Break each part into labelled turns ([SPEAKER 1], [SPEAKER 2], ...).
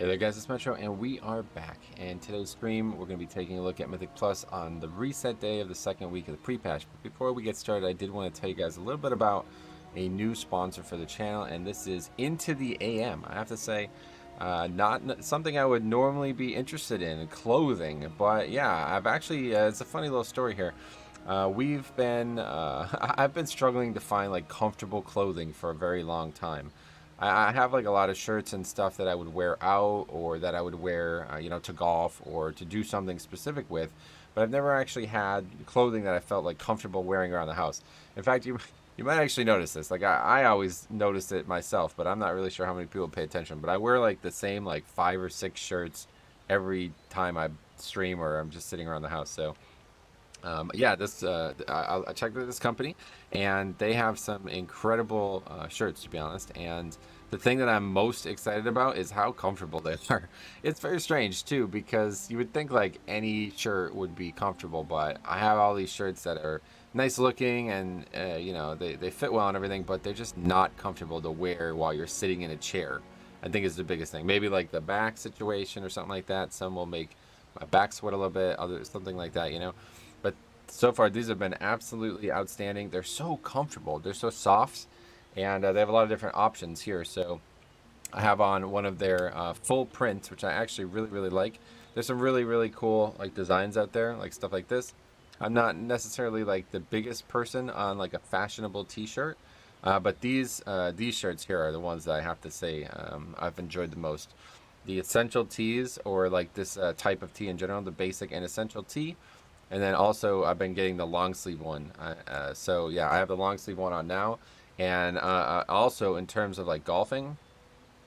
[SPEAKER 1] Hey there guys, it's Metro and we are back. And today's stream we're going to be taking a look at Mythic Plus on the reset day of the second week of the pre-patch. But before we get started, I did want to tell you guys a little bit about a new sponsor for the channel, and this is Into the AM. I have to say, not something I would normally be interested in, clothing, but yeah, I've actually, it's a funny little story here. I've been struggling to find like comfortable clothing for a very long time. I have like a lot of shirts and stuff that I would wear out, or that I would wear, to golf or to do something specific with, but I've never actually had clothing that I felt like comfortable wearing around the house. In fact, you might actually notice this. Like I always notice it myself, but I'm not really sure how many people pay attention. But I wear like the same like 5 or 6 shirts every time I stream or I'm just sitting around the house. So yeah, I checked with this company, and they have some incredible shirts, to be honest. And the thing that I'm most excited about is how comfortable they are. It's very strange too, because you would think like any shirt would be comfortable, but I have all these shirts that are nice looking and they fit well and everything, but they're just not comfortable to wear while you're sitting in a chair. I think is the biggest thing. Maybe like the back situation or something like that. Some will make my back sweat a little bit, others something like that, But so far, these have been absolutely outstanding. They're so comfortable. They're so soft, and they have a lot of different options here. So I have on one of their full prints, which I actually really like. There's some really cool like designs out there, like stuff like this. I'm not necessarily like the biggest person on like a fashionable t-shirt, but these shirts here are the ones that I have to say I've enjoyed the most. The essential tees, or like this type of tee in general, the basic and essential tee. And then also I've been getting the long sleeve one. So yeah, I have the long sleeve one on now. And also in terms of like golfing,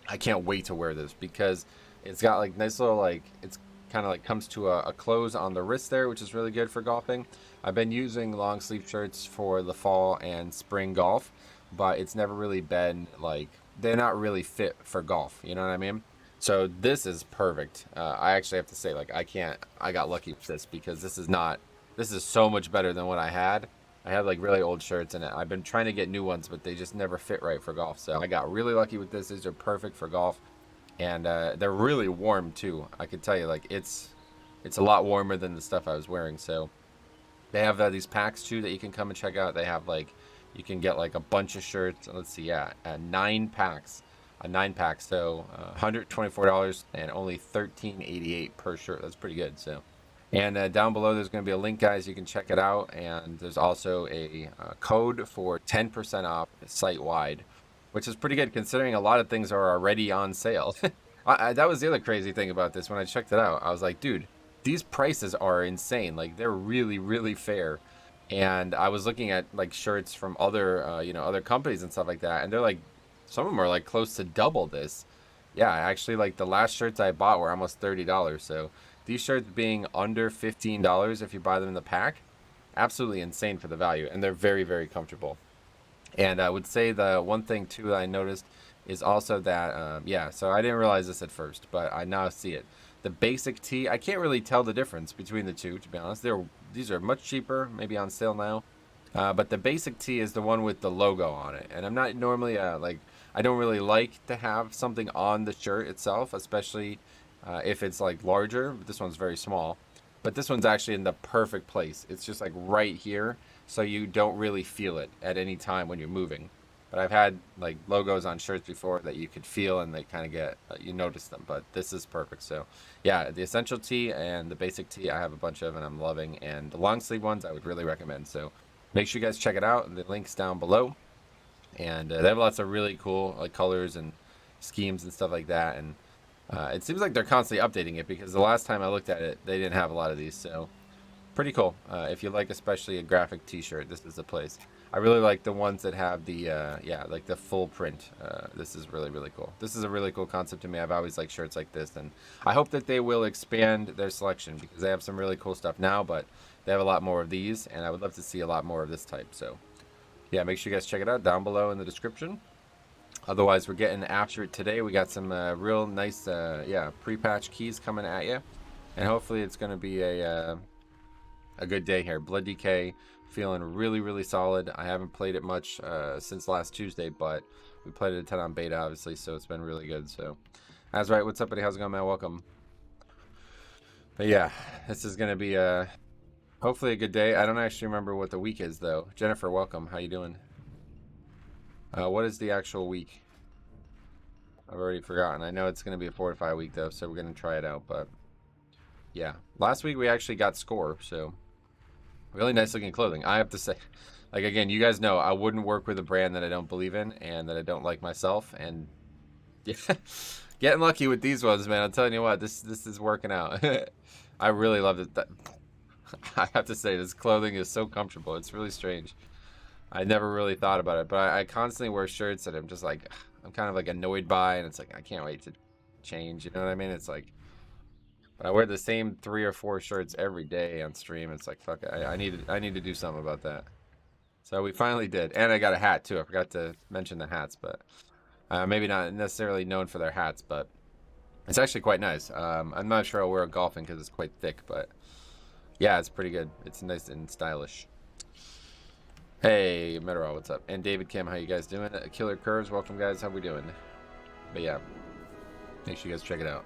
[SPEAKER 1] I can't wait to wear this because it's got like nice little like, it's kind of like comes to a close on the wrist there, which is really good for golfing. I've been using long sleeve shirts for the fall and spring golf, but it's never really been like, they're not really fit for golf. You know what I mean? So this is perfect. I actually have to say, like, I got lucky with this, because this is so much better than what I had. I had like really old shirts, and I've been trying to get new ones, but they just never fit right for golf. So I got really lucky with this. These are perfect for golf, and they're really warm too. I could tell you, like, it's a lot warmer than the stuff I was wearing. So they have these packs too that you can come and check out. They have like, you can get like a bunch of shirts. Let's see, yeah, 9 packs, a 9-pack. So $124 and only $13.88 per shirt. That's pretty good. So, and down below there's going to be a link, guys. You can check it out, and there's also a code for 10% off site wide, which is pretty good considering a lot of things are already on sale. That was the other crazy thing about this. When I checked it out, I was like, dude, these prices are insane. Like, they're really fair. And I was looking at like shirts from other other companies and stuff like that, and they're like, some of them are like close to double this. Yeah, actually, like the last shirts I bought were almost $30. So these shirts being under $15 if you buy them in the pack, absolutely insane for the value, and they're very comfortable. And I would say the one thing too that I noticed is also that, yeah, so I didn't realize this at first, but I now see it. The basic tee, I can't really tell the difference between the two, to be honest. These are much cheaper, maybe on sale now. But the basic tee is the one with the logo on it. And I'm not normally, I don't really like to have something on the shirt itself, especially if it's like larger. This one's very small. But this one's actually in the perfect place. It's just like right here, so you don't really feel it at any time when you're moving. But I've had like logos on shirts before that you could feel, and they kind of get, you notice them. But this is perfect. So yeah, the essential tee and the basic tee I have a bunch of and I'm loving. And the long sleeve ones I would really recommend. So make sure you guys check it out. The link's down below. And they have lots of really cool like colors and schemes and stuff like that. And it seems like they're constantly updating it, because the last time I looked at it, they didn't have a lot of these. So pretty cool. If you like especially a graphic t-shirt, this is the place. I really like the ones that have the yeah, like the full print. This is really cool. This is a really cool concept to me. I've always liked shirts like this, and I hope that they will expand their selection, because they have some really cool stuff now, but they have a lot more of these, and I would love to see a lot more of this type. So yeah, make sure you guys check it out down below in the description. Otherwise, we're getting after it today. We got some real nice yeah, pre-patch keys coming at you, and hopefully it's going to be a good day here. Blood DK feeling really solid. I haven't played it much since last Tuesday, but we played it a ton on beta, obviously, so it's been really good. So That's right. What's up, buddy? How's it going, man? Welcome. But yeah, this is gonna be hopefully a good day. I don't actually remember what the week is though. Jennifer, welcome. How you doing? What is the actual week? I've already forgotten. I know it's gonna be a 4 to 5 week though, so we're gonna try it out. But yeah, last week we actually got score, so really nice looking clothing. I have to say, like again, you guys know I wouldn't work with a brand that I don't believe in and that I don't like myself. And yeah, getting lucky with these ones, man. I'm telling you what, this is working out. I really love it. I have to say, this clothing is so comfortable. It's really strange. I never really thought about it, but I constantly wear shirts that I'm just like, I'm kind of like annoyed by, and it's like I can't wait to change. You know what I mean? It's like, but I wear the same 3 or 4 shirts every day on stream. It's like, fuck it. I need to do something about that. So we finally did, and I got a hat too. I forgot to mention the hats, but maybe not necessarily known for their hats, but it's actually quite nice. I'm not sure I'll wear it golfing because it's quite thick, but yeah, it's pretty good. It's nice and stylish. Hey, Metero, what's up? And David Kim, how you guys doing? Killer Curves, welcome guys. How we doing? But yeah, make sure you guys check it out.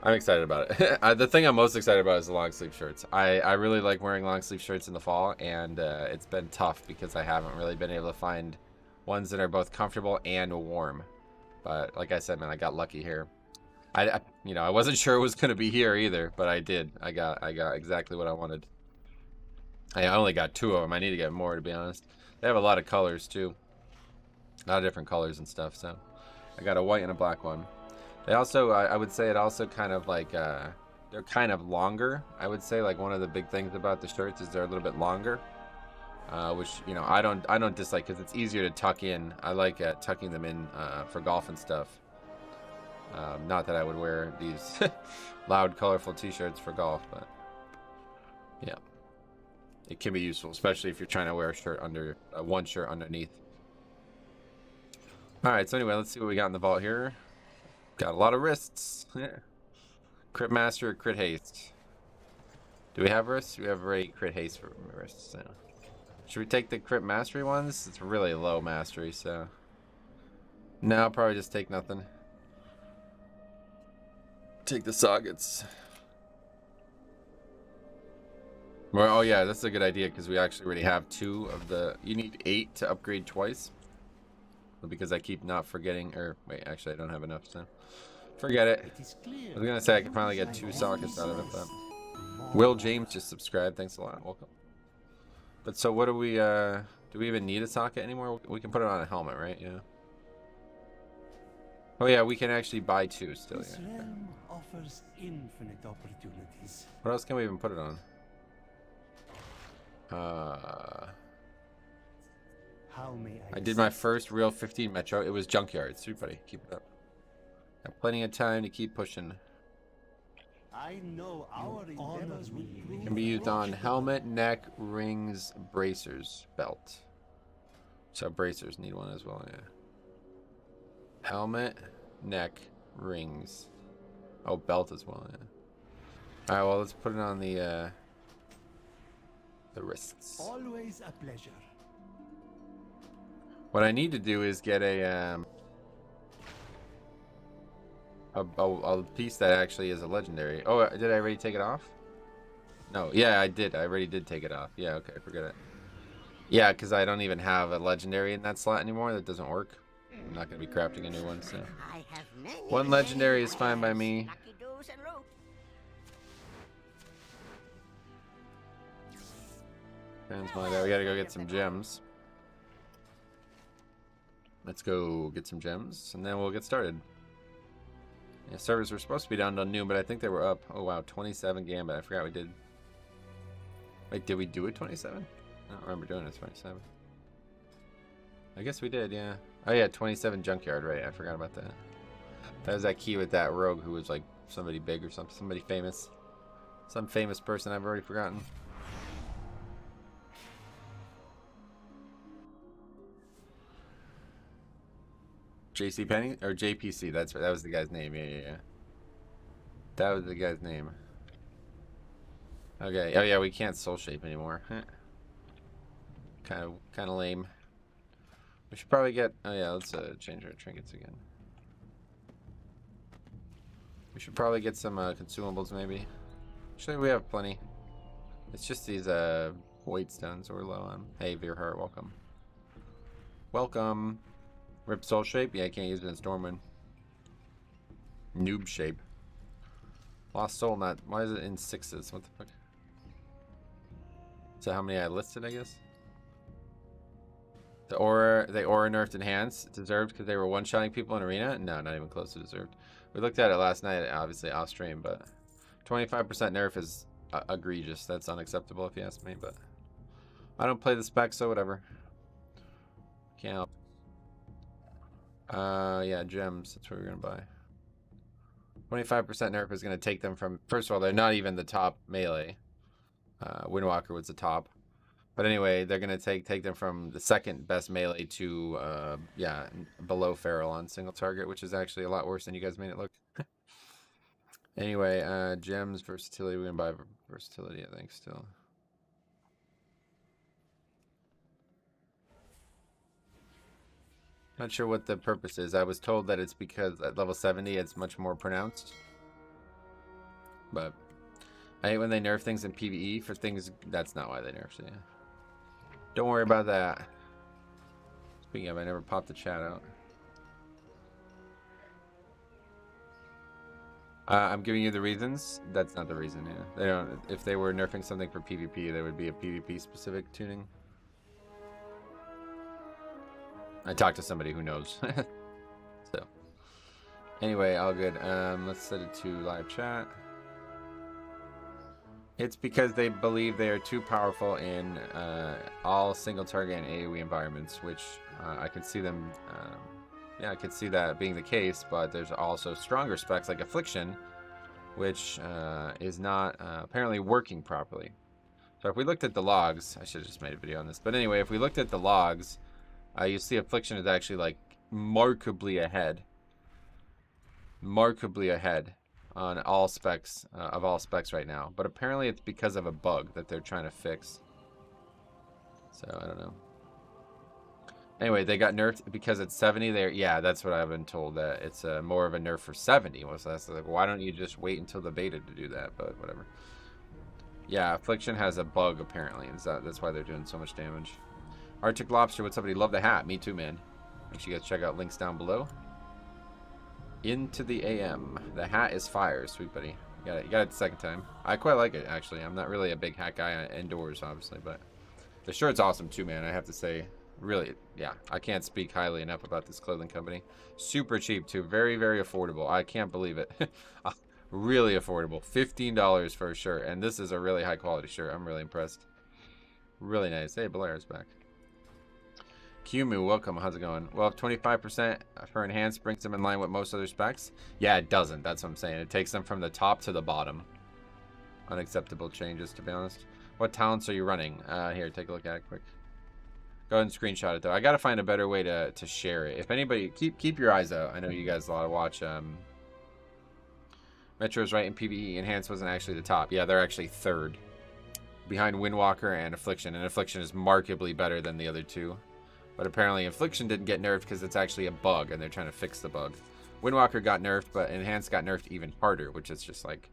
[SPEAKER 1] I'm excited about it. The thing I'm most excited about is the long sleeve shirts. I really like wearing long sleeve shirts in the fall, and it's been tough because I haven't really been able to find ones that are both comfortable and warm. But like I said, man, I got lucky here. I you know, I wasn't sure it was gonna be here either, but I did. I got exactly what I wanted. I only got 2 of them. I need to get more, to be honest. They have a lot of colors too, a lot of different colors and stuff. So I got a white and a black one. They also, I would say, it also kind of like they're kind of longer. I would say like one of the big things about the shirts is they're a little bit longer, which you know I don't dislike because it's easier to tuck in. I like tucking them in for golf and stuff. Not that I would wear these loud, colorful t-shirts for golf, but yeah, it can be useful, especially if you're trying to wear a shirt under one shirt underneath. All right, so anyway, let's see what we got in the vault here. Got a lot of wrists. Yeah. Crit master or crit haste. Do we have wrists? We have already crit haste for wrists. So. Should we take the crit mastery ones? It's really low mastery, so no, I'll probably just take nothing. Take the sockets. Well, oh yeah, that's a good idea because we actually already have 2 of the. You need 8 to upgrade twice. Because I keep not forgetting, or wait, actually I don't have enough, so forget it. I was gonna say I can finally get 2 sockets out of it, but Will James just subscribed. Thanks a lot. Welcome. But so what do we even need a socket anymore? We can put it on a helmet, right? Yeah. Oh yeah, we can actually buy 2 still. Yeah.
[SPEAKER 2] Offers infinite opportunities.
[SPEAKER 1] What else can we even put it on? I did my first real 15 metro. It was junkyard. Sweet buddy, keep it up. Got plenty of time to keep pushing.
[SPEAKER 2] I know our endeavors
[SPEAKER 1] Can be used on helmet, neck, rings, bracers, belt. So bracers need one as well, yeah. Helmet, neck, rings. Oh, belt as well, yeah. Alright, well let's put it on the wrists.
[SPEAKER 2] Always a pleasure.
[SPEAKER 1] What I need to do is get a piece that actually is a legendary. Oh, did I already take it off? No, yeah, I did. I already did take it off. Yeah, okay, forget it. Yeah, because I don't even have a legendary in that slot anymore. That doesn't work. I'm not going to be crafting a new one, so. 1 legendary is fine by me. We gotta go get some gems. Let's go get some gems, and then we'll get started. Yeah, servers were supposed to be down till noon, but I think they were up. Oh wow, 27 gambit. I forgot we did. Wait, did we do it 27? I don't remember doing it 27. I guess we did, yeah. Oh yeah, 27 junkyard, right? I forgot about that. That was that key with that rogue who was like somebody big or something, somebody famous. Some famous person I've already forgotten. JC Penny or JPC? That's right. That was the guy's name. Yeah. That was the guy's name. Okay. Oh yeah, we can't soul shape anymore. Kind of lame. We should probably get. Oh yeah, let's change our trinkets again. We should probably get some consumables maybe. Actually, we have plenty. It's just these weight stones we're low on. Hey, Veerheart, welcome. Welcome. Rip soul shape? Yeah, I can't use it in Stormwind. Noob shape. Lost soul, not. Why is it in 6s? What the fuck? So how many I listed, I guess? The aura nerfed enhanced. Deserved because they were one-shotting people in arena? No, not even close to deserved. We looked at it last night, obviously off stream, but 25% nerf is egregious. That's unacceptable if you ask me, but I don't play the spec, so whatever. Can't help. Yeah, gems. That's what we're gonna buy. 25% nerf is gonna take them from. First of all, they're not even the top melee. Windwalker was the top. But anyway, they're going to take them from the second best melee to, yeah, below Feral on single target, which is actually a lot worse than you guys made it look. Anyway, gems, versatility. We're going to buy versatility, I think, still. Not sure what the purpose is. I was told that it's because at level 70, it's much more pronounced. But I hate when they nerf things in PvE for things. That's not why they nerfed it. Yeah. Don't worry about that. Speaking of, I never popped the chat out. I'm giving you the reasons. That's not the reason. Yeah, they don't. If they were nerfing something for PvP, there would be a PvP specific tuning. I talked to somebody who knows. So, anyway, all good. Let's set it to live chat. It's because they believe they are too powerful in all single target and AoE environments, which I could see them. Yeah, I could see that being the case, but there's also stronger specs like Affliction, which is not apparently working properly. So if we looked at the logs, I should have just made a video on this. But anyway, if we looked at the logs, you see Affliction is actually like markedly ahead. Markedly ahead on all specs of all specs right now, but apparently it's because of a bug that they're trying to fix. So I don't know. Anyway, they got nerfed because it's 70 there. Yeah, that's what I've been told, that it's more of a nerf for 70. So that's like, why don't you just wait until the beta to do that? But whatever. Yeah, Affliction has a bug apparently, and that's why they're doing so much damage. Arctic Lobster, what's up, buddy? Love the hat. Me too, man. Make sure you guys check out links down below. Into the AM. The hat is fire, sweet buddy. You got it the second time. I quite like it, actually. I'm not really a big hat guy indoors, obviously, but the shirt's awesome too, man. I have to say, really, yeah. I can't speak highly enough about this clothing company. Super cheap too. Very, very affordable. I can't believe it. Really affordable. $15 for a shirt, and this is a really high quality shirt. I'm really impressed. Really nice. Hey, Blair's back. Kumu, welcome. How's it going? Well, if 25% for enhanced brings them in line with most other specs, yeah, it doesn't. That's what I'm saying. It takes them from the top to the bottom. Unacceptable changes, to be honest. What talents are you running? Here, take a look at it quick. Go ahead and screenshot it, though. I got to find a better way to share it. If anybody, keep your eyes out. I know you guys a lot of watch. Metro's right in PvE. Enhanced wasn't actually the top. Yeah, they're actually third. Behind Windwalker and Affliction. And Affliction is markedly better than the other two. But apparently Affliction didn't get nerfed because it's actually a bug, and they're trying to fix the bug. Windwalker got nerfed, but Enhanced got nerfed even harder, which is just like...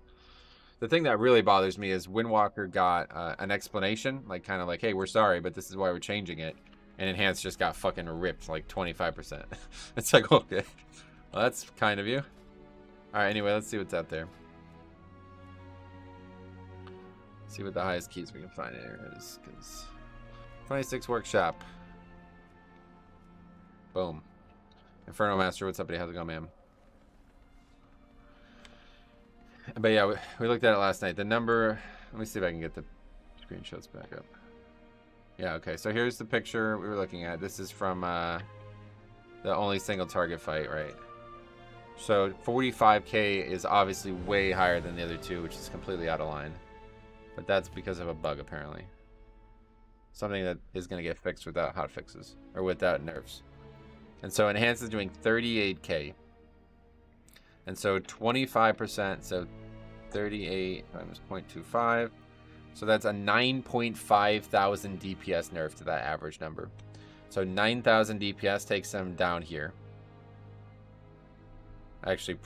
[SPEAKER 1] The thing that really bothers me is Windwalker got an explanation, like kind of like, hey, we're sorry, but this is why we're changing it. And Enhanced just got fucking ripped like 25%. It's like, okay, well, that's kind of you. All right, anyway, let's see what's out there. See what the highest keys we can find here is. 26 Workshop. Boom. Inferno Master, what's up, buddy? How's it going, man? But yeah, we looked at it last night. The number, let me see if I can get the screenshots back up. Yeah, okay, so here's the picture we were looking at. This is from the only single target fight, right? So 45k is obviously way higher than the other two, which is completely out of line. But that's because of a bug, apparently. Something that is going to get fixed without hotfixes, or without nerfs. And so Enhanced is doing 38k. And so 25%, so 38 times 0.25. So that's a 9.5 thousand DPS nerf to that average number. So 9,000 DPS takes them down here. Actually,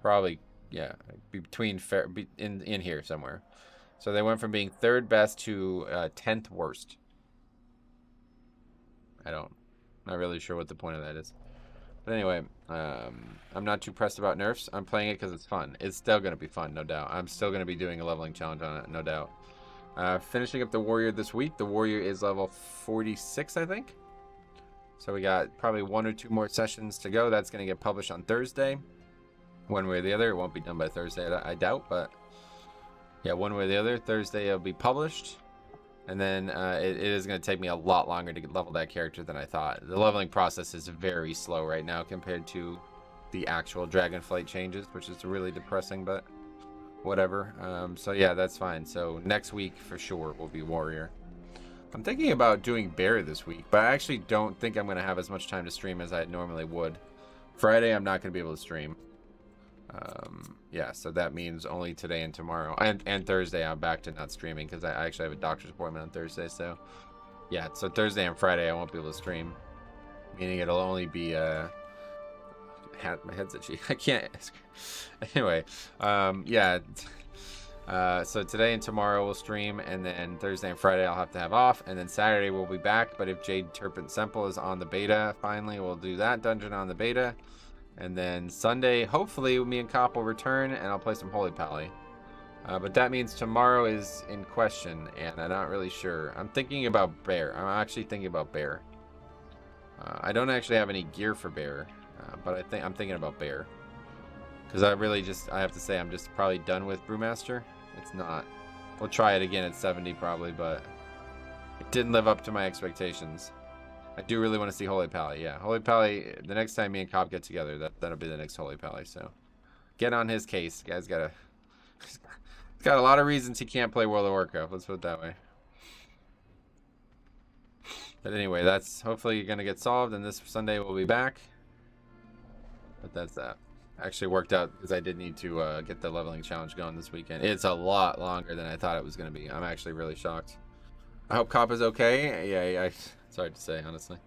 [SPEAKER 1] Probably, yeah, between in here somewhere. So they went from being 3rd best to 10th worst. Not really sure what the point of that is. But anyway, I'm not too pressed about nerfs. I'm playing it because it's fun. It's still going to be fun, no doubt. I'm still going to be doing a leveling challenge on it, no doubt. Finishing up the warrior this week. The warrior is level 46, I think. So we got probably 1 or 2 more sessions to go. That's going to get published on Thursday. One way or the other. It won't be done by Thursday, I doubt. But yeah, one way or the other. Thursday it'll be published. And then it is going to take me a lot longer to level that character than I thought. The leveling process is very slow right now compared to the actual Dragonflight changes, which is really depressing, but whatever. So yeah, that's fine. So next week for sure will be warrior. I'm thinking about doing bear this week, but I actually don't think I'm going to have as much time to stream as I normally would. Friday I'm not going to be able to stream. Yeah, so that means only today and tomorrow, and Thursday I'm back to not streaming because I actually have a doctor's appointment on Thursday. So yeah, so Thursday and Friday I won't be able to stream, meaning it'll only be my head's itchy. I can't. Anyway, yeah. So today and tomorrow we'll stream, and then Thursday and Friday I'll have to have off, and then Saturday we'll be back. But if Jade Turpent Semple is on the beta, finally we'll do that dungeon on the beta. And then Sunday, hopefully, me and Cop will return, and I'll play some Holy Pally. But that means tomorrow is in question, and I'm not really sure. I'm thinking about Bear. I'm actually thinking about Bear. I don't actually have any gear for Bear, but I'm thinking about Bear. Because I have to say, I'm just probably done with Brewmaster. It's not. We'll try it again at 70 probably, but it didn't live up to my expectations. I do really want to see Holy Pally. Yeah, Holy Pally, the next time me and Cobb get together, that'll be the next Holy Pally. So get on his case. Guy's got a lot of reasons he can't play World of Warcraft. Let's put it that way. But anyway, that's hopefully going to get solved, and this Sunday we'll be back. But that's that. Actually worked out because I did need to get the leveling challenge going this weekend. It's a lot longer than I thought it was going to be. I'm actually really shocked. I hope Cop is okay. Yeah, it's hard to say, honestly.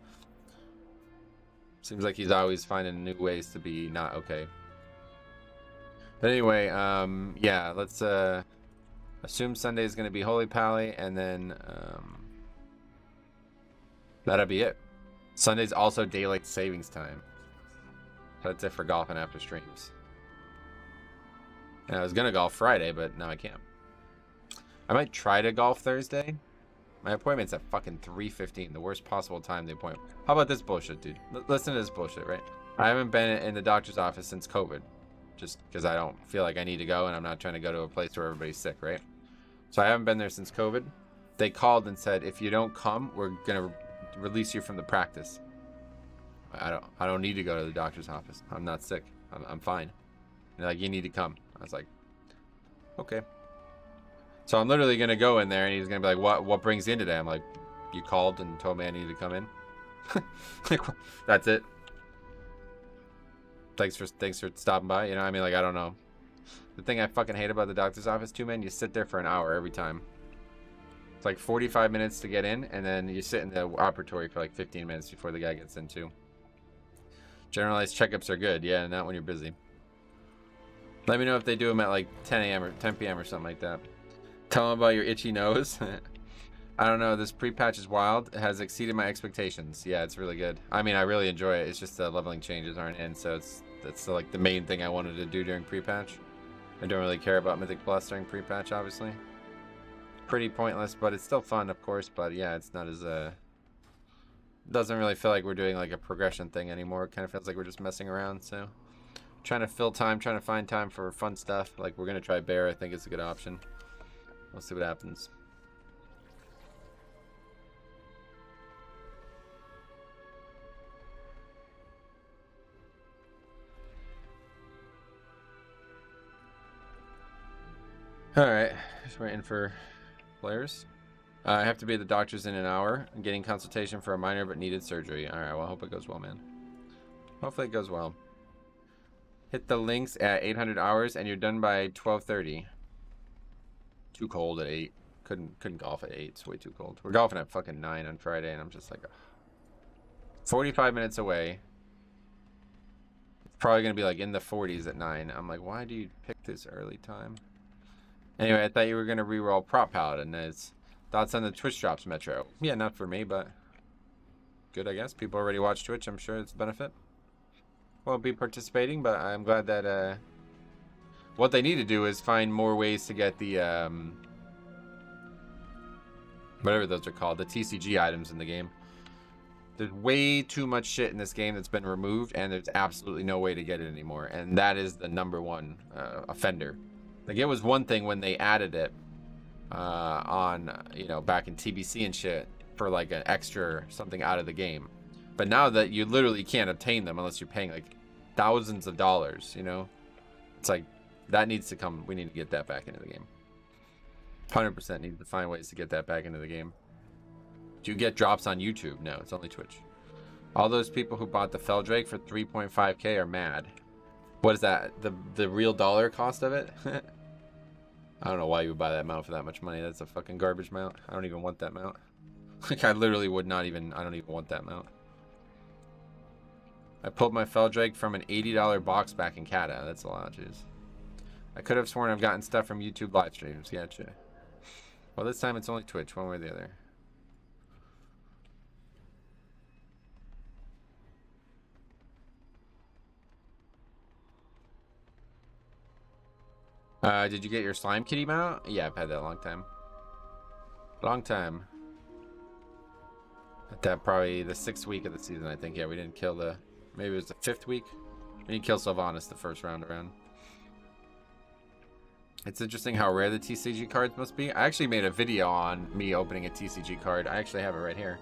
[SPEAKER 1] Seems like he's always finding new ways to be not okay. But anyway, yeah, let's assume Sunday is going to be Holy Pally, and then that'll be it. Sunday's also daylight savings time. So that's it for golfing after streams. And I was going to golf Friday, but now I can't. I might try to golf Thursday. My appointment's at fucking 3:15, the worst possible time the appointment. How about this bullshit, dude? Listen to this bullshit, right? I haven't been in the doctor's office since COVID, just because I don't feel like I need to go, and I'm not trying to go to a place where everybody's sick, right? So I haven't been there since COVID. They called and said, if you don't come, we're gonna release you from the practice. I don't need to go to the doctor's office. I'm not sick. I'm fine. And they're like, you need to come. I was like, okay. So I'm literally going to go in there, and he's going to be like, what brings you in today? I'm like, you called and told me I needed to come in? Like, that's it. Thanks for stopping by. You know, I mean, like, I don't know. The thing I fucking hate about the doctor's office too, man, you sit there for an hour every time. It's like 45 minutes to get in, and then you sit in the operatory for like 15 minutes before the guy gets in too. Generalized checkups are good. Yeah, not when you're busy. Let me know if they do them at like 10 a.m. or 10 p.m. or something like that. Tell them about your itchy nose. I don't know. This pre-patch is wild. It has exceeded my expectations. Yeah, it's really good. I mean, I really enjoy it. It's just the leveling changes aren't in, so that's like the main thing I wanted to do during pre-patch. I don't really care about Mythic Plus during pre-patch, obviously. Pretty pointless, but it's still fun, of course. But yeah, it's not as doesn't really feel like we're doing like a progression thing anymore. It kind of feels like we're just messing around. So trying to fill time, trying to find time for fun stuff. Like we're gonna try Bear. I think it's a good option. We'll see what happens. Alright, just waiting for players. I have to be at the doctor's in an hour. I'm getting consultation for a minor but needed surgery. Alright, well, I hope it goes well, man. Hopefully it goes well. Hit the links at 800 hours and you're done by 12:30. Too cold at 8. Couldn't golf at 8. It's way too cold. We're golfing at fucking 9 on Friday, and I'm just like, 45 minutes away. Probably gonna be like in the 40s at 9. I'm like, why do you pick this early time? Anyway, I thought you were gonna reroll Prop Paladin. As thoughts on the Twitch drops, Metro? Yeah, not for me, but good, I guess. People already watch Twitch. I'm sure it's a benefit. Won't be participating, but I'm glad that what they need to do is find more ways to get the whatever those are called, the TCG items in the game. There's way too much shit in this game that's been removed, and there's absolutely no way to get it anymore. And that is the #1 offender. Like, it was one thing when they added it on, you know, back in TBC and shit for like an extra something out of the game. But now that you literally can't obtain them unless you're paying like thousands of dollars, you know, it's like that needs to come. We need to get that back into the game. 100% need to find ways to get that back into the game. Do you get drops on YouTube? No, it's only Twitch. All those people who bought the Feldrake for 3.5K are mad. What is that? The real dollar cost of it? I don't know why you would buy that mount for that much money. That's a fucking garbage mount. I don't even want that mount. Like, I literally would not even... I don't even want that mount. I pulled my Feldrake from an $80 box back in Canada. That's a lot, jeez. I could have sworn I've gotten stuff from YouTube live streams. Gotcha. Well, this time it's only Twitch, one way or the other. Did you get your slime kitty mount? Yeah, I've had that a long time. Long time. At that probably the 6th week of the season, I think. Yeah, we didn't kill the... Maybe it was the 5th week. We didn't kill Sylvanas the first round around. It's interesting how rare the TCG cards must be. I actually made a video on me opening a TCG card. I actually have it right here.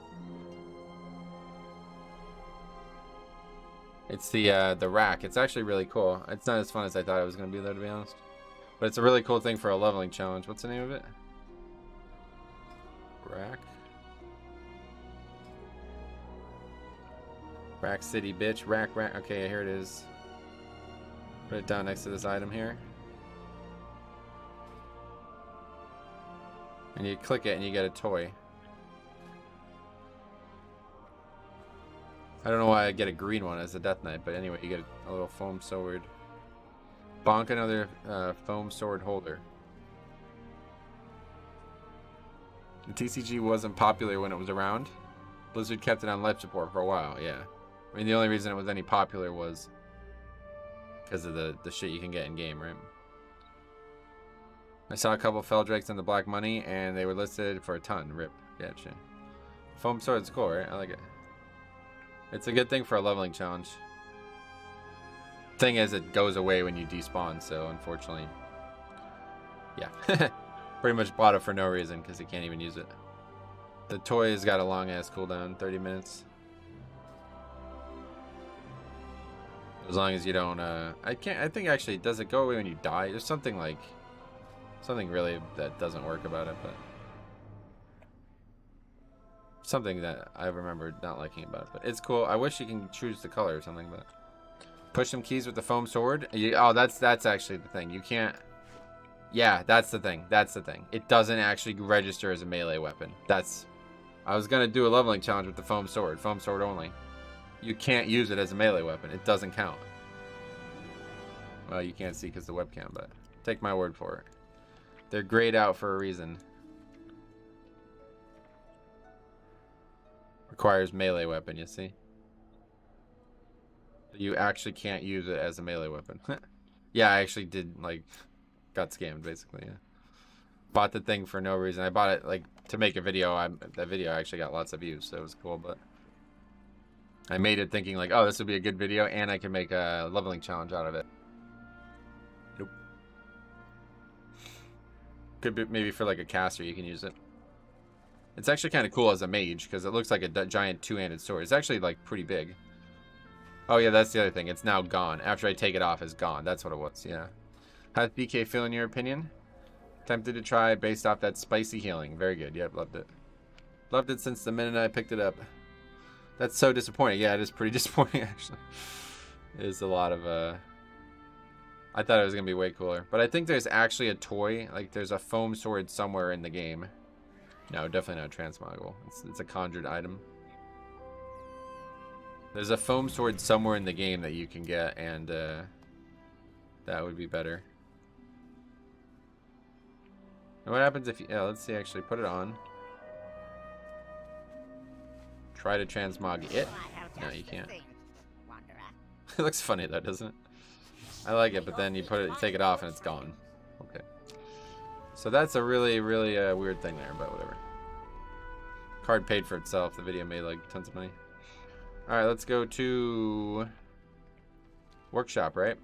[SPEAKER 1] It's the rack. It's actually really cool. It's not as fun as I thought it was going to be, though, to be honest. But it's a really cool thing for a leveling challenge. What's the name of it? Rack. Rack City, bitch. Rack. Okay, here it is. Put it down next to this item here. And you click it and you get a toy. I don't know why I get a green one as a Death Knight, but anyway, you get a little foam sword. Bonk another foam sword holder. The TCG wasn't popular when it was around. Blizzard kept it on life support for a while, yeah. I mean, the only reason it was any popular was because of the shit you can get in game, right? I saw a couple Feldrakes in the Black Money, and they were listed for a ton. Rip. Gotcha. Foam sword's cool, right? I like it. It's a good thing for a leveling challenge. Thing is, it goes away when you despawn, so unfortunately, yeah. Pretty much bought it for no reason because you can't even use it. The toy has got a long ass cooldown, 30 minutes. As long as you don't, I think actually, does it go away when you die? There's something like, something really that doesn't work about it, but something that I remember not liking about it, but it's cool. I wish you can choose the color or something, but push some keys with the foam sword. Oh, that's actually the thing. You can't. Yeah, that's the thing. That's the thing. It doesn't actually register as a melee weapon. I was gonna do a leveling challenge with the foam sword only. You can't use it as a melee weapon. It doesn't count. Well, you can't see because the webcam, but take my word for it. They're grayed out for a reason. Requires melee weapon, you see? You actually can't use it as a melee weapon. Yeah, I actually did, like, got scammed, basically, yeah. Bought the thing for no reason. I bought it, like, to make a video. That video actually got lots of views, so it was cool, but I made it thinking, like, oh, this would be a good video, and I can make a leveling challenge out of it. Nope. Could be maybe for, like, a caster, you can use it. It's actually kind of cool as a mage, because it looks like a giant two-handed sword. It's actually, like, pretty big. Oh, yeah, that's the other thing. It's now gone. After I take it off, it's gone. That's what it was, yeah. How's BK feel in your opinion? Tempted to try based off that spicy healing. Very good. Yep, loved it. Loved it since the minute I picked it up. That's so disappointing. Yeah, it is pretty disappointing, actually. It is a lot of, I thought it was going to be way cooler. But I think there's actually a toy. Like, there's a foam sword somewhere in the game. No, definitely not transmoggable. It's a conjured item. There's a foam sword somewhere in the game that you can get, and that would be better. And what happens if you... Yeah, let's see, actually. Put it on. Try to transmog it. No, you can't. It looks funny though, doesn't it? I like it, but then you take it off and it's gone. Okay. So that's a really, really weird thing there, but whatever. Card paid for itself. The video made like tons of money. Alright, let's go to workshop, right?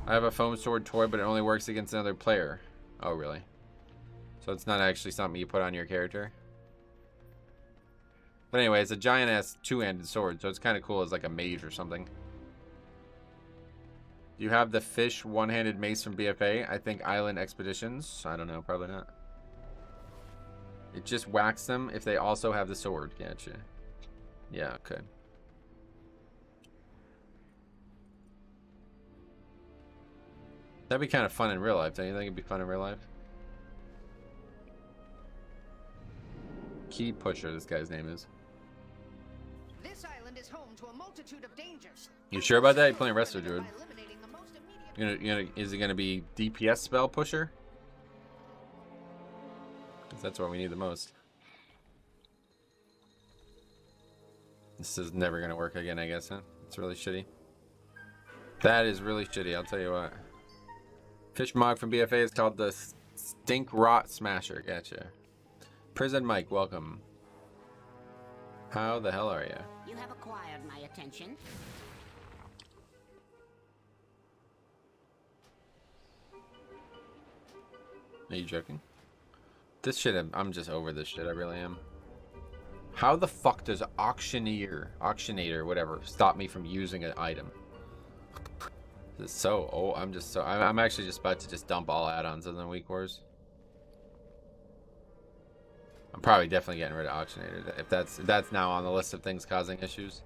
[SPEAKER 1] I have a foam sword toy, but it only works against another player. Oh, really? So it's not actually something you put on your character? But anyway, it's a giant-ass two-handed sword, so it's kind of cool as like a mage or something. Do you have the fish one-handed mace from BFA? I think Island Expeditions. I don't know, probably not. It just whacks them if they also have the sword. Gotcha. Yeah, okay. That'd be kind of fun in real life. Don't you think it'd be fun in real life? Key Pusher, this guy's name is.
[SPEAKER 3] This island is home to a multitude of dangers.
[SPEAKER 1] You sure about that? You're playing Resto Druid. Is he gonna be DPS spell pusher? Because that's what we need the most. This is never gonna work again, I guess, huh? It's really shitty. That is really shitty, I'll tell you what. Fish mog from BFA is called the Stink Rot Smasher. Gotcha. Prison Mike, welcome. How the hell are you?
[SPEAKER 4] You have acquired my attention.
[SPEAKER 1] Are you joking? This shit, I'm just over this shit. I really am. How the fuck does auctionator, whatever, stop me from using an item? This is so, I'm actually just about to just dump all add-ons other than Weak Wars. I'm probably definitely getting rid of auctionator if that's now on the list of things causing issues.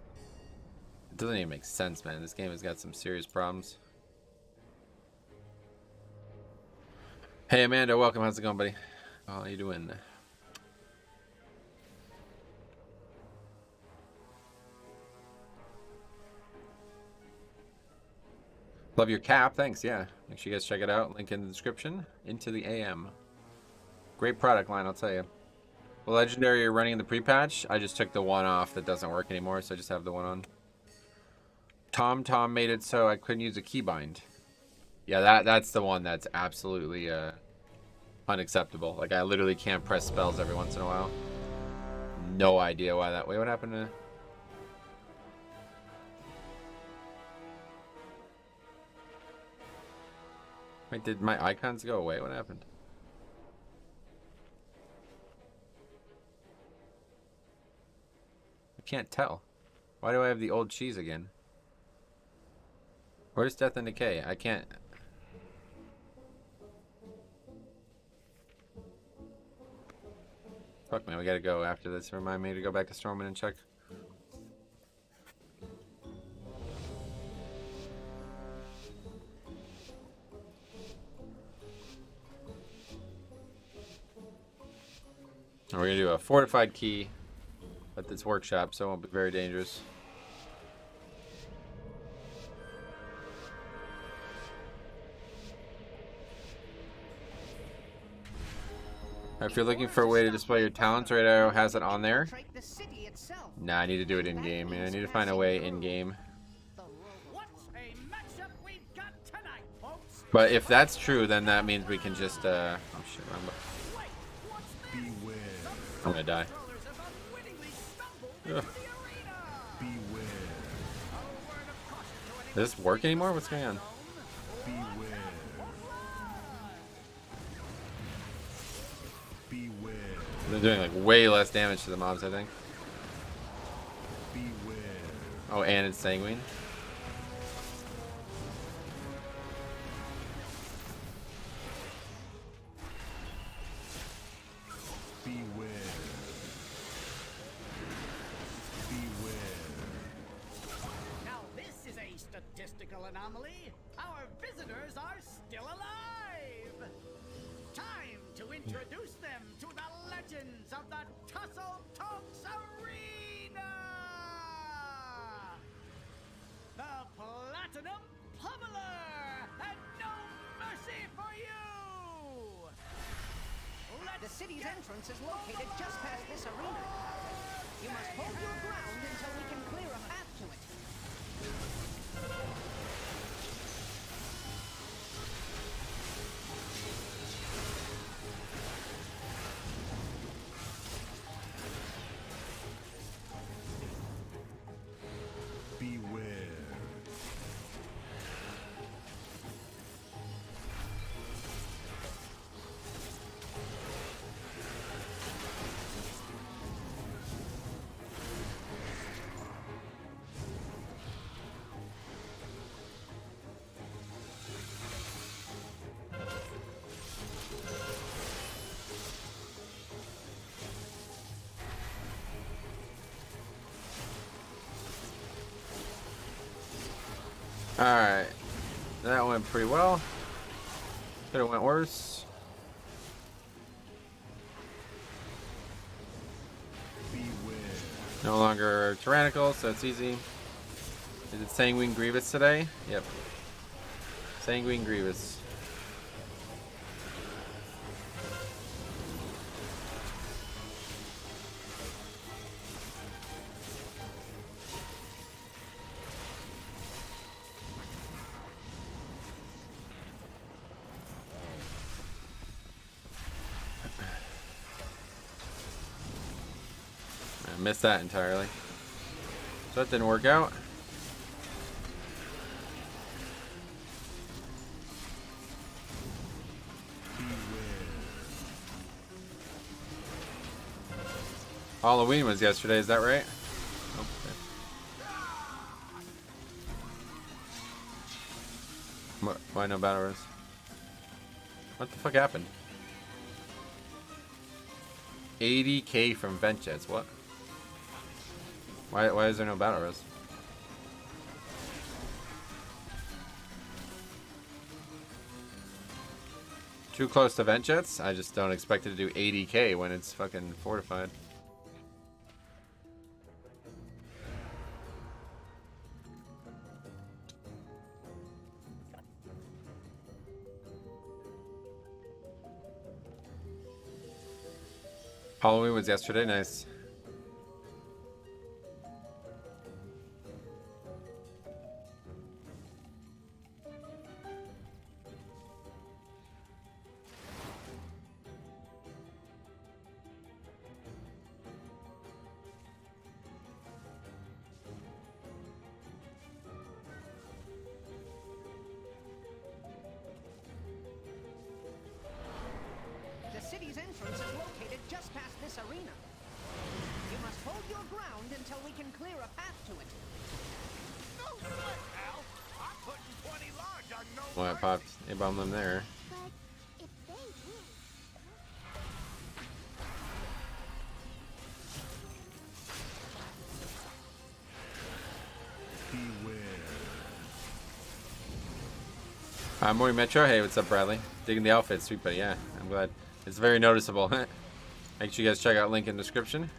[SPEAKER 1] It doesn't even make sense, man. This game has got some serious problems. Hey Amanda, welcome. How's it going, buddy? How are you doing? Love your cap, thanks. Yeah, make sure you guys check it out. Link in the description. Into the AM. Great product line, I'll tell you. Well, legendary, you're running in the pre-patch. I just took the one off that doesn't work anymore, so I just have the one on. Tom made it so I couldn't use a keybind. Yeah, that's the one that's absolutely unacceptable. Like, I literally can't press spells every once in a while. No idea why that. Wait, what happened to... Wait, did my icons go away? What happened? I can't tell. Why do I have the old cheese again? Where's Death and Decay? I can't... Fuck, man, we gotta go after this. Remind me to go back to Stormwind and check. And we're gonna do a fortified key at this workshop, so it won't be very dangerous. If you're looking for a way to display your talents, Red Arrow has it on there. Nah, I need to do it in game, man. I need to find a way in game. But if that's true, then that means we can just oh shit, I'm gonna die. Ugh. Does this work anymore? What's going on? They're doing like way less damage to the mobs, I think. Oh, and it's sanguine.
[SPEAKER 3] Now this is a statistical anomaly. Our visitors are still alive. Time to introduce them to the legends of the Tussle Talks Arena.
[SPEAKER 4] The city's entrance is located just past this arena. You must hold your ground until we can clear a path to it.
[SPEAKER 2] Beware.
[SPEAKER 1] Alright. That went pretty well. Could have went worse.
[SPEAKER 2] Beware.
[SPEAKER 1] No longer tyrannical, so it's easy. Is it Sanguine Grievous today? Yep. Sanguine Grievous. I missed that entirely. So that didn't work out. Halloween was yesterday, is that right? Okay. Why no battle rose? What the fuck happened? 80k from vent jets, what? Why is there no battle rose? Too close to vent jets? I just don't expect it to do 80k when it's fucking fortified. Halloween was yesterday, nice.
[SPEAKER 4] The city's entrance is located just past this arena. You must hold your ground until we can clear a path to it.
[SPEAKER 5] No sweat, pal. I'm putting 20 large on no
[SPEAKER 1] Well, I popped a bomb them there.
[SPEAKER 6] But if they win,
[SPEAKER 2] Beware.
[SPEAKER 1] Morning Metro, hey, what's up, Bradley? Digging the outfit, sweet buddy, yeah, I'm glad. It's very noticeable. Make sure you guys check out link in description.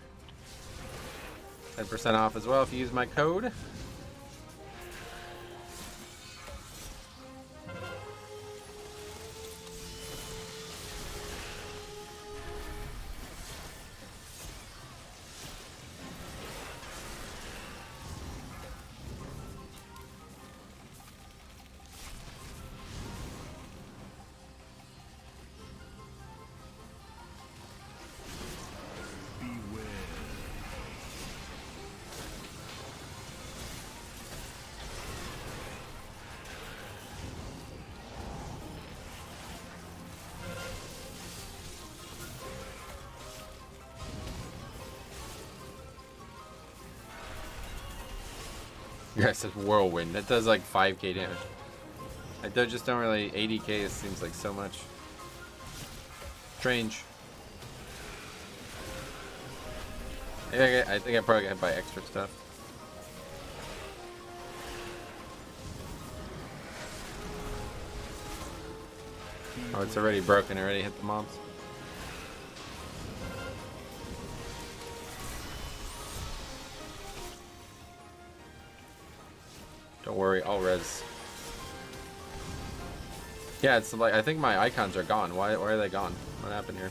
[SPEAKER 1] 10% off as well if you use my code.
[SPEAKER 2] Beware.
[SPEAKER 1] Yeah, it says whirlwind. That does like 5k damage. I just don't really 80k. It seems like so much. Strange. I think I probably got to buy extra stuff. Oh, it's already broken. Already hit the mobs. Don't worry, I'll res. Yeah, it's like I think my icons are gone. Why are they gone? What happened here?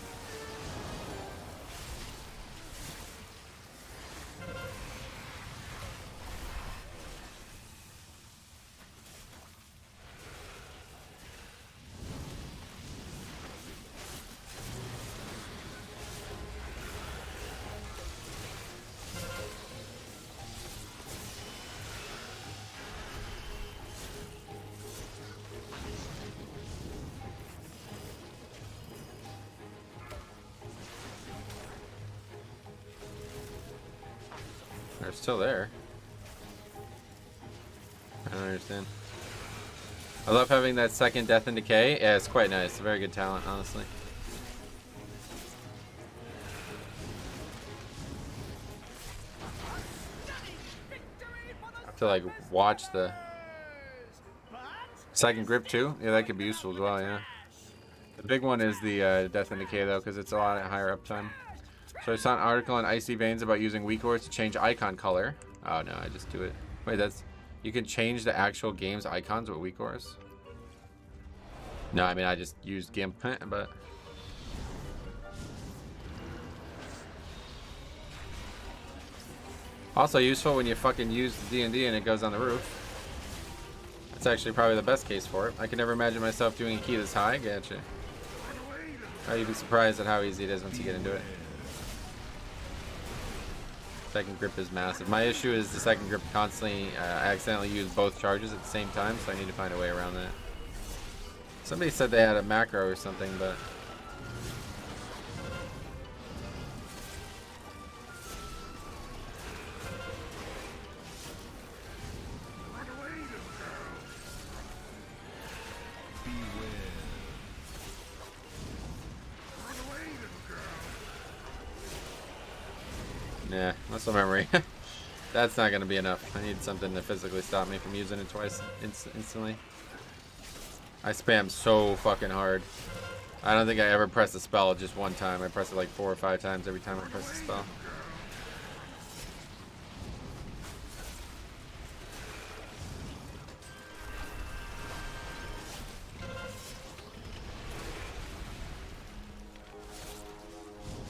[SPEAKER 1] still there. I don't understand. I love having that second Death and Decay. Yeah, it's quite nice. Very good talent, honestly. I have to like watch the second grip too. Yeah, that could be useful as well. Yeah. The big one is the Death and Decay though, because it's a lot higher uptime. So I saw an article on Icy Veins about using weak ores to change icon color. Oh no, I just do it. Wait, that's you can change the actual game's icons with weak ores. No, I mean I just used GIMP, but also useful when you fucking use the D&D and it goes on the roof. That's actually probably the best case for it. I can never imagine myself doing a key this high. Gotcha. Oh, you'd be surprised at how easy it is once you get into it. Second grip is massive. My issue is the second grip constantly, I accidentally use both charges at the same time, so I need to find a way around that. Somebody said they had a macro or something, but... Yeah, muscle memory. That's not going to be enough. I need something to physically stop me from using it twice instantly. I spam so fucking hard. I don't think I ever press a spell just one time. I press it like 4 or 5 times every time I press a spell.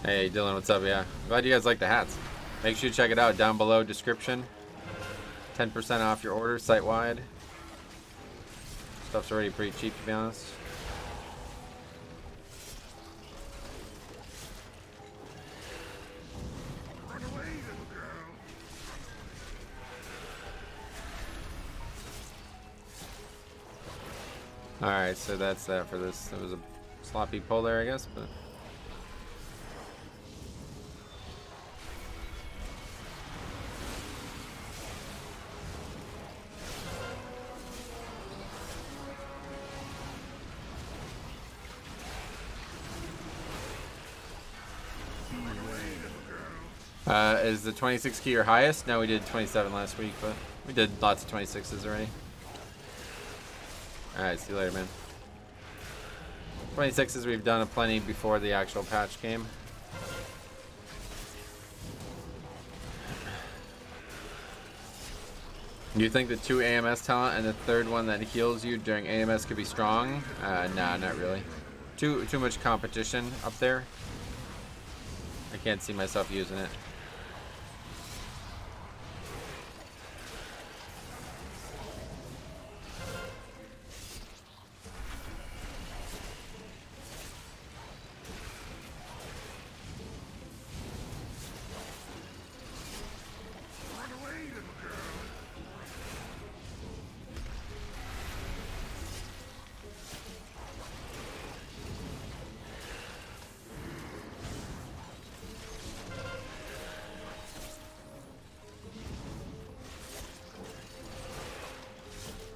[SPEAKER 1] Hey Dylan, what's up? Yeah, glad you guys like the hats. Make sure you check it out down below description. 10% off your order site wide. Stuff's already pretty cheap to be honest. Alright, so that's that for this. It was a sloppy pull there, I guess, but... Is the 26 key your highest? No, we did 27 last week, but we did lots of 26s already. Alright, see you later, man. 26s we've done plenty before the actual patch came. Do you think the 2 AMS talent and the third one that heals you during AMS could be strong? Nah, not really. Too much competition up there. I can't see myself using it.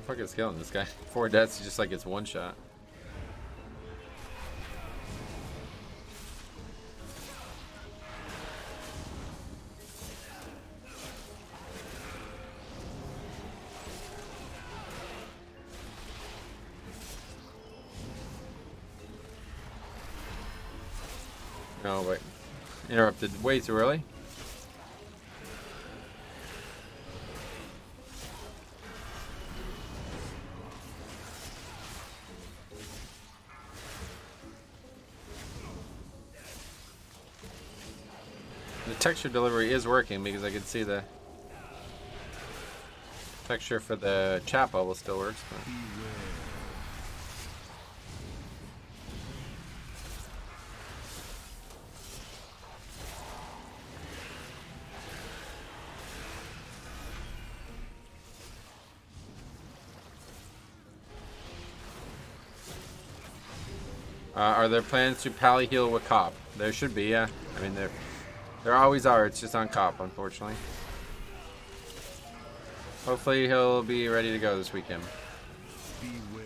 [SPEAKER 1] Fucking killing this guy. 4 deaths, he just like gets one shot. No, wait. Interrupted way too early. The texture delivery is working because I can see the texture for the chat bubble still works. But... are there plans to pally heal with Cop? There should be, yeah. I mean, there always are. It's just on Cop, unfortunately. Hopefully he'll be ready to go this weekend.
[SPEAKER 2] Beware.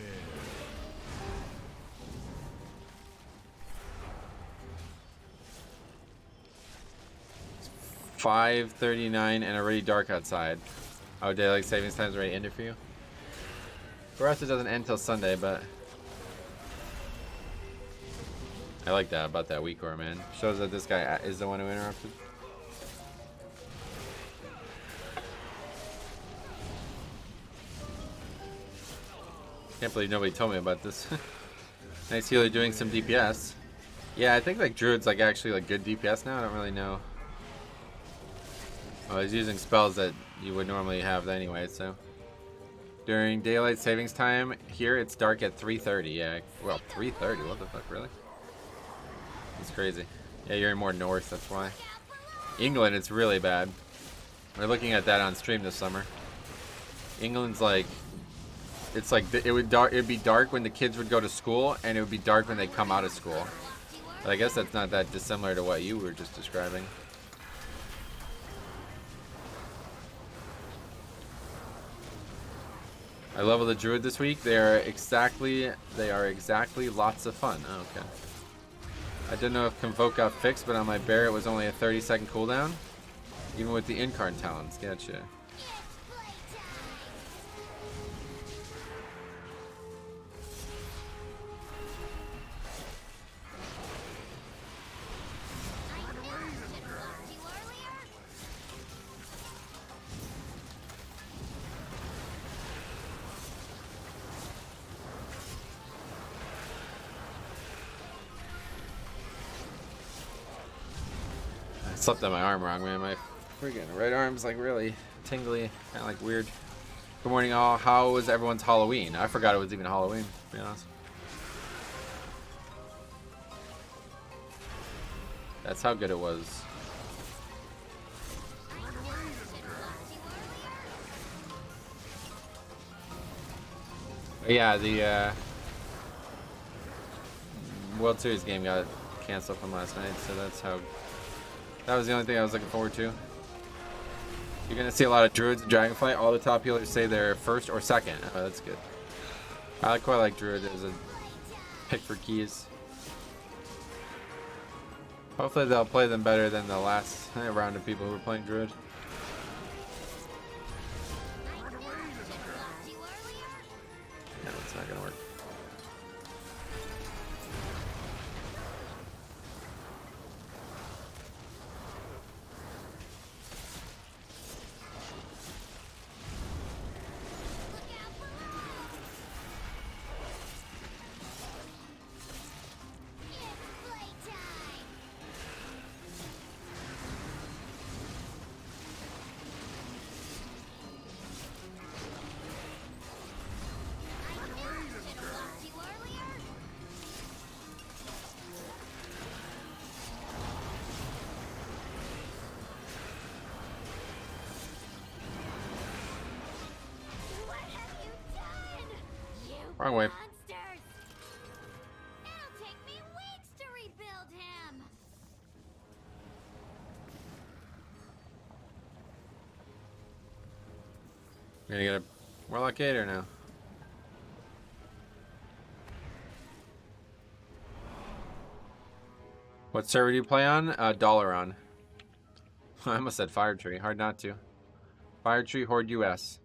[SPEAKER 1] 5:39 and already dark outside. Oh, daylight savings time's already ended for you? For us, it doesn't end till Sunday, but I like that about that week or man. Shows that this guy is the one who interrupted. Can't believe nobody told me about this. Nice healer doing some DPS. Yeah, I think like Druid's like actually like good DPS now. I don't really know. Oh, he's using spells that you would normally have anyway, so. During daylight savings time, here it's dark at 3:30. Yeah, well, 3:30. What the fuck, really? It's crazy. Yeah, you're more north, that's why. England, it's really bad. We're looking at that on stream this summer. England's like, it's like it'd be dark when the kids would go to school, and it would be dark when they come out of school. But I guess that's not that dissimilar to what you were just describing. I leveled the druid this week. They are exactly lots of fun. Oh, okay. I didn't know if Convoke got fixed, but on my bear it was only a 30-second cooldown. Even with the Incarn talents. Gotcha. I slept on my arm wrong, man. My freaking right arm's like really tingly, kind of like weird. Good morning, all. How was everyone's Halloween? I forgot it was even Halloween, to be honest. That's how good it was. But yeah, the World Series game got canceled from last night, so that's how. That was the only thing I was looking forward to. You're gonna see a lot of druids in Dragonflight. All the top healers say they're first or second. Oh, that's good. I quite like druid as a pick for keys. Hopefully they'll play them better than the last round of people who were playing druid. No, it's not gonna work. Wrong way.
[SPEAKER 6] Monsters! It'll take me weeks to rebuild him.
[SPEAKER 1] Gonna get a Warlock Gator now. What server do you play on? Dalaran. I almost said Fire Tree. Hard not to. Fire Tree Horde US.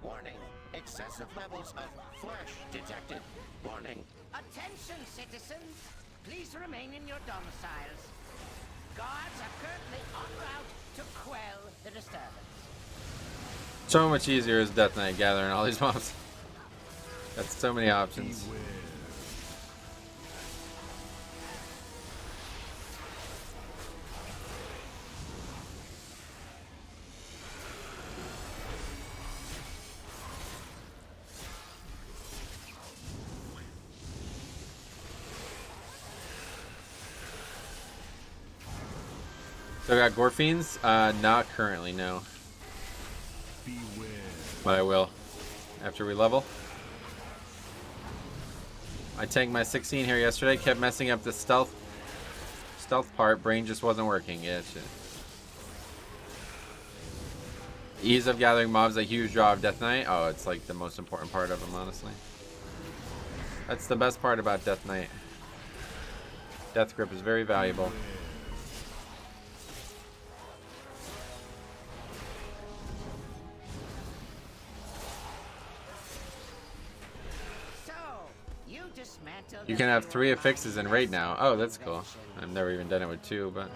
[SPEAKER 5] Warning. Excessive levels of flesh detected. Warning.
[SPEAKER 4] Attention, citizens! Please remain in your domiciles. Guards are currently en route to quell the disturbance.
[SPEAKER 1] So much easier as Death Knight gathering all these mobs. Got so many options.
[SPEAKER 2] Beware.
[SPEAKER 1] So I got Gorfiends? Not currently, no.
[SPEAKER 2] Beware.
[SPEAKER 1] But I will. After we level. I tanked my 16 here yesterday, kept messing up the stealth part, brain just wasn't working. Yeah, shit. Ease of gathering mobs, a huge draw of Death Knight. Oh, it's like the most important part of them, honestly. That's the best part about Death Knight. Death Grip is very valuable.
[SPEAKER 4] So, you dismantled
[SPEAKER 1] You can have 3 affixes in raid now. Oh, that's cool. I've never even done it with 2, but...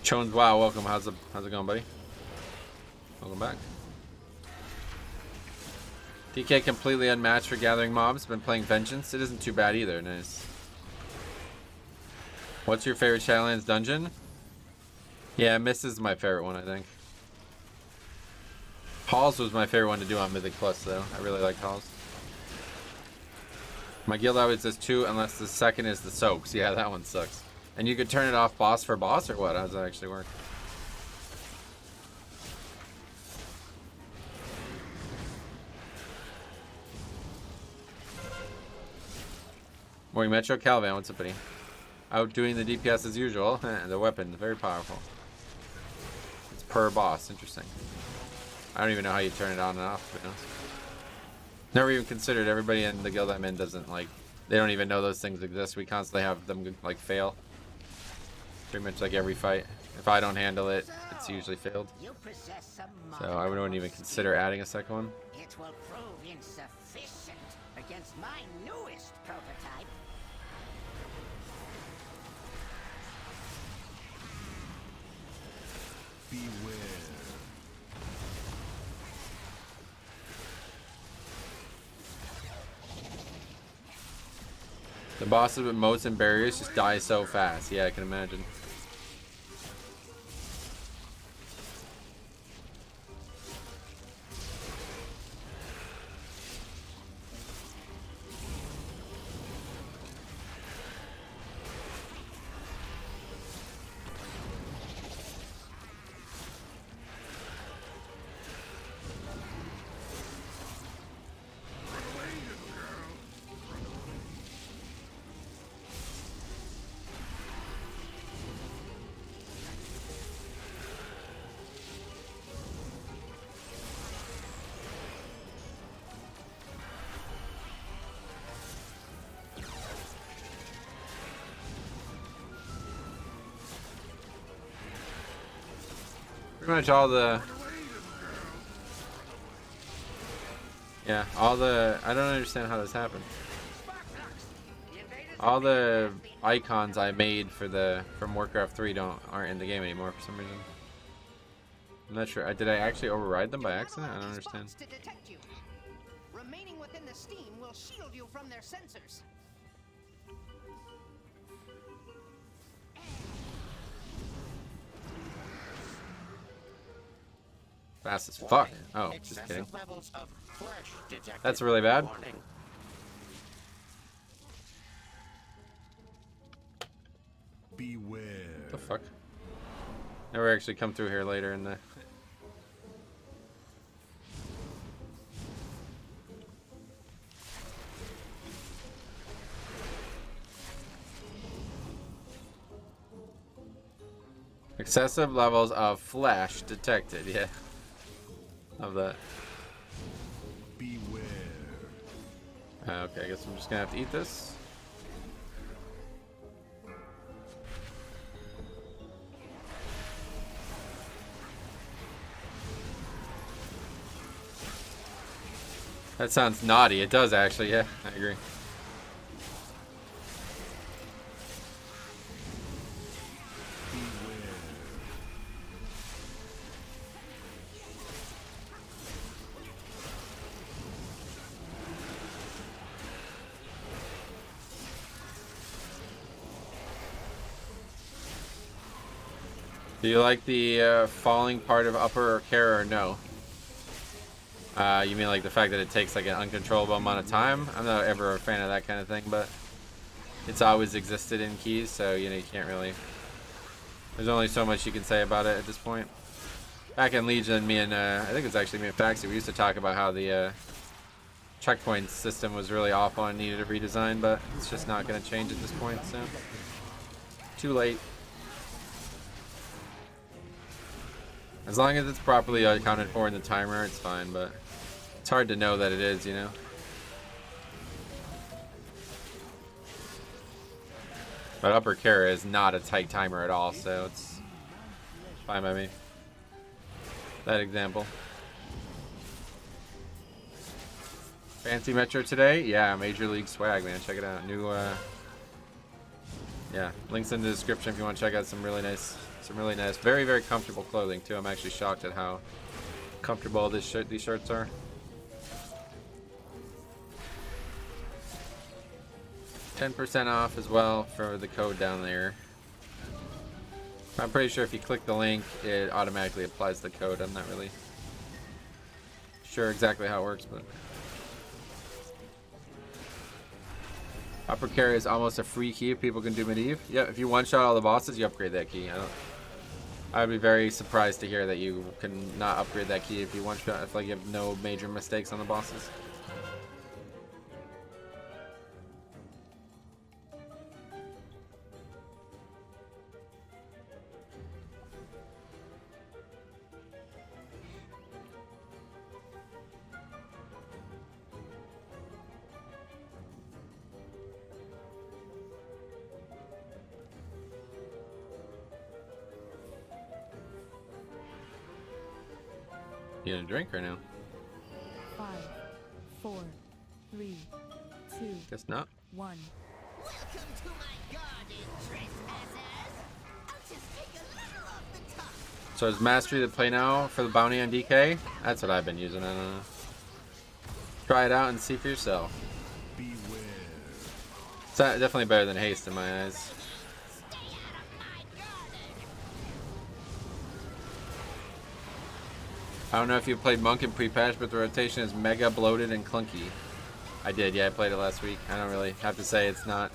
[SPEAKER 1] Chones, wow, welcome. How's it going, buddy? Welcome back. DK completely unmatched for gathering mobs. Been playing Vengeance. It isn't too bad either. Nice. What's your favorite Shadowlands dungeon? Yeah, Mist is my favorite one, I think. Halls was my favorite one to do on Mythic Plus, though. I really like Halls. My guild always does 2 unless the second is the soaks. Yeah, that one sucks. And you could turn it off boss for boss, or what? How does that actually work? Morning Metro, Calvan, what's up, buddy? Outdoing the DPS as usual. The weapon, very powerful. It's per boss, interesting. I don't even know how you turn it on and off, to be honest. Never even considered. Everybody in the guild I'm in doesn't, like, they don't even know those things exist. We constantly have them, like, fail. Pretty much like every fight. If I don't handle it, it's usually failed.
[SPEAKER 4] You possess some
[SPEAKER 1] So I wouldn't even consider adding a second one.
[SPEAKER 4] It will prove insufficient against my newest prototype.
[SPEAKER 2] Beware.
[SPEAKER 1] The bosses with moats and barriers just die so fast. Yeah, I can imagine. Pretty much all the... Yeah, all the... I don't understand how this happened. All the icons I made for from Warcraft 3 aren't in the game anymore for some reason. I'm not sure. Did I actually override them by accident? I don't understand.
[SPEAKER 7] To detect you. Remaining within the steam will shield you from their sensors.
[SPEAKER 1] Fast as fuck. Oh, just kidding. That's really bad.
[SPEAKER 2] Beware.
[SPEAKER 1] What the fuck? Never actually come through here later in the... Excessive levels of flash detected, yeah. Love that.
[SPEAKER 2] Beware.
[SPEAKER 1] Okay, I guess I'm just gonna have to eat this. That sounds naughty. It does actually, yeah, I agree. Do you like the falling part of upper or Kara or no? You mean like the fact that it takes like an uncontrollable amount of time? I'm not ever a fan of that kind of thing, but it's always existed in keys, so you know you can't really. There's only so much you can say about it at this point. Back in Legion, me and I think it's actually me and Faxi, we used to talk about how the checkpoint system was really awful and needed a redesign, but it's just not going to change at this point, so too late. As long as it's properly accounted for in the timer, it's fine, but it's hard to know that it is, you know. But upper Kara is not a tight timer at all, so it's fine by me. That example. Fancy Metro today? Yeah, Major League swag, man. Check it out. New, yeah, links in the description if you want to check out some really nice, very, very comfortable clothing too. I'm actually shocked at how comfortable these shirts are. 10% off as well for the code down there. I'm pretty sure if you click the link, it automatically applies the code. I'm not really sure exactly how it works, but upper carry is almost a free key if people can do Medivh. Yeah, if you one-shot all the bosses, you upgrade that key. I'd be very surprised to hear that you can not upgrade that key if you one-shot, if like you have no major mistakes on the bosses. You gonna drink or no?
[SPEAKER 8] 5, 4, 3, 2,
[SPEAKER 1] Guess not.
[SPEAKER 8] 1.
[SPEAKER 6] Welcome to my garden, trespassers. I'll just take a little off the top.
[SPEAKER 1] So is Mastery the play now for the bounty on DK? That's what I've been using. I don't know. Try it out and see for yourself.
[SPEAKER 2] Beware.
[SPEAKER 1] It's definitely better than Haste in my eyes.
[SPEAKER 6] Stay out of my garden.
[SPEAKER 1] I don't know if you played Monk in Prepatch, but the rotation is mega bloated and clunky. I did, yeah, I played it last week. I don't really have to say it's not.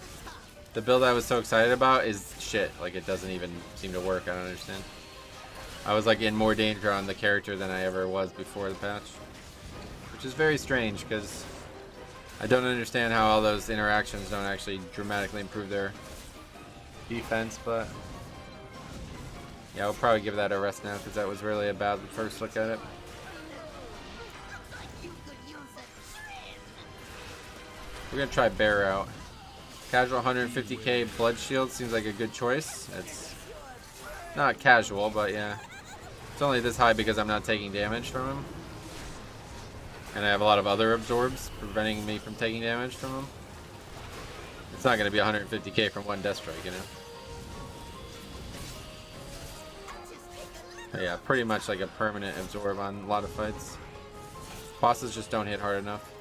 [SPEAKER 1] The build I was so excited about is shit. Like, it doesn't even seem to work. I don't understand. I was like in more danger on the character than I ever was before the patch. Which is very strange, because I don't understand how all those interactions don't actually dramatically improve their defense, but yeah, we'll probably give that a rest now, because that was really a bad first look at it.
[SPEAKER 6] Looks like you could use a trim.
[SPEAKER 1] We're gonna try Bear out. Casual 150k Blood Shield seems like a good choice. It's not casual, but yeah. It's only this high because I'm not taking damage from him. And I have a lot of other absorbs preventing me from taking damage from him. It's not gonna be 150k from one Death Strike, you know? But yeah, pretty much like a permanent absorb on a lot of fights. Bosses just don't hit hard enough.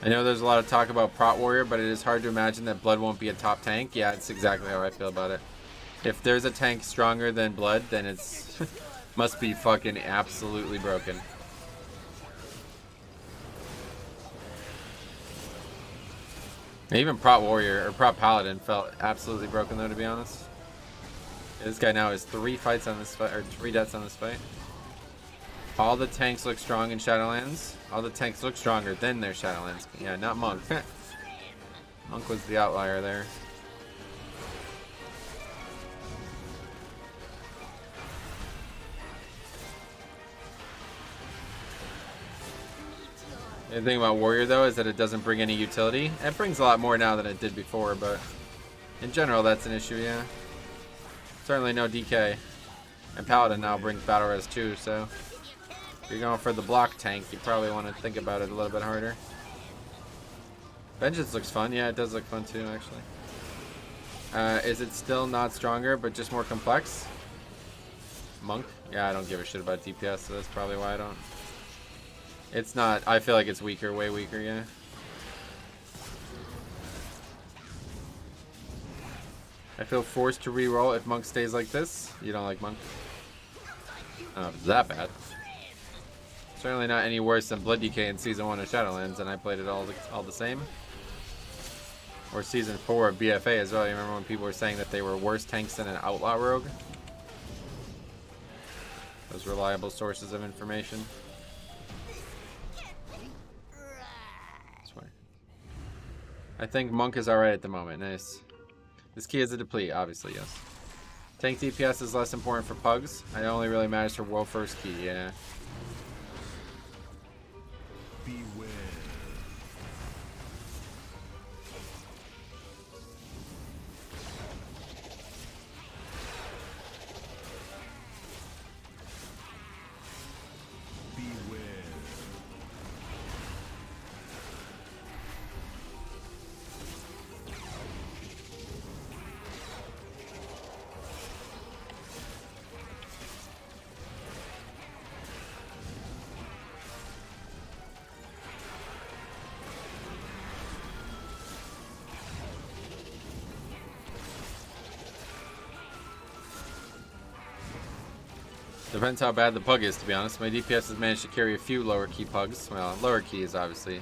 [SPEAKER 1] I know there's a lot of talk about Prot Warrior, but it is hard to imagine that Blood won't be a top tank. Yeah, it's exactly how I feel about it. If there's a tank stronger than Blood, then it's must be fucking absolutely broken. Even Prot Warrior or Prot Paladin felt absolutely broken though, to be honest. This guy now has 3 fights on this fight, or 3 deaths on this fight. All the tanks look strong in Shadowlands. All the tanks look stronger than their Shadowlands. Yeah, not Monk. Monk was the outlier there. The thing about Warrior though is that it doesn't bring any utility. It brings a lot more now than it did before, but in general that's an issue, yeah. Certainly no DK. And Paladin now brings Battle Res too, so if you're going for the block tank, you probably want to think about it a little bit harder. Vengeance looks fun. Yeah, it does look fun too, actually. Is it still not stronger, but just more complex? Monk? Yeah, I don't give a shit about DPS, so that's probably why I don't. It's not. I feel like it's weaker, way weaker. Yeah. I feel forced to re-roll if Monk stays like this. You don't like Monk? I don't know if it's that bad. Certainly not any worse than Blood Decay in Season 1 of Shadowlands, and I played it all the same. Or Season 4 of BFA as well. You remember when people were saying that they were worse tanks than an Outlaw Rogue? Those reliable sources of information. That's fine. I think Monk is alright at the moment. Nice. This key is a deplete, obviously, yes. Tank DPS is less important for pugs. It only really matters for world first key, yeah.
[SPEAKER 2] Beware. Beware.
[SPEAKER 1] Depends how bad the pug is, to be honest. My DPS has managed to carry a few lower key pugs. Well, lower keys, obviously.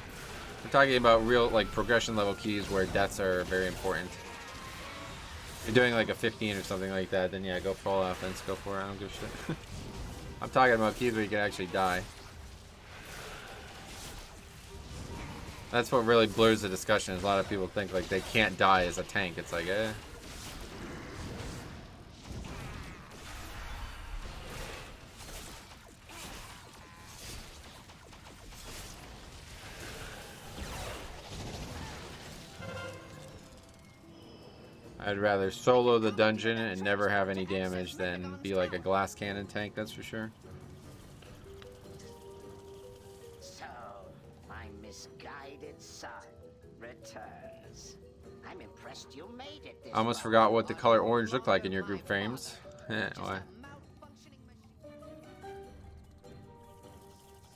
[SPEAKER 1] We're talking about real, like, progression level keys where deaths are very important. If you're doing like a 15 or something like that, then yeah, go full offense, go for it. I don't give a shit. I'm talking about keys where you can actually die. That's what really blurs the discussion. Is a lot of people think like they can't die as a tank. It's like, eh. I'd rather solo the dungeon and never have any damage than be like a glass cannon tank, that's for sure.
[SPEAKER 4] So, my misguided son returns. I'm impressed you made it this
[SPEAKER 1] I almost
[SPEAKER 4] far.
[SPEAKER 1] forgot what the color orange looked like in your group frames. Why?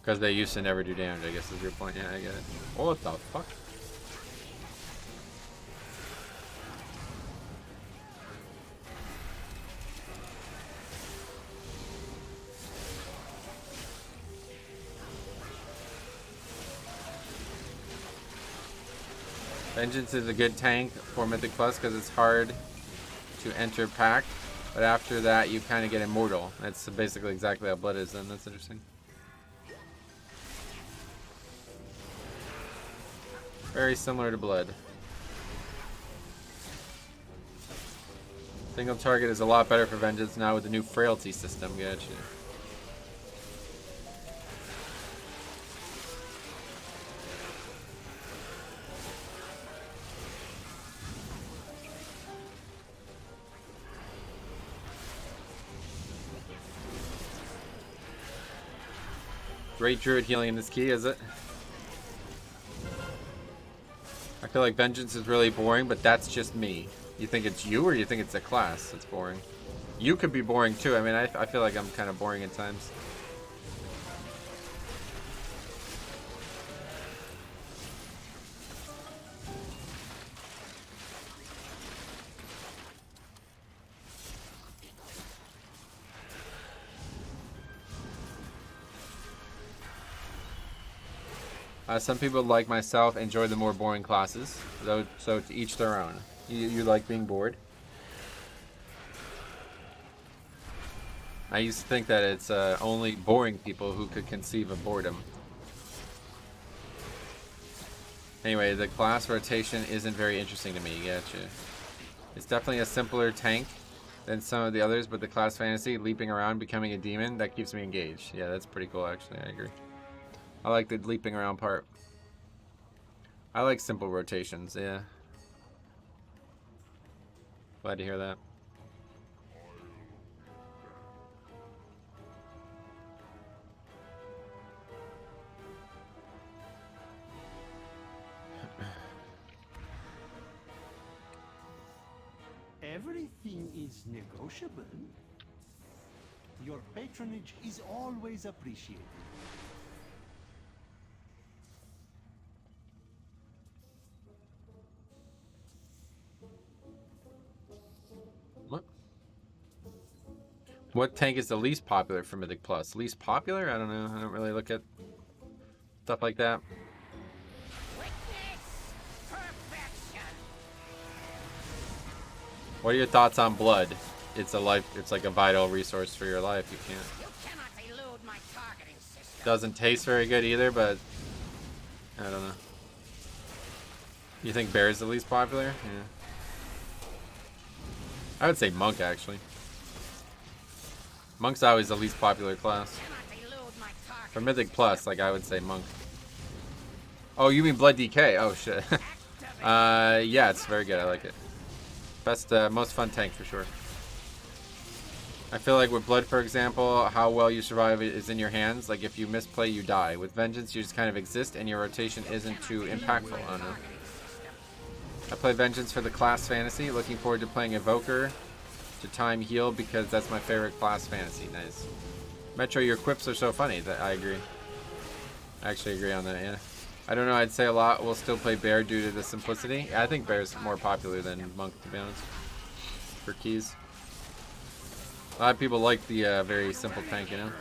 [SPEAKER 1] Because they used to never do damage, I guess is your point. Yeah, I get it. What the fuck? Vengeance is a good tank for Mythic Plus because it's hard to enter pack, but after that you kind of get immortal. That's basically exactly how Blood is then. That's interesting. Very similar to Blood. Single target is a lot better for Vengeance now with the new frailty system. Gotcha. Great druid healing in this key, is it? I feel like Vengeance is really boring, but that's just me. You think it's you, or you think it's a class that's boring? You could be boring too. I mean, I feel like I'm kind of boring at times. Some people, like myself, enjoy the more boring classes, so to each their own. You like being bored? I used to think that it's only boring people who could conceive of boredom. Anyway, the class rotation isn't very interesting to me, gotcha. It's definitely a simpler tank than some of the others, but the class fantasy, leaping around, becoming a demon, that keeps me engaged. Yeah, that's pretty cool actually, I agree. I like the leaping around part. I like simple rotations, yeah. Glad to hear that.
[SPEAKER 9] Everything is negotiable. Your patronage is always appreciated.
[SPEAKER 1] What tank is the least popular for Mythic Plus? Least popular? I don't know. I don't really look at stuff like that. What are your thoughts on blood? It's like a vital resource for your life. You can't. Doesn't taste very good either, but I don't know. You think bear is the least popular? Yeah. I would say monk actually. Monk's always the least popular class. For Mythic Plus, like I would say monk. Oh, you mean blood DK? Oh shit. Yeah, it's very good. I like it. Best, most fun tank for sure. I feel like with blood, for example, how well you survive is in your hands. Like if you misplay, you die. With vengeance, you just kind of exist, and your rotation isn't too impactful. I don't know. I play vengeance for the class fantasy. Looking forward to playing evoker to time heal because that's my favorite class fantasy. Nice. Metro, your quips are so funny. That I agree. I actually agree on that. Yeah. I don't know. I'd say a lot will still play bear due to the simplicity. I think bear's more popular than monk, to be honest. For keys. A lot of people like the very simple tank, you know?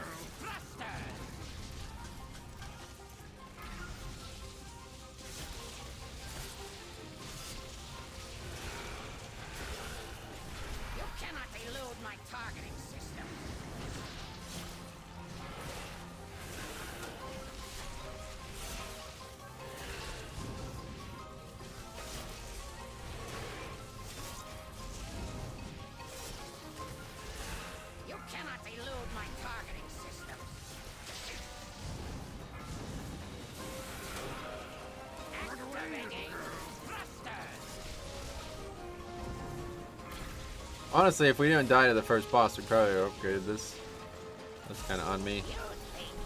[SPEAKER 4] You cannot elude my targeting system. You cannot elude my targeting system. Activating thrusters.
[SPEAKER 1] Honestly, if we didn't die to the first boss, we probably would have upgraded this. That's kind of on me.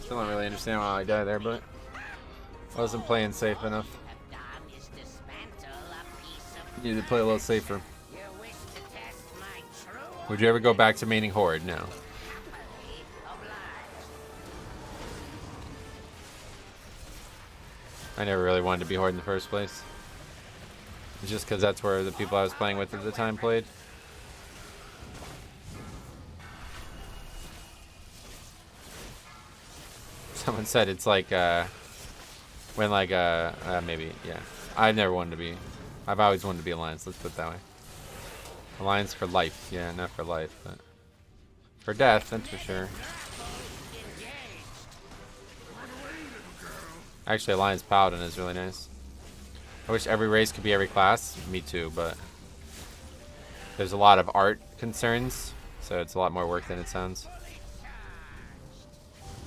[SPEAKER 1] Still don't really understand why I died there, but I wasn't playing safe enough. Needed to play a little safer. Would you ever go back to maining Horde? No. I never really wanted to be Horde in the first place. It's just because that's where the people I was playing with at the time played. Someone said it's like when like maybe, yeah. I've never wanted to be. I've always wanted to be Alliance. Let's put it that way. Alliance for life, yeah, not for life, but for death, that's for sure. Actually, Alliance Paladin is really nice. I wish every race could be every class. Me too, but there's a lot of art concerns, so it's a lot more work than it sounds.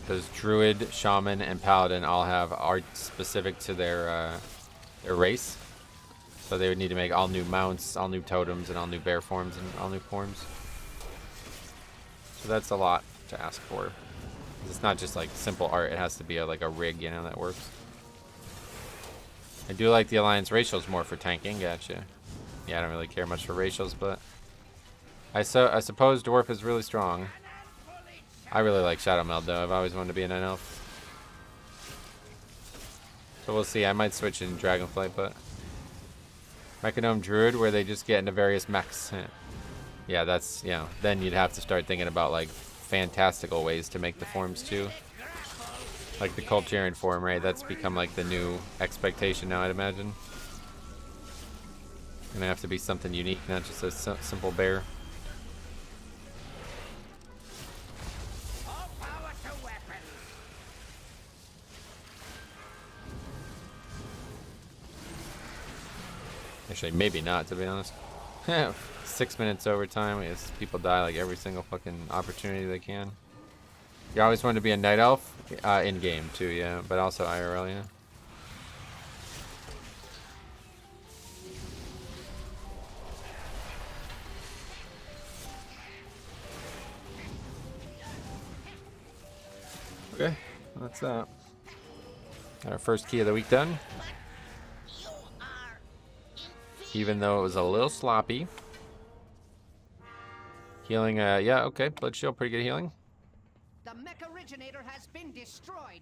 [SPEAKER 1] Because Druid, Shaman, and Paladin all have art specific to their race. So they would need to make all new mounts, all new totems, and all new bear forms, and all new forms. So that's a lot to ask for. It's not just like simple art, it has to be like a rig, you know, that works. I do like the Alliance racials more for tanking, gotcha. Yeah, I don't really care much for racials, but I suppose Dwarf is really strong. I really like Shadow Meld though, I've always wanted to be a Night Elf. So we'll see, I might switch in Dragonflight, but Mechanome Druid, where they just get into various mechs. Yeah, that's, you know, then you'd have to start thinking about like fantastical ways to make the forms too. Like the Culturian form, right? That's become like the new expectation now, I'd imagine. Gonna have to be something unique, not just a simple bear. Actually, maybe not, to be honest. 6 minutes overtime. Yes, people die like every single fucking opportunity they can. You always want to be a Night Elf? In game too, yeah. But also IRL, yeah. Okay, that's that. Got our first key of the week done. Even though it was a little sloppy. Healing, yeah, okay. Blood shield, pretty good healing.
[SPEAKER 7] The mech originator has been destroyed.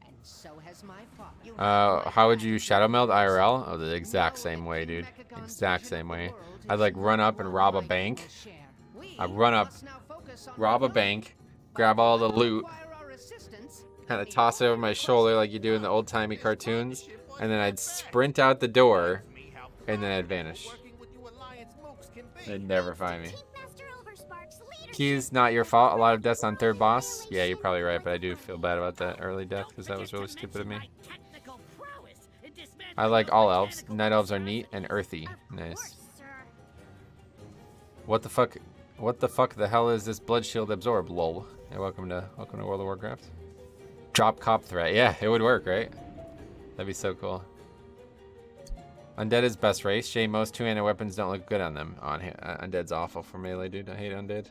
[SPEAKER 7] And so has my father.
[SPEAKER 1] How would you use Shadow Meld IRL? Oh, the exact same way, dude. Exact same way. I'd like run up and rob a bank. I'd run up, rob a bank, grab all the loot, kind of toss it over my shoulder like you do in the old-timey cartoons, and then I'd sprint out the door, and then I'd vanish. They'd never find me. Keys, not your fault. A lot of deaths on third boss. Yeah, you're probably right, but I do feel bad about that early death because that was really stupid of me. I like all elves. Night elves are neat and earthy. Nice. What the fuck? What the fuck the hell is this blood shield absorb? Lol. Hey, welcome to World of Warcraft. Drop cop threat. Yeah, it would work, right? That'd be so cool. Undead is best race. Shame most two-handed weapons don't look good on them. Oh, Undead's awful for melee, dude. I hate Undead.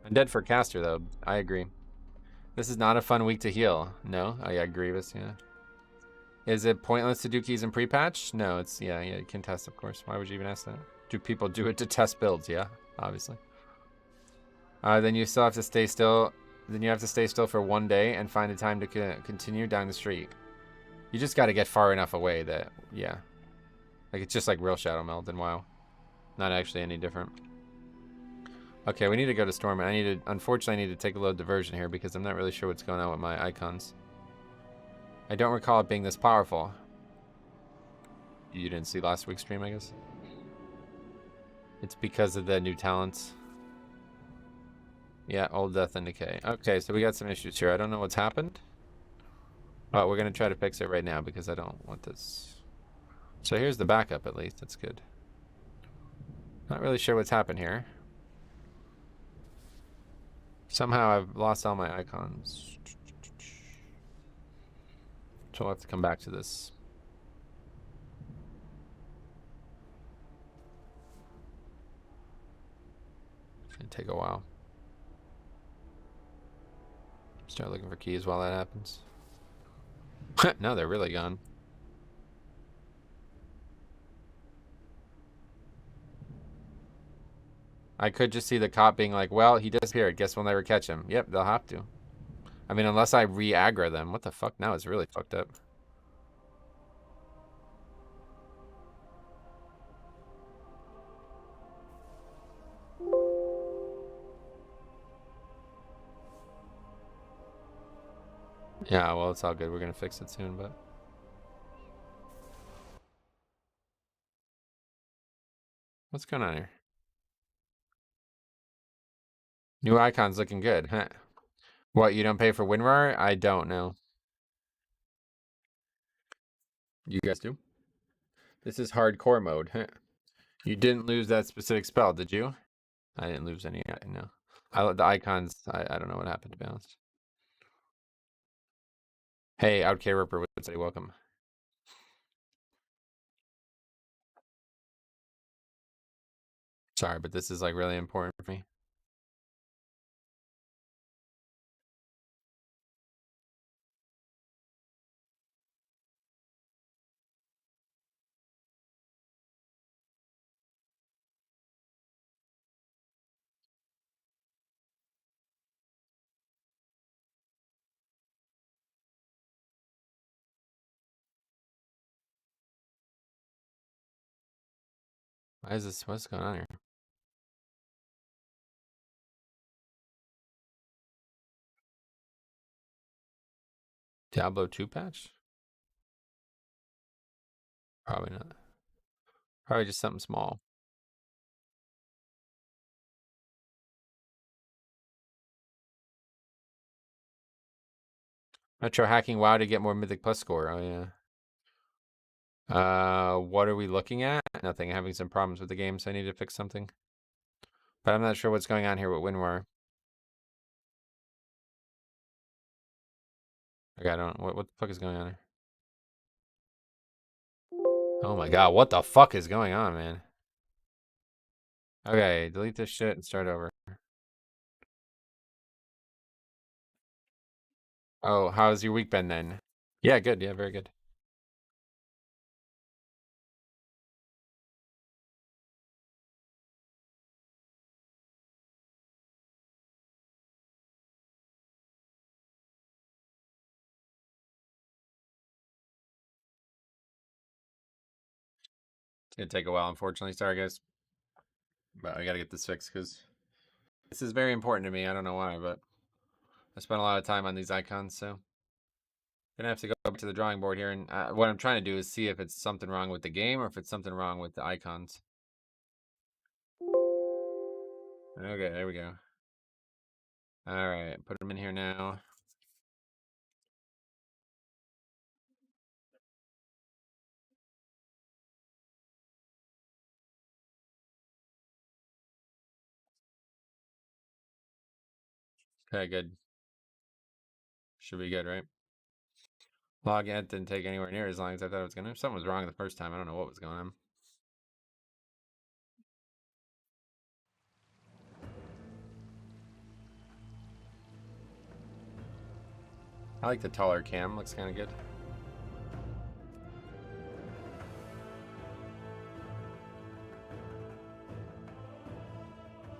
[SPEAKER 1] Undead for caster, though. I agree. This is not a fun week to heal. No? Oh, yeah, Grievous, yeah. Is it pointless to do keys in pre-patch? No, it's, yeah, you can test, of course. Why would you even ask that? Do people do it to test builds? Yeah, obviously. Then you still have to stay still. Then you have to stay still for 1 day and find a time to continue down the street. You just got to get far enough away that, yeah. Like, it's just like real Shadow Meld and WoW. Not actually any different. Okay, we need to go to Storm. Unfortunately, I need to take a little diversion here because I'm not really sure what's going on with my icons. I don't recall it being this powerful. You didn't see last week's stream, I guess? It's because of the new talents. Yeah, Old Death and Decay. Okay, so we got some issues here. I don't know what's happened. But we're going to try to fix it right now because I don't want this. So here's the backup, at least. That's good. Not really sure what's happened here. Somehow I've lost all my icons. So I'll have to come back to this. It's going to take a while. Start looking for keys while that happens. No, they're really gone. I could just see the cop being like, well, he disappeared. Guess we'll never catch him. Yep, they'll have to. I mean, unless I re-aggro them. What the fuck? Now it's really fucked up. Yeah, well, it's all good. We're going to fix it soon, but... What's going on here? New icon's looking good, huh? What, you don't pay for WinRAR? I don't know. You guys do? This is hardcore mode, huh? You didn't lose that specific spell, did you? I didn't lose any, no. The icons, I don't know what happened, to be honest. Hey, OutK Ripper would say welcome. Sorry, but this is like really important for me. Why is this? What's going on here? Diablo 2 patch? Probably not. Probably just something small. Metro hacking WoW to get more Mythic Plus score. Oh, yeah. What are we looking at? Nothing. Having some problems with the game, so I need to fix something. But I'm not sure what's going on here with WinRAR. Okay, I don't. What the fuck is going on here? Oh my god, what the fuck is going on, man? Okay, delete this shit and start over. Oh, how's your week been then? Yeah, good. Yeah, very good. It's gonna take a while, unfortunately. Sorry, guys. But I gotta get this fixed because This is very important to me. I don't know why, but I spent a lot of time on these icons, so gonna have to go back to the drawing board here. And what I'm trying to do is see if it's something wrong with the game or if it's something wrong with the icons. Okay, there we go. All right, put them in here now. Okay, good. Should be good, right? Login didn't take anywhere near as long as I thought it was gonna. Something was wrong the first time. I don't know what was going on. I like the taller cam. Looks kind of good.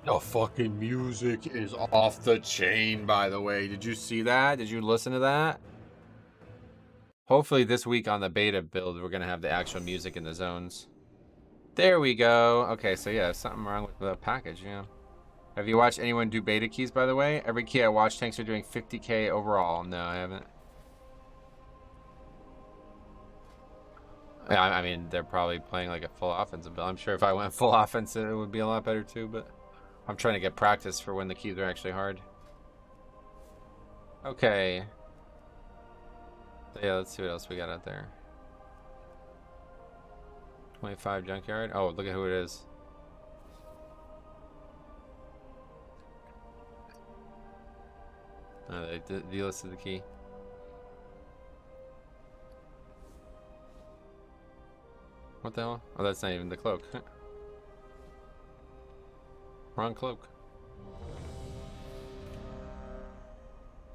[SPEAKER 1] The fucking music is off the chain, by the way. Did you see that? Did you listen to that? Hopefully this week on the beta build, we're going to have the actual music in the zones. There we go. Okay, so yeah, something wrong with the package, yeah. Have you watched anyone do beta keys, by the way? Every key I watched, tanks are doing 50k overall. No, I haven't. Yeah, I mean, they're probably playing like a full offensive build. I'm sure if I went full offensive, it would be a lot better too, but I'm trying to get practice for when the keys are actually hard. Okay. So yeah, let's see what else we got out there. 25 junkyard. Oh, look at who it is. Oh, they delisted the key. What the hell? Oh, that's not even the cloak. Wrong cloak.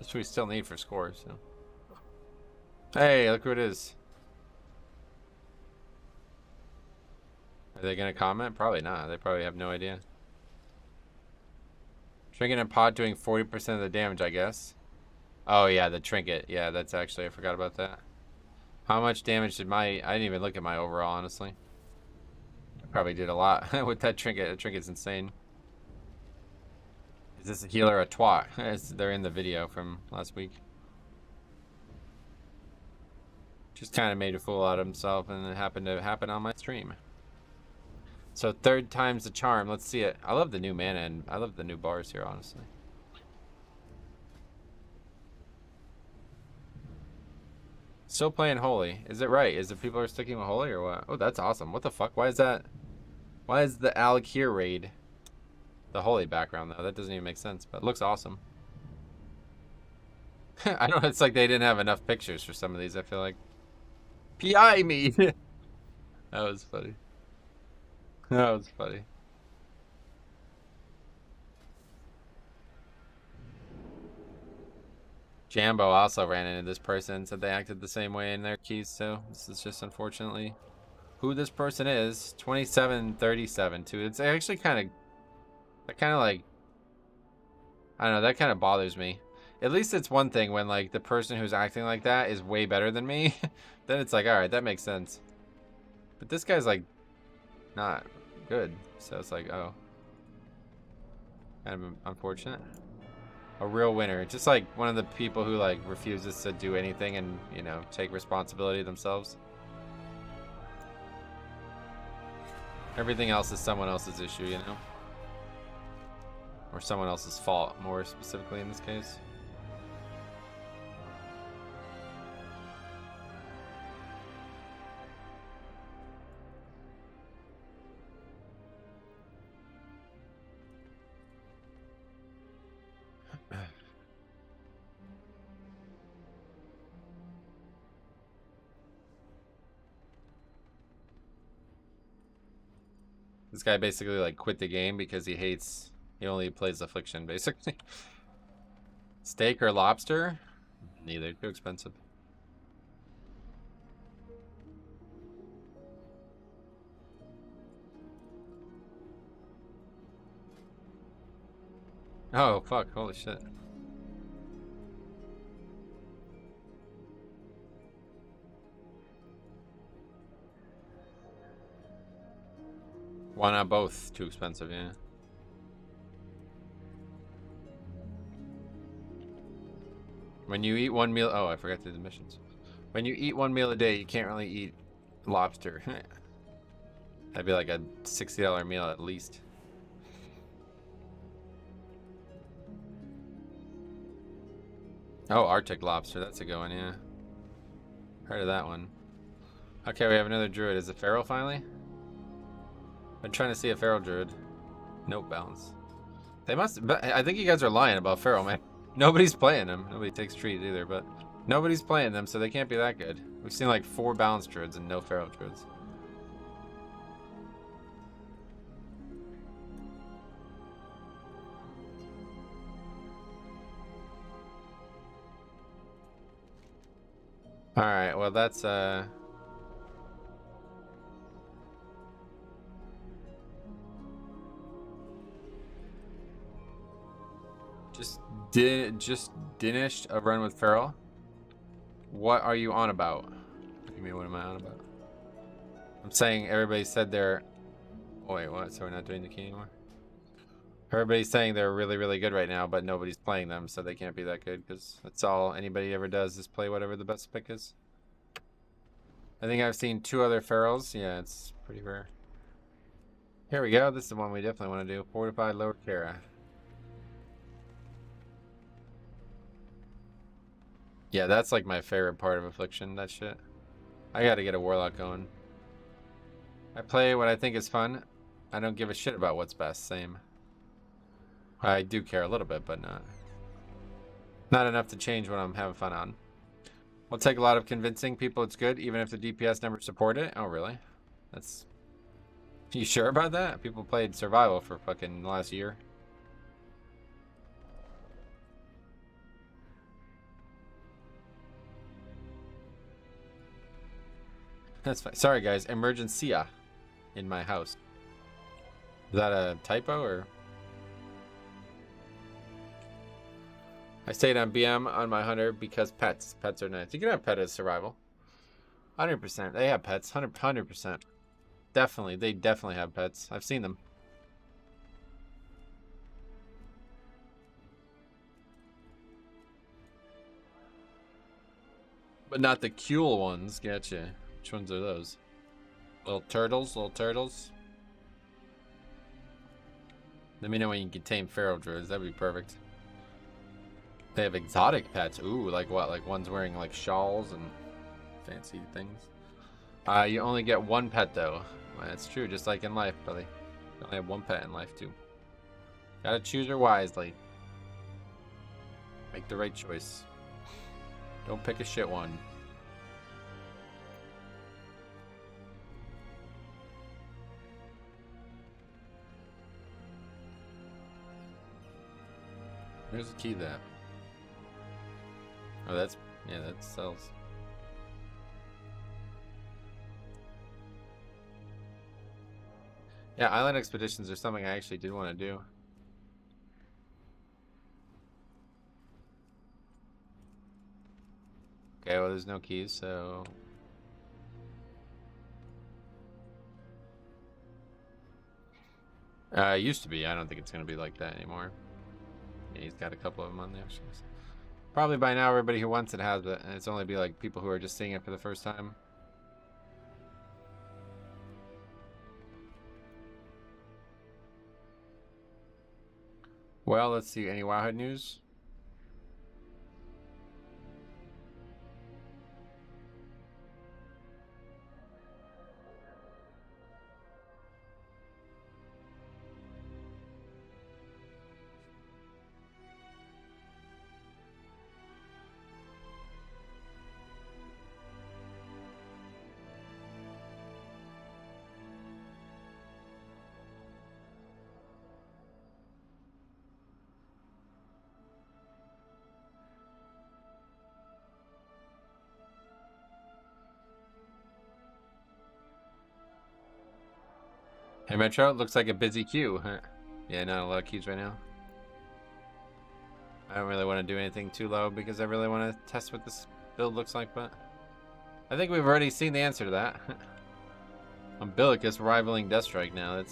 [SPEAKER 1] That's what we still need for scores. So. Hey, look who it is. Are they gonna comment? Probably not. They probably have no idea. Trinket and pod doing 40% of the damage, I guess. Oh yeah, the trinket. Yeah, that's actually, I forgot about that. How much damage did I didn't even look at my overall, honestly. I probably did a lot with that trinket. The trinket's insane. Is this a healer or a twat? They're in the video from last week. Just kind of made a fool out of himself, and it happened to happen on my stream. So third time's the charm. Let's see it. I love the new mana, and I love the new bars here, honestly. Still playing Holy. Is it right? Is it people are sticking with Holy or what? Oh, that's awesome. What the fuck? Why is that? Why is the Alakir raid the Holy background, though? That doesn't even make sense, but it looks awesome. I know it's like they didn't have enough pictures for some of these, I feel like. PI me! That was funny. That was funny. Jambo also ran into this person, said they acted the same way in their keys, so this is just unfortunately who this person is. 2737 too. It's actually kind of like, I don't know, that kind of bothers me. At least it's one thing when like the person who's acting like that is way better than me. Then it's like, all right, that makes sense. But this guy's like not good, so it's like, oh, kind of unfortunate. A real winner, just like one of the people who like refuses to do anything and, you know, take responsibility themselves. Everything else is someone else's issue, you know, or someone else's fault, more specifically in this case. This guy basically like quit the game because he only plays Affliction, basically. Steak or lobster? Neither, too expensive. Oh, fuck, holy shit. Why not both? Too expensive, yeah. When you eat one meal, oh, I forgot to do the missions. When you eat one meal a day, you can't really eat lobster. That'd be like a $60 meal at least. Oh, Arctic lobster, that's a good one, yeah. Heard of that one. Okay, we have another druid. Is it feral finally? I'm trying to see a feral druid. Nope, balance. They must, but I think you guys are lying about feral, man. Nobody's playing them. Nobody takes trees either, but nobody's playing them, so they can't be that good. We've seen like 4 balanced druids and no feral druids. Alright, well that's just finished a run with feral. What are you on about? What do you mean, what am I on about? I'm saying everybody said they're... Oh wait, what? So we're not doing the key anymore? Everybody's saying they're really, really good right now, but nobody's playing them, so they can't be that good, because that's all anybody ever does is play whatever the best pick is. I think I've seen 2 other ferals. Yeah, it's pretty rare. Here we go. This is the one we definitely want to do. Fortified Lower Kara. Yeah, that's like my favorite part of Affliction, that shit. I gotta get a Warlock going. I play what I think is fun. I don't give a shit about what's best. Same. I do care a little bit, but not enough to change what I'm having fun on. Will take a lot of convincing people it's good, even if the DPS never support it. Oh, really? That's... You sure about that? People played Survival for fucking the last year. That's fine. Sorry, guys. Emergencia in my house. Is that a typo, or...? I stayed on BM on my hunter because pets. Pets are nice. You can have pet as survival. 100%. They have pets. 100%. Definitely. They definitely have pets. I've seen them. But not the Kuhl ones. Gotcha. Which ones are those? Little turtles? Little turtles? Let me know when you can tame feral druids. That'd be perfect. They have exotic pets. Ooh, like what? Like ones wearing like shawls and fancy things. You only get 1 pet though. Well, that's true, just like in life, buddy. You only have 1 pet in life too. Gotta choose her wisely. Make the right choice. Don't pick a shit one. Where's the key that? Oh, that's... yeah, that sells. Yeah, island expeditions are something I actually did want to do. Okay, well, there's no keys, so... it used to be. I don't think it's going to be like that anymore. Yeah, he's got a couple of them on there. Probably by now everybody who wants it has it, and it's only be like people who are just seeing it for the first time. Well, let's see. Any Wowhead news? Hey Metro, looks like a busy queue. Yeah, not a lot of queues right now. I don't really want to do anything too low because I really want to test what this build looks like, but I think we've already seen the answer to that. Umbilicus rivaling Deathstrike now. That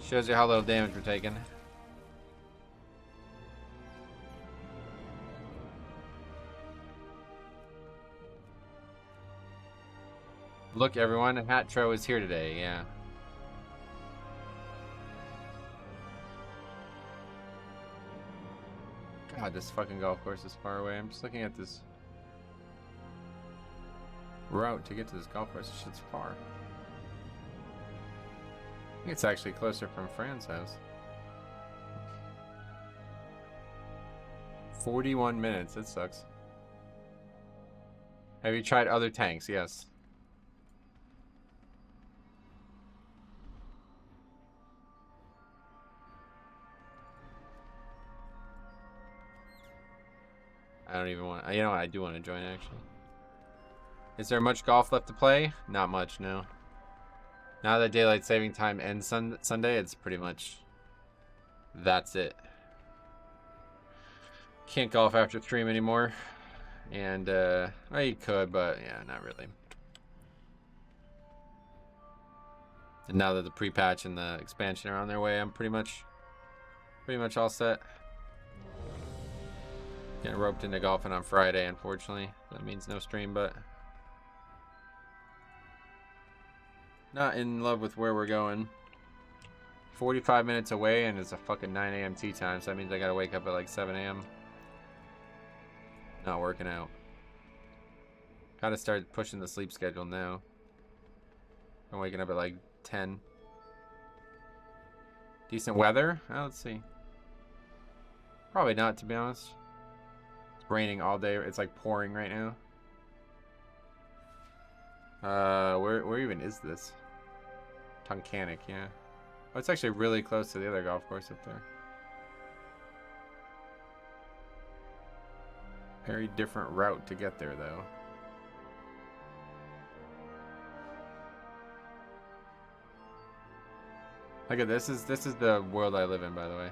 [SPEAKER 1] shows you how little damage we're taking. Look, everyone, Hatro is here today. Yeah. God, this fucking golf course is far away. I'm just looking at this route to get to this golf course. This shit's far. I think it's actually closer from Fran's house. 41 minutes. That sucks. Have you tried other tanks? Yes. I don't even want... You know what? I do want to join, actually. Is there much golf left to play? Not much, no. Now that daylight saving time ends Sunday, it's pretty much... That's it. Can't golf after stream anymore. And, well, you could, but, yeah, not really. And now that the pre-patch and the expansion are on their way, I'm pretty much all set. Getting roped into golfing on Friday, unfortunately. That means no stream, but not in love with where we're going. 45 minutes away, and it's a fucking 9 a.m. tee time, so that means I gotta wake up at like 7 a.m. Not working out. Gotta start pushing the sleep schedule now. I'm waking up at like 10. Decent weather? Oh, let's see. Probably not, to be honest. Raining all day. It's like pouring right now. Where even is this? Tunkhannock, yeah. Oh, it's actually really close to the other golf course up there. Very different route to get there, though. Look at this. This is the world I live in, by the way.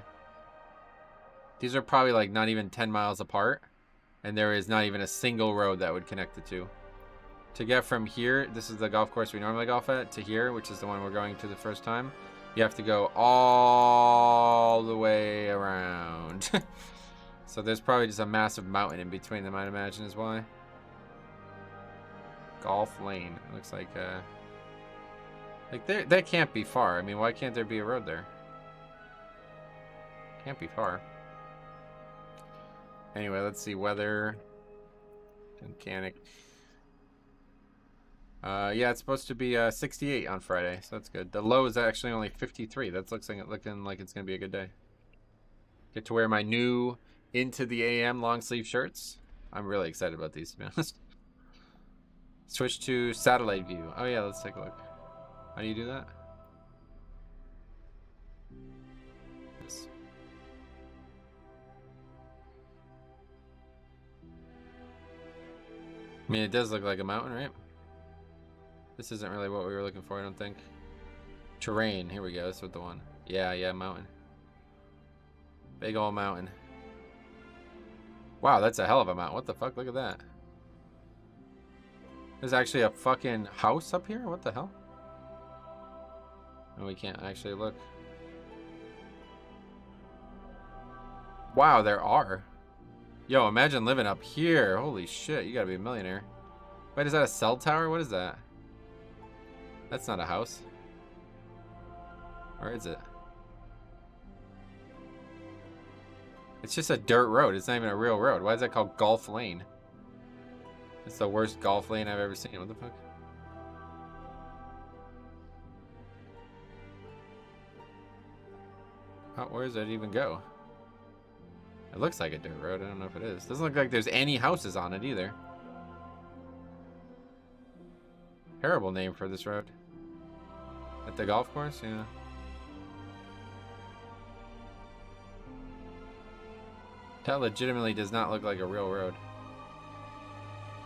[SPEAKER 1] These are probably like not even 10 miles apart. And there is not even a single road that would connect the two. To get from here, this is the golf course we normally golf at, to here, which is the one we're going to the first time. You have to go all the way around. So there's probably just a massive mountain in between them, I'd imagine, is why. Golf Lane. It looks like that can't be far. I mean, why can't there be a road there? Can't be far. Anyway, let's see. Weather. Tunkhannock. Yeah, it's supposed to be 68 on Friday, so that's good. The low is actually only 53. That's looking like it's going to be a good day. Get to wear my new Into the AM long sleeve shirts. I'm really excited about these, to be honest. Switch to satellite view. Oh yeah, let's take a look. How do you do that? Yes. I mean, it does look like a mountain, right? This isn't really what we were looking for, I don't think. Terrain, here we go, that's what the one. Yeah, mountain. Big ol' mountain. Wow, that's a hell of a mountain. What the fuck, look at that. There's actually a fucking house up here? What the hell? Oh, we can't actually look. Wow, there are. Yo, imagine living up here. Holy shit, you gotta be a millionaire. Wait, is that a cell tower? What is that? That's not a house. Where is it? It's just a dirt road. It's not even a real road. Why is that called Golf Lane? It's the worst golf lane I've ever seen. What the fuck? Oh, where does that even go? It looks like a dirt road. I don't know if it is. Doesn't look like there's any houses on it either. Terrible name for this road. At the golf course? Yeah. That legitimately does not look like a real road.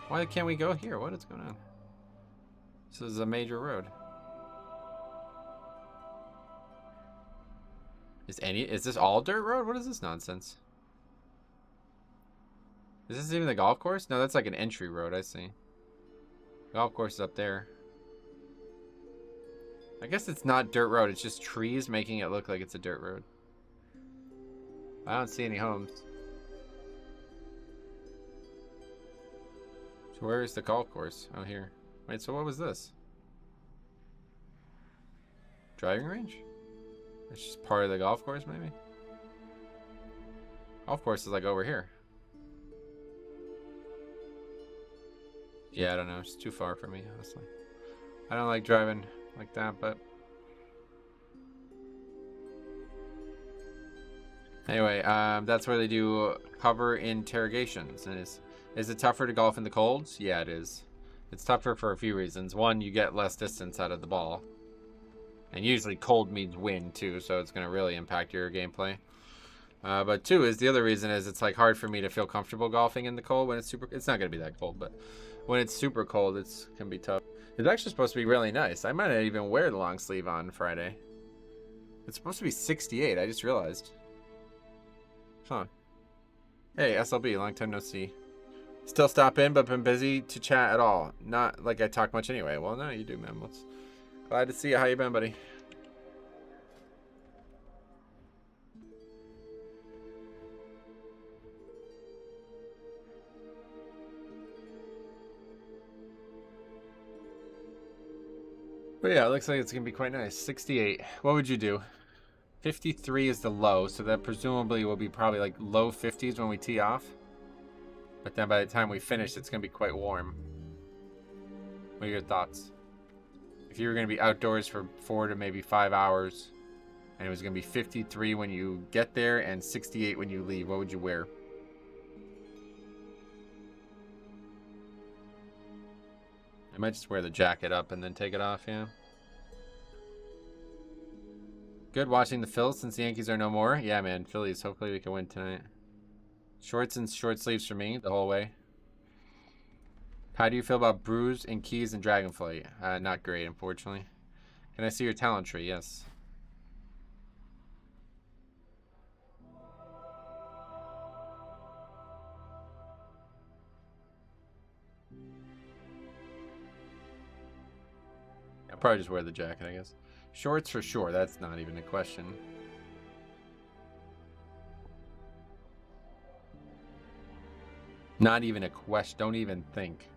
[SPEAKER 1] Why can't we go here? What is going on? This is a major road. Is this all dirt road? What is this nonsense? Is this even the golf course? No, that's like an entry road, I see. Golf course is up there. I guess it's not dirt road, it's just trees making it look like it's a dirt road. I don't see any homes. So where is the golf course? Oh, here. Wait, so what was this? Driving range? It's just part of the golf course, maybe? Golf course is like over here. Yeah, I don't know. It's too far for me, honestly. I don't like driving like that, but... Anyway, that's where they do cover interrogations. And is it tougher to golf in the colds? Yeah, it is. It's tougher for a few reasons. One, you get less distance out of the ball. And usually cold means wind, too, so it's going to really impact your gameplay. But two is, the other reason is it's like hard for me to feel comfortable golfing in the cold when it's super... It's not going to be that cold, but when it's super cold, it can be tough. It's actually supposed to be really nice. I might not even wear the long sleeve on Friday. It's supposed to be 68, I just realized. Huh. Hey, SLB, long time no see. Still stop in, but been busy to chat at all. Not like I talk much anyway. Well, no, you do, man. Glad to see you. How you been, buddy? But yeah, it looks like it's going to be quite nice. 68. What would you do? 53 is the low, so that presumably will be probably like low 50s when we tee off. But then by the time we finish, it's going to be quite warm. What are your thoughts? If you were going to be outdoors for 4 to maybe 5 hours, and it was going to be 53 when you get there and 68 when you leave, what would you wear? I might just wear the jacket up and then take it off, yeah. Good watching the Phils since the Yankees are no more. Yeah, man, Phillies. Hopefully we can win tonight. Shorts and short sleeves for me the whole way. How do you feel about Bruise and Keys and Dragonflight? Not great, unfortunately. Can I see your talent tree? Yes. I'll probably just wear the jacket, I guess. Shorts for sure. That's not even a question. Not even a question. Don't even think.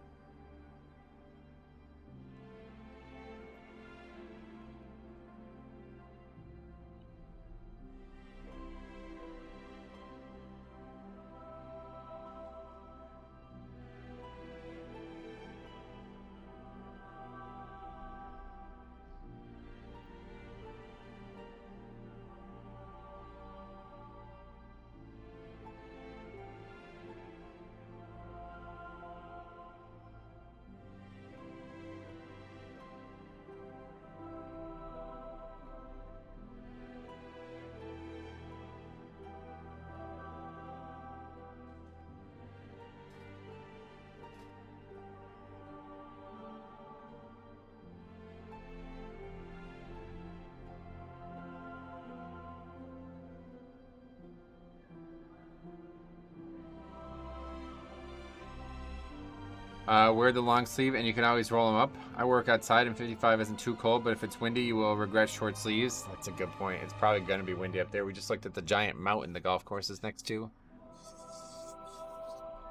[SPEAKER 1] Wear the long sleeve and you can always roll them up. I work outside and 55 isn't too cold, but if it's windy, you will regret short sleeves. That's a good point. It's probably going to be windy up there. We just looked at the giant mountain the golf course is next to.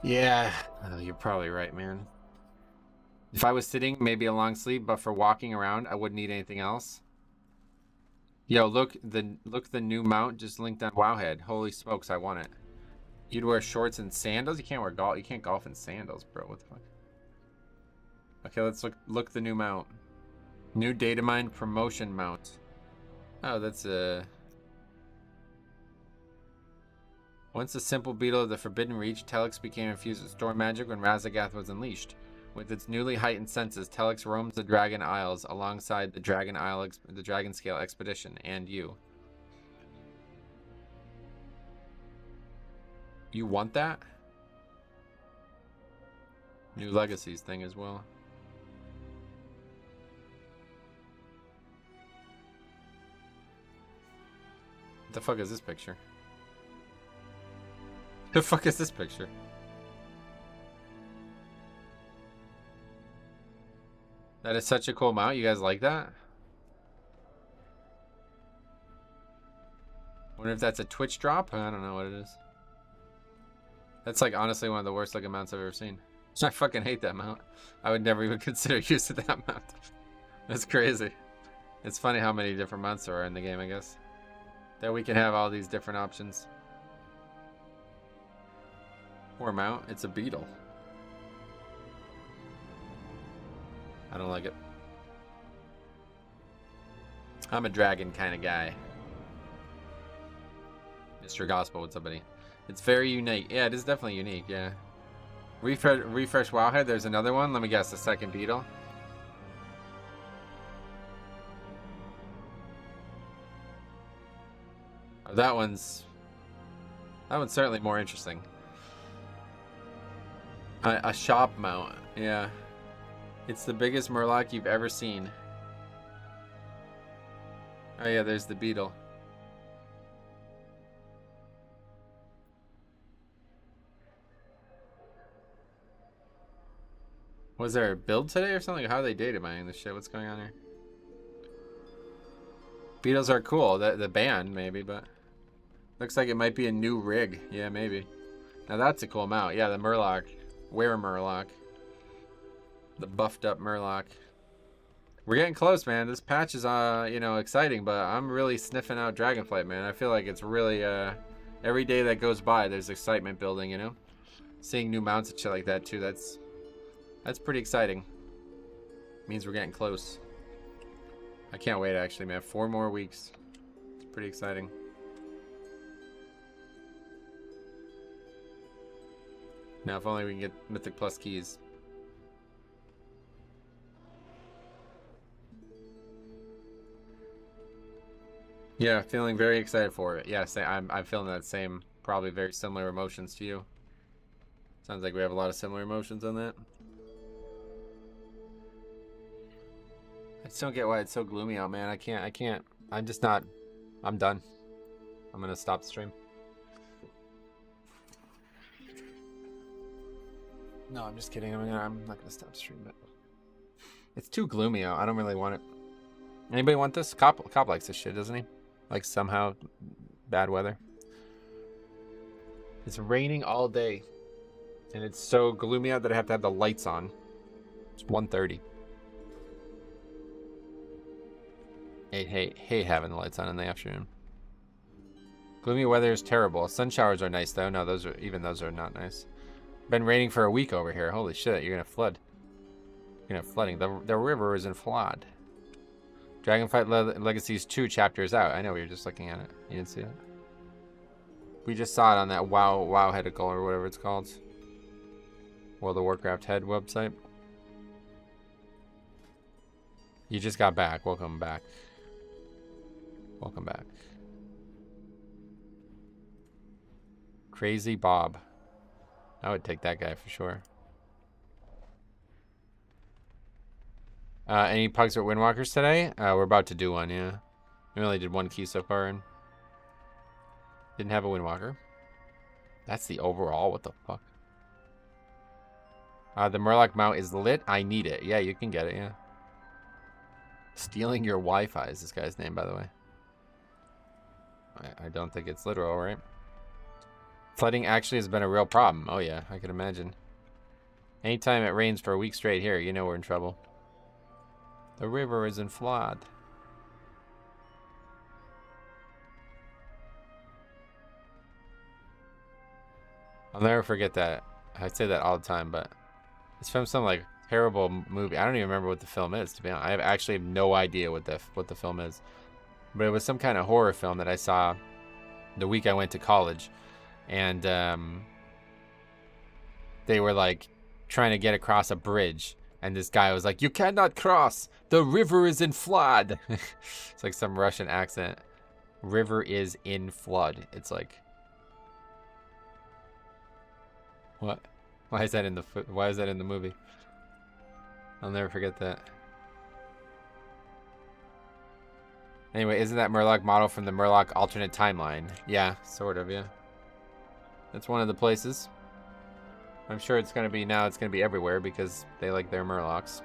[SPEAKER 1] Yeah, you're probably right, man. If I was sitting, maybe a long sleeve, but for walking around, I wouldn't need anything else. Yo, look the new mount just linked on Wowhead. Holy smokes, I want it. You'd wear shorts and sandals? You can't golf in sandals, bro. What the fuck? Okay, let's look the new mount. New Datamine promotion mount. Oh, that's a... Once a simple beetle of the Forbidden Reach, Telex became infused with storm magic when Razagath was unleashed. With its newly heightened senses, Telex roams the Dragon Isles alongside the Dragon Scale Expedition, and you. You want that? New Legacies thing as well. What the fuck is this picture? The fuck is this picture? That is such a cool mount. You guys like that? Wonder if that's a Twitch drop? I don't know what it is. That's like honestly one of the worst looking mounts I've ever seen. I fucking hate that mount. I would never even consider using that mount. That's crazy. It's funny how many different mounts there are in the game, I guess. That we can have all these different options. Poor mount. It's a beetle. I don't like it. I'm a dragon kind of guy. Mr. Gospel, what's up, buddy? It's very unique. Yeah, it is definitely unique, yeah. Refresh Wowhead, there's another one. Let me guess, the second beetle. Oh, that one's certainly more interesting. A shop mount, yeah. It's the biggest Murloc you've ever seen. Oh yeah, there's the beetle. Was there a build today or something? How are they data mining this shit? What's going on here? Beetles are cool. The band, maybe, but... Looks like it might be a new rig. Yeah, maybe. Now that's a cool mount. Yeah, the Murloc. Were Murloc. The buffed up Murloc. We're getting close, man. This patch is, you know, exciting, but I'm really sniffing out Dragonflight, man. I feel like it's really, every day that goes by, there's excitement building, you know? Seeing new mounts and shit like that, too, that's pretty exciting. Means we're getting close. I can't wait, actually, man. 4 more weeks. It's pretty exciting. Now, if only we can get Mythic Plus keys. Yeah, feeling very excited for it. Yeah, I'm feeling that same, probably very similar emotions to you. Sounds like we have a lot of similar emotions on that. I just don't get why it's so gloomy out, man. I can't. I'm just not. I'm done. I'm gonna stop the stream. No, I'm just kidding. I'm not gonna stop the stream, but it's too gloomy out. I don't really want it. Anybody want this? Cop likes this shit, doesn't he? Like somehow bad weather. It's raining all day, and it's so gloomy out that I have to have the lights on. It's 1:30. Hate having the lights on in the afternoon. Gloomy weather is terrible. Sun showers are nice though. No, those are not nice. Been raining for a week over here. Holy shit, you're gonna flood. You're gonna have flooding. The river is in flood. Dragonflight Legacies 2 chapters out. I know we were just looking at it. You didn't see it? We just saw it on that WoW Headicle or whatever it's called. World of Warcraft head website. You just got back. Welcome back. Welcome back. Crazy Bob. I would take that guy for sure. Any pugs or windwalkers today? We're about to do one, yeah. We only did 1 key so far and didn't have a windwalker. That's the overall. What the fuck? The Murloc mount is lit. I need it. Yeah, you can get it, yeah. Stealing your Wi-Fi is this guy's name, by the way. I don't think it's literal, right? Flooding actually has been a real problem. Oh yeah, I can imagine. Anytime it rains for a week straight here, you know we're in trouble. The river is in flood. I'll never forget that. I say that all the time, but it's from some like terrible movie. I don't even remember what the film is, to be honest. I actually have no idea what the film is. But it was some kind of horror film that I saw the week I went to college. And they were like trying to get across a bridge. And this guy was like, "You cannot cross. The river is in flood." It's like some Russian accent. River is in flood. It's like, what? Why is that in the movie? I'll never forget that. Anyway, isn't that Murloc model from the Murloc alternate timeline? Yeah, sort of, yeah. That's one of the places. I'm sure it's going to be now. It's going to be everywhere because they like their Murlocs.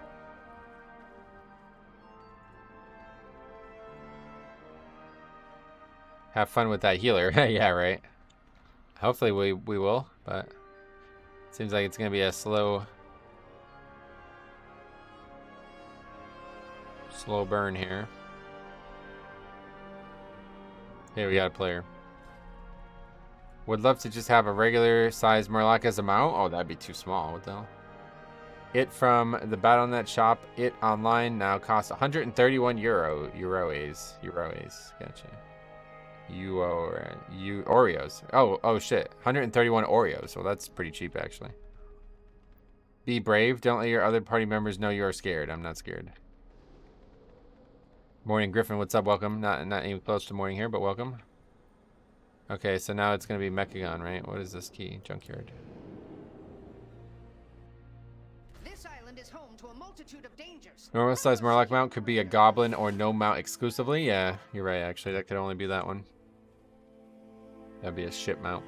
[SPEAKER 1] Have fun with that healer. Yeah, right. Hopefully we will, but it seems like it's going to be a slow burn here. Hey, we got a player. Would love to just have a regular size Murloc as a mount. Oh, that'd be too small. What the hell? It from the Battle.net shop. It online now costs 131 Euroes. Gotcha. Oreos. Oh shit. 131 Oreos. Well, that's pretty cheap actually. Be brave. Don't let your other party members know you are scared. I'm not scared. Morning, Griffin. What's up? Welcome. Not even close to morning here, but welcome. Okay, so now it's gonna be Mechagon, right? What is this key? Junkyard.
[SPEAKER 7] This island is home to a multitude of dangers.
[SPEAKER 1] Normal size Murloc mount could be a goblin or gnome mount exclusively. Yeah, you're right. Actually, that could only be that one. That'd be a ship mount.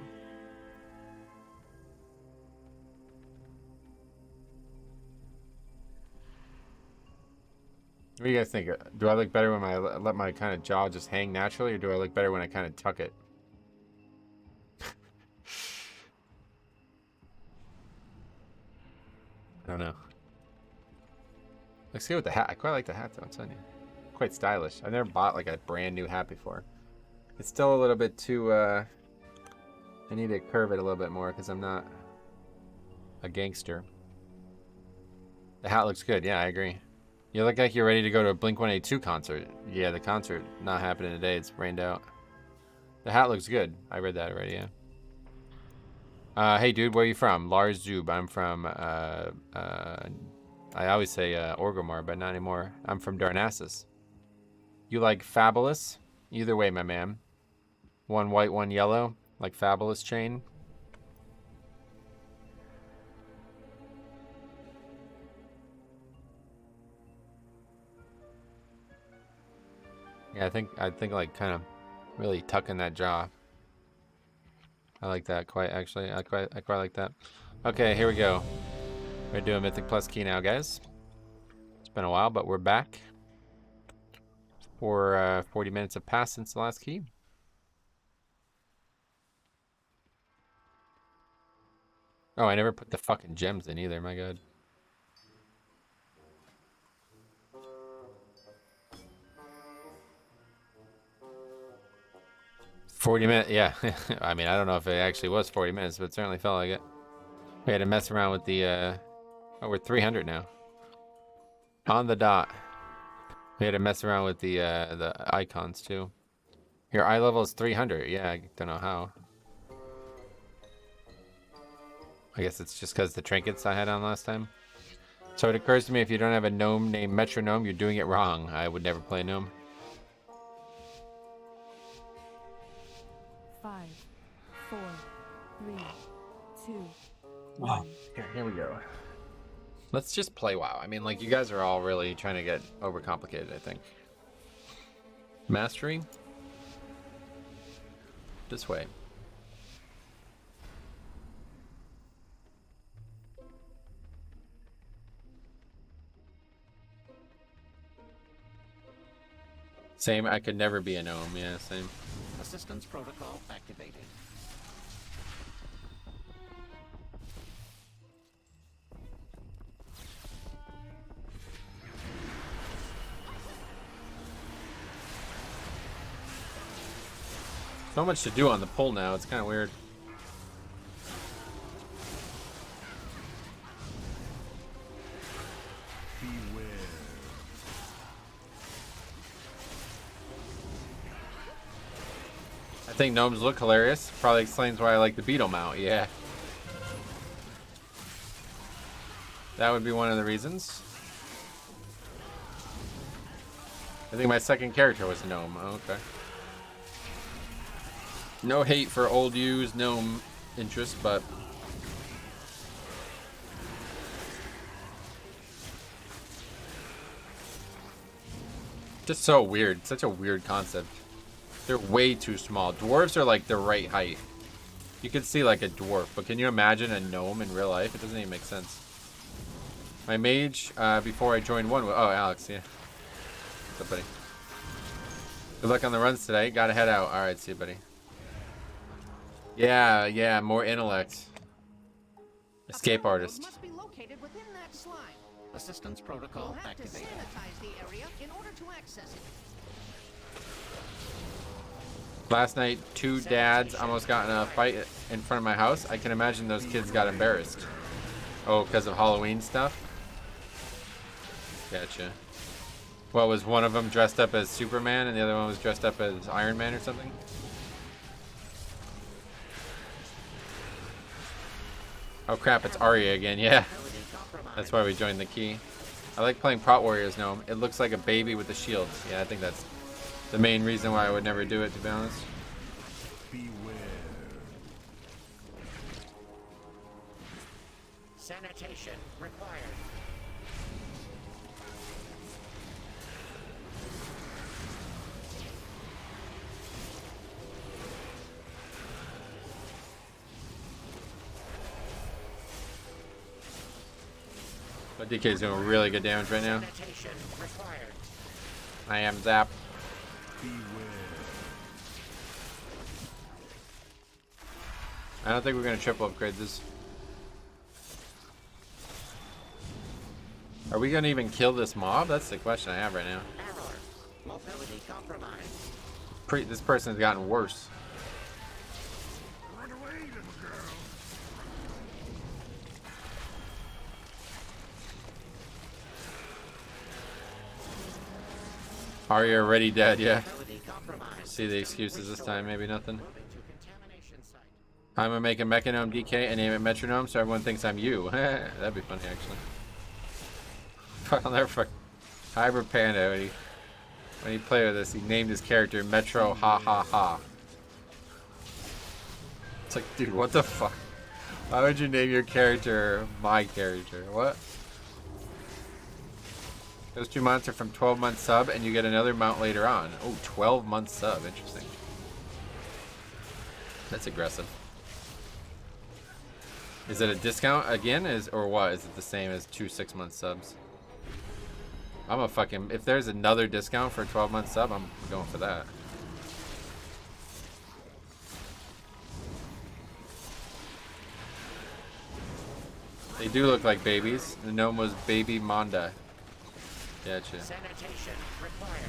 [SPEAKER 1] What do you guys think? Do I look better when I let my kind of jaw just hang naturally, or do I look better when I kind of tuck it? I don't know. Let's see with the hat. I quite like the hat though. I'm telling you, quite stylish. I've never bought like a brand new hat before. It's still a little bit too. I need to curve it a little bit more because I'm not a gangster. The hat looks good. Yeah, I agree. You look like you're ready to go to a Blink-182 concert. Yeah, the concert not happening today. It's rained out. The hat looks good. I read that already, yeah. Hey, dude, where are you from? Lars Zub. I'm from, I always say Orgrimmar, but not anymore. I'm from Darnassus. You like Fabulous? Either way, my man. One white, one yellow. Like Fabulous chain. Yeah, I think like kind of really tucking that jaw. I like that quite actually. I quite like that. Okay, here we go. We're doing Mythic Plus key now, guys. It's been a while, but we're back. For 40 minutes have passed since the last key. Oh, I never put the fucking gems in either. My God. $40 minutes, yeah. I mean, I don't know if it actually was 40 minutes, but it certainly felt like it. We had to mess around with the, oh, we're 300 now. On the dot. We had to mess around with the icons, too. Your eye level is 300. Yeah, I don't know how. I guess it's just because the trinkets I had on last time. So it occurs to me, if you don't have a gnome named Metronome, you're doing it wrong. I would never play gnome.
[SPEAKER 8] 5, 4, 3, 2,
[SPEAKER 1] Wow. Here we go. Let's just play WoW. I mean, like, you guys are all really trying to get overcomplicated, I think. Mastery. This way. Same, I could never be a gnome. Yeah, same.
[SPEAKER 4] Assistance protocol activated.
[SPEAKER 1] So much to do on the pull now. It's kind of weird.
[SPEAKER 2] Beware.
[SPEAKER 1] I think gnomes look hilarious. Probably explains why I like the beetle mount. Yeah. That would be one of the reasons. I think my second character was a gnome. Oh, okay. No hate for old used gnome interest, but just so weird. Such a weird concept. They're way too small. Dwarves are like the right height. You could see like a dwarf, but can you imagine a gnome in real life? It doesn't even make sense. My mage, before I joined one, oh, Alex, yeah. What's up, buddy? Good luck on the runs today. Gotta head out. All right, see you, buddy. Yeah, more intellect. Escape artist.
[SPEAKER 7] Must be located within that slime.
[SPEAKER 4] Assistance protocol
[SPEAKER 7] We'll have to
[SPEAKER 4] activated.
[SPEAKER 7] sanitize the area in order to access it.
[SPEAKER 1] Last night, 2 dads almost got in a fight in front of my house. I can imagine those kids got embarrassed. Oh, because of Halloween stuff? Gotcha. What, was one of them dressed up as Superman and the other one was dressed up as Iron Man or something? Oh crap, it's Arya again, yeah. That's why we joined the key. I like playing Pot Warriors Gnome. It looks like a baby with the shields. Yeah, I think that's the main reason why I would never do it, to be honest.
[SPEAKER 2] Beware.
[SPEAKER 4] Sanitation required.
[SPEAKER 1] But DK is doing really good damage right now.
[SPEAKER 4] Sanitation required.
[SPEAKER 1] I am Zap.
[SPEAKER 2] Beware.
[SPEAKER 1] I don't think we're going to triple upgrade this. Are we going to even kill this mob? That's the question I have right now.
[SPEAKER 4] Error. Mobility compromised.
[SPEAKER 1] This person has gotten worse.
[SPEAKER 5] Run away, little girl.
[SPEAKER 1] Arya already dead, yeah.
[SPEAKER 4] Mobility compromised.
[SPEAKER 1] See the excuses this time, maybe nothing.
[SPEAKER 4] Moving to contamination site.
[SPEAKER 1] I'm gonna make a Mechanome DK and name it Metronome so everyone thinks I'm you. That'd be funny, actually. I'll never fuck. Hybrid Panda, when he played with this, he named his character Metro Ha Ha Ha. It's like, dude, what the fuck? Why would you name your character my character? What? Those 2 months are from 12-month sub, and you get another mount later on. Oh, 12-month sub. Interesting. That's aggressive. Is it a discount again? Or what? Is it the same as 2 6-month subs? I'm a fucking... If there's another discount for a 12-month sub, I'm going for that. They do look like babies. The gnome was Baby Monda. Gotcha.
[SPEAKER 4] Sanitation required.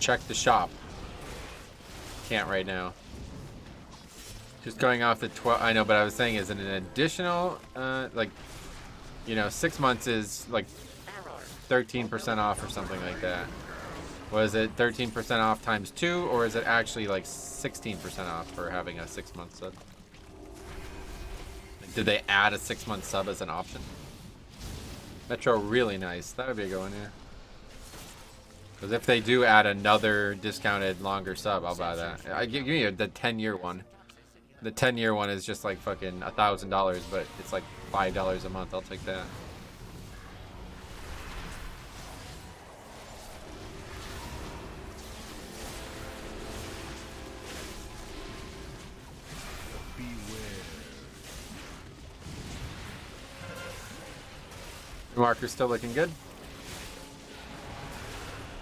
[SPEAKER 1] Check the shop. Can't right now. Just going off the 12. I know, but I was saying, is it an additional, like, you know, 6 months is like 13% off or something like that. Was it 13% off times 2, or is it actually like 16% off for having a 6-month sub? Like, did they add a 6-month sub as an option? Metro really nice. That would be a good one, yeah. Because if they do add another discounted longer sub, I'll buy that. Give me the 10-year one. The 10-year one is just like fucking $1,000, but it's like $5 a month. I'll take that. Marker's still looking good.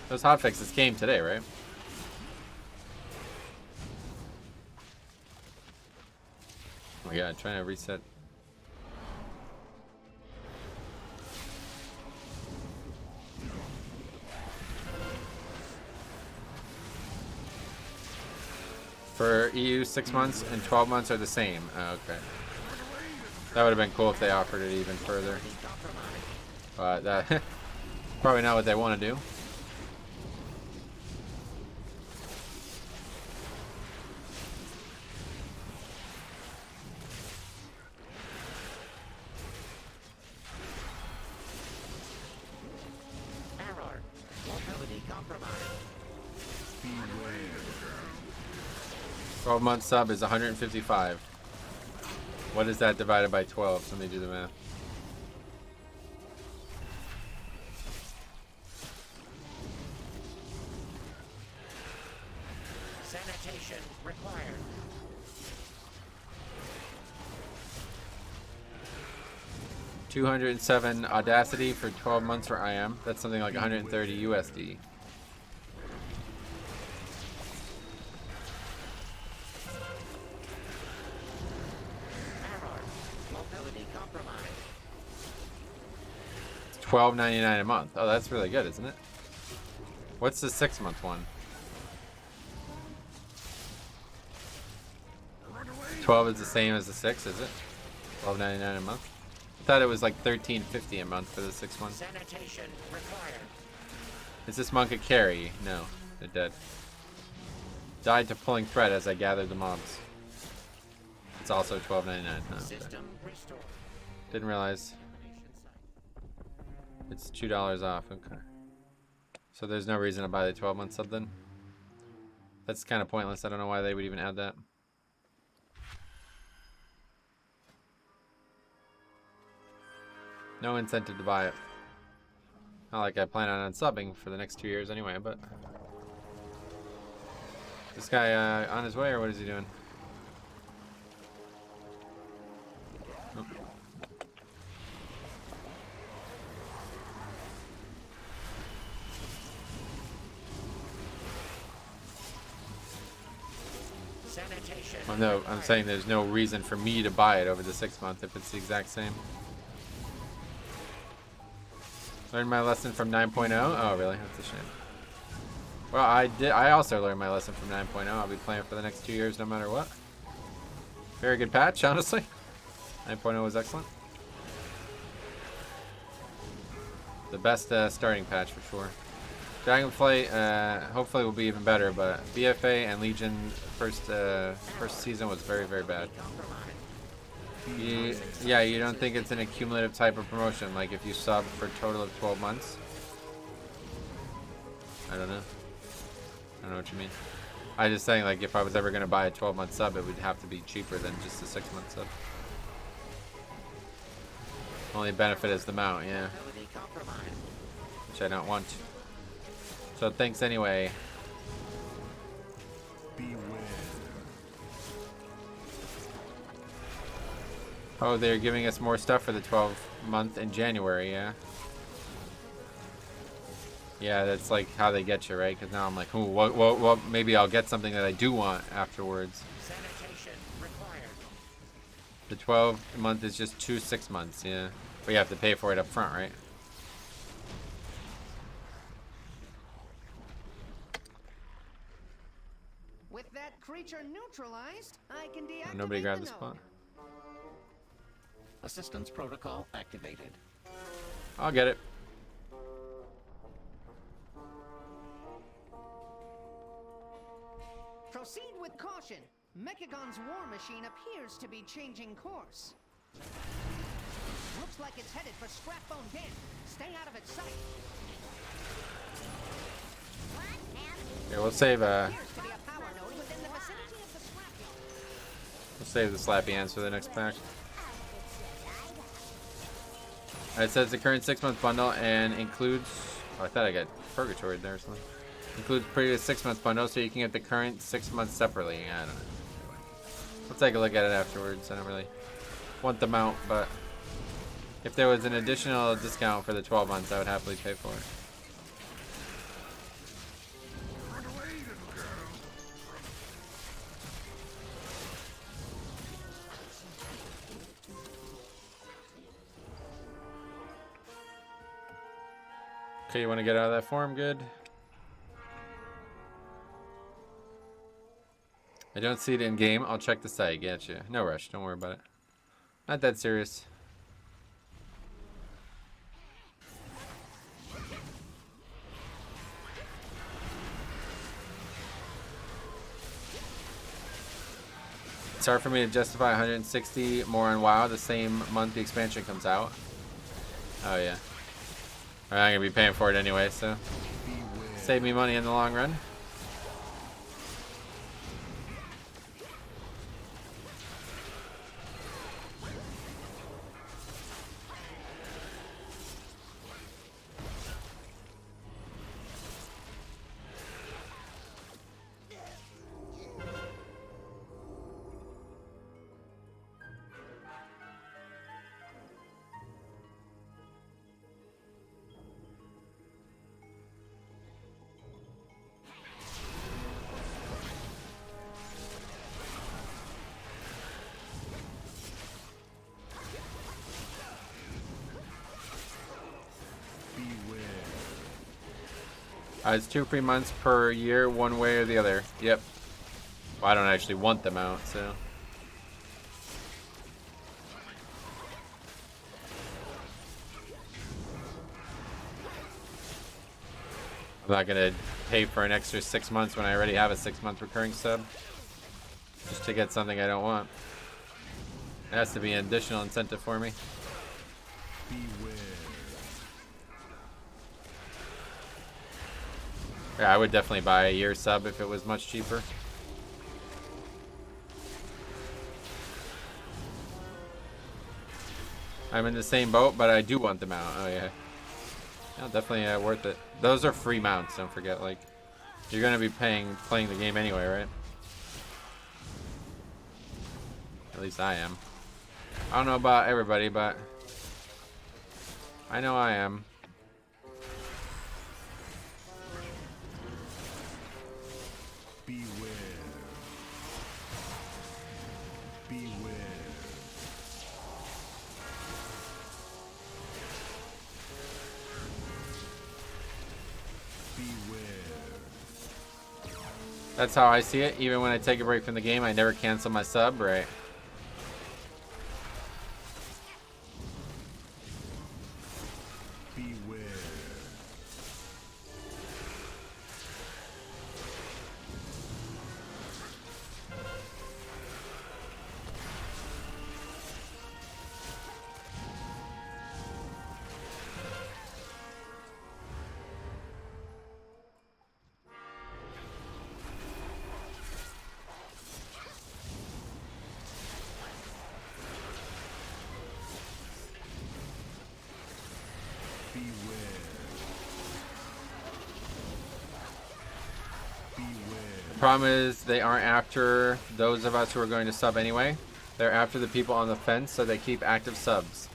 [SPEAKER 1] Those hotfixes came today, right? Oh my god, trying to reset. For EU, 6 months and 12 months are the same. Oh, okay. That would have been cool if they offered it even further. But that probably not what they want to do.
[SPEAKER 4] Error. Mobility compromised.
[SPEAKER 1] 12-month sub is 155. What is that divided by 12? Somebody do the math.
[SPEAKER 4] Sanitation required.
[SPEAKER 1] $207 Audacity for 12 months for IM. That's something like 130 USD. $12.99 a month. Oh, that's really good, isn't it? What's the 6-month one? 12 is the same as the 6, is it? $12.99 a month. I thought it was like $13.50 a month for the 6 months.
[SPEAKER 4] Sanitation required.
[SPEAKER 1] Is this monk a carry? No, they're dead. Died to pulling thread as I gathered the mobs. It's also $12.99. Oh, okay.
[SPEAKER 4] System restored.
[SPEAKER 1] Didn't realize. It's $2 off. Okay. So there's no reason to buy the 12-month sub then? That's kind of pointless. I don't know why they would even add that. No incentive to buy it. Not like I plan on unsubbing for the next 2 years anyway, but... This guy on his way, or what is he doing? Oh.
[SPEAKER 4] Sanitation.
[SPEAKER 1] Well, no, I'm saying there's no reason for me to buy it over the 6 month if it's the exact same. Learned my lesson from 9.0? Oh, really? That's a shame. Well, I also learned my lesson from 9.0. I'll be playing for the next 2 years no matter what. Very good patch, honestly. 9.0 was excellent. The best starting patch for sure. Dragonflight hopefully will be even better, but BFA and Legion first season was very, very bad. Yeah, you don't think it's an accumulative type of promotion, like if you sub for a total of 12 months? I don't know. I don't know what you mean. I just saying, like, if I was ever going to buy a 12-month sub, it would have to be cheaper than just a 6-month sub. Only benefit is the mount, yeah. Which I don't want. So thanks anyway. Oh, they're giving us more stuff for the 12-month in January, yeah. Yeah, that's like how they get you, right? Because now I'm like, ooh, well, maybe I'll get something that I do want afterwards.
[SPEAKER 4] Sanitation required.
[SPEAKER 1] The 12-month is just 2 6 months, yeah. But you have to pay for it up front, right?
[SPEAKER 7] With that creature neutralized, I can deactivate
[SPEAKER 1] Nobody grabbed the
[SPEAKER 7] node.
[SPEAKER 1] spot.
[SPEAKER 4] Assistance protocol activated.
[SPEAKER 1] I'll get it.
[SPEAKER 7] Proceed with caution. Mechagon's war machine appears to be changing course. Looks like it's headed for Scrapbone Den. Stay out of its sight.
[SPEAKER 1] Yeah, we'll save
[SPEAKER 7] Appears to be a power node within the vicinity of the scrapyard.
[SPEAKER 1] we'll save the slappy hands for the next pack. It says the current 6-month bundle and includes. Oh, I thought I got purgatory there or something. Includes previous 6-month bundle, so you can get the current 6 months separately. I don't know. We'll take a look at it afterwards. I don't really want the mount, but if there was an additional discount for the 12 months, I would happily pay for it. Okay, you want to get out of that form? Good. I don't see it in game. I'll check the site. Gotcha. No rush. Don't worry about it. Not that serious. It's hard for me to justify 160 more on WoW the same month the expansion comes out. Oh yeah. I'm gonna be paying for it anyway, so save me money in the long run. It's 2 free months per year, one way or the other. Yep. Well, I don't actually want them out, so. I'm not gonna pay for an extra 6 months when I already have a 6-month recurring sub. Just to get something I don't want. It has to be an additional incentive for me.
[SPEAKER 2] Beware.
[SPEAKER 1] Yeah, I would definitely buy a year sub if it was much cheaper. I'm in the same boat, but I do want them out. Oh yeah. Yeah, definitely worth it. Those are free mounts, don't forget. Like, you're gonna be playing the game anyway, right? At least I am. I don't know about everybody, but I know I am.
[SPEAKER 2] Beware. Beware. Beware.
[SPEAKER 1] That's how I see it. Even when I take a break from the game, I never cancel my sub, right?
[SPEAKER 2] Beware.
[SPEAKER 1] The problem is they aren't after those of us who are going to sub anyway. They're after the people on the fence, so they keep active subs.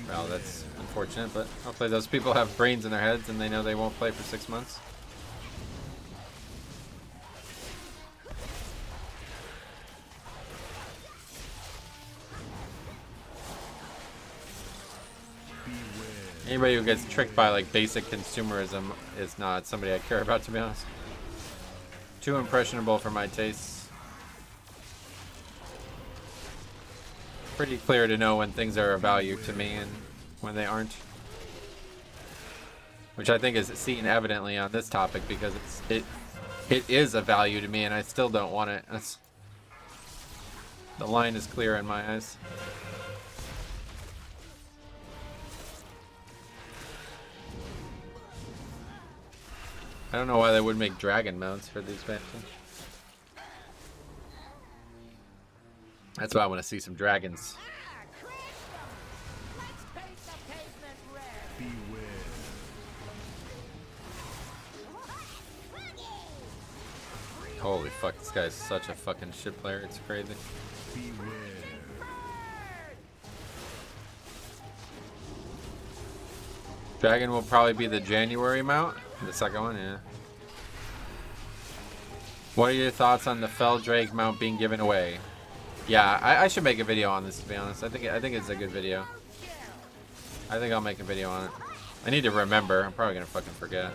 [SPEAKER 1] Well, that's unfortunate, but hopefully those people have brains in their heads and they know they won't play for 6 months. Anybody who gets tricked by like basic consumerism is not somebody I care about, to be honest. Too impressionable for my tastes. Pretty clear to know when things are of value to me and when they aren't. Which I think is seen evidently on this topic, because it is a value to me and I still don't want it. The line is clear in my eyes. I don't know why they would make dragon mounts for the expansion. That's why I want to see some dragons. Holy fuck, this guy is such a fucking shit player, it's crazy. Dragon will probably be the January mount. The second one, yeah. What are your thoughts on the Fell Drake mount being given away? Yeah, I should make a video on this, to be honest. I think it's a good video. I think I'll make a video on it. I need to remember. I'm probably gonna fucking forget.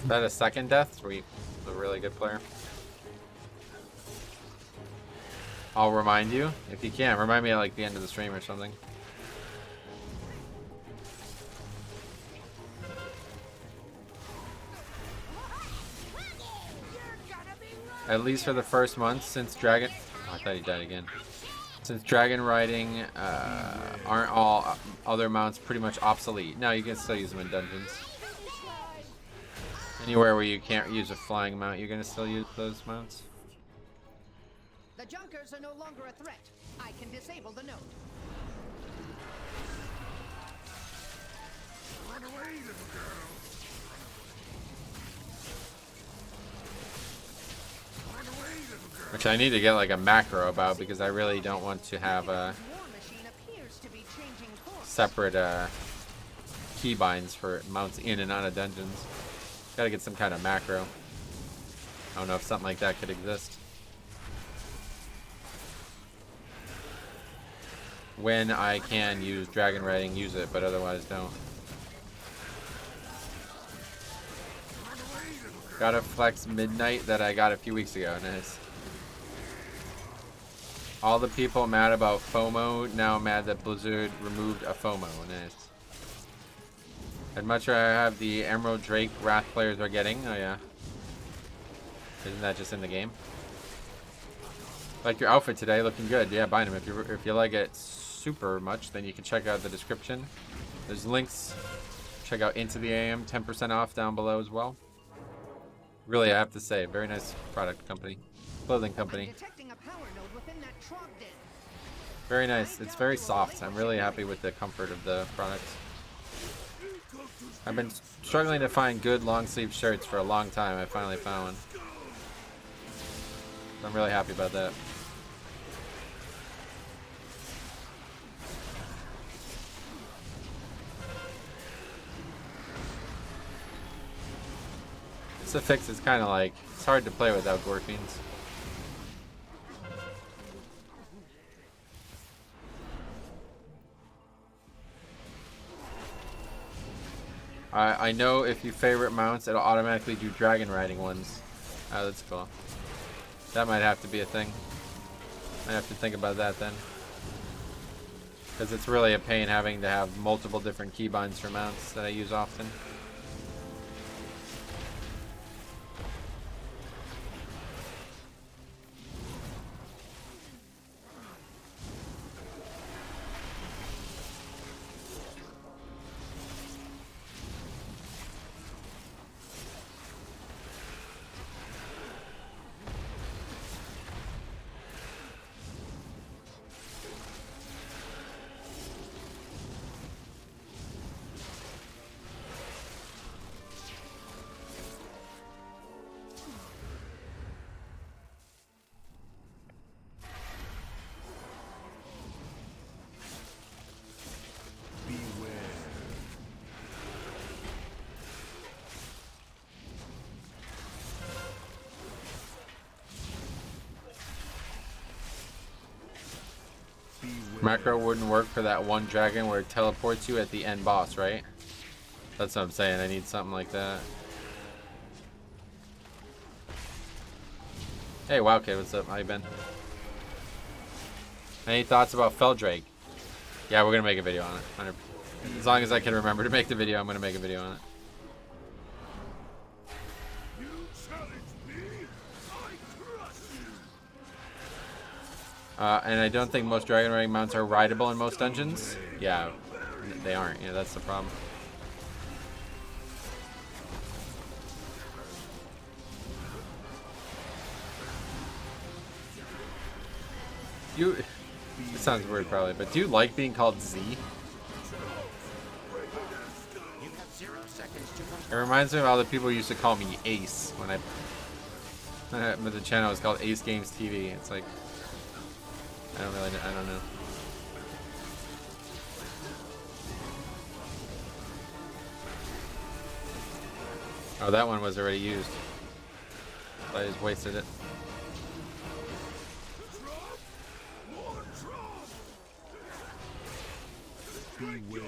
[SPEAKER 1] Is that a second death? Sweet. He's a really good player. I'll remind you. If you can, remind me at like the end of the stream or something. At least for the first month, since Dragon... Oh, I thought he died again. Since Dragon riding aren't all other mounts pretty much obsolete. No, you can still use them in dungeons. Anywhere where you can't use a flying mount, you're going to still use those mounts.
[SPEAKER 7] The Junkers are no longer a threat. I can disable the node.
[SPEAKER 5] Run away, little girl. Run away, little girl.
[SPEAKER 1] Which I need to get like a macro about, because I really don't want to have a separate keybinds for mounts in and out of dungeons. Gotta get some kind of macro. I don't know if something like that could exist. when I can use dragon riding, use it, but otherwise don't. Got a flex midnight that I got a few weeks ago. Nice. All the people mad about FOMO now mad that Blizzard removed a FOMO. Nice. I'd much rather have the Emerald Drake Wrath players are getting. Oh yeah. Isn't that just in the game? Like your outfit today, looking good. Yeah, bind them if you like it super much. Then you can check out the description. There's links. Check out Into the AM, 10% off down below as well. Really, I have to say, very nice product company, clothing company. Very nice. It's very soft. I'm really happy with the comfort of the product. I've been struggling to find good long sleeve shirts for a long time. I finally found one. I'm really happy about that. This affix is kind of like, it's hard to play without Gorfines. I know if you favorite mounts, it'll automatically do dragon riding ones. Oh, that's cool. That might have to be a thing. I have to think about that then. Because it's really a pain having to have multiple different keybinds for mounts that I use often. Macro wouldn't work for that one dragon where it teleports you at the end boss, right? That's what I'm saying. I need something like that. Hey, Wildkid, what's up? How you been? Any thoughts about Feldrake? Yeah, we're gonna make a video on it. 100%. As long as I can remember to make the video, I'm gonna make a video on it. And I don't think most dragon riding mounts are rideable in most dungeons. Yeah, they aren't. Yeah, that's the problem. It sounds weird probably, but do you like being called Z? It reminds me of all the people who used to call me Ace when the channel was called Ace Games TV. It's like, I don't know. Oh, that one was already used. I just wasted it.
[SPEAKER 2] Beware.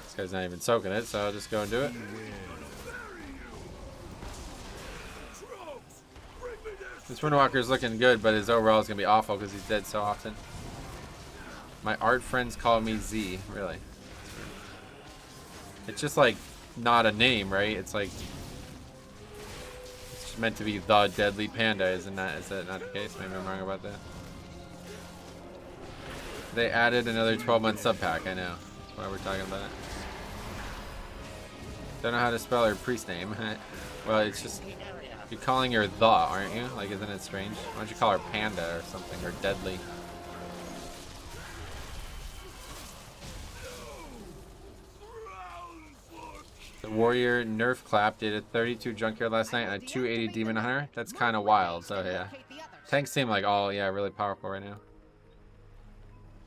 [SPEAKER 1] This guy's not even soaking it, so I'll just go and do it. This Windwalker is looking good, but his overall is going to be awful because he's dead so often. My art friends call me Z. Really? It's just like not a name, right? It's like it's meant to be the Deadly Panda, isn't that? Is that not the case? Maybe I'm wrong about that. They added another 12-month sub pack. I know. That's why we're talking about it. Don't know how to spell her priest name. Well, it's just you're calling her the, aren't you? Like, isn't it strange? Why don't you call her Panda or something, or Deadly? The Warrior Nerf Clap did a 32 Junkyard last night and a 280 Demon Hunter. That's kind of wild, so yeah. Tanks seem like all, yeah, really powerful right now.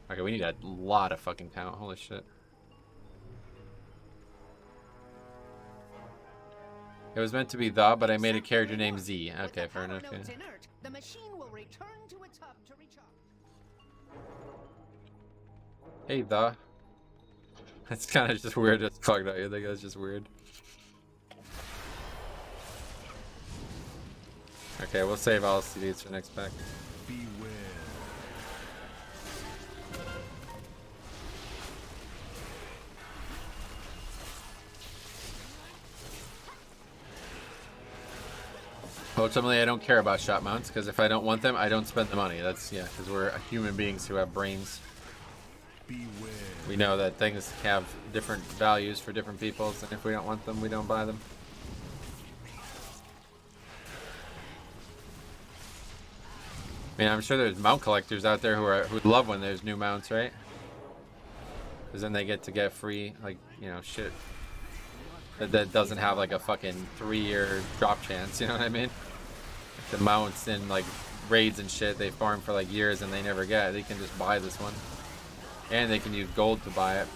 [SPEAKER 1] Okay, we need a lot of fucking talent. Holy shit. It was meant to be the, but I made a character named Z. Okay, fair enough. Yeah.
[SPEAKER 7] Inert, the machine will return to its hub to recharge.
[SPEAKER 1] Hey, the. That's kind of just weird as fuck, don't you think? That's just weird. Okay, we'll save all CDs for next pack.
[SPEAKER 2] Beware.
[SPEAKER 1] Ultimately, I don't care about shot mounts, because if I don't want them, I don't spend the money. That's, yeah, because we're human beings who have brains.
[SPEAKER 2] Beware.
[SPEAKER 1] We know that things have different values for different peoples, and if we don't want them, we don't buy them. I mean, I'm sure there's mount collectors out there who love when there's new mounts, right? Because then they get free, like, you know, shit that doesn't have like a fucking 3-year drop chance. You know what I mean? The mounts in like raids and shit, they farm for like years and they never get it. They can just buy this one, and they can use gold to buy it.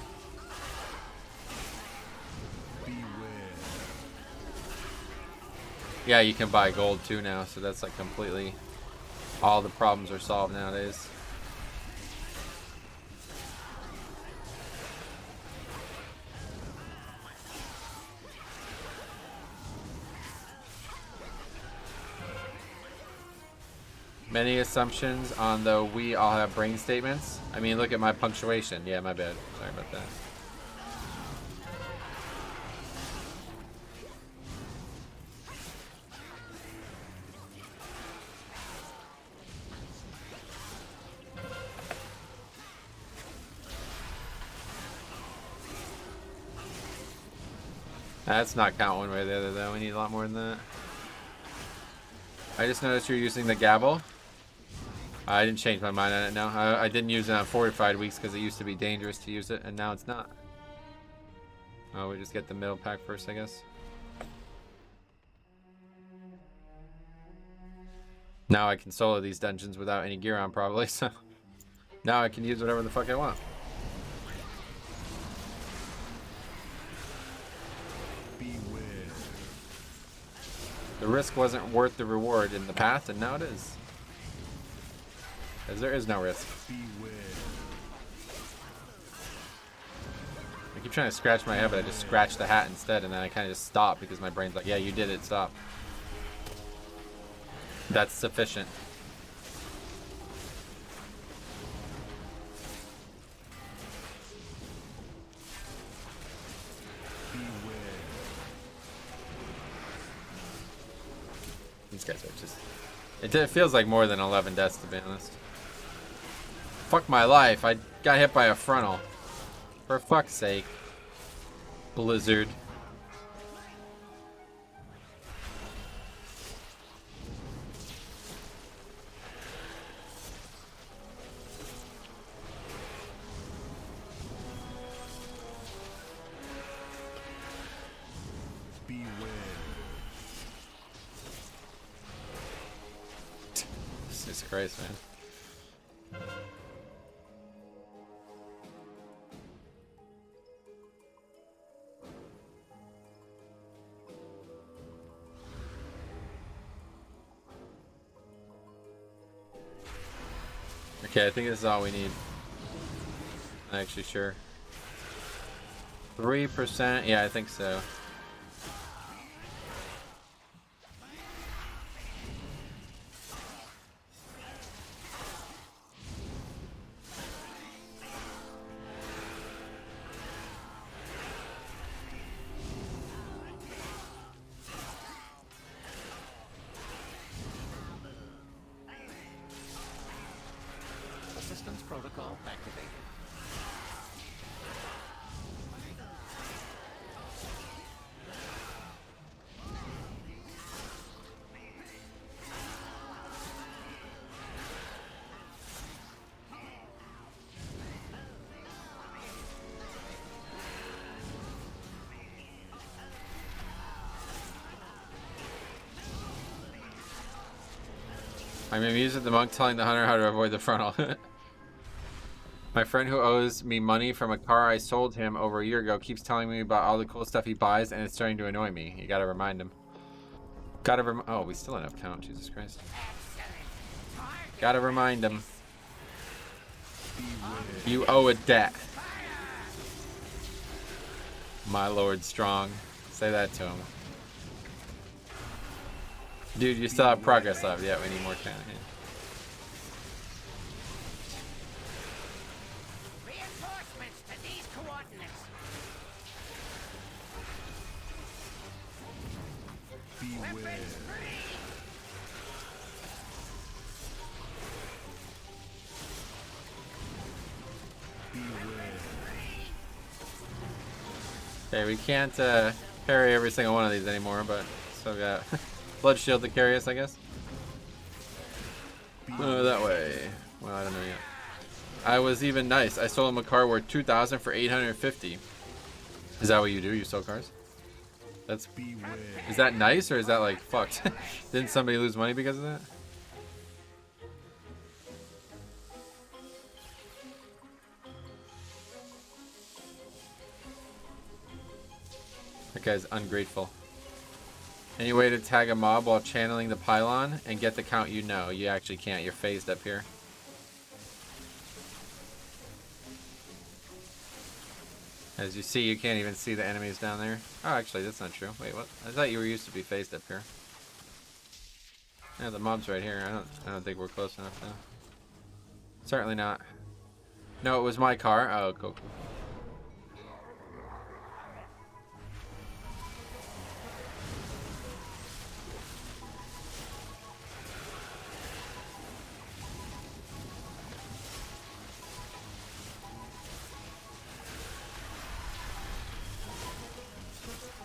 [SPEAKER 2] Beware.
[SPEAKER 1] Yeah, you can buy gold too now, so that's like completely, all the problems are solved nowadays. Many assumptions on the we all have brain statements. I mean, look at my punctuation. Yeah, my bad. Sorry about that. That's not count one way or the other though. We need a lot more than that. I just noticed you're using the gavel. I didn't change my mind on it, no. I didn't use it on fortified weeks because it used to be dangerous to use it, and now it's not. Oh, we just get the middle pack first, I guess. Now I can solo these dungeons without any gear on, probably, so now I can use whatever the fuck I want.
[SPEAKER 2] Beware.
[SPEAKER 1] The risk wasn't worth the reward in the past, and now it is. Because there is no risk.
[SPEAKER 2] Beware.
[SPEAKER 1] I keep trying to scratch my head, but I just scratch the hat instead, and then I kind of just stop because my brain's like, yeah, you did it, stop. That's sufficient.
[SPEAKER 2] Beware.
[SPEAKER 1] These guys are just... It feels like more than 11 deaths, to be honest. Fuck my life. I got hit by a frontal. For fuck's sake. Blizzard.
[SPEAKER 2] Beware.
[SPEAKER 1] Jesus Christ, man. Okay, I think this is all we need. I'm actually sure. 3%? Yeah, I think so.
[SPEAKER 4] Assistance protocol activated.
[SPEAKER 1] I'm amused at the monk telling the hunter how to avoid the frontal. My friend who owes me money from a car I sold him over a year ago keeps telling me about all the cool stuff he buys, and it's starting to annoy me. You gotta remind him. Gotta oh, we still enough count. Jesus Christ. Gotta remind him. You owe a debt. My Lord Strong. Say that to him. Dude, you still have progress left. Yeah, we need more count. Yeah.
[SPEAKER 4] Reinforcements to these coordinates.
[SPEAKER 2] Beware. Beware.
[SPEAKER 1] Okay, we can't parry every single one of these anymore, but still got blood shield to carry us, I guess. That way. Well, I don't know yet. I was even nice. I sold him a car worth 2,000 for 850. Is that what you do? You sell cars? That's.
[SPEAKER 2] Beware.
[SPEAKER 1] Is that nice or is that like fucked? Didn't somebody lose money because of that? That guy's ungrateful. Any way to tag a mob while channeling the pylon and get the count? You know, you actually can't. You're phased up here. As you see, you can't even see the enemies down there. Oh, actually, that's not true. Wait, what? I thought you were used to be phased up here. Yeah, the mob's right here. I don't think we're close enough now. Certainly not. No, it was my car. Oh, cool.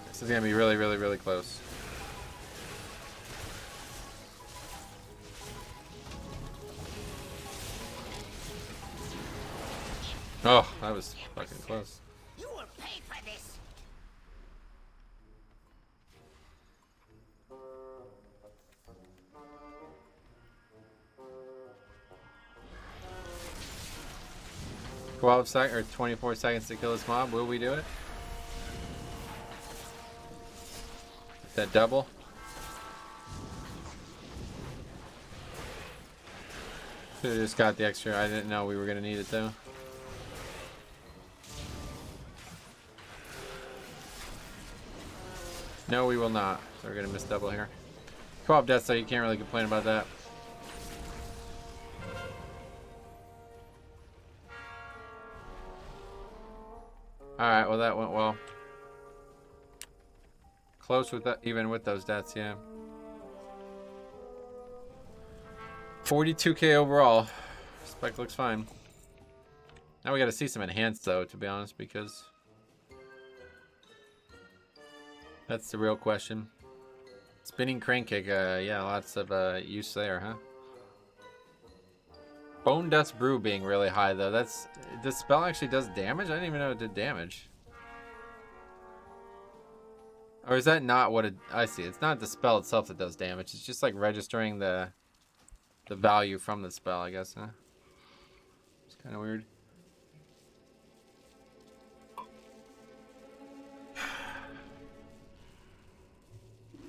[SPEAKER 1] This is gonna be really, really, really close. Oh, that was fucking close.
[SPEAKER 4] You will pay for this.
[SPEAKER 1] Or 24 seconds to kill this mob. Will we do it? That double? Should have just got the extra. I didn't know we were gonna need it though. No, we will not. So we're gonna miss double here. 12 deaths, so you can't really complain about that. Alright, well that went well. Close with that, even with those deaths, yeah. 42k overall. Spec looks fine. Now we gotta see some enhanced though, to be honest, because that's the real question. Spinning crane kick, yeah, lots of use there, huh? Bone Dust Brew being really high though. That's, the spell actually does damage? I didn't even know it did damage. Or is that not what it... I see. It's not the spell itself that does damage. It's just like registering the value from the spell, I guess, huh? It's kind of weird.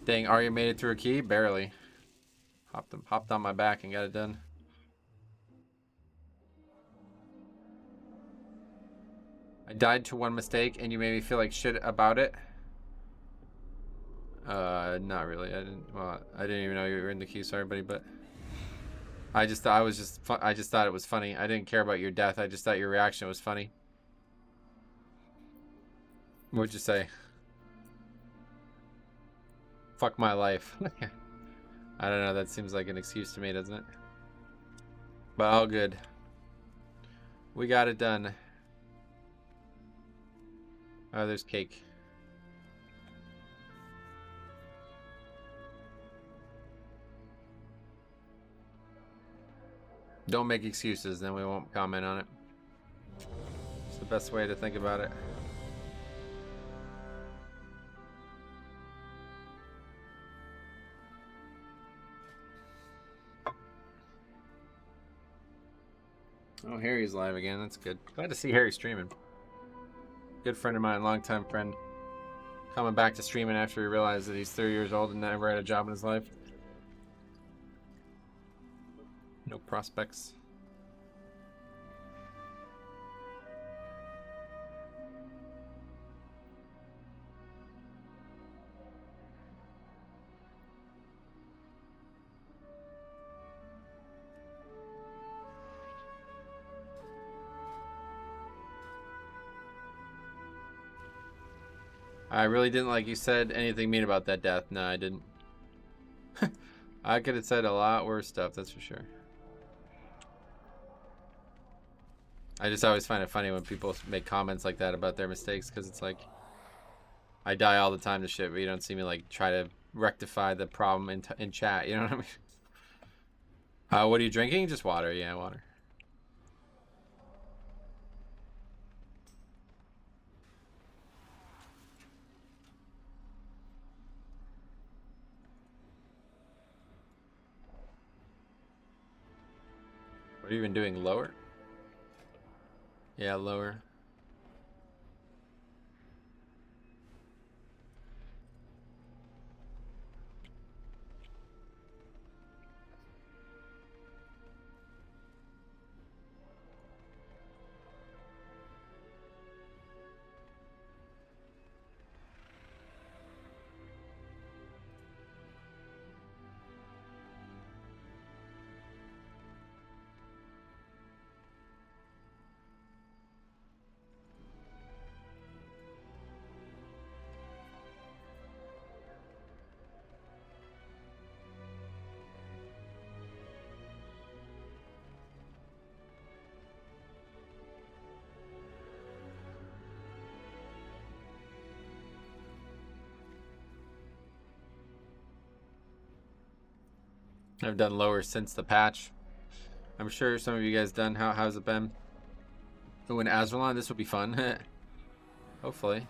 [SPEAKER 1] Dang, Arya made it through a key? Barely. Hopped on my back and got it done. I died to one mistake and you made me feel like shit about it. Not really. I didn't even know you were in the queue. Sorry, buddy, but I just thought I just thought it was funny. I didn't care about your death. I just thought your reaction was funny. What'd you say? Fuck my life. I don't know. That seems like an excuse to me, doesn't it? But all good. We got it done. Oh, there's cake. Don't make excuses, then we won't comment on it. It's the best way to think about it. Oh, Harry's live again. That's good. Glad to see Harry streaming. Good friend of mine, longtime friend. Coming back to streaming after he realized that he's 30 years old and never had a job in his life. No prospects. I really didn't like you said anything mean about that death. No, I didn't. I could have said a lot worse stuff, that's for sure. I just always find it funny when people make comments like that about their mistakes, because it's like, I die all the time to shit, but you don't see me like try to rectify the problem in chat, you know what I mean? What are you drinking? Just water, yeah, water. What are you even doing? Lower? Yeah, lower. I've done lower since the patch. I'm sure some of you guys done. How's it been? Oh, in Azerlon, this will be fun. Hopefully.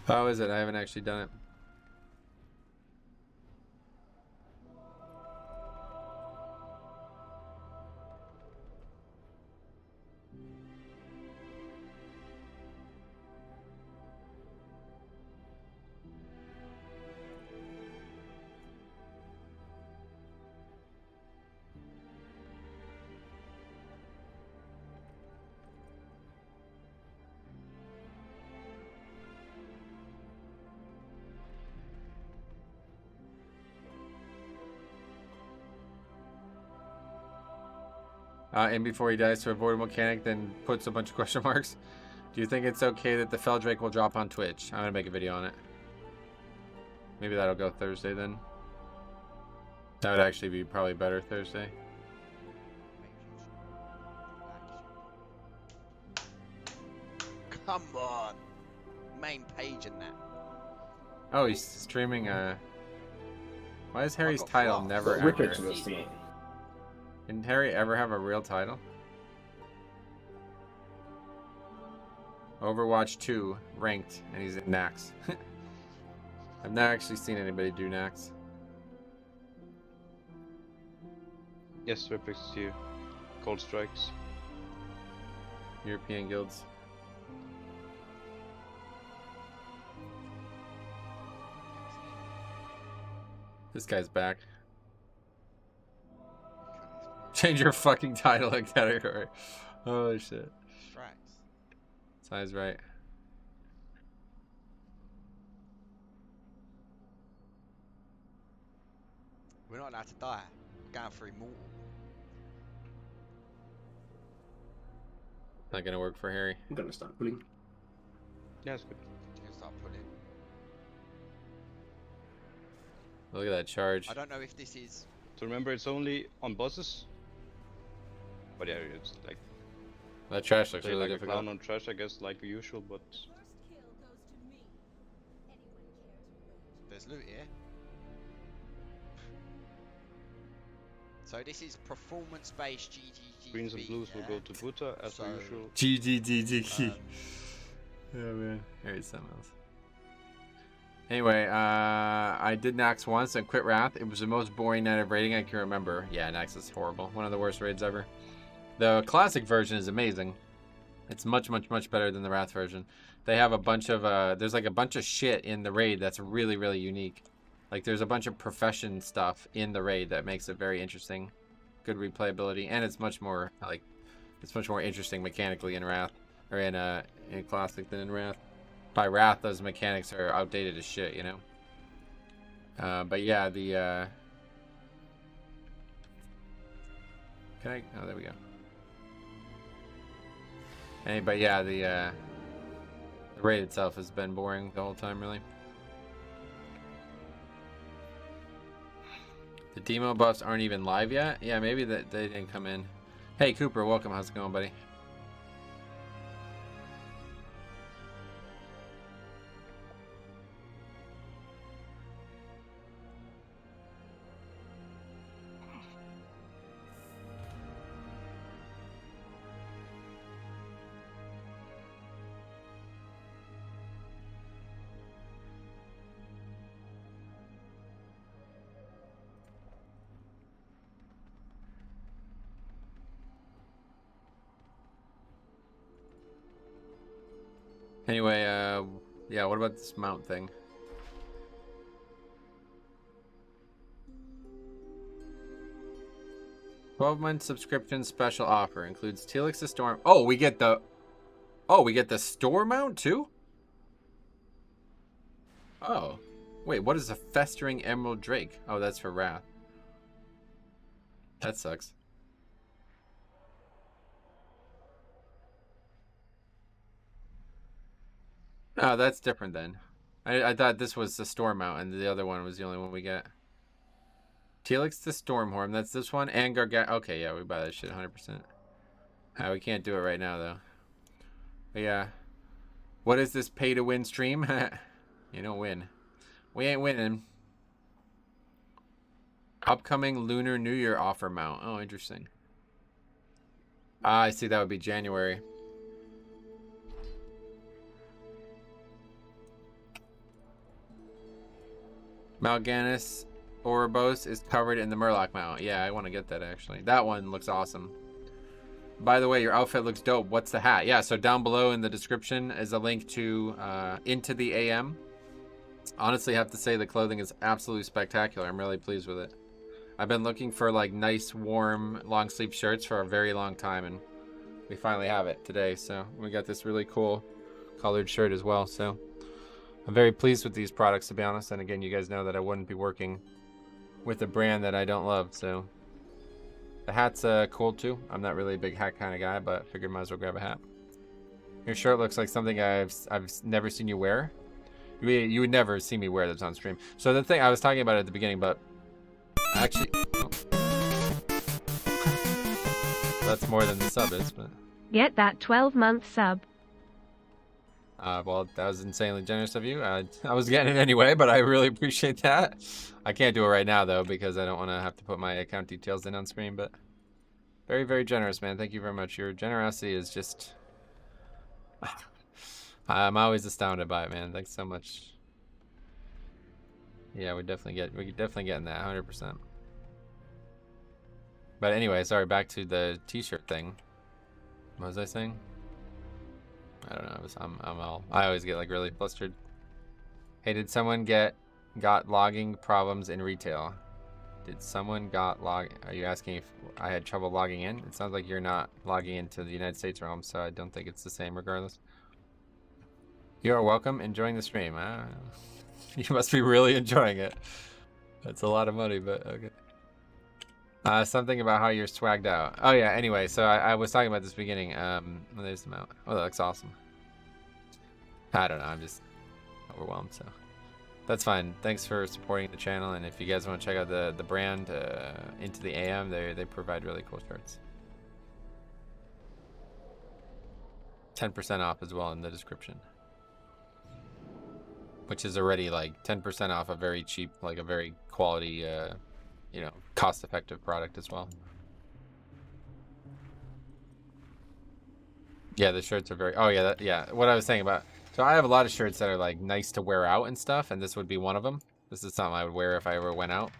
[SPEAKER 1] How is it? I haven't actually done it. And before he dies to avoid a mechanic, then puts a bunch of question marks. Do you think it's okay that the Feldrake will drop on Twitch? I'm gonna make a video on it. Maybe that'll go Thursday then. That would actually be probably better Thursday.
[SPEAKER 10] Come on. Main page and that.
[SPEAKER 1] Oh, he's streaming why is Harry's title never
[SPEAKER 11] Rip it
[SPEAKER 1] accurate?
[SPEAKER 11] to this thing.
[SPEAKER 1] Can Harry ever have a real title? Overwatch 2 ranked, and he's in Nax. I've not actually seen anybody do Nax.
[SPEAKER 12] Yes, Ripix here. Cold Strikes.
[SPEAKER 1] European guilds. This guy's back. Change your fucking title and category. Holy shit.
[SPEAKER 10] Strikes.
[SPEAKER 1] Size right.
[SPEAKER 10] We're not allowed to die. We're going for immortal.
[SPEAKER 1] Not gonna work for Harry.
[SPEAKER 11] I'm gonna start pulling.
[SPEAKER 12] Yeah, it's good.
[SPEAKER 10] You can start pulling.
[SPEAKER 1] Look at that charge.
[SPEAKER 10] I don't know if this is...
[SPEAKER 12] So remember, it's only on bosses. But yeah, it's like...
[SPEAKER 1] That trash looks
[SPEAKER 12] play
[SPEAKER 1] really
[SPEAKER 12] like a
[SPEAKER 1] difficult.
[SPEAKER 12] clown on trash, I guess, like usual, but...
[SPEAKER 10] There's loot here. So this is performance-based GGG.
[SPEAKER 12] Greens and blues will go to Buta, as per usual.
[SPEAKER 1] GGGG. Oh man, Harry's something else. Anyway, I did Nax once and quit Wrath. It was the most boring night of raiding I can remember. Yeah, Nax is horrible. One of the worst raids ever. The classic version is amazing. It's much better than the Wrath version. They have a bunch of there's like a bunch of shit in the raid that's really unique. Like there's a bunch of profession stuff in the raid that makes it very interesting. Good replayability, and it's much more like it's much more interesting mechanically in Wrath or in classic than in Wrath. By Wrath, those mechanics are outdated as shit, you know. But yeah, the can I? Oh, there we go. Hey, but yeah, the raid itself has been boring the whole time, really. The demo buffs aren't even live yet? Yeah, maybe that they didn't come in. Hey, Cooper, welcome. How's it going, buddy? Anyway, yeah, what about this mount thing? $12-month subscription special offer includes Telix the Storm. Oh, we get the store mount too? Oh. Wait, what is a Festering Emerald Drake? Oh, that's for Wrath. That sucks. Oh, that's different then. I thought this was the Storm mount and the other one was the only one we get. Telix the Stormhorn, that's this one, and Gargat. Okay, yeah, we buy that shit 100%. We can't do it right now though. But yeah. What is this pay to win stream? You don't win. We ain't winning. Upcoming Lunar New Year offer mount. Oh, interesting. I see, that would be January. Mal'Ganis Ouroboros is covered in the Murloc mount. Yeah, I want to get that actually. That one looks awesome. By the way, your outfit looks dope. What's the hat? Yeah, so down below in the description is a link to Into the AM. Honestly, I have to say the clothing is absolutely spectacular. I'm really pleased with it. I've been looking for like nice, warm, long sleeve shirts for a very long time, and we finally have it today. So we got this really cool colored shirt as well. So I'm very pleased with these products, to be honest. And again, you guys know that I wouldn't be working with a brand that I don't love. So the hat's cool too. I'm not really a big hat kind of guy, but figured might as well grab a hat. Your shirt looks like something I've never seen you wear. You would never see me wear this on stream. So the thing I was talking about at the beginning, but actually, oh. That's more than the sub is, but
[SPEAKER 11] get that 12-month sub.
[SPEAKER 1] Well, that was insanely generous of you. I was getting it anyway, but I really appreciate that. I can't do it right now though because I don't want to have to put my account details in on screen. But very generous, man. Thank you very much. Your generosity is just. I'm always astounded by it, man. Thanks so much. Yeah, we definitely getting that 100%. But anyway, sorry. Back to the T-shirt thing. What was I saying? I don't know. I always get like really flustered. Hey, did someone got logging problems in retail? Did someone are you asking if I had trouble logging in? It sounds like you're not logging into the United States realm, so I don't think it's the same regardless. You are welcome. Enjoying the stream. You must be really enjoying it. That's a lot of money, but okay. Something about how you're swagged out. Oh yeah, anyway, so I was talking about this beginning. There's the mount. Oh, that looks awesome. I don't know, I'm just overwhelmed, so that's fine. Thanks for supporting the channel, and if you guys want to check out the brand, Into the AM, they provide really cool shirts. 10% off as well in the description. Which is already like 10% off a very cheap, like a very quality, you know, cost-effective product as well. Yeah, the shirts are very. Oh yeah, yeah. What I was saying about. So I have a lot of shirts that are like nice to wear out and stuff, and this would be one of them. This is something I would wear if I ever went out.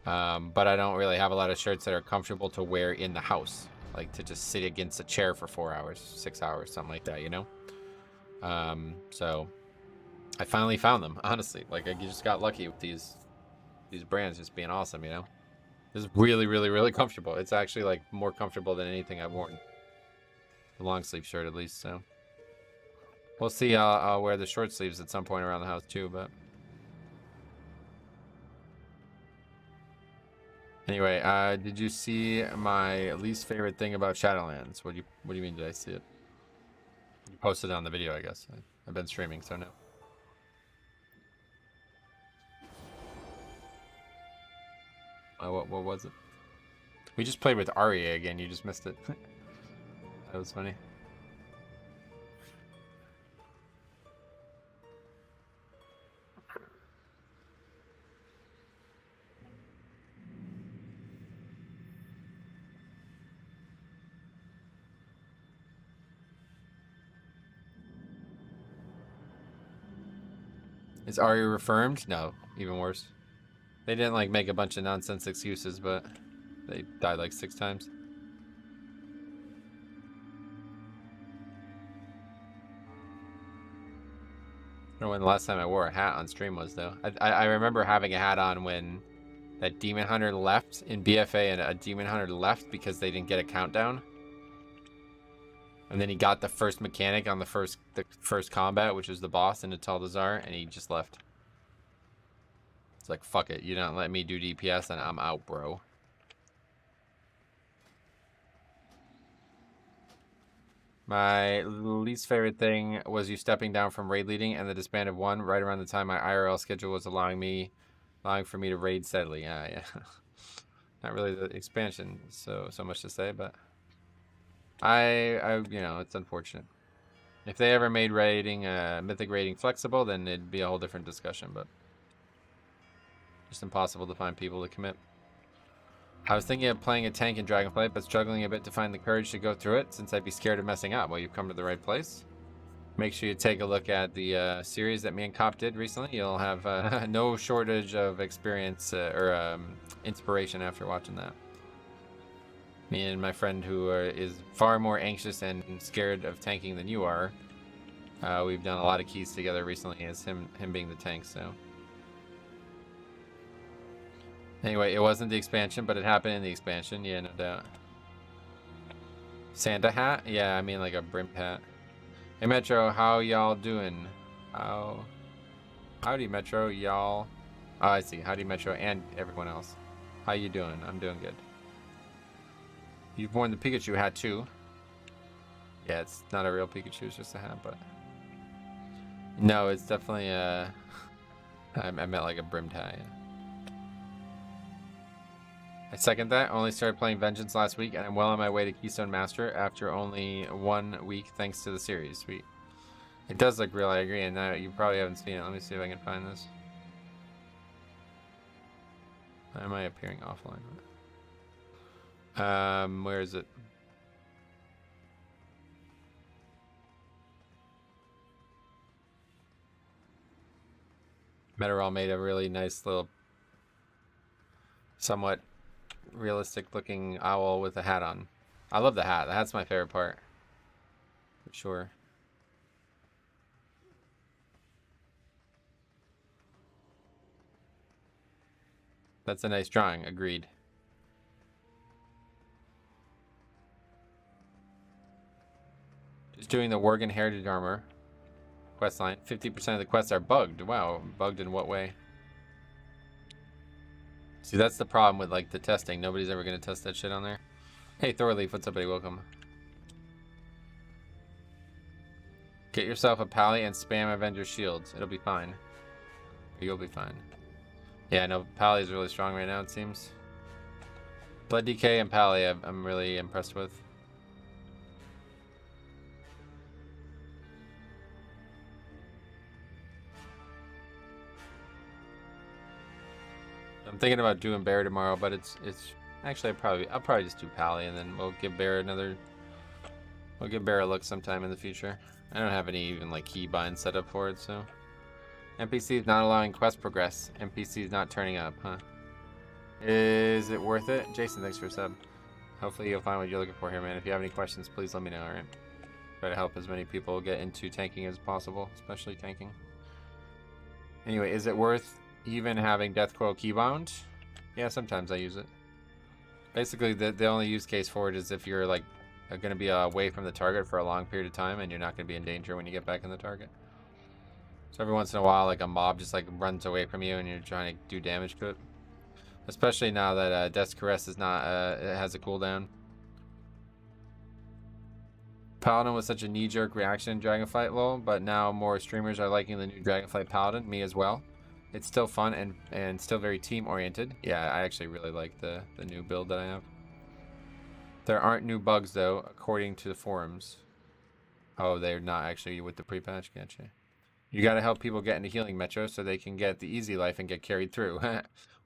[SPEAKER 1] But I don't really have a lot of shirts that are comfortable to wear in the house, like to just sit against a chair for 4 hours, 6 hours, something like that, you know. So I finally found them, honestly. Like, I just got lucky with these brands just being awesome, you know. This is really, really, really comfortable. It's actually like more comfortable than anything I've worn. The long sleeve shirt, at least. So we'll see. I'll wear the short sleeves at some point around the house too, but. Anyway, did you see my least favorite thing about Shadowlands? What do you mean? Did I see it? You posted it on the video, I guess. I've been streaming, so no. What was it? We just played with Arya again. You just missed it. That was funny. Is Arya reaffirmed? No, even worse. They didn't like make a bunch of nonsense excuses, but they died like 6 times. I don't know when the last time I wore a hat on stream was, though. I remember having a hat on when that Demon Hunter left in BFA, and a Demon Hunter left because they didn't get a countdown. And then he got the first mechanic on the first combat, which was the boss in Nataldazar, and he just left. It's like, fuck it, you don't let me do DPS, and I'm out, bro. My least favorite thing was you stepping down from raid leading and the disband of 1 right around the time my IRL schedule was allowing for me to raid steadily. Yeah. Not really the expansion, so much to say, but I you know, it's unfortunate. If they ever made raiding, mythic raiding flexible, then it'd be a whole different discussion, but just impossible to find people to commit. I was thinking of playing a tank in Dragonflight, but struggling a bit to find the courage to go through it, since I'd be scared of messing up. Well, you've come to the right place. Make sure you take a look at the series that me and Cop did recently. You'll have no shortage of experience or inspiration after watching that. Me and my friend who is far more anxious and scared of tanking than you are, we've done a lot of keys together recently as him being the tank, so. Anyway, it wasn't the expansion, but it happened in the expansion. Yeah, no doubt. Santa hat? Yeah, I mean like a brim hat. Hey Metro, how y'all doing? Howdy Metro, y'all. Oh, I see. Howdy Metro and everyone else. How you doing? I'm doing good. You've worn the Pikachu hat too. Yeah, it's not a real Pikachu, it's just a hat, but no, it's definitely I meant like a brimmed hat. Yeah. I second that. Only started playing Vengeance last week, and I'm well on my way to Keystone Master after only 1 week, thanks to the series. Sweet. It does look real, I agree, and you probably haven't seen it. Let me see if I can find this. Am I appearing offline? Where is it? Metaral made a really nice little, somewhat realistic looking owl with a hat on. I love the hat. The hat's my favorite part. For sure. That's a nice drawing. Agreed. Just doing the Worgen Heritage Armor questline. 50% of the quests are bugged. Wow. Bugged in what way? See, that's the problem with like the testing. Nobody's ever gonna test that shit on there. Hey Thorleaf, what's up, buddy? Welcome. Get yourself a Pally and spam Avenger shields. It'll be fine. You'll be fine. Yeah, no, Pally is really strong right now, it seems. Blood DK and Pally I'm really impressed with. I'm thinking about doing Bear tomorrow, but it's actually I'll probably just do Pally, and then we'll give Bear a look sometime in the future. I don't have any even like keybind set up for it, so. NPC is not allowing quest progress. NPC is not turning up, huh? Is it worth it? Jason, thanks for a sub. Hopefully you'll find what you're looking for here, man. If you have any questions, please let me know, alright? Try to help as many people get into tanking as possible, especially tanking. Anyway, is it worth even having Death Coil keybound? Yeah, sometimes I use it. Basically, the only use case for it is if you're like going to be away from the target for a long period of time and you're not going to be in danger when you get back in the target. So every once in a while, like a mob just like runs away from you and you're trying to do damage to it. Especially now that Death's Caress is not, it has a cooldown. Paladin was such a knee-jerk reaction in Dragonflight, lol, but now more streamers are liking the new Dragonflight Paladin, me as well. It's still fun and still very team-oriented. Yeah, I actually really like the new build that I have. There aren't new bugs, though, according to the forums. Oh, they're not actually with the pre-patch, gotcha. You gotta help people get into healing, Metro, so they can get the easy life and get carried through.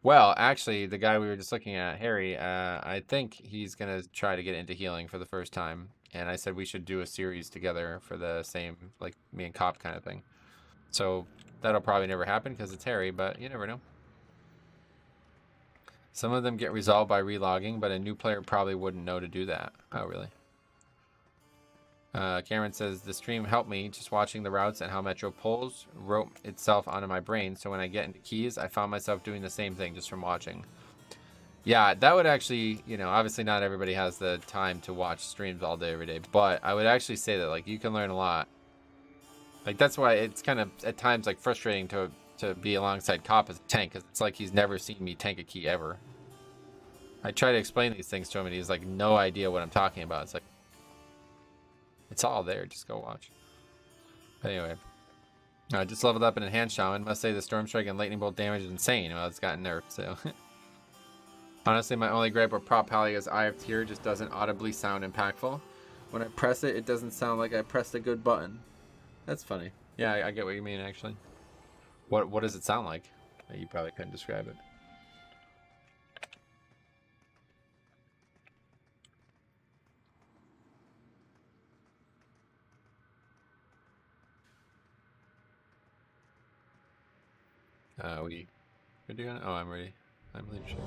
[SPEAKER 1] Well, actually, the guy we were just looking at, Harry, I think he's gonna try to get into healing for the first time. And I said we should do a series together for the same, like, me and Cop kind of thing. So that'll probably never happen because it's Harry, but you never know. Some of them get resolved by relogging, but a new player probably wouldn't know to do that. Oh, really? Cameron says, the stream helped me just watching the routes and how Metro pulls wrote itself onto my brain. So when I get into keys, I found myself doing the same thing just from watching. Yeah, that would actually, you know, obviously not everybody has the time to watch streams all day, every day. But I would actually say that, like, you can learn a lot. Like, that's why it's kind of, at times, like, frustrating to be alongside Cop as a tank. Because it's like he's never seen me tank a key ever. I try to explain these things to him, and he's, like, no idea what I'm talking about. It's like, it's all there. Just go watch. But anyway. I just leveled up in Enhanced Shaman. Must say the Storm Strike and Lightning Bolt damage is insane. Well, it's gotten nerfed, so... Honestly, my only gripe with Prop Pallia's Eye of Tear just doesn't audibly sound impactful. When I press it, it doesn't sound like I pressed a good button. That's funny. Yeah, I get what you mean, actually. What does it sound like? You probably couldn't describe it. We're doing it? Oh, I'm ready. I'm leadership.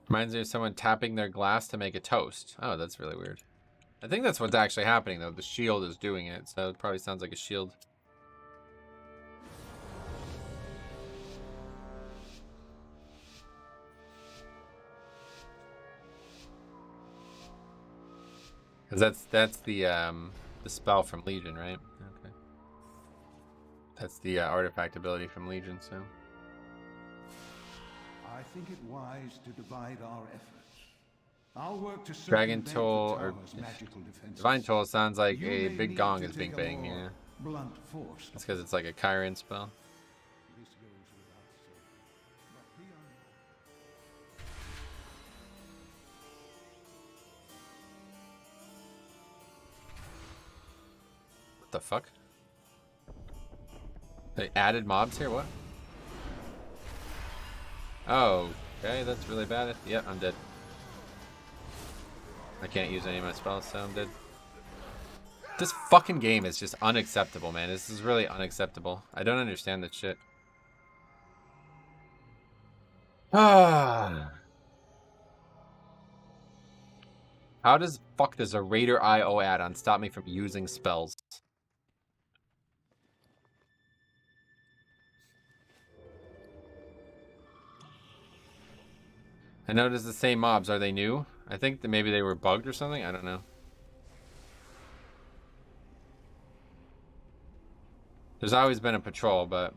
[SPEAKER 1] Reminds me of someone tapping their glass to make a toast. Oh, that's really weird. I think that's what's actually happening, though. The shield is doing it, so it probably sounds like a shield. Because that's the spell from Legion, right? Okay. That's the artifact ability from Legion, so...
[SPEAKER 2] I think it wise to divide our efforts. I'll work to
[SPEAKER 1] Dragon Toll or Divine Toll sounds like a big gong is being banged, yeah.
[SPEAKER 2] Blunt force.
[SPEAKER 1] That's because it's like a Chiron spell. What the fuck? They added mobs here? What? Oh, okay, that's really bad. Yep, I'm dead. I can't use any of my spells, so I'm dead. This fucking game is just unacceptable, man. This is really unacceptable. I don't understand this shit. Ah. How does a Raider IO add-on stop me from using spells? I noticed the same mobs. Are they new? I think that maybe they were bugged or something. I don't know. There's always been a patrol, but...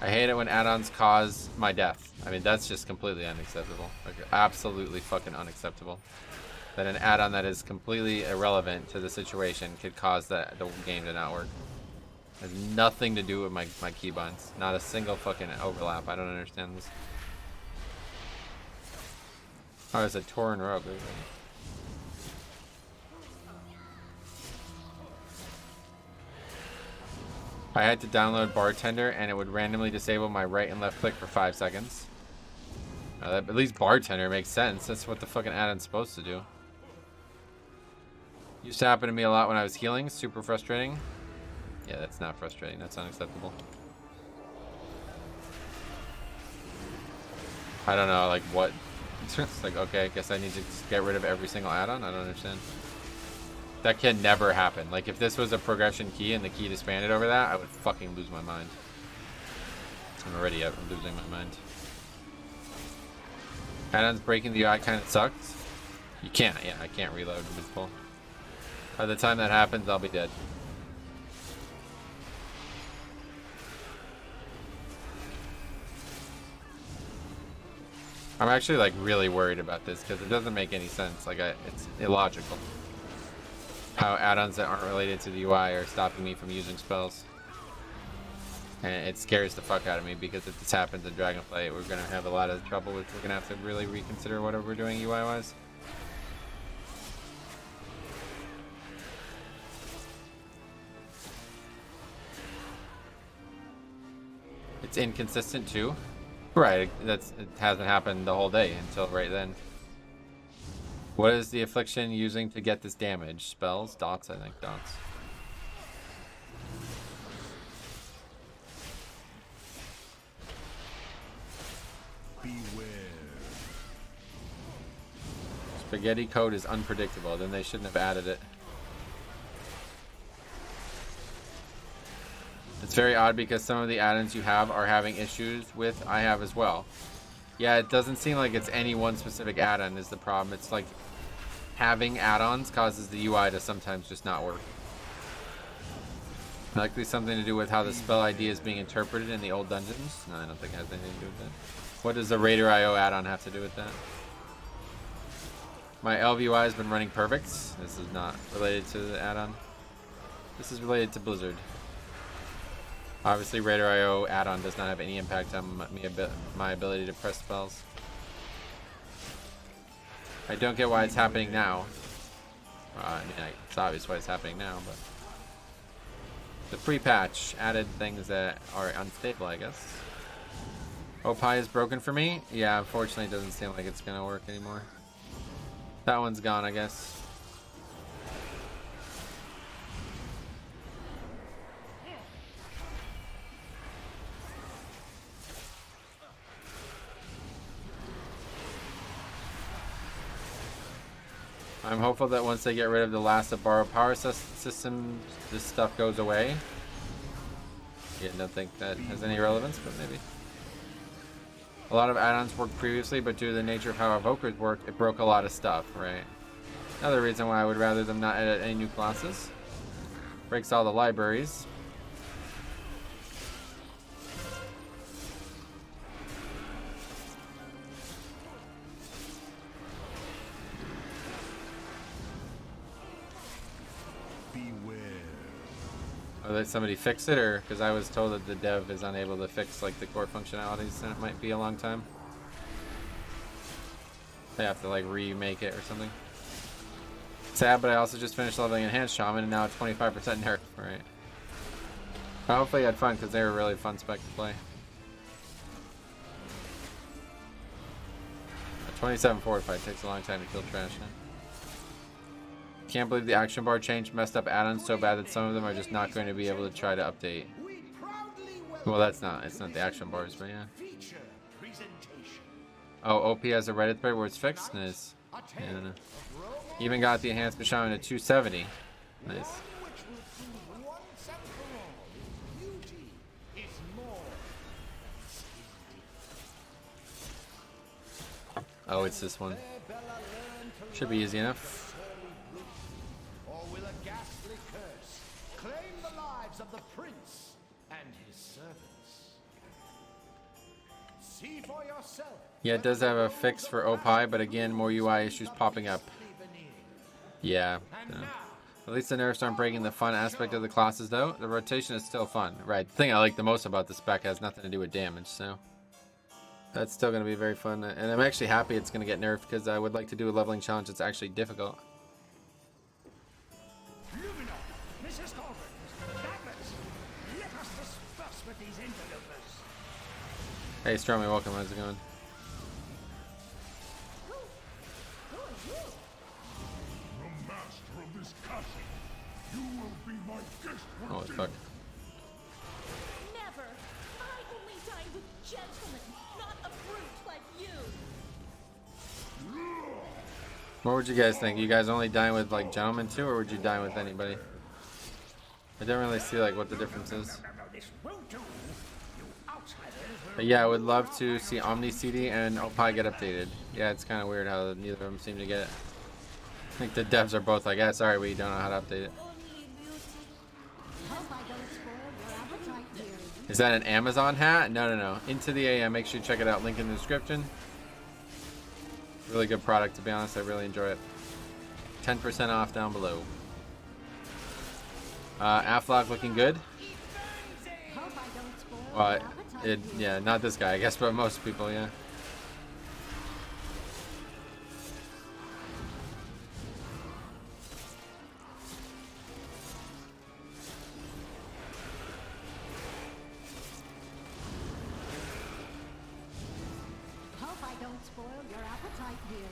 [SPEAKER 1] I hate it when add-ons cause my death. I mean, that's just completely unacceptable. Like, absolutely fucking unacceptable. That an add-on that is completely irrelevant to the situation could cause the game to not work. It has nothing to do with my keybinds. Not a single fucking overlap. I don't understand this. Oh, it's a Tauren Rogue. I had to download Bartender and it would randomly disable my right and left click for 5 seconds. At least bartender makes sense. That's what the fucking add-on's supposed to do. Used to happen to me a lot when I was healing. Super frustrating. Yeah, that's not frustrating. That's unacceptable. I don't know, like what? It's like, okay, I guess I need to get rid of every single add-on. I don't understand. That can never happen. Like, if this was a progression key and the key disbanded over that, I would fucking lose my mind. I'm already losing my mind. Add-ons breaking the UI kind of sucks. You can't, yeah, I can't reload mid pull. By the time that happens, I'll be dead. I'm actually like really worried about this because it doesn't make any sense. Like, it's illogical how add-ons that aren't related to the UI are stopping me from using spells. And it scares the fuck out of me because if this happens in Dragonflight, we're gonna have a lot of trouble with. We're gonna have to really reconsider whatever we're doing UI-wise. It's inconsistent too. Right, it hasn't happened the whole day until right then. What is the affliction using to get this damage? Spells? Dots, I think. Dots.
[SPEAKER 2] Beware.
[SPEAKER 1] Spaghetti code is unpredictable. Then they shouldn't have added it. It's very odd because some of the add-ons you have are having issues with. I have as well. Yeah, it doesn't seem like it's any one specific add-on is the problem. It's like having add-ons causes the UI to sometimes just not work. Likely something to do with how the spell ID is being interpreted in the old dungeons. No, I don't think it has anything to do with that. What does the Raider IO add-on have to do with that? My LVUI has been running perfect. This is not related to the add-on. This is related to Blizzard. Obviously, Raider IO add-on does not have any impact on my ability to press spells. I don't get why it's happening now. I mean, it's obvious why it's happening now, but the pre-patch added things that are unstable, I guess. Opie is broken for me. Yeah, unfortunately, it doesn't seem like it's gonna work anymore. That one's gone, I guess. I'm hopeful that once they get rid of the last of borrowed power system, this stuff goes away. Yeah, don't think that has any relevance, but maybe. A lot of add-ons worked previously, but due to the nature of how evokers work, it broke a lot of stuff, right? Another reason why I would rather them not edit any new classes. Breaks all the libraries. Oh, did somebody fix it, or because I was told that the dev is unable to fix like the core functionalities, and it might be a long time. They have to like remake it or something. Sad, but I also just finished leveling Enhanced Shaman, and now it's 25% nerf. Right. But hopefully you had fun because they were a really fun spec to play. 27 fortified takes a long time to kill trash now. Can't believe the action bar change messed up add-ons so bad that some of them are just not going to be able to try to update. Well, it's not the action bars, but yeah. Oh, OP has a Reddit thread where it's fixed? Nice. Yeah, even got the enhancement shaman to 270. Nice. Oh, it's this one. Should be easy enough.
[SPEAKER 5] Of the prince and his servants. See for yourself.
[SPEAKER 1] Yeah, it does have a fix for Opie, but again, more UI issues popping up. Yeah. At least the nerfs aren't breaking the fun aspect of the classes, though. The rotation is still fun. Right. The thing I like the most about the spec has nothing to do with damage, so that's still going to be very fun. And I'm actually happy it's going to get nerfed because I would like to do a leveling challenge that's actually difficult. Hey Stormy, welcome. How's it going?
[SPEAKER 2] master of this castle. You will be my guest.
[SPEAKER 1] Holy fuck.
[SPEAKER 8] Never. I only dine with gentlemen, not a brute like you.
[SPEAKER 1] What would you guys think? You guys only dine with like gentlemen too, or would you dine with anybody? I don't really see like what the difference is. But yeah, I would love to see Omni CD and Opie get updated. Yeah, it's kind of weird how neither of them seem to get it. I think the devs are both like, yeah, sorry, we don't know how to update it. Is that an Amazon hat? No, no, no. Into the AM. Make sure you check it out. Link in the description. Really good product, to be honest. I really enjoy it. 10% off down below. Aflock looking good. Well, yeah, not this guy, I guess, but most people, yeah.
[SPEAKER 6] Hope I don't spoil your appetite, dearie.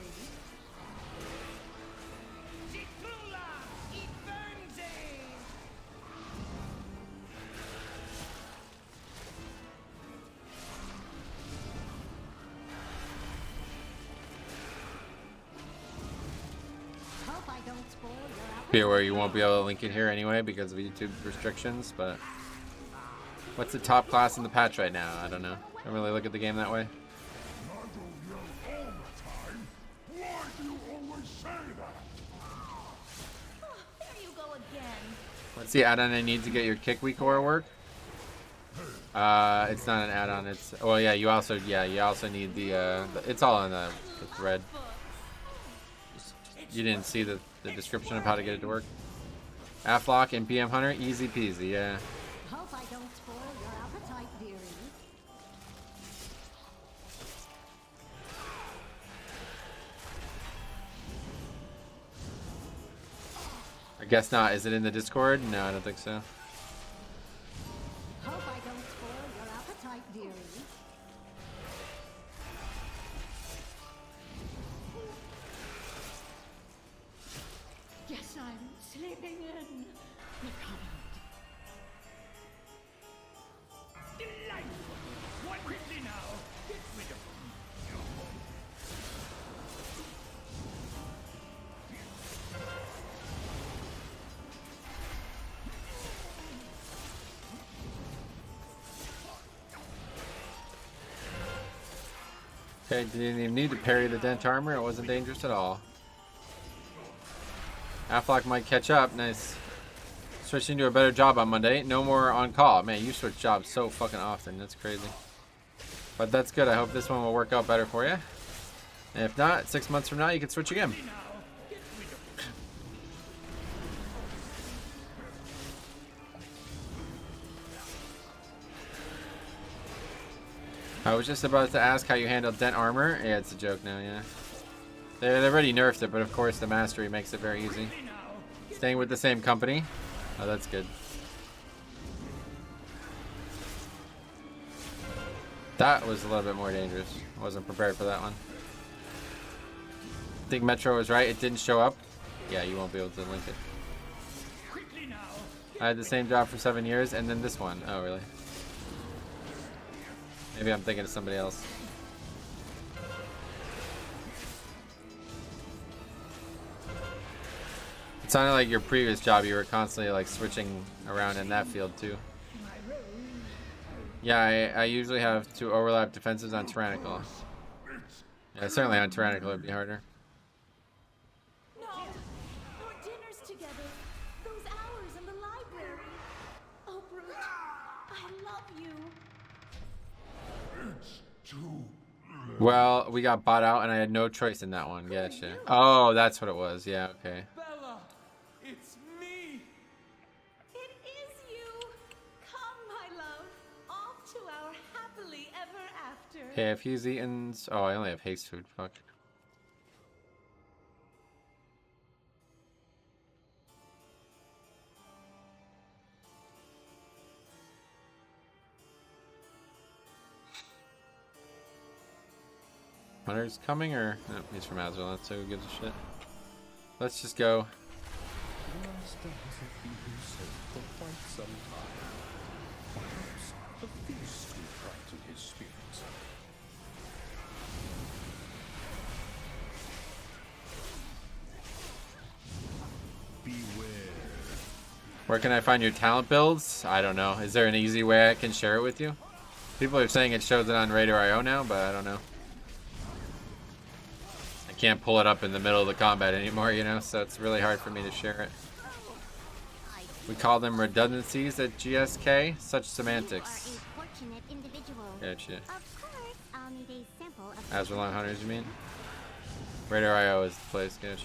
[SPEAKER 1] Be aware you won't be able to link it here anyway because of YouTube restrictions, but what's the top class in the patch right now? I don't know. I don't really look at the game that way. What's the add-on I need to get your kick week core work? It's not an add-on. It's well, yeah. You also need the it's all in the thread. You didn't see the description of how to get it to work. Aflock and PM Hunter, easy peasy, yeah.
[SPEAKER 6] Hope I don't spoil your appetite, dearie.
[SPEAKER 1] I guess not. Is it in the Discord? No, I don't think so.
[SPEAKER 6] Hope I don't spoil your appetite, dearie.
[SPEAKER 8] Yes, I'm sleeping in the covenant.
[SPEAKER 5] Delightful. What quickly now? Get rid of them.
[SPEAKER 1] Okay, didn't even need to parry the dent armor. It wasn't dangerous at all. Aflock might catch up. Nice. Switching to a better job on Monday. No more on call. Man, you switch jobs so fucking often. That's crazy. But that's good. I hope this one will work out better for you. And if not, 6 months from now, you can switch again. I was just about to ask how you handle dent armor. Yeah, it's a joke now, yeah. They've already nerfed it, but of course the mastery makes it very easy. Staying with the same company. Oh, that's good. That was a little bit more dangerous. I wasn't prepared for that one. I think Metro was right. It didn't show up. Yeah, you won't be able to link it. I had the same job for 7 years, and then this one. Oh, really? Maybe I'm thinking of somebody else. It sounded like your previous job, you were constantly like switching around in that field too. Yeah, I usually have 2 overlap defenses on Tyrannical. Yeah, certainly on Tyrannical it'd be harder.
[SPEAKER 8] No, our dinners together. Those hours in the library. Oh, Brute, I love you.
[SPEAKER 1] Well, we got bought out and I had no choice in that one. Gotcha. Oh, that's what it was. Yeah, okay.
[SPEAKER 9] Bella, it's me.
[SPEAKER 8] It is you. Come, my love. Off to our happily ever after.
[SPEAKER 1] Okay, if he's eaten... Oh, I only have haste food. Fuck. Hunter's coming, or no, he's from Azeroth, so who gives a shit? Let's just go.
[SPEAKER 13] Master hasn't been himself for quite some time. Perhaps a feast will brighten his spirits. Beware.
[SPEAKER 1] Where can I find your talent builds? I don't know. Is there an easy way I can share it with you? People are saying it shows it on Radar.io now, but I don't know. I can't pull it up in the middle of the combat anymore, you know, so it's really hard for me to share it. We call them redundancies at GSK. Such semantics. Gotcha. Azerlon Hunters, you mean? Radar.io is the place, gotcha.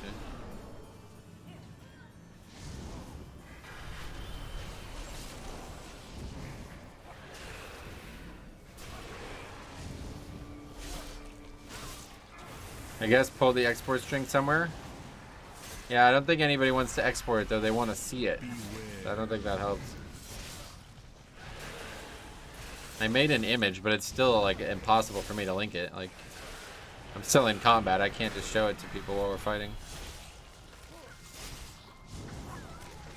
[SPEAKER 1] I guess pull the export string somewhere. Yeah, I don't think anybody wants to export it though. They want to see it. So I don't think that helps. I made an image, but it's still like impossible for me to link it. Like, I'm still in combat. I can't just show it to people while we're fighting.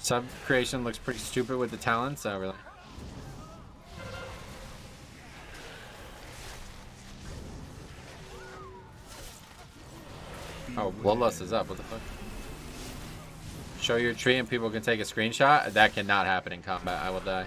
[SPEAKER 1] Sub creation looks pretty stupid with the talents. Oh, really? Oh, Bloodlust is up. What the fuck? Show your tree and people can take a screenshot? That cannot happen in combat. I will die.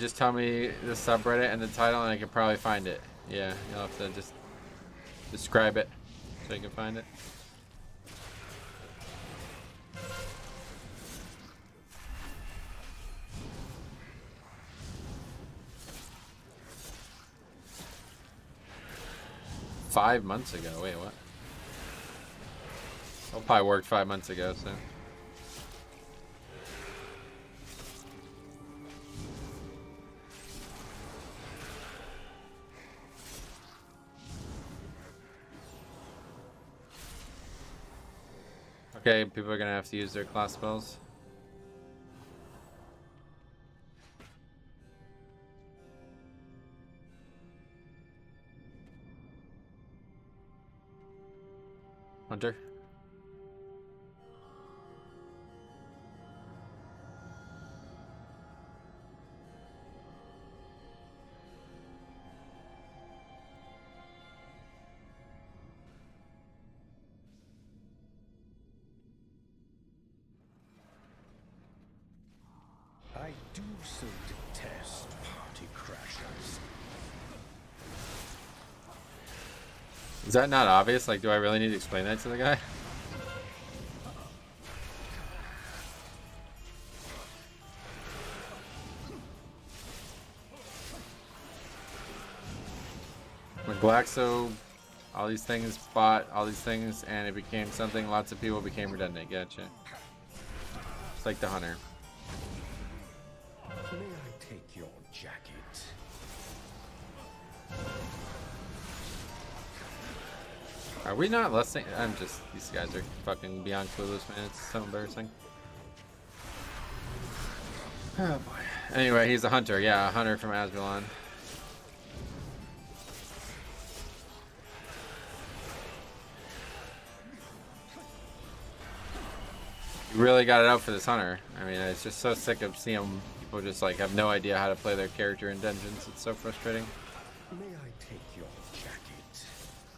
[SPEAKER 1] Just tell me the subreddit and the title and I can probably find it. Yeah, you'll have to just describe it so you can find it. Five months ago. Wait, what? That probably worked 5 months ago, so. Okay, people are gonna have to use their class spells. Hunter.
[SPEAKER 13] I do so detest party crashers.
[SPEAKER 1] Is that not obvious? Like, do I really need to explain that to the guy? When Glaxo, all these things bought all these things, and it became something, lots of people became redundant. Gotcha. It's like the hunter.
[SPEAKER 13] May I take your jacket?
[SPEAKER 1] Are we not listening? I'm just, these guys are fucking beyond clueless, man. It's so embarrassing. Oh boy. Anyway, he's a hunter. Yeah, a hunter from Azerlon. You really got it out for this hunter. I mean, it's just so sick of seeing people just like have no idea how to play their character in dungeons. It's so frustrating.
[SPEAKER 13] May I take your jacket?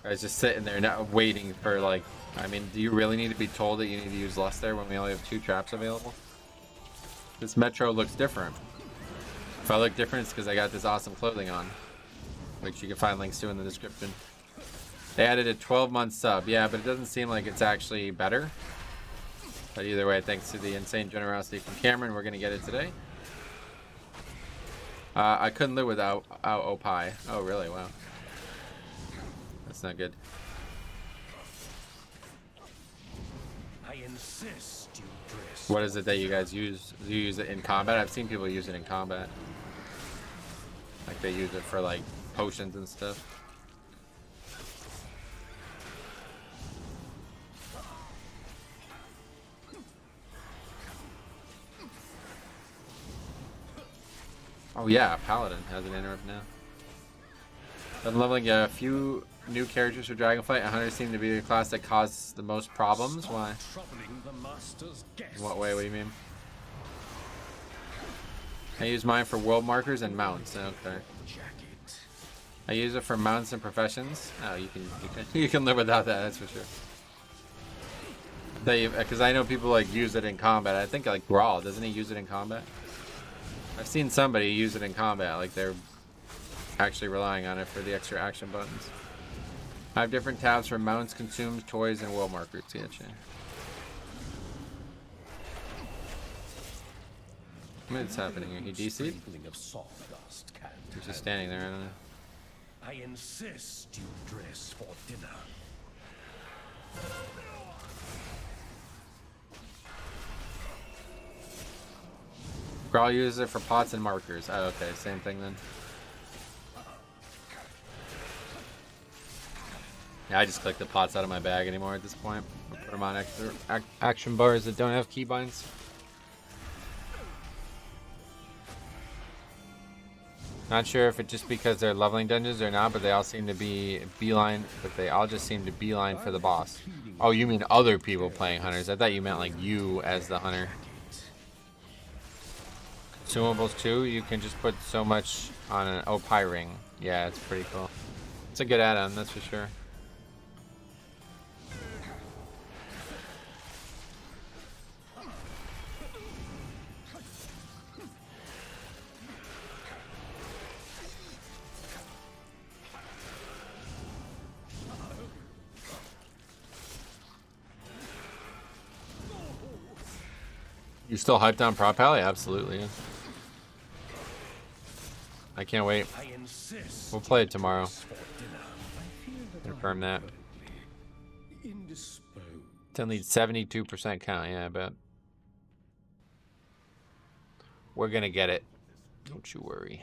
[SPEAKER 1] Guys just sitting there not waiting for like, I mean, do you really need to be told that you need to use Lust there when we only have 2 traps available? This Metro looks different. If I look different, it's because I got this awesome clothing on, which you can find links to in the description. They added a 12-month sub. Yeah, but it doesn't seem like it's actually better. But either way, thanks to the insane generosity from Cameron, we're going to get it today. I couldn't live without Opie. Oh, really? Wow. That's not good.
[SPEAKER 13] I insist you dress.
[SPEAKER 1] What is it that you guys use? Do you use it in combat? I've seen people use it in combat. Like they use it for like potions and stuff. Oh yeah, Paladin has an nerf now. Been leveling a few new characters for Dragonflight. And Hunters seem to be the class that causes the most problems. Why? In what way? What do you mean? I use mine for world markers and mounts. Okay. I use it for mounts and professions. Oh, you can live without that. That's for sure. Because I know people like use it in combat. I think like Brawl, doesn't he use it in combat? I've seen somebody use it in combat. Like they're actually relying on it for the extra action buttons. I have different tabs for mounts, consumes, toys, and world markers. Gotcha. What's happening here? He DC'd? He's just standing there, I don't know.
[SPEAKER 13] I insist you dress for dinner.
[SPEAKER 1] Grawl uses it for pots and markers. Oh, okay, same thing then. Yeah, I just click the pots out of my bag anymore at this point. I'll put them on extra action bars that don't have keybinds. Not sure if it's just because they're leveling dungeons or not, but they all seem to be beeline. But they all just seem to beeline for the boss. Oh, you mean other people playing hunters? I thought you meant like you as the hunter. Consumables too. You can just put so much on an OP ring. Yeah, it's pretty cool. It's a good add-on, that's for sure. You still hyped on Prop Pally? Absolutely, yeah. I can't wait. We'll play it tomorrow. Confirm that. It's only 72% count, yeah, I bet. We're gonna get it. Don't you worry.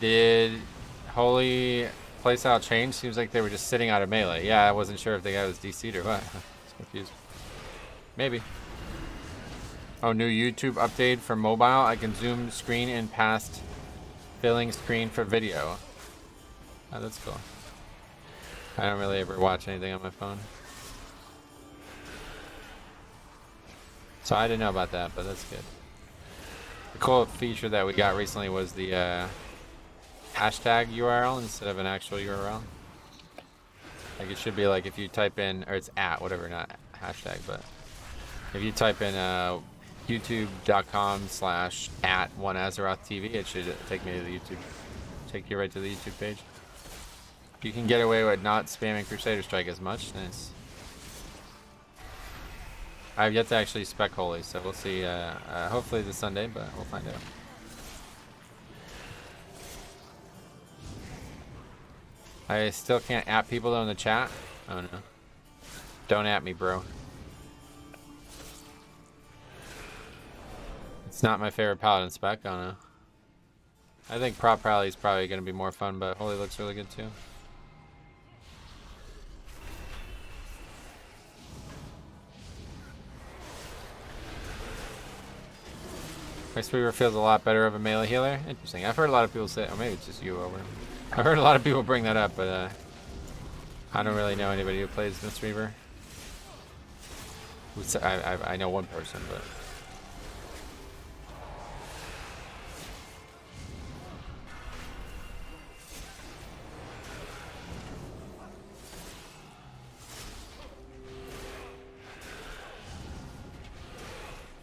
[SPEAKER 1] Did Holy playstyle change? Seems like they were just sitting out of melee. Yeah, I wasn't sure if the guy was DC'd or what. I was confused. Maybe. Oh, new YouTube update for mobile. I can zoom screen in past filling screen for video. Oh, that's cool. I don't really ever watch anything on my phone. So I didn't know about that, but that's good. The cool feature that we got recently was the hashtag URL instead of an actual URL. Like it should be like if you type in, or it's at, whatever, not hashtag, but if you type in youtube.com/@OneAzerothTV, it should take me to the YouTube, take you right to the YouTube page. You can get away with not spamming Crusader Strike as much. Nice. I have yet to actually spec Holy, so we'll see. Hopefully this Sunday, but we'll find out. I still can't at people though in the chat. Oh no. Don't at me, bro. It's not my favorite Paladin spec. I don't know. I think Prop Rally is probably going to be more fun, but Holy looks really good too. Ice Weaver feels a lot better of a melee healer. Interesting. I've heard a lot of people say, or maybe it's just you over. I've heard a lot of people bring that up, but I don't really know anybody who plays Mist Weaver. I know one person, but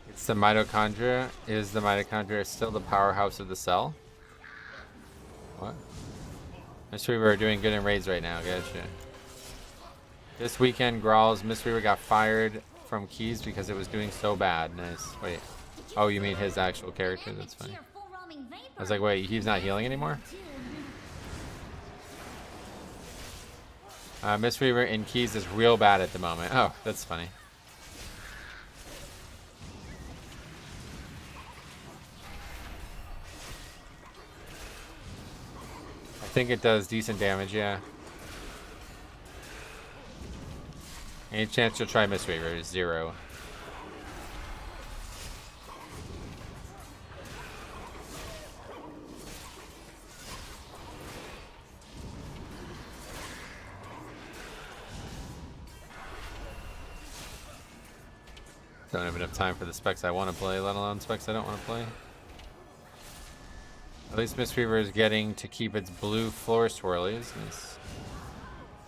[SPEAKER 1] it's the mitochondria. Is the mitochondria still the powerhouse of the cell? What? Mist Weaver are doing good in raids right now, gotcha. This weekend, Growl's Mistweaver got fired from Keys because it was doing so bad. Nice. Wait. Oh, you mean his actual character? That's funny. I was like, wait, he's not healing anymore? Mistweaver in Keys is real bad at the moment. Oh, that's funny. I think it does decent damage, yeah. Any chance you'll try Mistweaver? 0. Don't have enough time for the specs I want to play, let alone specs I don't want to play. At least Mistweaver is getting to keep its blue floor swirlies. Nice.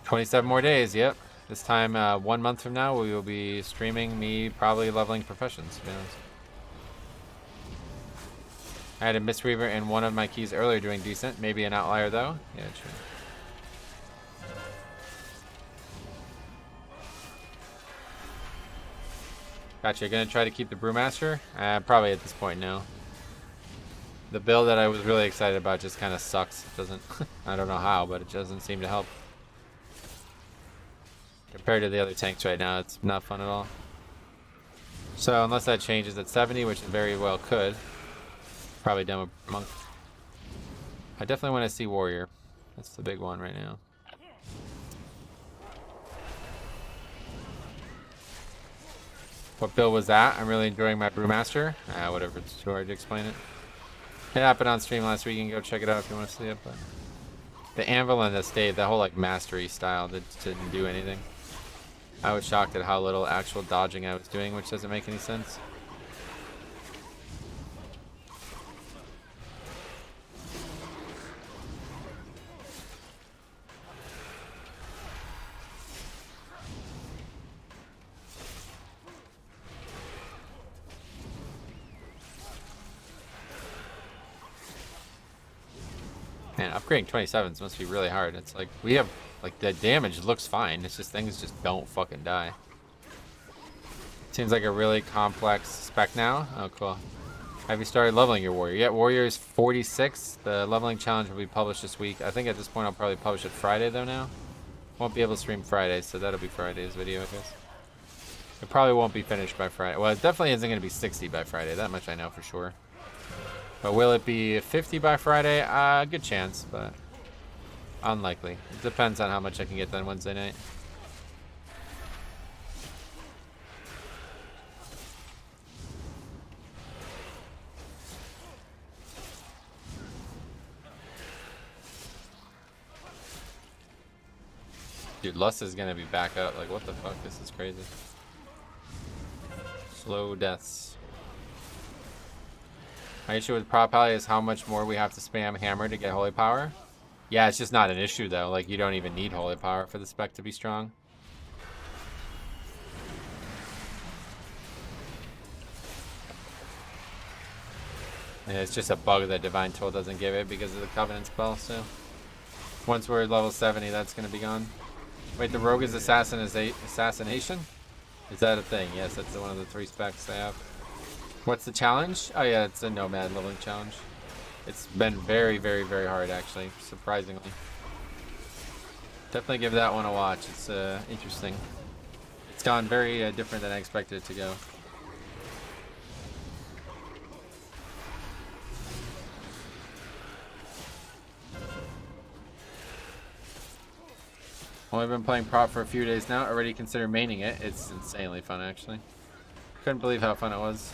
[SPEAKER 1] 27 more days, yep. This time, 1 month from now, we will be streaming me probably leveling professions, to be honest. I had a Mistweaver in one of my keys earlier doing decent. Maybe an outlier, though. Yeah, true. Gotcha. Gonna try to keep the Brewmaster? Probably at this point, no. The build that I was really excited about just kind of sucks. It doesn't... I don't know how, but it doesn't seem to help. Compared to the other tanks right now, it's not fun at all. So, unless that changes at 70, which it very well could. Probably done with Monk. I definitely want to see Warrior. That's the big one right now. What build was that? I'm really enjoying my Brewmaster. Whatever, it's too hard to explain it. It happened on stream last week. You can go check it out if you want to see it. But the Anvil and the Stave, that whole like mastery style, that didn't do anything. I was shocked at how little actual dodging I was doing, which doesn't make any sense. Man, upgrading 27s must be really hard. It's like, we have, like, the damage looks fine. It's just things just don't fucking die. Seems like a really complex spec now. Oh, cool. Have you started leveling your Warrior? Yeah, Warrior is 46. The leveling challenge will be published this week. I think at this point I'll probably publish it Friday, though, now. Won't be able to stream Friday, so that'll be Friday's video, I guess. It probably won't be finished by Friday. Well, it definitely isn't going to be 60 by Friday. That much I know for sure. But will it be 50 by Friday? Good chance, but unlikely. It depends on how much I can get done Wednesday night. Dude, Lust is gonna be back up. Like, what the fuck? This is crazy. Slow deaths. My issue with Prop Pally is how much more we have to spam Hammer to get Holy Power. Yeah, it's just not an issue though. Like, you don't even need Holy Power for the spec to be strong. And it's just a bug that Divine Toll doesn't give it because of the Covenant spell, so... Once we're at level 70, that's gonna be gone. Wait, the Rogue is Assassination? Is that a thing? Yes, that's one of the 3 specs I have. What's the challenge? Oh yeah, it's a Nomad leveling challenge. It's been very, very, very hard actually, surprisingly. Definitely give that one a watch. It's interesting. It's gone very different than I expected it to go. Only been playing Prop for a few days now. Already consider maining it. It's insanely fun actually. Couldn't believe how fun it was.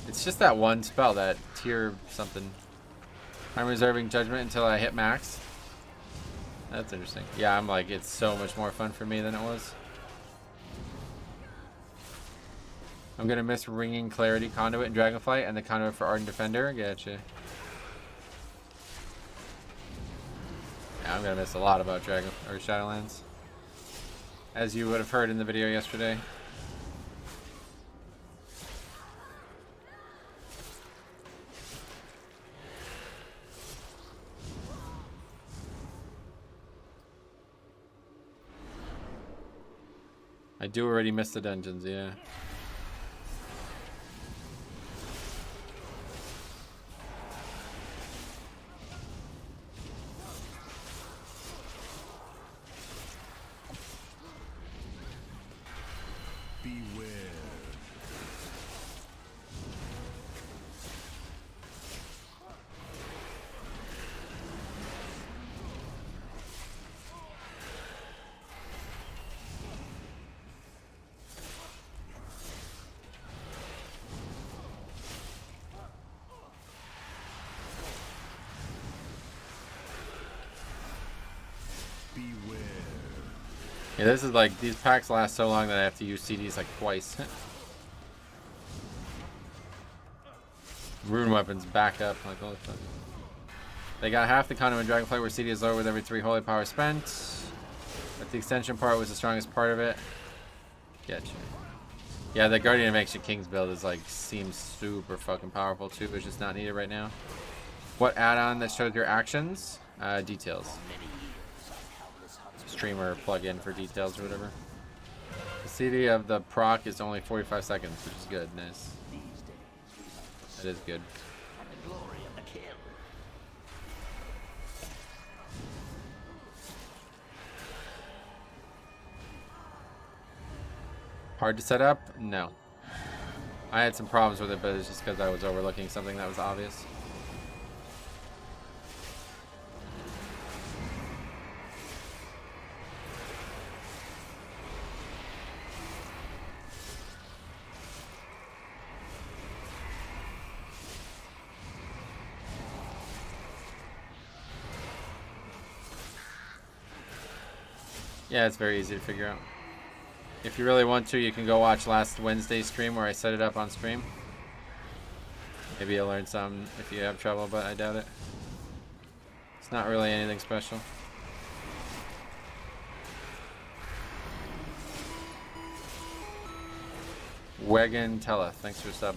[SPEAKER 1] It's just that one spell, that tier something. I'm reserving Judgment until I hit max. That's interesting. Yeah, I'm like, it's so much more fun for me than it was. I'm gonna miss Ringing Clarity Conduit and Dragonflight and the Conduit for Ardent Defender. Gotcha. Yeah, I'm gonna miss a lot about Shadowlands. As you would have heard in the video yesterday. I do already miss the dungeons, yeah.
[SPEAKER 2] Beware.
[SPEAKER 1] Yeah, this is like, these packs last so long that I have to use CDs like twice. Rune weapons back up, like all the fuck. They got half the content in Dragonflight where CD is lower with every 3 holy power spent. But the extension part was the strongest part of it. Getcha. Yeah, the Guardian of Ancient Kings build is like, seems super fucking powerful too, but it's just not needed right now. What add-on that shows your actions? Details. Streamer plug-in for details or whatever. The CD of the proc is only 45 seconds, which is good. Nice. That is good. Hard to set up? No. I had some problems with it, but it's just because I was overlooking something that was obvious. Yeah, it's very easy to figure out. If you really want to, you can go watch last Wednesday's stream where I set it up on stream. Maybe you'll learn something if you have trouble, but I doubt it. It's not really anything special. Wegan Tella, thanks for sub.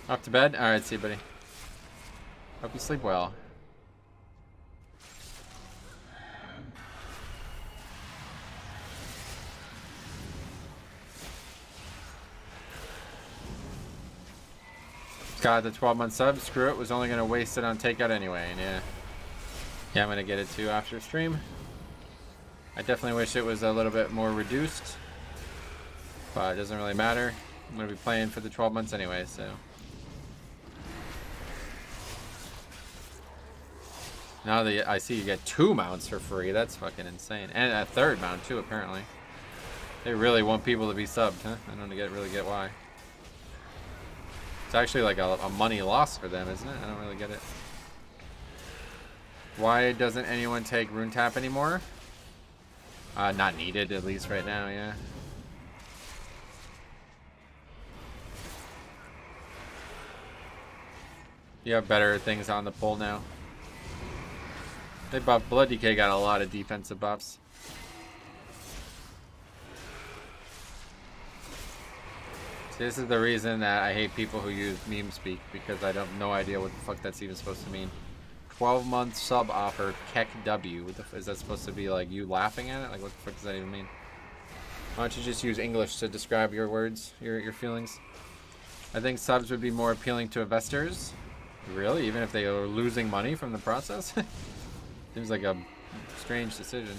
[SPEAKER 1] Off to bed? Alright, see you, buddy. Hope you sleep well. Got the 12-month sub. Screw it. Was only going to waste it on takeout anyway. And yeah, I'm going to get it too after stream. I definitely wish it was a little bit more reduced. But it doesn't really matter. I'm going to be playing for the 12 months anyway, so. Now that I see you get 2 mounts for free, that's fucking insane. And a 3rd mount too, apparently. They really want people to be subbed, huh? I don't really get why. It's actually like a money loss for them, isn't it? I don't really get it. Why doesn't anyone take Rune Tap anymore? Not needed, at least right now, yeah. You have better things on the pull now. They buffed Blood DK, got a lot of defensive buffs. See, this is the reason that I hate people who use meme speak, because I have no idea what the fuck that's even supposed to mean. 12-month sub offer, Keck W. What the f is that supposed to be, like, you laughing at it? Like, what the fuck does that even mean? Why don't you just use English to describe your words, your feelings? I think subs would be more appealing to investors. Really? Even if they are losing money from the process? Seems like a strange decision.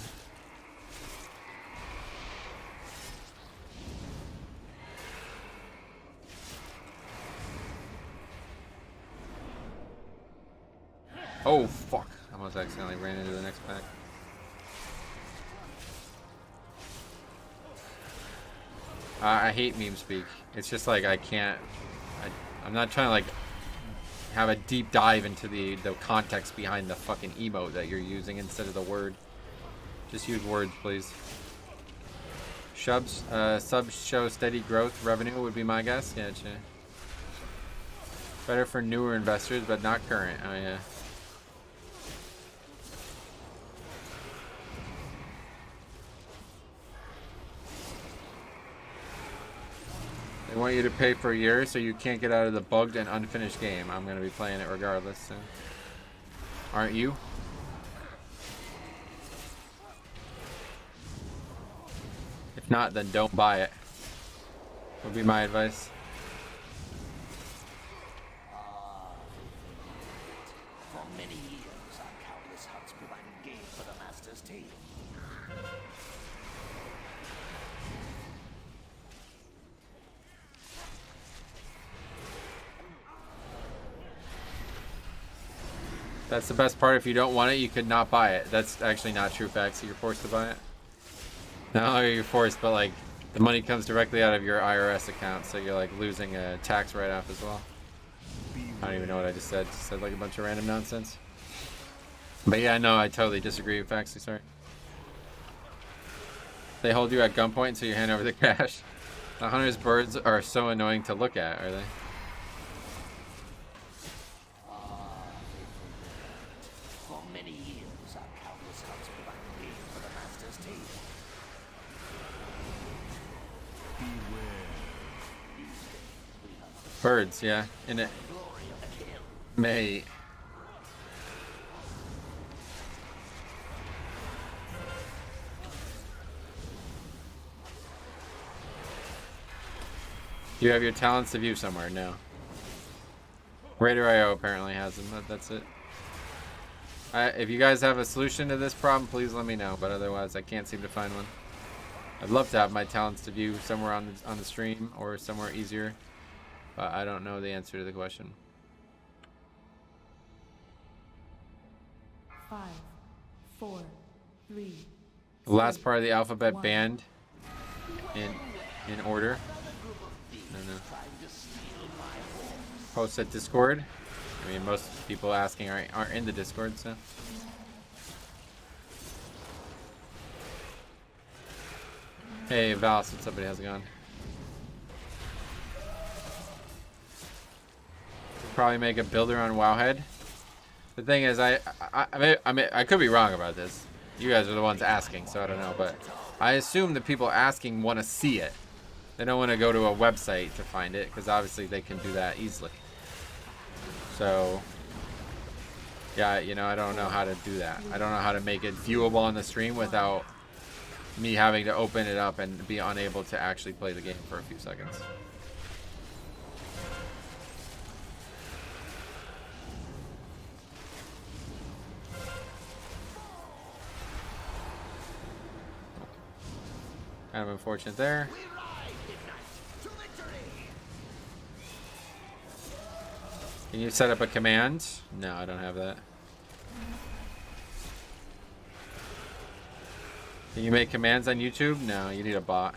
[SPEAKER 1] Oh, fuck. I almost accidentally ran into the next pack. I hate meme speak. It's just like I can't... I'm not trying to like have a deep dive into the context behind the fucking emote that you're using instead of the word. Just use words, please. Subs show steady growth. Revenue would be my guess. Yeah, better for newer investors, but not current. Oh yeah. They want you to pay for a year so you can't get out of the bugged and unfinished game. I'm going to be playing it regardless. So. Aren't you? If not, then don't buy it. Would be my advice.
[SPEAKER 5] For many years, our countless huts provided game for the Master's team.
[SPEAKER 1] That's the best part. If you don't want it, you could not buy it. That's actually not true facts. You're forced to buy it. Not only are you forced, but like the money comes directly out of your IRS account, so you're like losing a tax write-off as well. I don't even know what I just said. Just said like a bunch of random nonsense. But yeah, no, I totally disagree with facts. Sorry. They hold you at gunpoint until you hand over the cash. The hunter's birds are so annoying to look at, are they?
[SPEAKER 5] For many years, our countless huts provided game for the Master's team.
[SPEAKER 1] Birds, yeah. In it. Mate. Do you have your talents to view somewhere? No. Raider.io apparently has them. That's it. If you guys have a solution to this problem, please let me know. But otherwise, I can't seem to find one. I'd love to have my talents to view somewhere on the stream or somewhere easier. But I don't know the answer to the question.
[SPEAKER 8] 5, 4, 3.
[SPEAKER 1] The last part of the alphabet banned in order. No. Post at Discord. I mean, most people asking aren't in the Discord, so. Hey, Valis, what's up, buddy? How's it going? Probably make a builder on Wowhead. The thing is, I could be wrong about this. You guys are the ones asking, so I don't know. But I assume the people asking want to see it. They don't want to go to a website to find it, because obviously they can do that easily. So, yeah, you know, I don't know how to do that. I don't know how to make it viewable on the stream without me having to open it up and be unable to actually play the game for a few seconds. Kind of unfortunate there. Can you set up a command? No, I don't have that. Can you make commands on YouTube? No, you need a bot.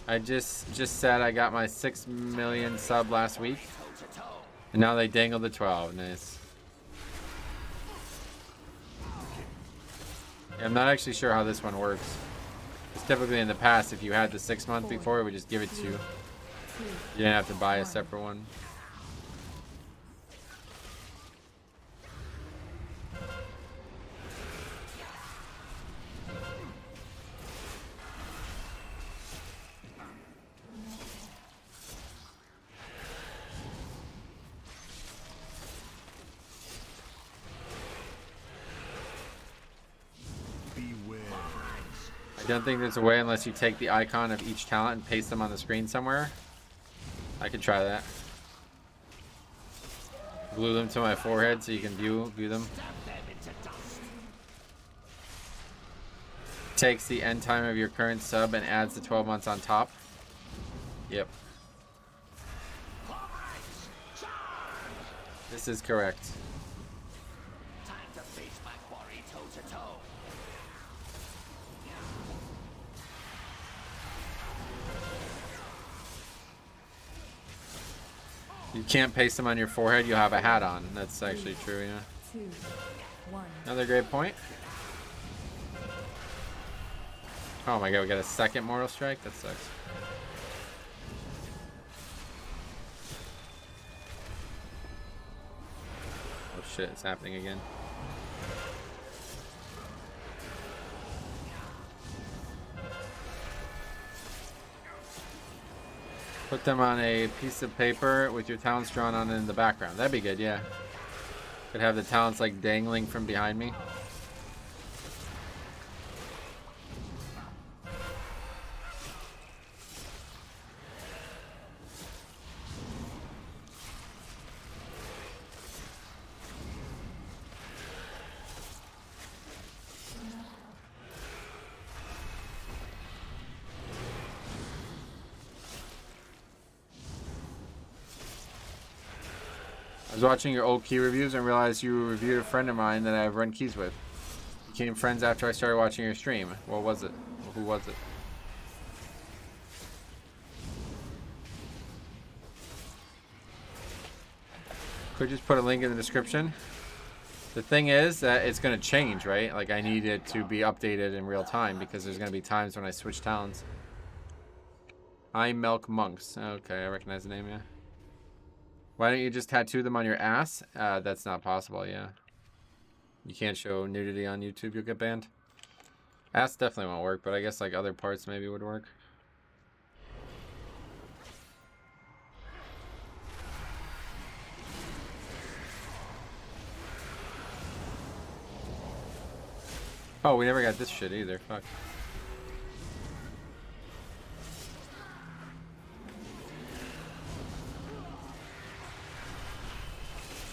[SPEAKER 1] I just said I got my 6 million sub last week. And now they dangled the 12. Nice. Yeah, I'm not actually sure how this one works. Because typically in the past, if you had the 6 month before, it would just give it to you. You didn't have to buy a separate one. I don't think there's a way unless you take the icon of each talent and paste them on the screen somewhere. I could try that. Glue them to my forehead so you can view them. Takes the end time of your current sub and adds the 12 months on top. Yep. This is correct.
[SPEAKER 5] Time to face my quarry toe to toe.
[SPEAKER 1] You can't paste them on your forehead, you have a hat on. That's actually true, yeah.
[SPEAKER 8] 2, 1.
[SPEAKER 1] Another great point. Oh my god, we got a second Mortal Strike? That sucks. Oh shit, it's happening again. Put them on a piece of paper with your talents drawn on it in the background. That'd be good, yeah. Could have the talents like dangling from behind me. I was watching your old key reviews and realized you reviewed a friend of mine that I've run keys with. Became friends after I started watching your stream. What was it? Who was it? Could just put a link in the description. The thing is that it's going to change, right? Like I need it to be updated in real time because there's going to be times when I switch talents. I milk monks. Okay, I recognize the name, yeah. Why don't you just tattoo them on your ass? That's not possible, yeah. You can't show nudity on YouTube, you'll get banned. Ass definitely won't work, but I guess like other parts maybe would work. Oh, we never got this shit either, fuck.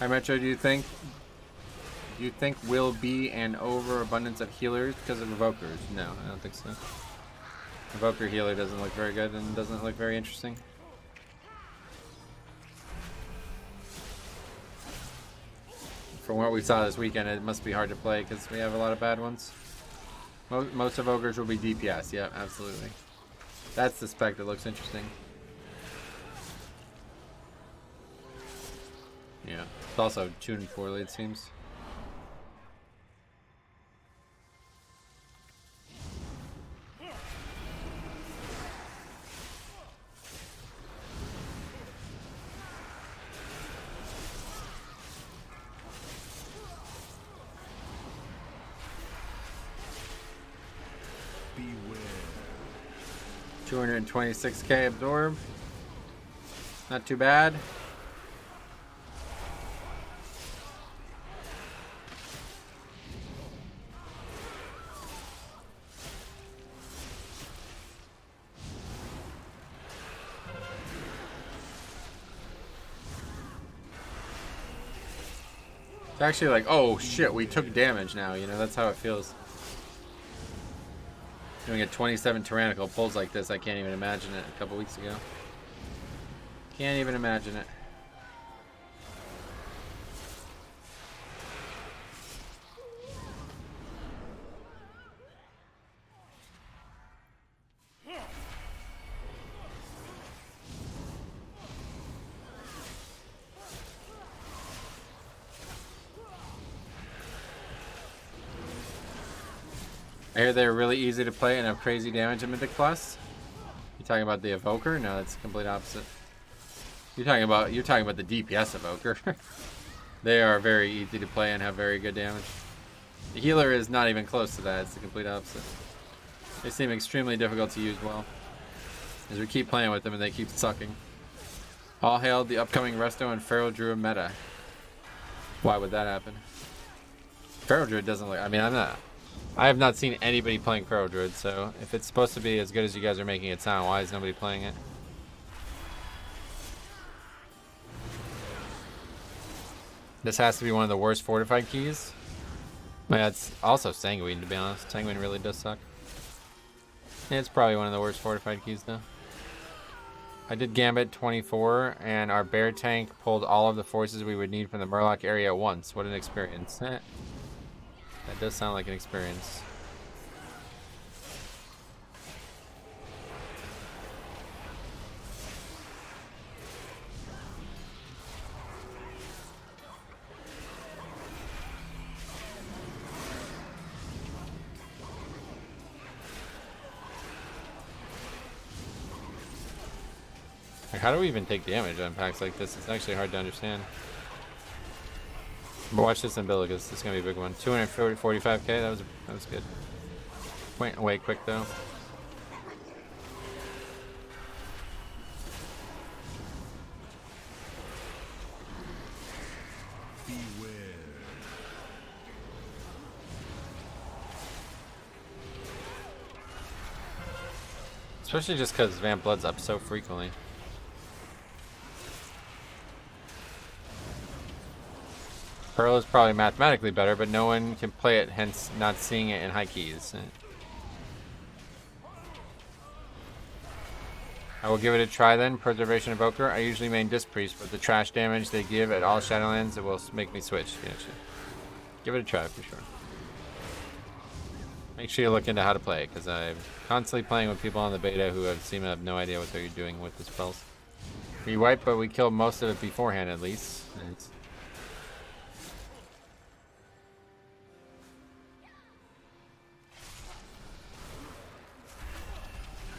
[SPEAKER 1] Hi Metro, do you think will be an overabundance of healers because of evokers? No, I don't think so. Evoker healer doesn't look very good and doesn't look very interesting. From what we saw this weekend, it must be hard to play because we have a lot of bad ones. Most evokers will be DPS, yeah, absolutely. That's the spec that looks interesting. Yeah, it's also tuned poorly, it seems.
[SPEAKER 2] Beware.
[SPEAKER 1] 226k absorb. Not too bad. It's actually like, oh shit, we took damage now, you know, that's how it feels. Doing a 27 tyrannical pulls like this, I can't even imagine it a couple weeks ago. Can't even imagine it. I hear they're really easy to play and have crazy damage in Mythic Plus. You talking about the Evoker? No, that's the complete opposite. You're talking about the DPS Evoker. They are very easy to play and have very good damage. The healer is not even close to that. It's the complete opposite. They seem extremely difficult to use well, as we keep playing with them and they keep sucking. All hail the upcoming Resto and Feral Druid meta. Why would that happen? Feral Druid doesn't look. I mean, I have not seen anybody playing Feral Druid, so if it's supposed to be as good as you guys are making it sound, why is nobody playing it? This has to be one of the worst fortified keys. Yeah, it's also Sanguine, to be honest. Sanguine really does suck. Yeah, it's probably one of the worst fortified keys, though. I did Gambit 24, and our bear tank pulled all of the forces we would need from the Murloc area at once. What an experience. That does sound like an experience. Like, how do we even take damage on packs like this? It's actually hard to understand. But watch this in build because this is gonna be a big one. 245k. That was good. Went away quick though. Especially just because Vamp Blood's up so frequently. Pearl is probably mathematically better, but no one can play it, hence not seeing it in high keys. I will give it a try then. Preservation Evoker. I usually main Disc Priest, but the trash damage they give at all Shadowlands, it will make me switch. Give it a try for sure. Make sure you look into how to play it, because I'm constantly playing with people on the beta who seem to have no idea what they're doing with the spells. We wipe, but we killed most of it beforehand at least.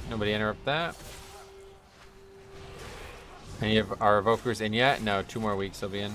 [SPEAKER 1] Nobody interrupt that. Any of our evokers in yet? No, 2 more weeks they'll be in.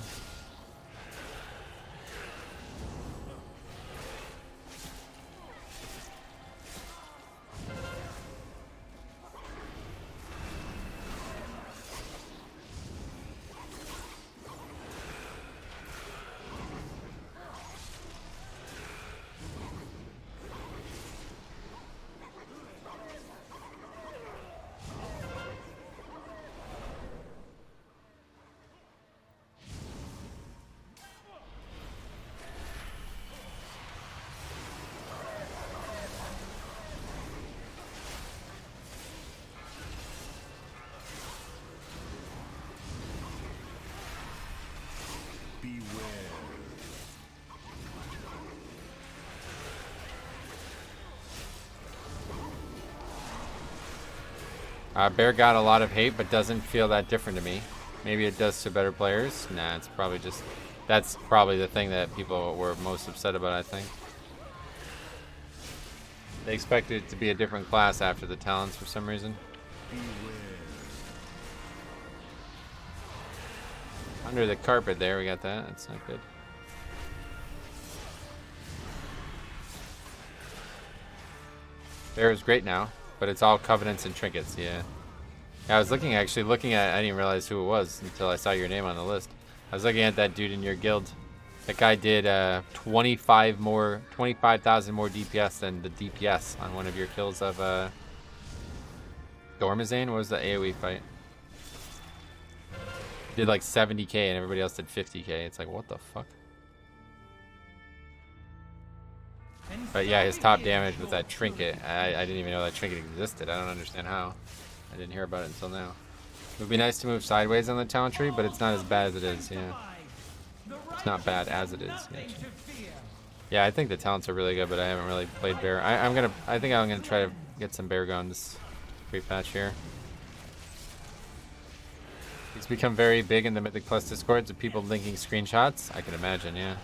[SPEAKER 1] Bear got a lot of hate, but doesn't feel that different to me. Maybe it does to better players. Nah, it's probably just... That's probably the thing that people were most upset about, I think. They expected it to be a different class after the talents for some reason. Under the carpet there, we got that. That's not good. Bear is great now, but it's all covenants and trinkets, yeah. I was actually looking at, I didn't realize who it was until I saw your name on the list. I was looking at that dude in your guild. That guy did 25,000 more DPS than the DPS on one of your kills of Dormazane. What was the AoE fight? He did like 70k and everybody else did 50k. It's like, what the fuck? But yeah, his top damage was that trinket. I didn't even know that trinket existed. I don't understand how. I didn't hear about it until now. It would be nice to move sideways on the talent tree, but it's not as bad as it is, yeah. It's not bad as it is. Yeah, I think the talents are really good, but I haven't really played bear. I think I'm gonna try to get some bear going this pre-patch here. It's become very big in the Mythic Plus discords of people linking screenshots. I can imagine, yeah.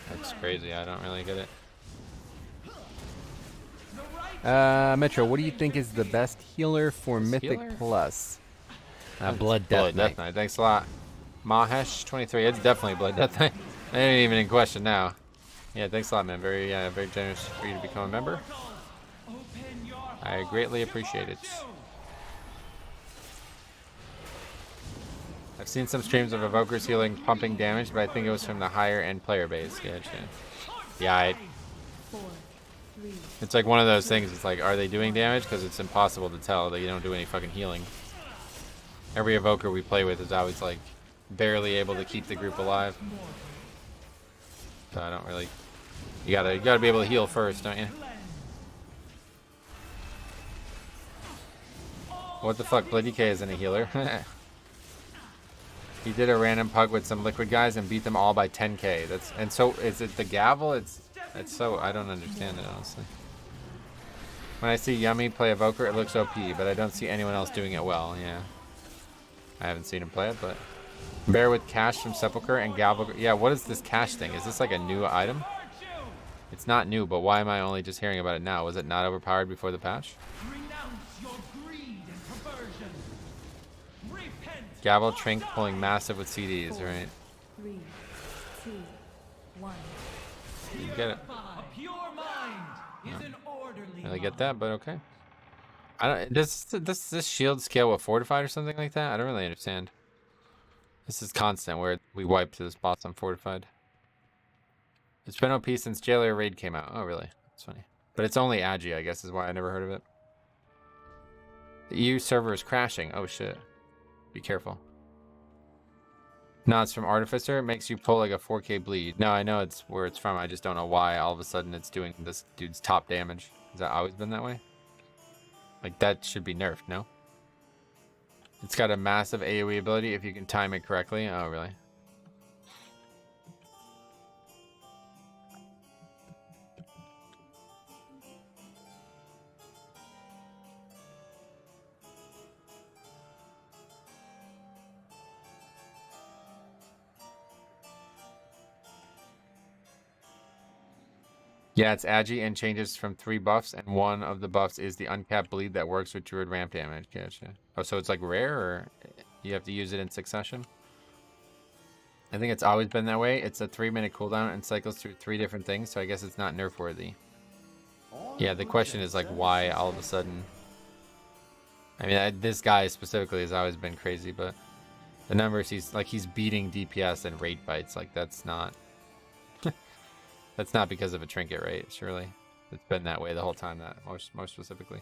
[SPEAKER 1] That's crazy. I don't really get it.
[SPEAKER 14] Metro, what do you think is the best healer for Mythic Plus? Blood Death Knight.
[SPEAKER 1] Thanks a lot. Mahesh 23. It's definitely Blood Death Knight. I ain't even in question now. Yeah, thanks a lot, man. Very generous for you to become a member. I greatly appreciate it. I've seen some streams of evokers healing pumping damage, but I think it was from the higher end player base. Yeah, it's like one of those things. It's like, are they doing damage? Because it's impossible to tell that you don't do any fucking healing. Every evoker we play with is always like barely able to keep the group alive. So I don't really. You gotta be able to heal first, don't you? What the fuck? Bloody K isn't a healer. He did a random pug with some liquid guys and beat them all by 10k. And so is it the gavel? It's so I don't understand it honestly. When I see Yummy play Evoker, it looks OP, but I don't see anyone else doing it well. Yeah, I haven't seen him play it, but Bear with Cash from Sepulchre and Gavel. Yeah, what is this Cash thing? Is this like a new item? It's not new, but why am I only just hearing about it now? Was it not overpowered before the patch?
[SPEAKER 14] Gavel Trink pulling massive with CDs, right?
[SPEAKER 8] 3, 2, 1.
[SPEAKER 14] You get it.
[SPEAKER 9] A pure mind is an orderly
[SPEAKER 14] Really get that, but okay. I don't. Does this shield scale with fortified or something like that? I don't really understand. This is constant where we wipe to this boss on fortified. It's been OP since Jailer Raid came out. Oh, really? That's funny. But it's only Agi, I guess, is why I never heard of it. The EU server is crashing. Oh, shit. Be careful. No, it's from Artificer. It makes you pull like a 4K bleed. No, I know it's where it's from. I just don't know why all of a sudden it's doing this dude's top damage. Has that always been that way? Like, that should be nerfed, no? It's got a massive AoE ability if you can time it correctly. Oh, really? Yeah, it's Agi and changes from 3 buffs, and one of the buffs is the uncapped bleed that works with Druid ramp damage. Gotcha. Oh, so it's like rare, or you have to use it in succession? I think it's always been that way. It's a 3-minute cooldown and cycles through 3 different things, so I guess it's not nerf worthy. Yeah, the question is like why all of a sudden. I mean, this guy specifically has always been crazy, but the numbers he's beating DPS and rate bites. Like, that's not. That's not because of a trinket, right? Surely. It's been that way the whole time, that more specifically.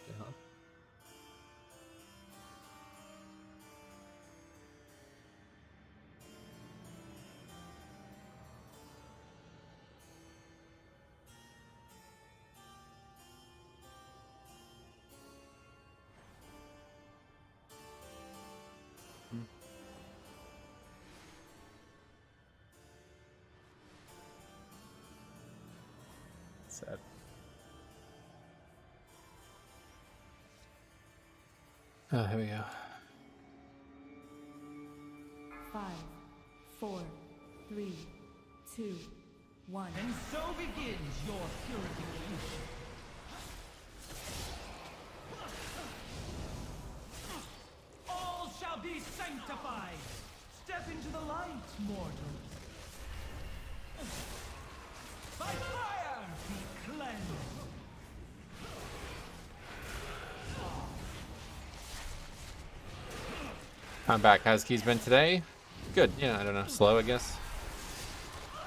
[SPEAKER 14] Uh-huh. 7. Oh, here we go.
[SPEAKER 8] 5, 4, 3, 2, 1.
[SPEAKER 9] And so begins your purification. All shall be sanctified. Step into the light, mortals. By fire be cleansed.
[SPEAKER 14] I'm back. How's Keys been today? Good. Yeah, I don't know. Slow, I guess.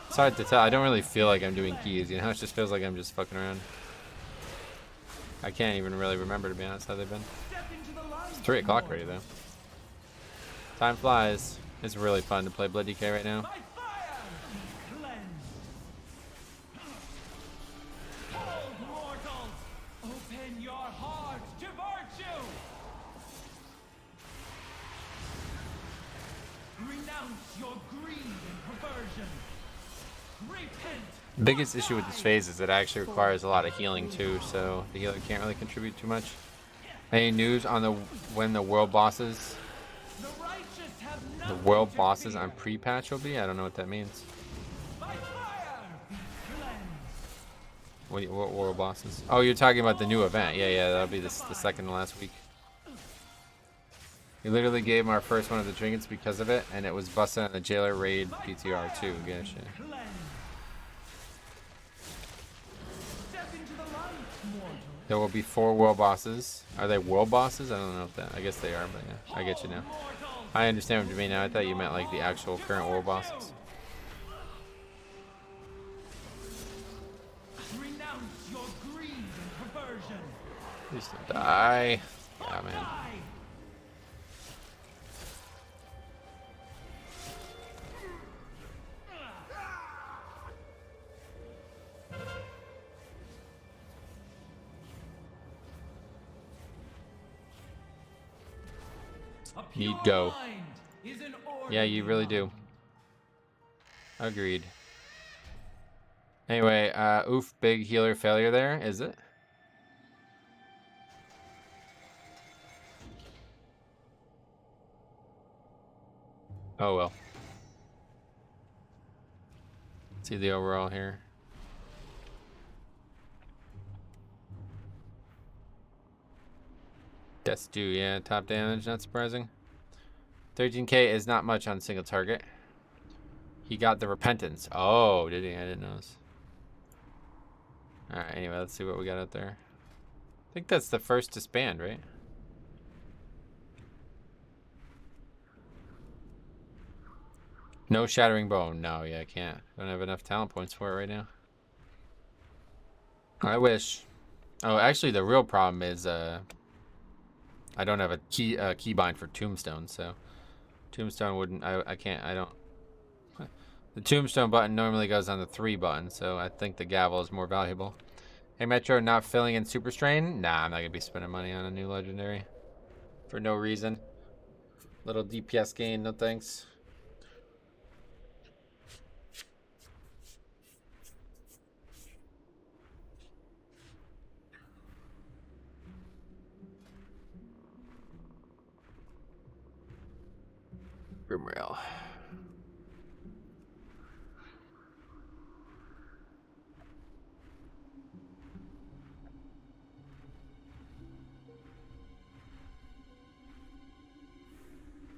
[SPEAKER 14] It's hard to tell. I don't really feel like I'm doing Keys. You know, it just feels like I'm just fucking around. I can't even really remember, to be honest, how they've been. It's 3 o'clock already, though. Time flies. It's really fun to play Blood DK right now.
[SPEAKER 9] Open your heart to virtue. Renounce your greed and perversion. Repent.
[SPEAKER 14] Biggest issue with this phase is it actually requires a lot of healing too, so the healer can't really contribute too much. Any news on when the world bosses on Prepatch will be? I don't know what that means. What world bosses? Oh, you're talking about the new event. Yeah, that'll be the second to last week. We literally gave him our first one of the trinkets because of it, and it was busted on the Jailer Raid PTR too. Gotcha. There will be 4 world bosses. Are they world bosses? I don't know if that. I guess they are, but yeah, I get you now. I understand what you mean now. I thought you meant like the actual current world bosses.
[SPEAKER 9] Renounce your greed and perversion.
[SPEAKER 14] Please don't die. Yeah, man. Need go. Yeah, you really do. Agreed. Anyway, oof, big healer failure there, is it? Oh well. Let's see the overall here. Yes, do, yeah. Top damage, not surprising. 13k is not much on single target. He got the Repentance. Oh, did he? I didn't notice. Alright, anyway, let's see what we got out there. I think that's the first disband, right? No Shattering Bone. No, yeah, I can't. I don't have enough talent points for it right now. I wish. Oh, actually, the real problem is I don't have a keybind for Tombstone, so Tombstone wouldn't. I can't. I don't. The Tombstone button normally goes on the 3 button, so I think the gavel is more valuable. Hey, Metro, not filling in Super Strain? Nah, I'm not gonna be spending money on a new legendary for no reason. Little DPS gain, no thanks. Grimrail.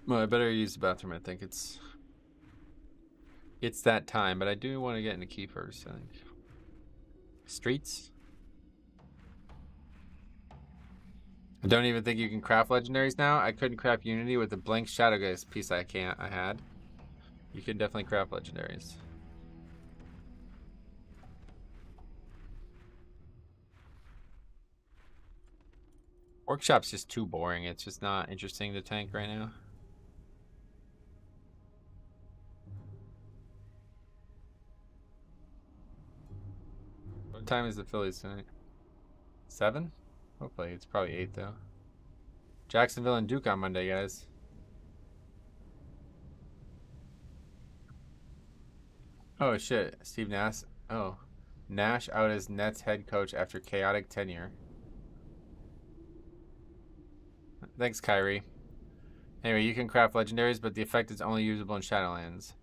[SPEAKER 14] Well, I better use the bathroom. I think it's that time, but I do want to get into key first, I think. Streets? I don't even think you can craft legendaries now. I couldn't craft Unity with the blank Shadowgeist piece I had. You can definitely craft legendaries. Workshop's just too boring. It's just not interesting to tank right now. What time is the Phillies tonight? 7? Hopefully. It's probably 8 though. Jacksonville and Duke on Monday, guys. Oh shit. Steve Nash. Oh. Nash out as Nets head coach after chaotic tenure. Thanks, Kyrie. Anyway, you can craft legendaries, but the effect is only usable in Shadowlands.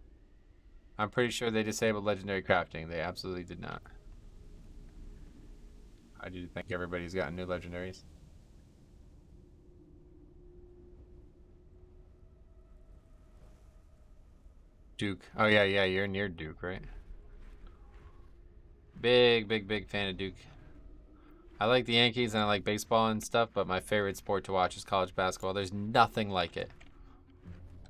[SPEAKER 14] I'm pretty sure they disabled legendary crafting. They absolutely did not. I do think everybody's gotten new legendaries. Duke. Oh yeah, you're near Duke, right? Big fan of Duke. I like the Yankees and I like baseball and stuff, but my favorite sport to watch is college basketball. There's nothing like it.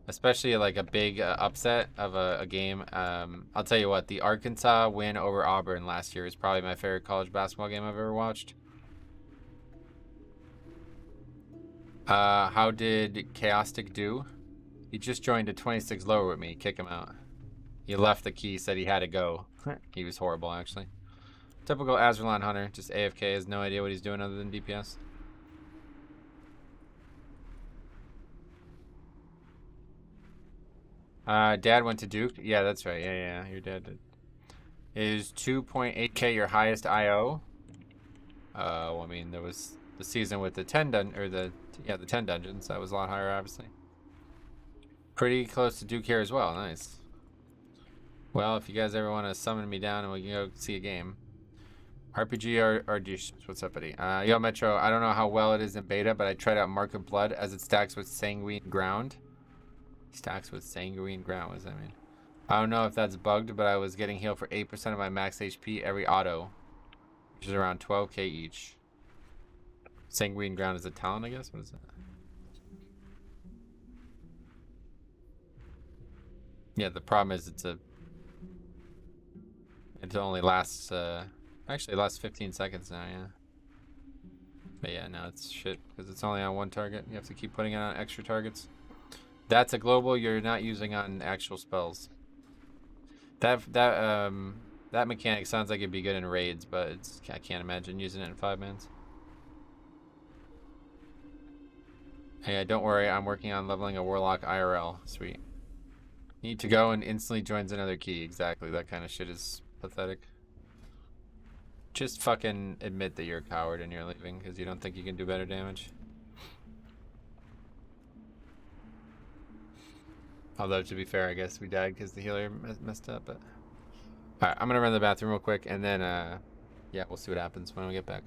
[SPEAKER 14] Especially like a big upset of a game. I'll tell you what, the Arkansas win over Auburn last year is probably my favorite college basketball game I've ever watched. How did Chaostic do? He just joined a 26 lower with me. Kick him out. He left the key, said he had to go. He was horrible, actually. Typical Azerlon Hunter, just AFK, has no idea what he's doing other than DPS. Dad went to Duke. Yeah, that's right. Yeah, your dad did. Is 2.8k your highest IO? Well, I mean, there was the season with the 10 the 10 dungeons. That was a lot higher, obviously. Pretty close to Duke here as well. Nice. Well, if you guys ever want to summon me down and we can go see a game. RPG or Dish. What's up, buddy? Yo, Metro, I don't know how well it is in beta, but I tried out Mark of Blood as it stacks with Sanguine Ground. Stacks with Sanguine Ground, what does that mean? I don't know if that's bugged, but I was getting healed for 8% of my max HP every auto, which is around 12k each. Sanguine Ground is a talent, I guess? What is that? Yeah, the problem is it only lasts, actually it lasts 15 seconds now, yeah. But yeah, no, it's shit, because it's only on one target. You have to keep putting it on extra targets. That's a global you're not using on actual spells. That mechanic sounds like it'd be good in raids, but I can't imagine using it in 5-mans. Hey, don't worry, I'm working on leveling a Warlock IRL. Sweet. Need to go and instantly joins another key. Exactly, that kind of shit is pathetic. Just fucking admit that you're a coward and you're leaving because you don't think you can do better damage. Although, to be fair, I guess we died because the healer messed up, but... Alright, I'm gonna run to the bathroom real quick, and then, yeah, we'll see what happens when we get back.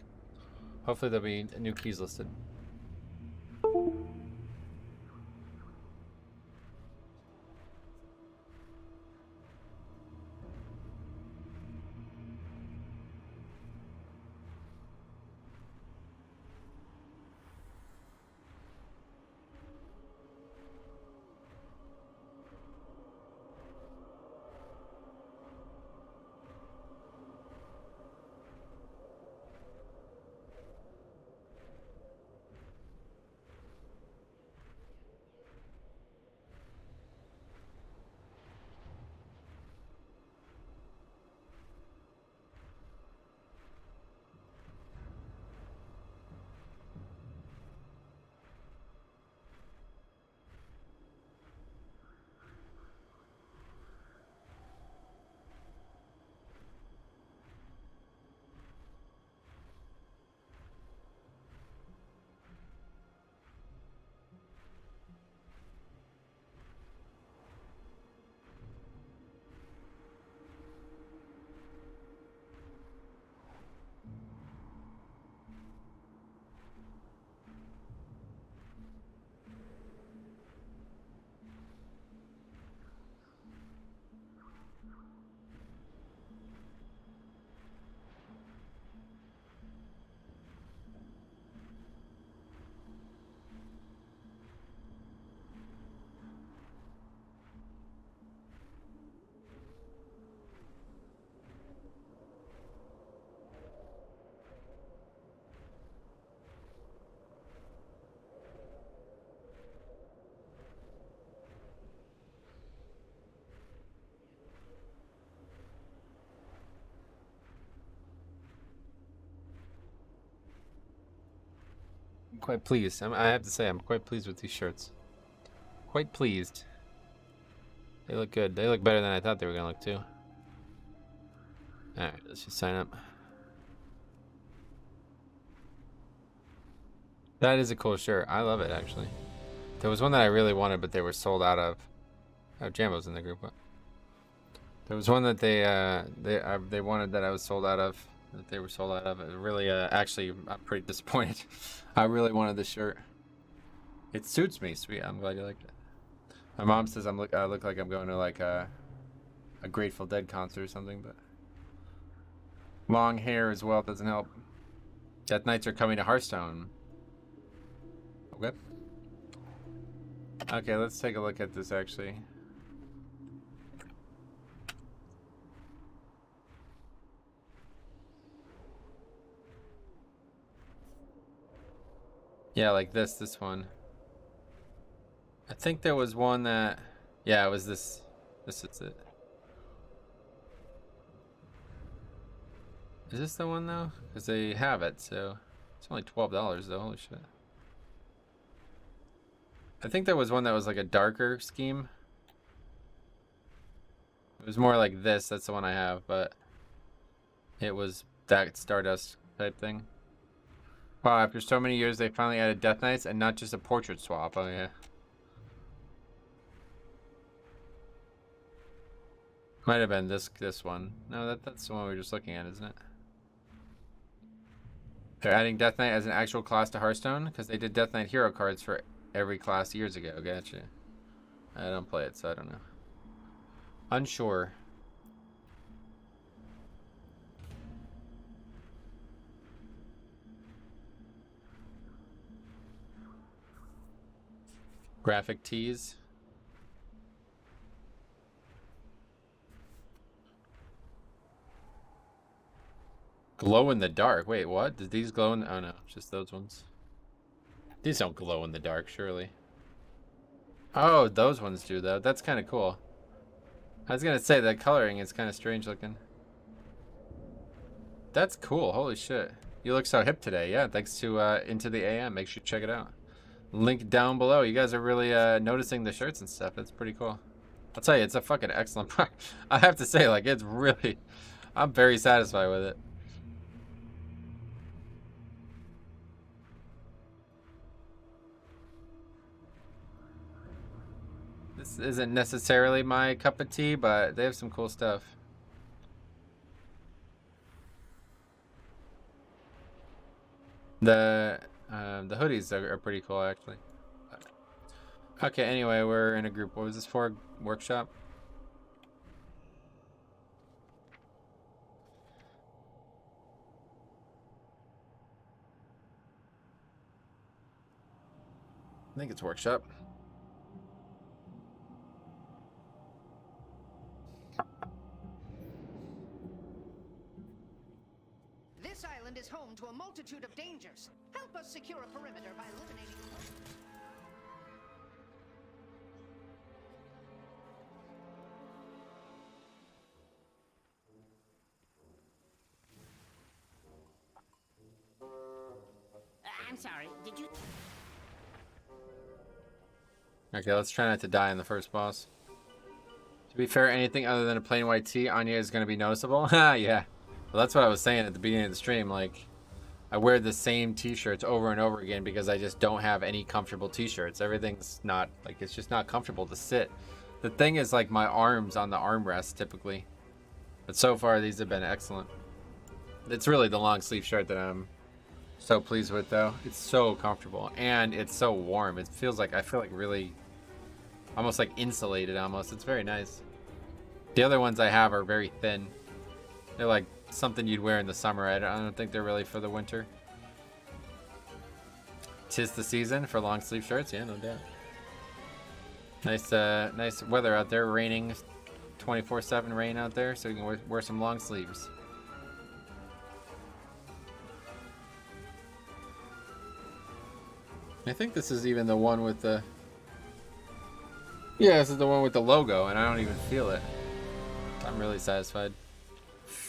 [SPEAKER 14] Hopefully there'll be new keys listed. I'm quite pleased. I have to say, I'm quite pleased with these shirts. Quite pleased. They look good. They look better than I thought they were gonna look too. Alright, let's just sign up. That is a cool shirt. I love it, actually. There was one that I really wanted, but they were sold out of. Oh, Jambo's in the group. There was one that they wanted that I was sold out of. That they were sold out of. It really, actually, I'm pretty disappointed. I really wanted this shirt. It suits me. Sweet. I'm glad you liked it. My mom says I look like I'm going to like a Grateful Dead concert or something, but long hair as well doesn't help. Death Knights are coming to Hearthstone. Okay. Okay, let's take a look at this actually. Yeah, like this one. I think there was one that, yeah, it was this. This is it. Is this the one though? Because they have it, so it's only $12 though. Holy shit. I think there was one that was like a darker scheme. It was more like this. That's the one I have, but it was that Stardust type thing. Wow, after so many years, they finally added Death Knights and not just a portrait swap. Oh yeah. Might have been this one. No, that's the one we were just looking at, isn't it? They're adding Death Knight as an actual class to Hearthstone because they did Death Knight hero cards for every class years ago. Gotcha. I don't play it, so I don't know. Unsure. Graphic tees. Glow in the dark. Wait, what? Did these glow in the... Oh no, just those ones. These don't glow in the dark, surely. Oh, those ones do though. That's kind of cool. I was gonna say that coloring is kind of strange looking. That's cool. Holy shit. You look so hip today. Yeah, thanks to Into the AM. Make sure you check it out. Link down below. You guys are really noticing the shirts and stuff. That's pretty cool. I'll tell you, it's a fucking excellent product. I have to say, like, it's really... I'm very satisfied with it. This isn't necessarily my cup of tea, but they have some cool stuff. The hoodies are pretty cool, actually. Okay, anyway, we're in a group. What was this for? Workshop? I think it's workshop.
[SPEAKER 7] This island is home to a multitude of dangers. Help us secure a perimeter by eliminating...
[SPEAKER 4] I'm sorry, did you...
[SPEAKER 14] Okay, let's try not to die in the first boss. To be fair, anything other than a plain white tee, Anya is going to be noticeable. Ha, yeah. Well, that's what I was saying at the beginning of the stream. Like, I wear the same t-shirts over and over again because I just don't have any comfortable t-shirts. Everything's not, like, it's just not comfortable to sit. The thing is, like, my arms on the armrest, typically. But so far, these have been excellent. It's really the long sleeve shirt that I'm so pleased with, though. It's so comfortable, and it's so warm. It feels like, I feel like really, almost like insulated almost. It's very nice. The other ones I have are very thin. They're like something you'd wear in the summer. I don't think they're really for the winter. 'Tis the season for long sleeve shirts. Yeah, no doubt. Nice, nice weather out there. Raining, 24/7 rain out there, so you can wear some long sleeves. I think this is even the one with the... Yeah, this is the one with the logo, and I don't even feel it. I'm really satisfied.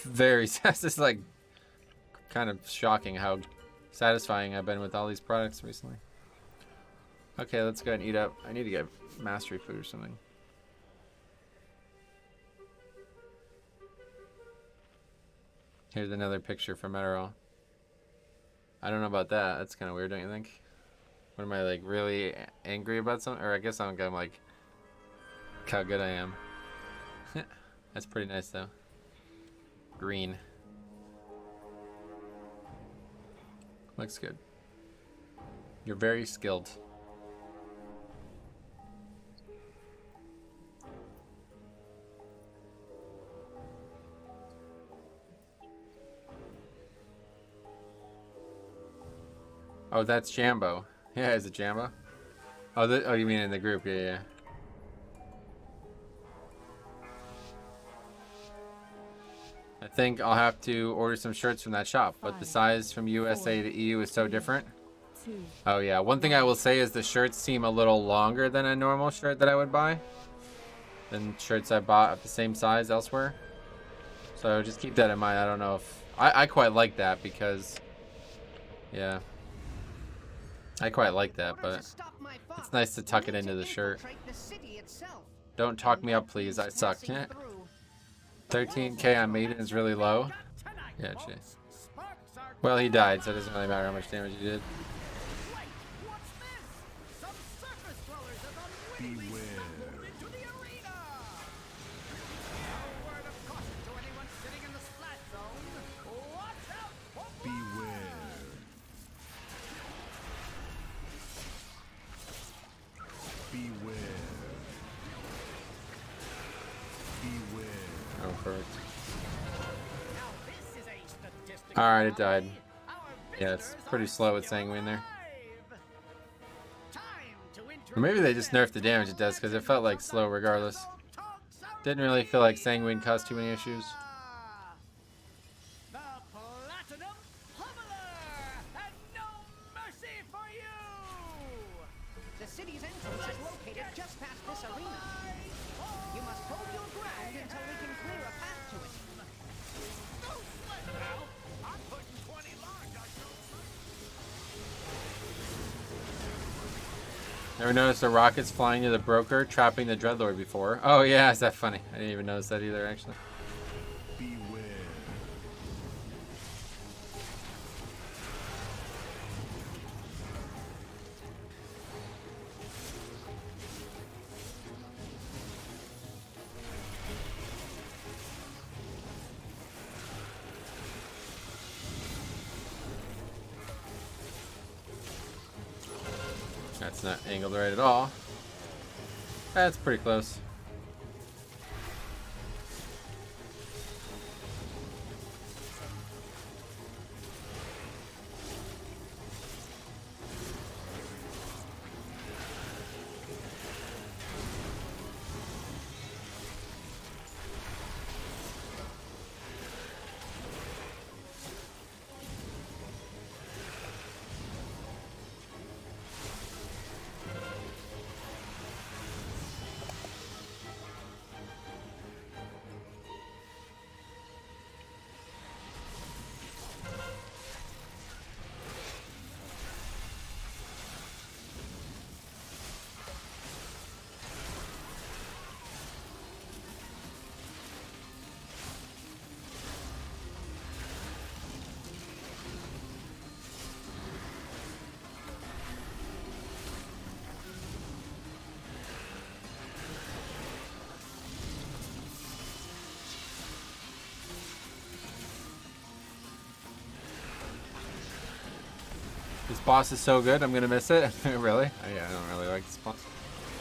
[SPEAKER 14] Very satisfied. This is like kind of shocking how satisfying I've been with all these products recently. Okay, let's go and eat up. I need to get mastery food or something. Here's another picture from Eterol. I don't know about that. That's kind of weird, don't you think? What am I, like, really angry about something? Or I guess I'm like, look how good I am. That's pretty nice, though. Green. Looks good. You're very skilled. Oh, that's Jambo. Yeah, is it Jambo? Oh, oh, you mean in the group? Yeah, yeah. I think I'll have to order some shirts from that shop, but the size from USA to EU is so different. Oh yeah, one thing I will say is the shirts seem a little longer than a normal shirt that I would buy, than shirts I bought of the same size elsewhere. So just keep that in mind. I don't know if I quite like that because, yeah, I quite like that, but it's nice to tuck it into the shirt. Don't talk me up, please. I suck. 13k on Maiden is really low. Yeah, gee. Well, he died, so it doesn't really matter how much damage he did. Alright, it died. Yeah, it's pretty slow with Sanguine there. Or maybe they just nerfed the damage it does, because it felt like slow regardless. Didn't really feel like Sanguine caused too many issues.
[SPEAKER 7] The city's entrance is located just past this arena. You must hold your ground until we can clear a path to it.
[SPEAKER 14] Never noticed the rockets flying to the broker, trapping the Dreadlord before. Oh yeah, is that funny? I didn't even notice that either, actually. That's not angled right at all. That's pretty close. This boss is so good, I'm gonna miss it. Really? Yeah, I don't really like this boss.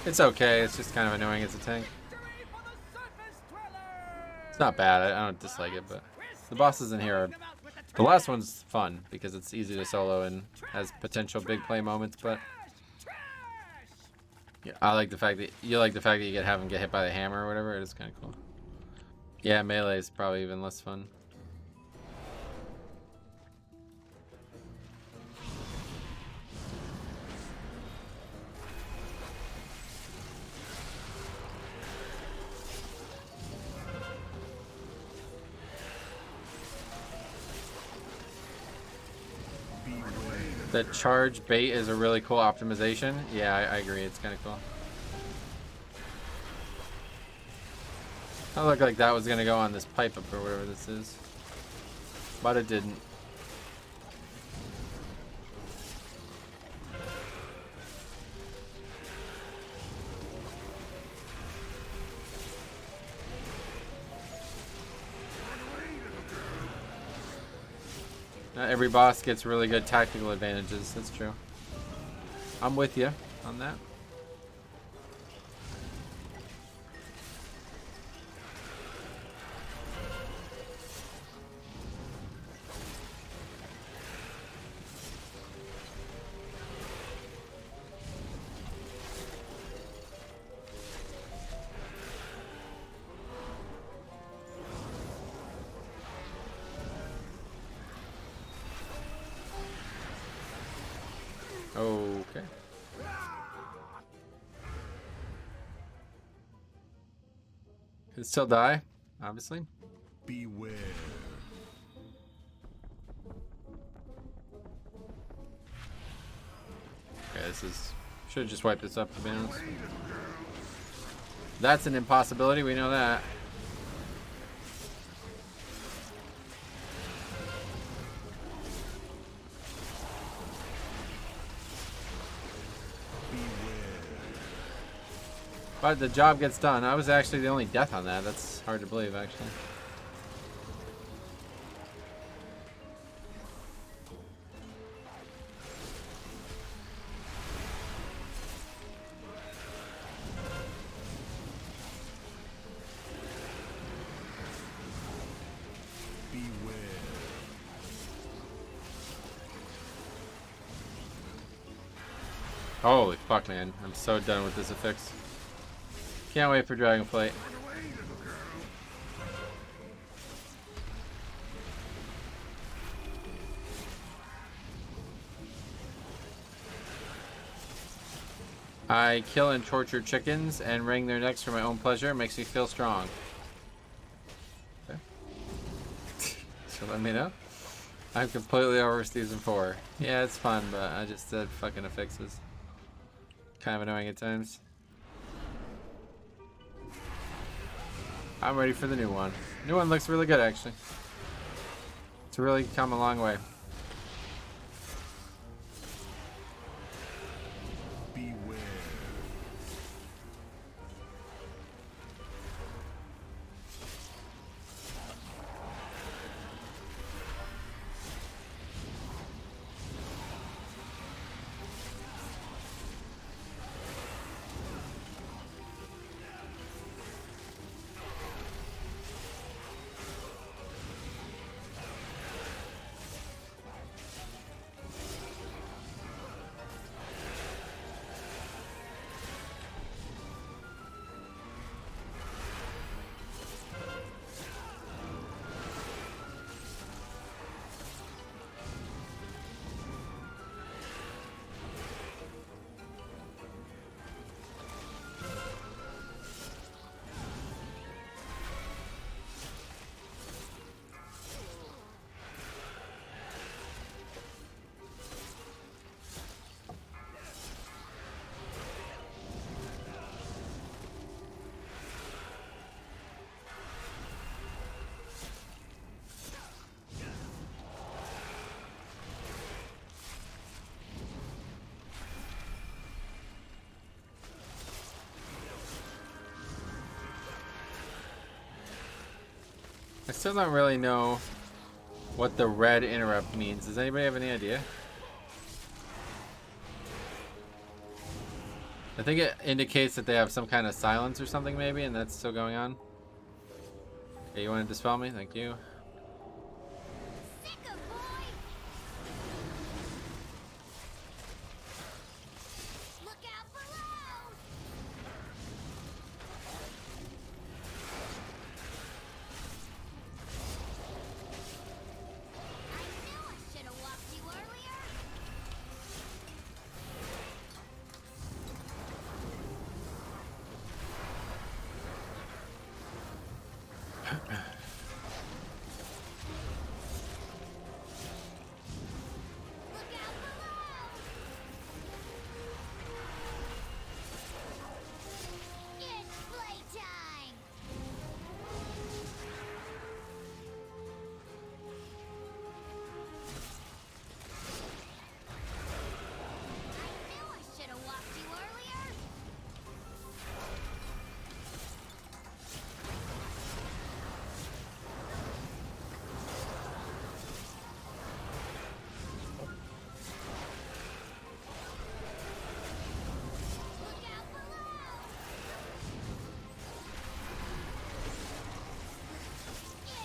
[SPEAKER 14] It's okay, it's just kind of annoying as a tank. It's not bad, I don't dislike it, but the bosses in here are... The last one's fun, because it's easy to solo and has potential big play moments, but... Yeah, I like the fact that... You like the fact that you have him get hit by the hammer or whatever, it is kind of cool. Yeah, melee is probably even less fun.
[SPEAKER 13] Beware.
[SPEAKER 14] The charge bait is a really cool optimization. Yeah, I agree. It's kind of cool. That looked like that was going to go on this pipe up or whatever this is. But it didn't. Not every boss gets really good tactical advantages. That's true. I'm with you on that. Okay. Can it still die? Obviously.
[SPEAKER 13] Beware.
[SPEAKER 14] Okay, this is... Should have just wiped this up, to be honest. That's an impossibility, we know that. But the job gets done. I was actually the only death on that. That's hard to believe, actually. Holy fuck, man. I'm so done with this affix. Can't wait for Dragonflight. I kill and torture chickens and wring their necks for my own pleasure. It makes me feel strong. Okay. So let me know. I'm completely over Season 4. Yeah, it's fun, but I just said fucking affixes. Kind of annoying at times. I'm ready for the new one. New one looks really good, actually. It's really come a long way. I still don't really know what the red interrupt means. Does anybody have any idea? I think it indicates that they have some kind of silence or something maybe, and that's still going on. Okay, you want to dispel me? Thank you.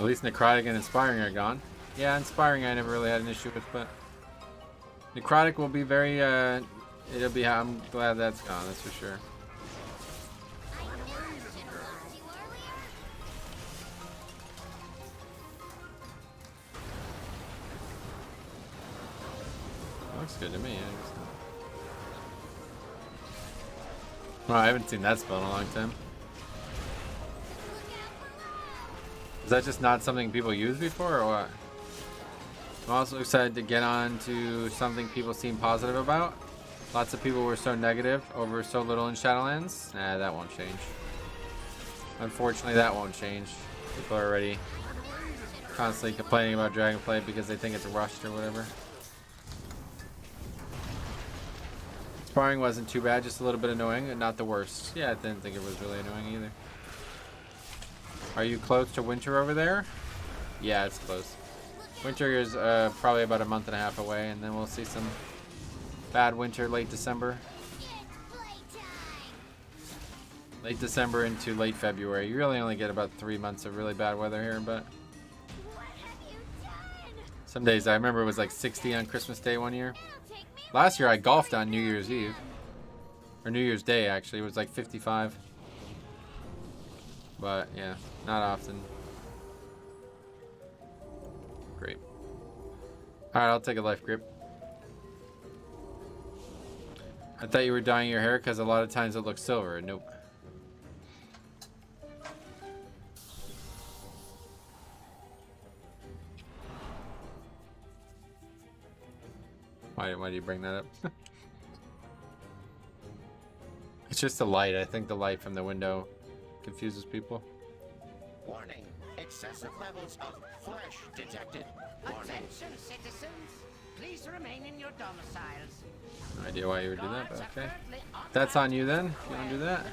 [SPEAKER 14] At least Necrotic and Inspiring are gone. Yeah, Inspiring I never really had an issue with, but Necrotic will be very, it'll be, I'm glad that's gone, that's for sure. Looks good to me, I guess. Well, I haven't seen that spell in a long time. Is that just not something people use before, or what? I'm also excited to get on to something people seem positive about. Lots of people were so negative over so little in Shadowlands. Nah, that won't change. Unfortunately, that won't change. People are already constantly complaining about Dragonflight because they think it's rushed or whatever. Sparring wasn't too bad, just a little bit annoying, and not the worst. Yeah, I didn't think it was really annoying either. Are you close to winter over there? Yeah, it's close. Winter is probably about a month and a half away, and then we'll see some bad winter late December. Late December into late February. You really only get about 3 months of really bad weather here, but some days, I remember it was like 60 on Christmas Day one year. Last year I golfed on New Year's Eve. Or New Year's Day, actually. It was like 55. But, yeah, not often. Great. Alright, I'll take a life grip. I thought you were dyeing your hair because a lot of times it looks silver. Nope. Why do you bring that up? It's just the light. I think the light from the window confuses people.
[SPEAKER 5] Warning. Excessive levels of flesh detected. Warning.
[SPEAKER 4] Attention, citizens. Please remain in your domiciles.
[SPEAKER 14] No idea why you would do that, but okay. That's on you then. If you don't do that.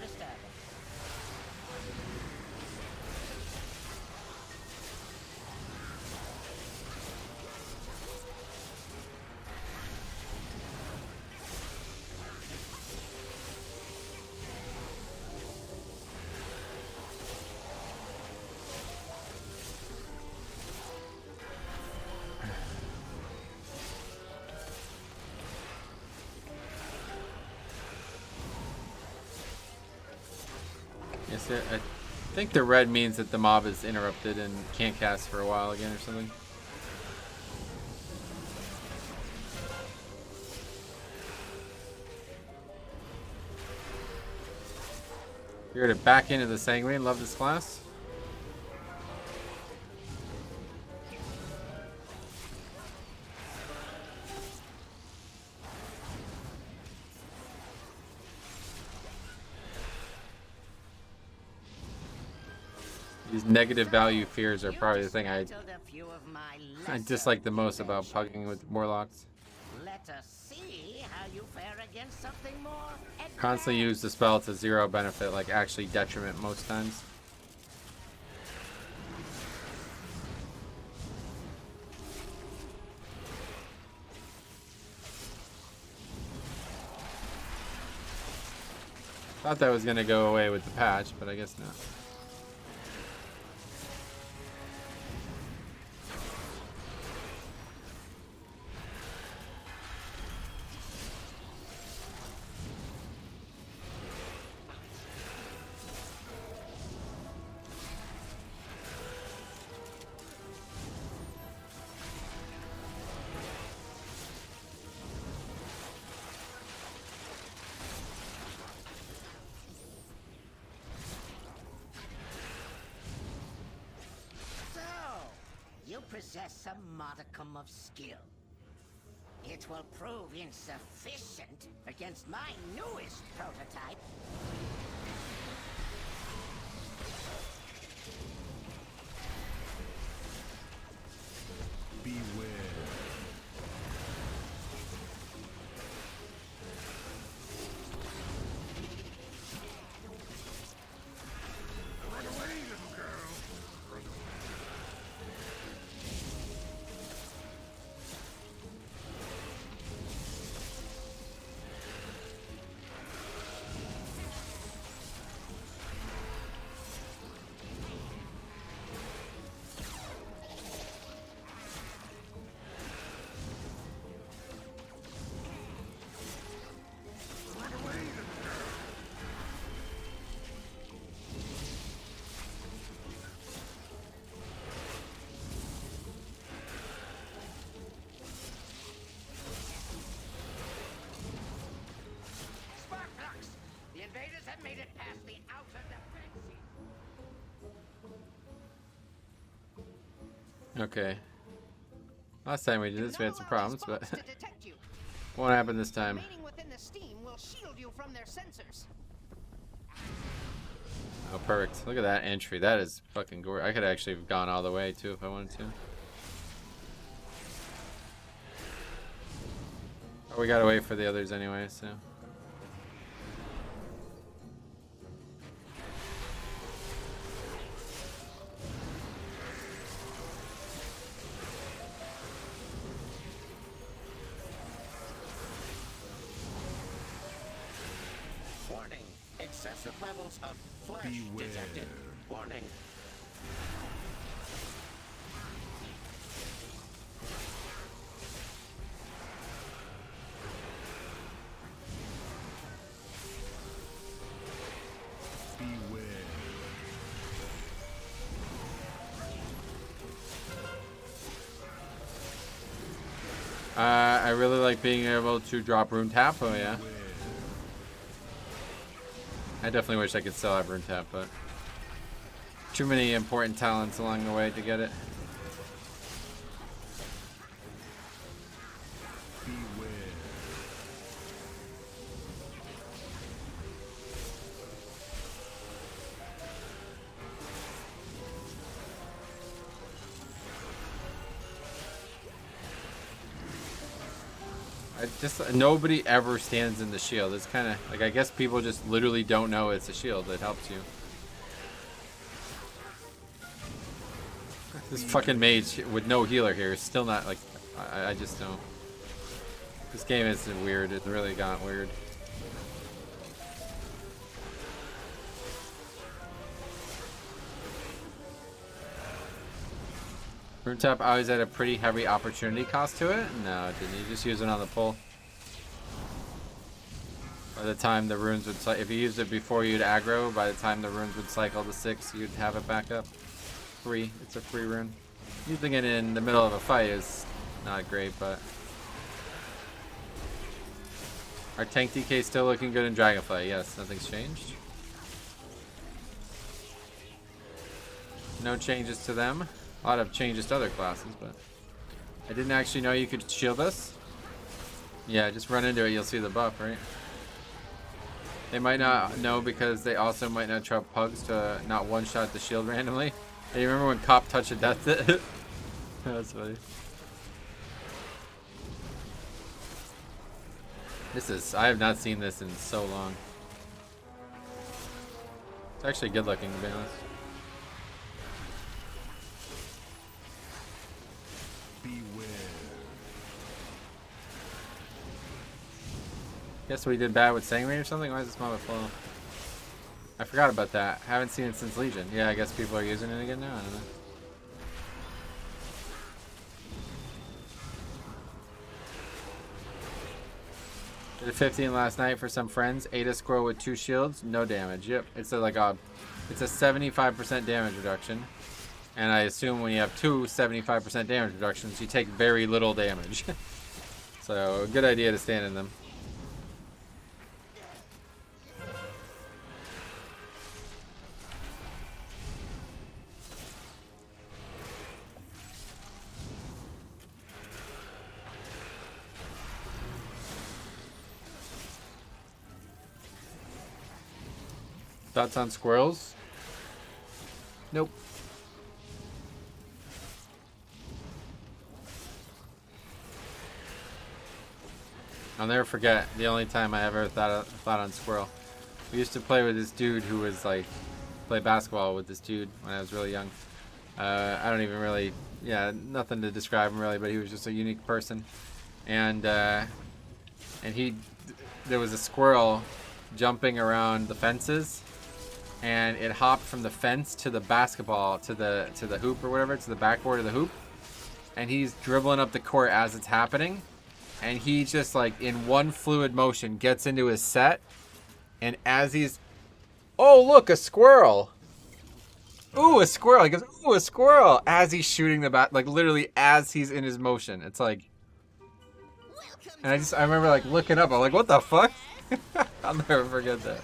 [SPEAKER 14] Yes, I think the red means that the mob is interrupted and can't cast for a while again or something. Here to back into the Sanguine. Love this class. These negative value fears are probably the thing I dislike the most about pugging with Warlocks.
[SPEAKER 4] Let us see how you fare against something more advanced.
[SPEAKER 14] Constantly use the spell to zero benefit, like actually detriment most times. Thought that was gonna go away with the patch, but I guess not.
[SPEAKER 4] Possess a modicum of skill. It will prove insufficient against my newest prototype.
[SPEAKER 2] Beware.
[SPEAKER 14] Okay. Last time we did this, we had some problems, but
[SPEAKER 7] To detect you.
[SPEAKER 14] won't happen this time.
[SPEAKER 7] Remaining within the steam will shield you from their sensors.
[SPEAKER 14] Oh, perfect. Look at that entry. That is fucking gore. I could actually have gone all the way, too, if I wanted to. Oh, we gotta wait for the others anyway, so...
[SPEAKER 5] Warning. Excessive levels of flesh detected. Warning.
[SPEAKER 14] I really like being able to drop rune tap. Oh yeah. I definitely wish I could still have rune tap, but too many important talents along the way to get it. Nobody ever stands in the shield. It's kind of like, I guess people just literally don't know it's a shield that helps you. This fucking mage with no healer here is still not like, I just don't. This game is weird. It really got weird. Rune tap always had a pretty heavy opportunity cost to it. No, it didn't. You just use it on the pull. By the time the runes would, if you used it before you'd aggro, by the time the runes would cycle to 6, you'd have it back up. Free. It's a free rune. Using it in the middle of a fight is not great, but our tank DK still looking good in Dragonflight. Yes, nothing's changed. No changes to them. A lot of changes to other classes, but I didn't actually know you could shield us. Yeah, just run into it, you'll see the buff, right? They might not know because they also might not trap pugs to not one-shot the shield randomly. Hey, you remember when Cop Touch of Death did it? That's funny. I have not seen this in so long. It's actually good looking, to be honest. Guess we did bad with Sanguine or something? Why is this mob full? I forgot about that. Haven't seen it since Legion. Yeah, I guess people are using it again now. I don't know. Did a 15 last night for some friends. Ate a squirrel with 2 shields. No damage. Yep. It's a, it's a 75% damage reduction. And I assume when you have 2 75% damage reductions, you take very little damage. So, a good idea to stand in them. Thoughts on squirrels? Nope. I'll never forget the only time I ever thought on squirrel. We used to play with this dude who was like, play basketball with this dude when I was really young. I don't even really, yeah, nothing to describe him really, but he was just a unique person. And there was a squirrel jumping around the fences, and it hopped from the fence to the basketball, to the hoop or whatever, to the backboard of the hoop. And he's dribbling up the court as it's happening. And he just, like, in one fluid motion, gets into his set. And as he's... Oh, look, a squirrel! Ooh, a squirrel! He goes, ooh, a squirrel! As he's shooting the bat, like, literally as he's in his motion. It's like... And I remember, like, looking up. I'm like, what the fuck? I'll never forget that.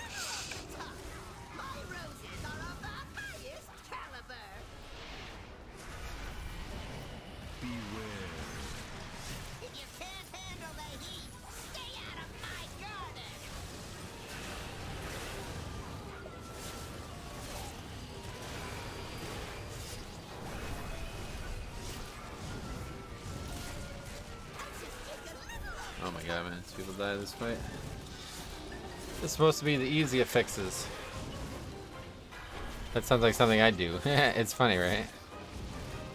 [SPEAKER 14] god, man. People die this fight. It's supposed to be the easier fixes. That sounds like something I'd do. It's funny, right?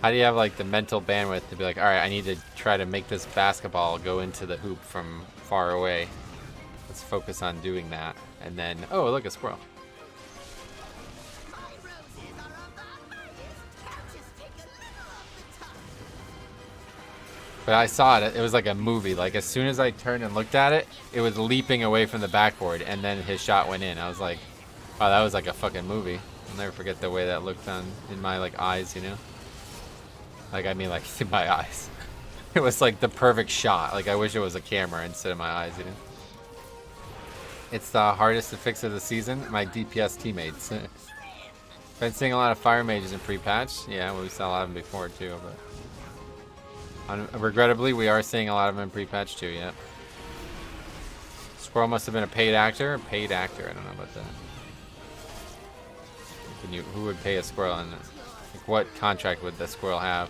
[SPEAKER 14] How do you have like the mental bandwidth to be like, alright, I need to try to make this basketball go into the hoop from far away. Let's focus on doing that. And then, oh, look, a squirrel. But I saw it, it was like a movie. Like as soon as I turned and looked at it, it was leaping away from the backboard and then his shot went in. I was like, wow, that was like a fucking movie. I'll never forget the way that looked on in my like eyes, you know? Like I mean like in my eyes. It was like the perfect shot. Like I wish it was a camera instead of my eyes, you know? It's the hardest to fix of the season. My DPS teammates. Been seeing a lot of fire mages in pre-patch. Yeah, well, we saw a lot of them before too, but regrettably, we are seeing a lot of them in pre-patch too, yeah. Squirrel must have been a paid actor. A paid actor, I don't know about that. Who would pay a squirrel? And like, what contract would the squirrel have?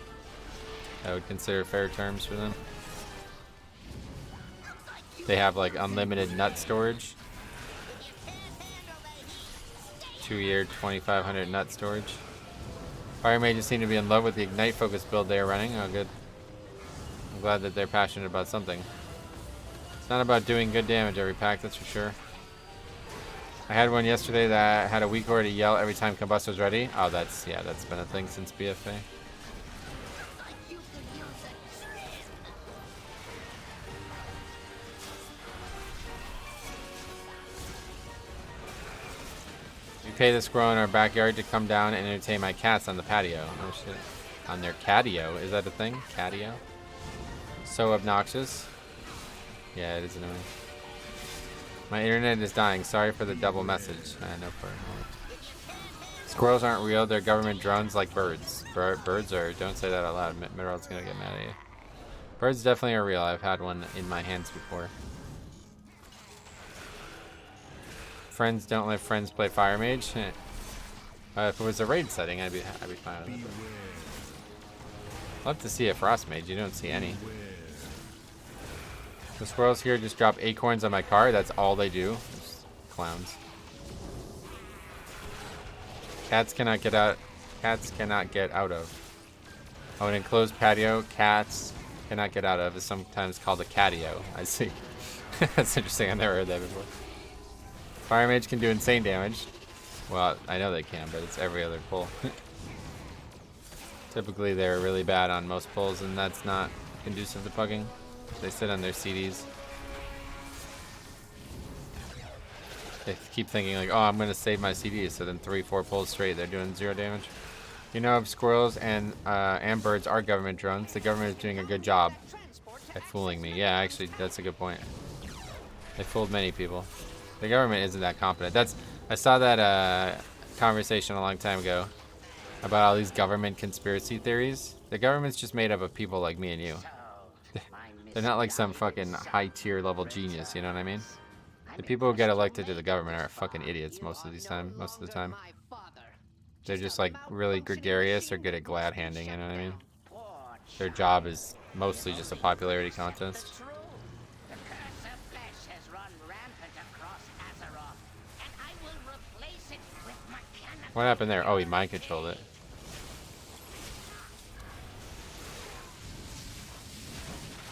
[SPEAKER 14] I would consider fair terms for them. They have like unlimited nut storage. 2-year, 2,500 nut storage. Fire mages seem to be in love with the Ignite focus build they are running. Oh, good. I'm glad that they're passionate about something. It's not about doing good damage every pack, that's for sure. I had one yesterday that had a weak order to yell every time Combust was ready. Oh, that's been a thing since BFA. We pay the squirrel in our backyard to come down and entertain my cats on the patio. Oh shit. On their catio? Is that a thing? Catio? So obnoxious. Yeah, it is annoying. My internet is dying. Sorry for the double message. No problem. Squirrels aren't real. They're government drones like birds. Birds are... Don't say that out loud. Midworld's gonna get mad at you. Birds definitely are real. I've had one in my hands before. Friends don't let friends play Fire Mage. If it was a raid setting, I'd be fine with it. Love to see a Frost Mage. You don't see any. The squirrels here just drop acorns on my car. That's all they do. Just clowns. Cats cannot get out. Cats cannot get out of. Oh, an enclosed patio. Cats cannot get out of is sometimes called a catio. I see. That's interesting. I've never heard that before. Fire Mage can do insane damage. Well, I know they can, but it's every other pull. Typically, they're really bad on most pulls, and that's not conducive to pugging. They sit on their CDs. They keep thinking like, oh, I'm going to save my CDs. So then 3-4 pulls straight, they're doing 0 damage. You know, if squirrels and birds are government drones, the government is doing a good job at fooling me. Yeah, actually, that's a good point. They fooled many people. The government isn't that competent. I saw that conversation a long time ago about all these government conspiracy theories. The government's just made up of people like me and you. They're not like some fucking high-tier level genius, you know what I mean? The people who get elected to the government are fucking idiots most of the time. They're just like really gregarious or good at glad handing, you know what I mean? Their job is mostly just a popularity contest. What happened there? Oh, he mind controlled it.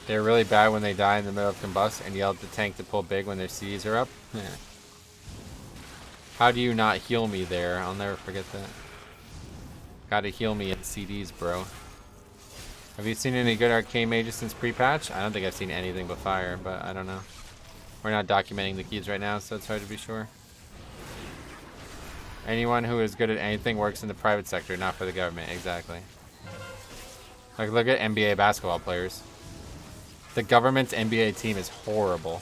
[SPEAKER 14] They're really bad when they die in the middle of combust and yell at the tank to pull big when their CDs are up. Yeah. How do you not heal me there? I'll never forget that. Gotta heal me in CDs, bro. Have you seen any good arcane mages since pre-patch? I don't think I've seen anything but fire, but I don't know. We're not documenting the keys right now, so it's hard to be sure. Anyone who is good at anything works in the private sector, not for the government. Exactly. Like, look at NBA basketball players. The government's NBA team is horrible.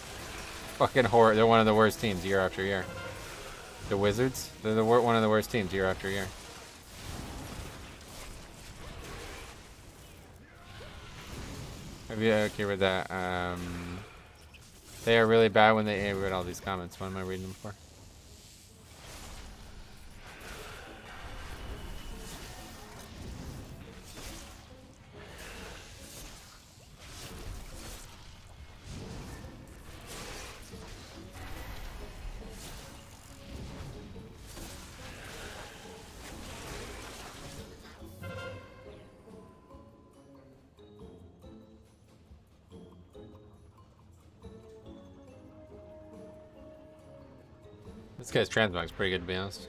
[SPEAKER 14] Fucking horrible. They're one of the worst teams year after year. The Wizards? They're one of the worst teams year after year. Are you okay with that? They are really bad when they... I read all these comments. What am I reading them for? This guy's transmog's pretty good, to be honest.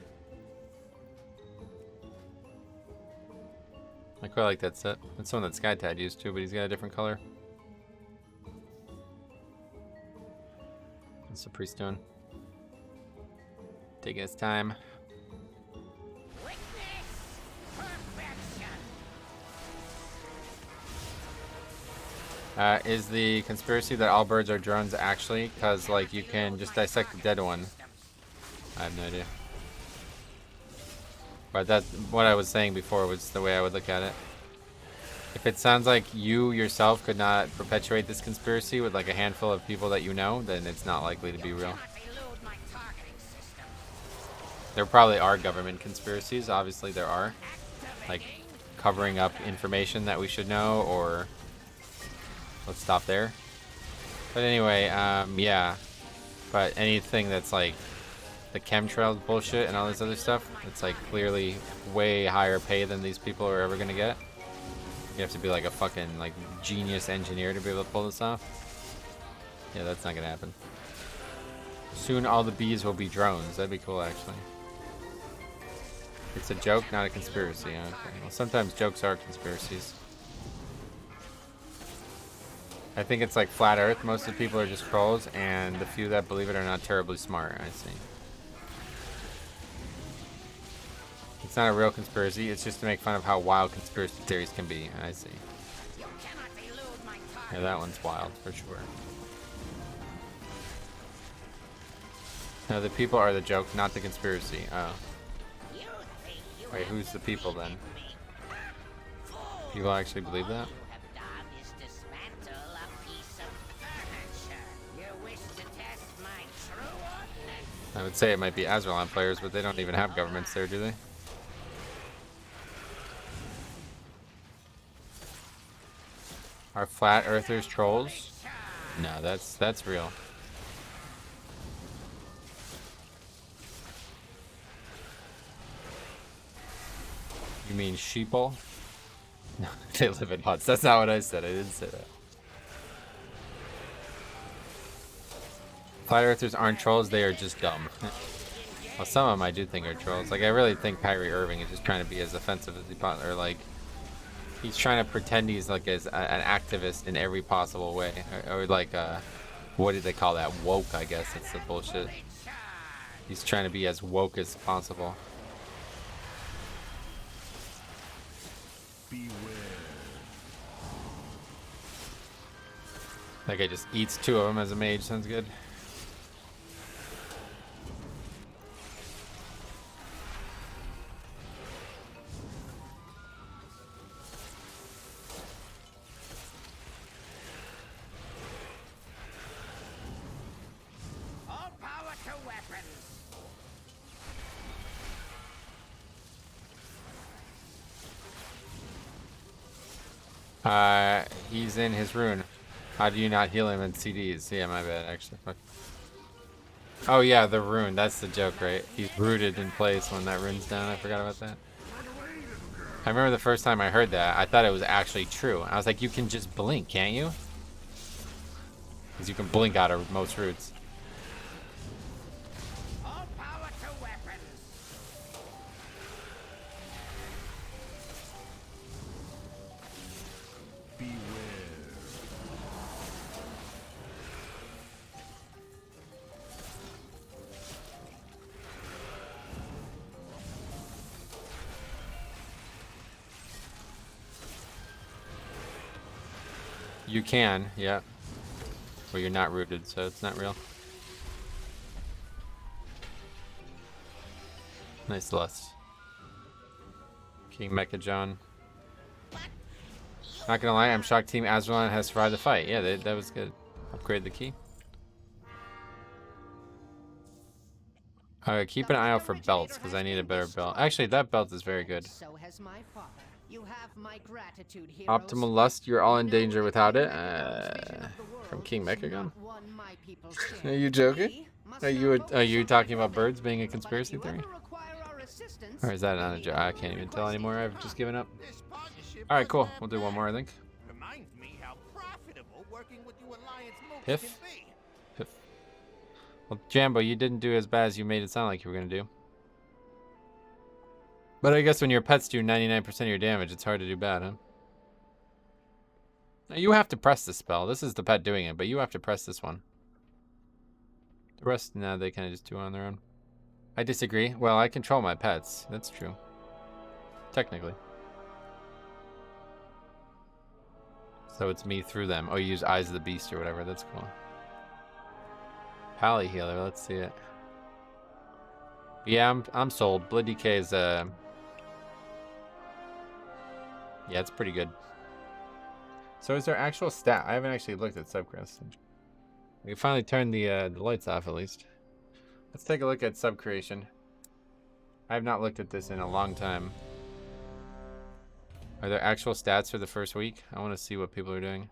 [SPEAKER 14] I quite like that set. That's the one that SkyTide used too, but he's got a different color. What's the priest doing? Taking his time. Is the conspiracy that all birds are drones actually? Because, like, you can just dissect the dead one. I have no idea. But that's what I was saying before, was the way I would look at it. If it sounds like you yourself could not perpetuate this conspiracy with, like, a handful of people that you know, then it's not likely to be real. There probably are government conspiracies. Obviously there are. Like, covering up information that we should know, or... Let's stop there. But anyway, yeah. But anything that's like the chemtrails bullshit and all this other stuff, it's like clearly way higher pay than these people are ever gonna get. You have to be like a fucking like genius engineer to be able to pull this off. Yeah, that's not gonna happen. Soon all the bees will be drones. That'd be cool, actually. It's a joke, not a conspiracy. Okay. Well, sometimes jokes are conspiracies. I think it's like flat Earth. Most of the people are just trolls, and the few that believe it are not terribly smart. I see. It's not a real conspiracy. It's just to make fun of how wild conspiracy theories can be. I see. Yeah, that one's wild for sure. No, the people are the joke, not the conspiracy. Oh. Wait, who's the people then? People actually believe that? I would say it might be Azeroth players, but they don't even have governments there, do they? Are flat earthers trolls? No, that's real. You mean sheeple? No, they live in huts. That's not what I said. I didn't say that. Flat earthers aren't trolls, they are just dumb. Well, some of them I do think are trolls. Like, I really think Kyrie Irving is just trying to be as offensive as he possibly, or like, he's trying to pretend he's like an activist in every possible way. Or like, what did they call that? Woke, I guess. That's the bullshit. He's trying to be as woke as possible.
[SPEAKER 13] Beware.
[SPEAKER 14] That guy just eats two of them as a mage. Sounds good.
[SPEAKER 4] All power to weapons.
[SPEAKER 14] He's in his rune. How do you not heal him in CDs? Yeah, my bad, actually. Fuck. Oh yeah, the rune. That's the joke, right? He's rooted in place when that rune's down. I forgot about that. I remember the first time I heard that, I thought it was actually true. I was like, you can just blink, can't you? Because you can blink out of most roots.
[SPEAKER 4] All power to weapons.
[SPEAKER 13] Beware.
[SPEAKER 14] You can, yeah. Well, you're not rooted, so it's not real. Nice lust. King Mecha John. Not gonna lie, I'm shocked Team Azeroth has survived the fight. Yeah, that was good. Upgrade the key. Keep an eye out for belts, because I need a better belt. Actually, that belt is very good.
[SPEAKER 7] So has my father. You have my gratitude, heroes.
[SPEAKER 14] Optimal Lust, you're all in danger without it. From King Mechagon? Are you joking? Are you talking about birds being a conspiracy theory? Or is that not a joke? I can't even tell anymore. I've just given up. Alright, cool. We'll do one more, I think. Piff? Piff. Well, Jambo, you didn't do as bad as you made it sound like you were going to do. But I guess when your pets do 99% of your damage, it's hard to do bad, huh? You have to press the spell. This is the pet doing it, but you have to press this one. The rest, nah, they kind of just do it on their own. I disagree. Well, I control my pets. That's true. Technically. So it's me through them. Oh, you use Eyes of the Beast or whatever. That's cool. Pally Healer. Let's see it. Yeah, I'm sold. Blood DK is yeah, it's pretty good. So is there actual stat? I haven't actually looked at subcreation. We can finally turn the lights off at least. Let's take a look at subcreation. I have not looked at this in a long time. Are there actual stats for the first week? I want to see what people are doing.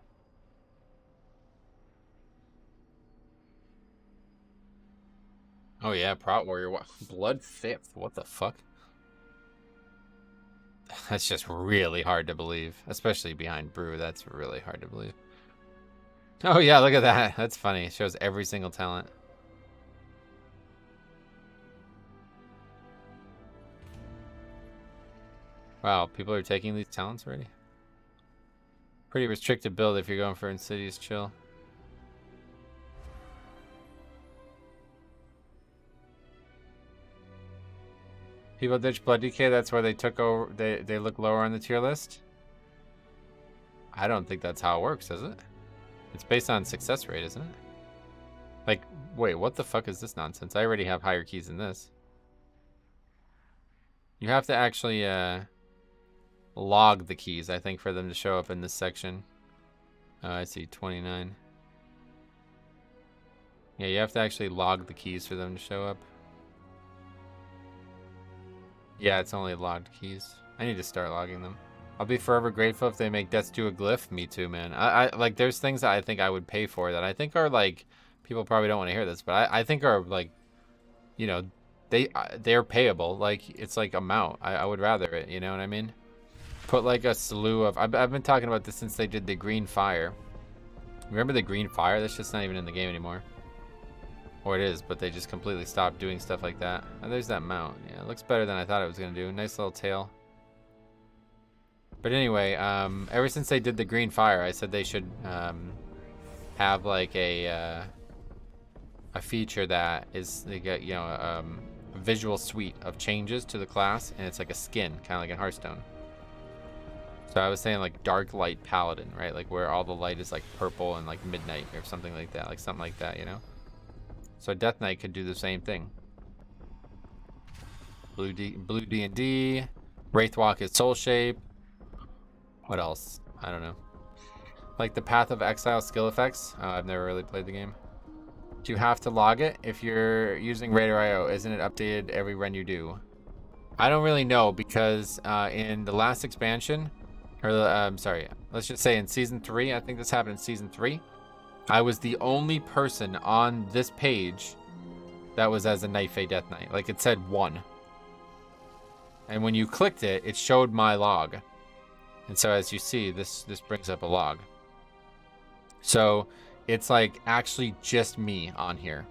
[SPEAKER 14] Oh yeah, Prot Warrior. What? Blood 5th. What the fuck? That's just really hard to believe. Especially behind Brew. That's really hard to believe. Oh yeah, look at that. That's funny. It shows every single talent. Wow, people are taking these talents already? Pretty restricted build if you're going for Insidious Chill. People ditch Blood DK, that's where they took over, they look lower on the tier list? I don't think that's how it works, is it? It's based on success rate, isn't it? Like, wait, what the fuck is this nonsense? I already have higher keys than this. You have to actually, log the keys, I think, for them to show up in this section. I see 29. Yeah, you have to actually log the keys for them to show up. Yeah, it's only logged keys. I need to start logging them. I'll be forever grateful if they make Death's Due a glyph. Me too, man. I like, there's things that I think I would pay for that I think are like, people probably don't want to hear this, but I think are like, you know, they're payable. Like, it's like amount. I would rather it, you know what I mean? Put like a slew of, I've been talking about this since they did the Green Fire. Remember the Green Fire? That's just not even in the game anymore. Or it is, but they just completely stopped doing stuff like that. And there's that mount. Yeah, it looks better than I thought it was going to do. Nice little tail. But anyway, ever since they did the Green Fire, I said they should have like a feature that is, they get, you know, a visual suite of changes to the class, and it's like a skin, kind of like in Hearthstone. So I was saying like Dark Light Paladin, right? Like where all the light is like purple and like midnight or something like that, you know? So Death Knight could do the same thing. Blue D&D. Wraithwalk is Soul Shape. What else? I don't know. Like the Path of Exile skill effects. I've never really played the game. Do you have to log it if you're using Raider.io? Isn't it updated every run you do? I don't really know because in the last expansion, or I'm sorry, let's just say in Season 3, I think this happened in Season 3, I was the only person on this page that was as a Night Fae Death Knight. Like, it said 1. And when you clicked it, it showed my log. And so as you see, this brings up a log. So it's like actually just me on here.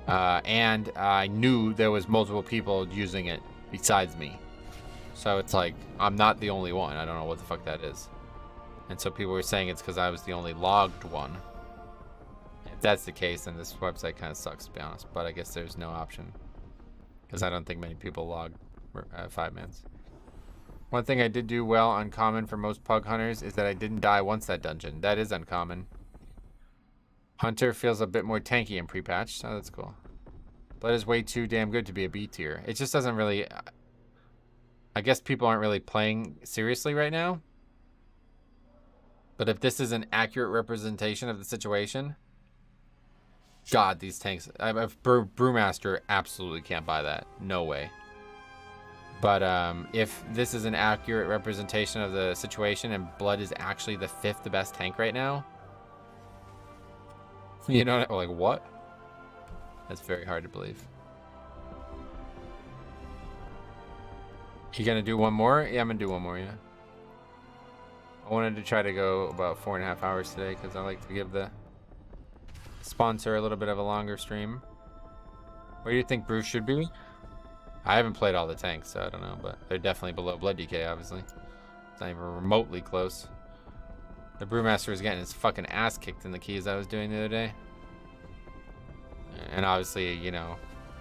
[SPEAKER 14] And I knew there was multiple people using it besides me. So it's like, I'm not the only one. I don't know what the fuck that is. And so people were saying it's because I was the only logged one. If that's the case, then this website kind of sucks, to be honest. But I guess there's no option. Because I don't think many people log 5-mans. One thing I did do well uncommon for most pug hunters is that I didn't die once that dungeon. That is uncommon. Hunter feels a bit more tanky in pre-patch. Oh, that's cool. Blood is way too damn good to be a B tier. It just doesn't really... I guess people aren't really playing seriously right now. But if this is an accurate representation of the situation... God, these tanks... Brewmaster absolutely can't buy that. No way. But if this is an accurate representation of the situation and Blood is actually the 5th best tank right now... You know, like, what? That's very hard to believe. You gonna do one more? Yeah, I'm gonna do one more, yeah. I wanted to try to go about 4.5 hours today because I like to give the sponsor a little bit of a longer stream. Where do you think Bruce should be? I haven't played all the tanks, so I don't know, but they're definitely below Blood DK, obviously. It's not even remotely close. The Brewmaster was getting his fucking ass kicked in the keys I was doing the other day. And obviously, you know,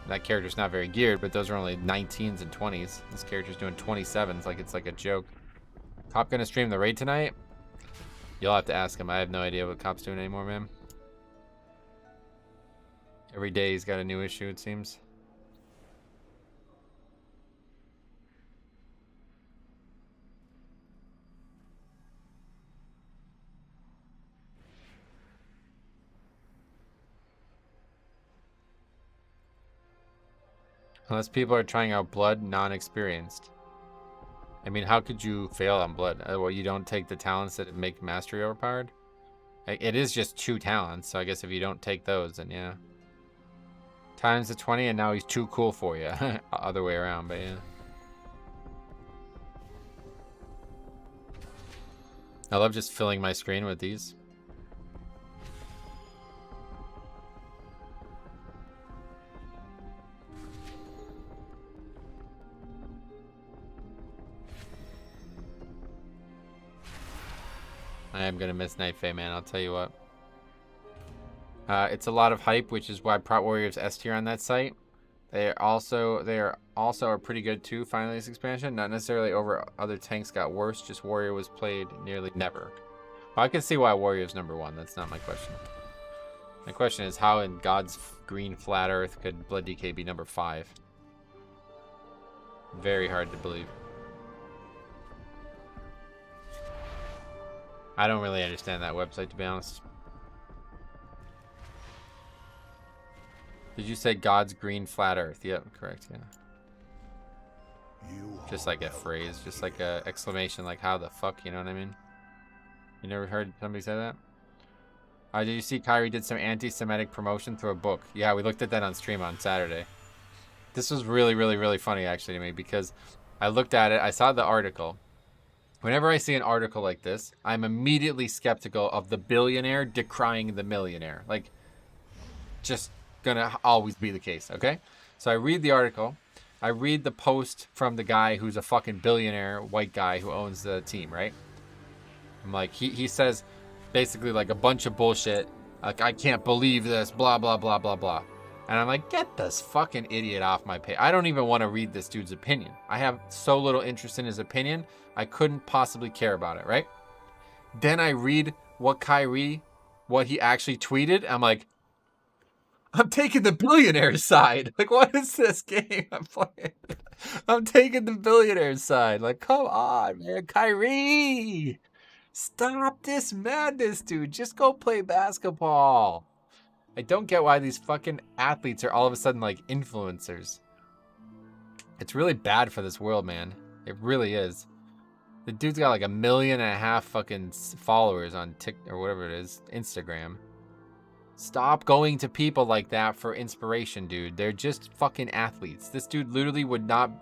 [SPEAKER 14] that character's not very geared, but those are only 19s and 20s. This character's doing 27s like it's like a joke. Cop gonna stream the raid tonight? You'll have to ask him. I have no idea what Cop's doing anymore, man. Every day he's got a new issue, it seems. Unless people are trying out Blood non-experienced. I mean, how could you fail on Blood? Well, you don't take the talents that make Mastery overpowered? It is just 2 talents, so I guess if you don't take those, then yeah. Times the 20 and now he's too cool for you. Other way around, but yeah. I love just filling my screen with these. I am gonna miss Night Fae, man, I'll tell you what. It's a lot of hype, which is why Prot Warriors S tier on that site. They are also pretty good too, finally, this expansion. Not necessarily over other tanks got worse, just Warrior was played nearly never. Well, I can see why Warrior's #1, that's not my question. My question is, how in God's green flat earth could Blood DK be #5? Very hard to believe. I don't really understand that website, to be honest. Did you say God's green flat earth? Yep, correct, yeah. Just like a phrase, just like a exclamation, like how the fuck, you know what I mean? You never heard somebody say that? Did you see Kyrie did some anti-Semitic promotion through a book? Yeah, we looked at that on stream on Saturday. This was really, really, really funny actually to me because I looked at it, I saw the article. Whenever I see an article like this, I'm immediately skeptical of the billionaire decrying the millionaire. Like, just gonna always be the case, okay? So I read the article. I read the post from the guy who's a fucking billionaire white guy who owns the team, right? I'm like, he says basically like a bunch of bullshit. Like, I can't believe this, blah, blah, blah, blah, blah. And I'm like, get this fucking idiot off my page. I don't even want to read this dude's opinion. I have so little interest in his opinion. I couldn't possibly care about it, right? Then I read what he actually tweeted. I'm like, I'm taking the billionaire's side. Like, what is this game I'm playing? I'm taking the billionaire's side. Like, come on, man. Kyrie! Stop this madness, dude. Just go play basketball. I don't get why these fucking athletes are all of a sudden like influencers. It's really bad for this world, man. It really is. The dude's got like 1.5 million fucking followers on TikTok or whatever it is, Instagram. Stop going to people like that for inspiration, dude. They're just fucking athletes. This dude literally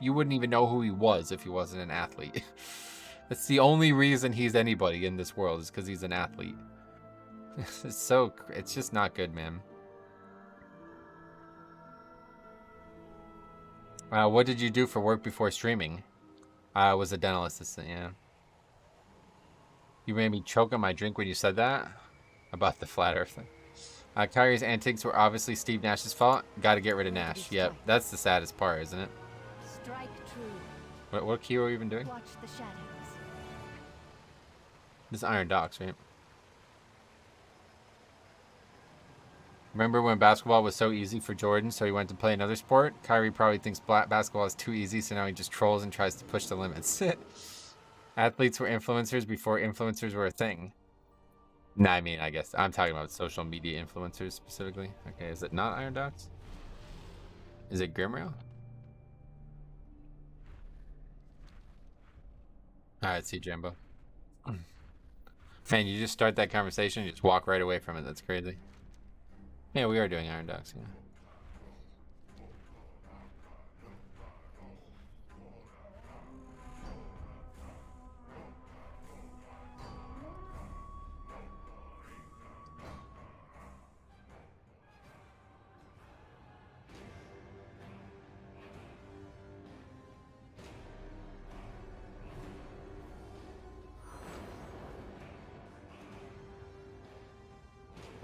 [SPEAKER 14] you wouldn't even know who he was if he wasn't an athlete. That's the only reason he's anybody in this world is because he's an athlete. It's just not good, man. What did you do for work before streaming? I was a dental assistant, yeah. You made me choke on my drink when you said that? About the flat earth thing. Kyrie's antics were obviously Steve Nash's fault. Gotta get rid of Nash. Yep, that's the saddest part, isn't it?
[SPEAKER 8] Strike true.
[SPEAKER 14] What key were we even doing?
[SPEAKER 8] Watch the shadows.
[SPEAKER 14] This is Iron Docks, right? Remember when basketball was so easy for Jordan, so he went to play another sport? Kyrie probably thinks basketball is too easy, so now he just trolls and tries to push the limits. Athletes were influencers before influencers were a thing. Nah, I mean, I guess I'm talking about social media influencers specifically. Okay, is it not Iron Docks? Is it Grimrail? Alright, see Jambo. Man, you just start that conversation, you just walk right away from it. That's crazy. Yeah, we are doing Iron Docks, yeah.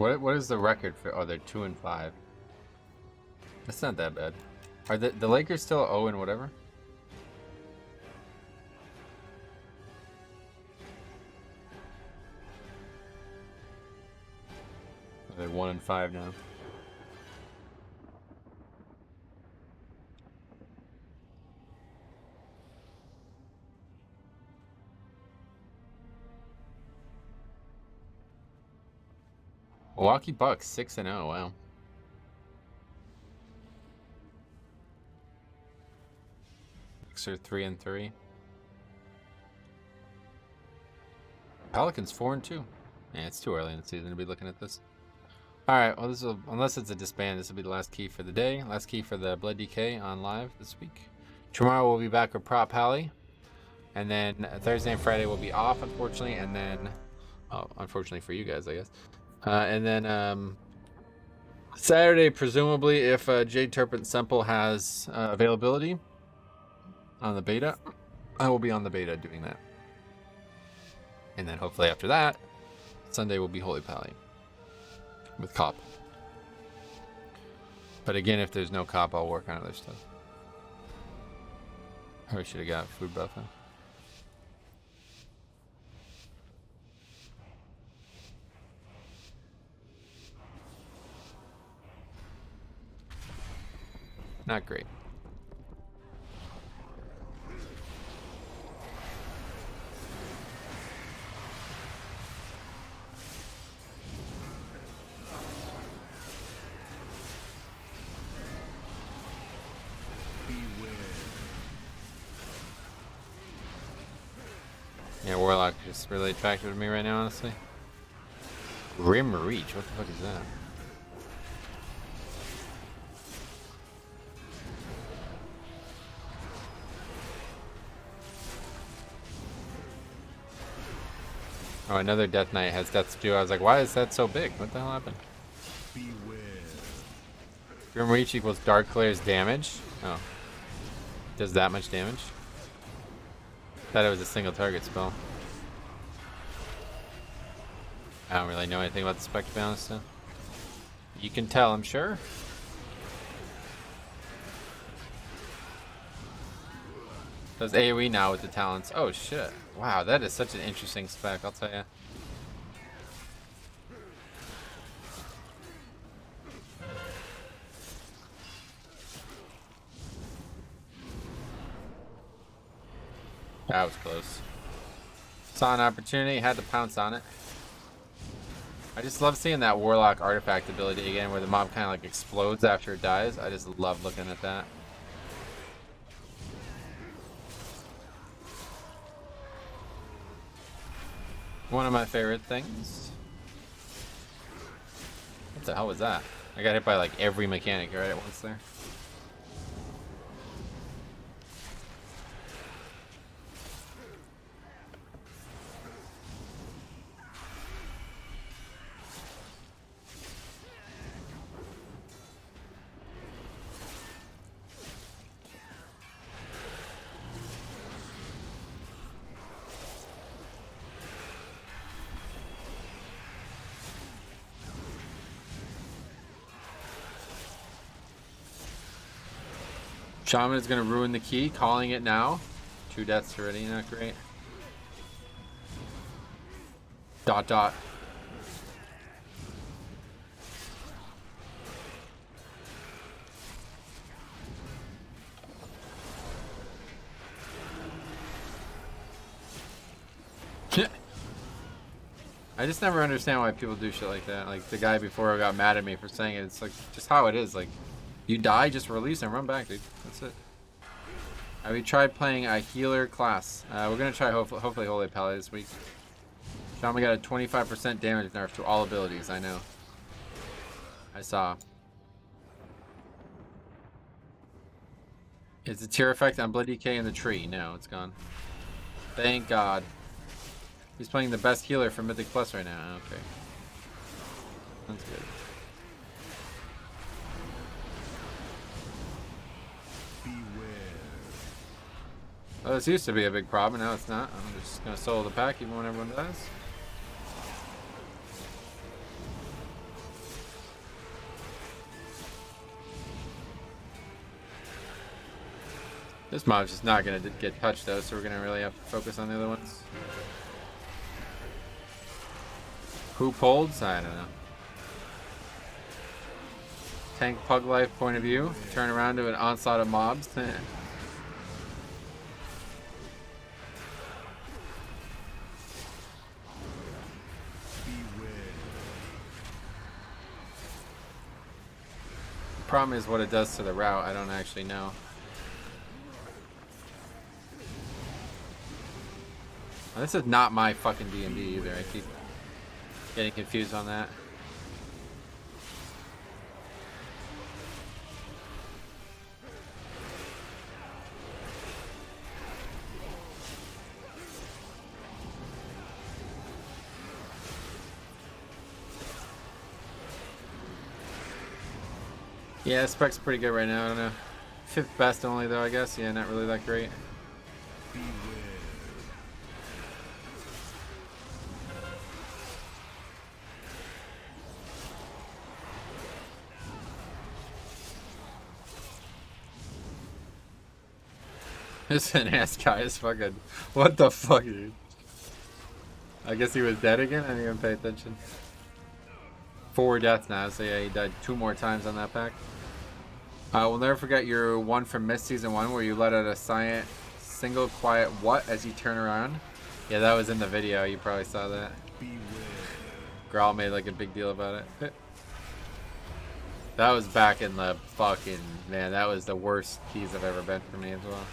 [SPEAKER 14] What is the record for? Oh, they're 2 and 5. That's not that bad. Are the Lakers still 0 and whatever? They're 1 and 5 now. Milwaukee Bucks 6 and 0. Wow. Bucks are 3 and 3. Pelicans 4 and 2. Yeah, it's too early in the season to be looking at this. All right. Well, this will, unless it's a disband, this will be the last key for the day. Last key for the Blood DK on live this week. Tomorrow we'll be back with Prop Pally, and then Thursday and Friday will be off, unfortunately, and then, oh, unfortunately for you guys, I guess. And then Saturday, presumably, if Jade Turpin Semple has availability on the beta, I will be on the beta doing that. And then hopefully after that, Sunday will be Holy Pally with Cop. But again, if there's no Cop, I'll work on other stuff. I should have got food buffet. Not great. Yeah, Warlock is really attractive to me right now, honestly. Grim Reach, what the fuck is that? Oh, another Death Knight has Death Stew. I was like, why is that so big? What the hell happened?
[SPEAKER 2] Beware.
[SPEAKER 14] Grim Reach equals Dark Clair's damage. Oh. Does that much damage? Thought it was a single target spell. I don't really know anything about the spec, to be honest. So. You can tell, I'm sure. Does AoE now with the talents. Oh shit. Wow, that is such an interesting spec, I'll tell you. That was close. Saw an opportunity, had to pounce on it. I just love seeing that Warlock artifact ability again, where the mob kind of like explodes after it dies. I just love looking at that. One of my favorite things. What the hell was that? I got hit by like every mechanic right at once there. Shaman is going to ruin the key, calling it now. 2 deaths already, not great. Dot dot. I just never understand why people do shit like that. Like the guy before got mad at me for saying it. It's like just how it is. Like you die, just release and run back, dude. That's it. We tried playing a healer class. We're gonna try hopefully Holy Pally this week. Shaman got a 25% damage nerf to all abilities. I know. I saw. Is the tear effect on Blood DK in the tree? No, it's gone. Thank God. He's playing the best healer for Mythic Plus right now. Okay. That's good. Well, this used to be a big problem, now it's not. I'm just going to solo the pack even when everyone dies. This mob's just not going to get touched though, so we're going to really have to focus on the other ones. Who pulled? I don't know. Tank pug life point of view. Turn around to an onslaught of mobs. The problem is what it does to the route. I don't actually know. This is not my fucking D&D either. I keep getting confused on that. Yeah, spec's pretty good right now. I don't know. 5th best only though, I guess. Yeah, not really that great. This ass guy is fucking. What the fuck, dude? I guess he was dead again? I didn't even pay attention. 4 deaths now, so yeah, he died 2 more times on that pack. We'll never forget your one from Mist Season 1 where you let out a silent, single, quiet what as you turn around. Yeah, that was in the video. You probably saw that. Grawl made like a big deal about it. That was back in the fucking... Man, that was the worst keys I've ever been for me as well.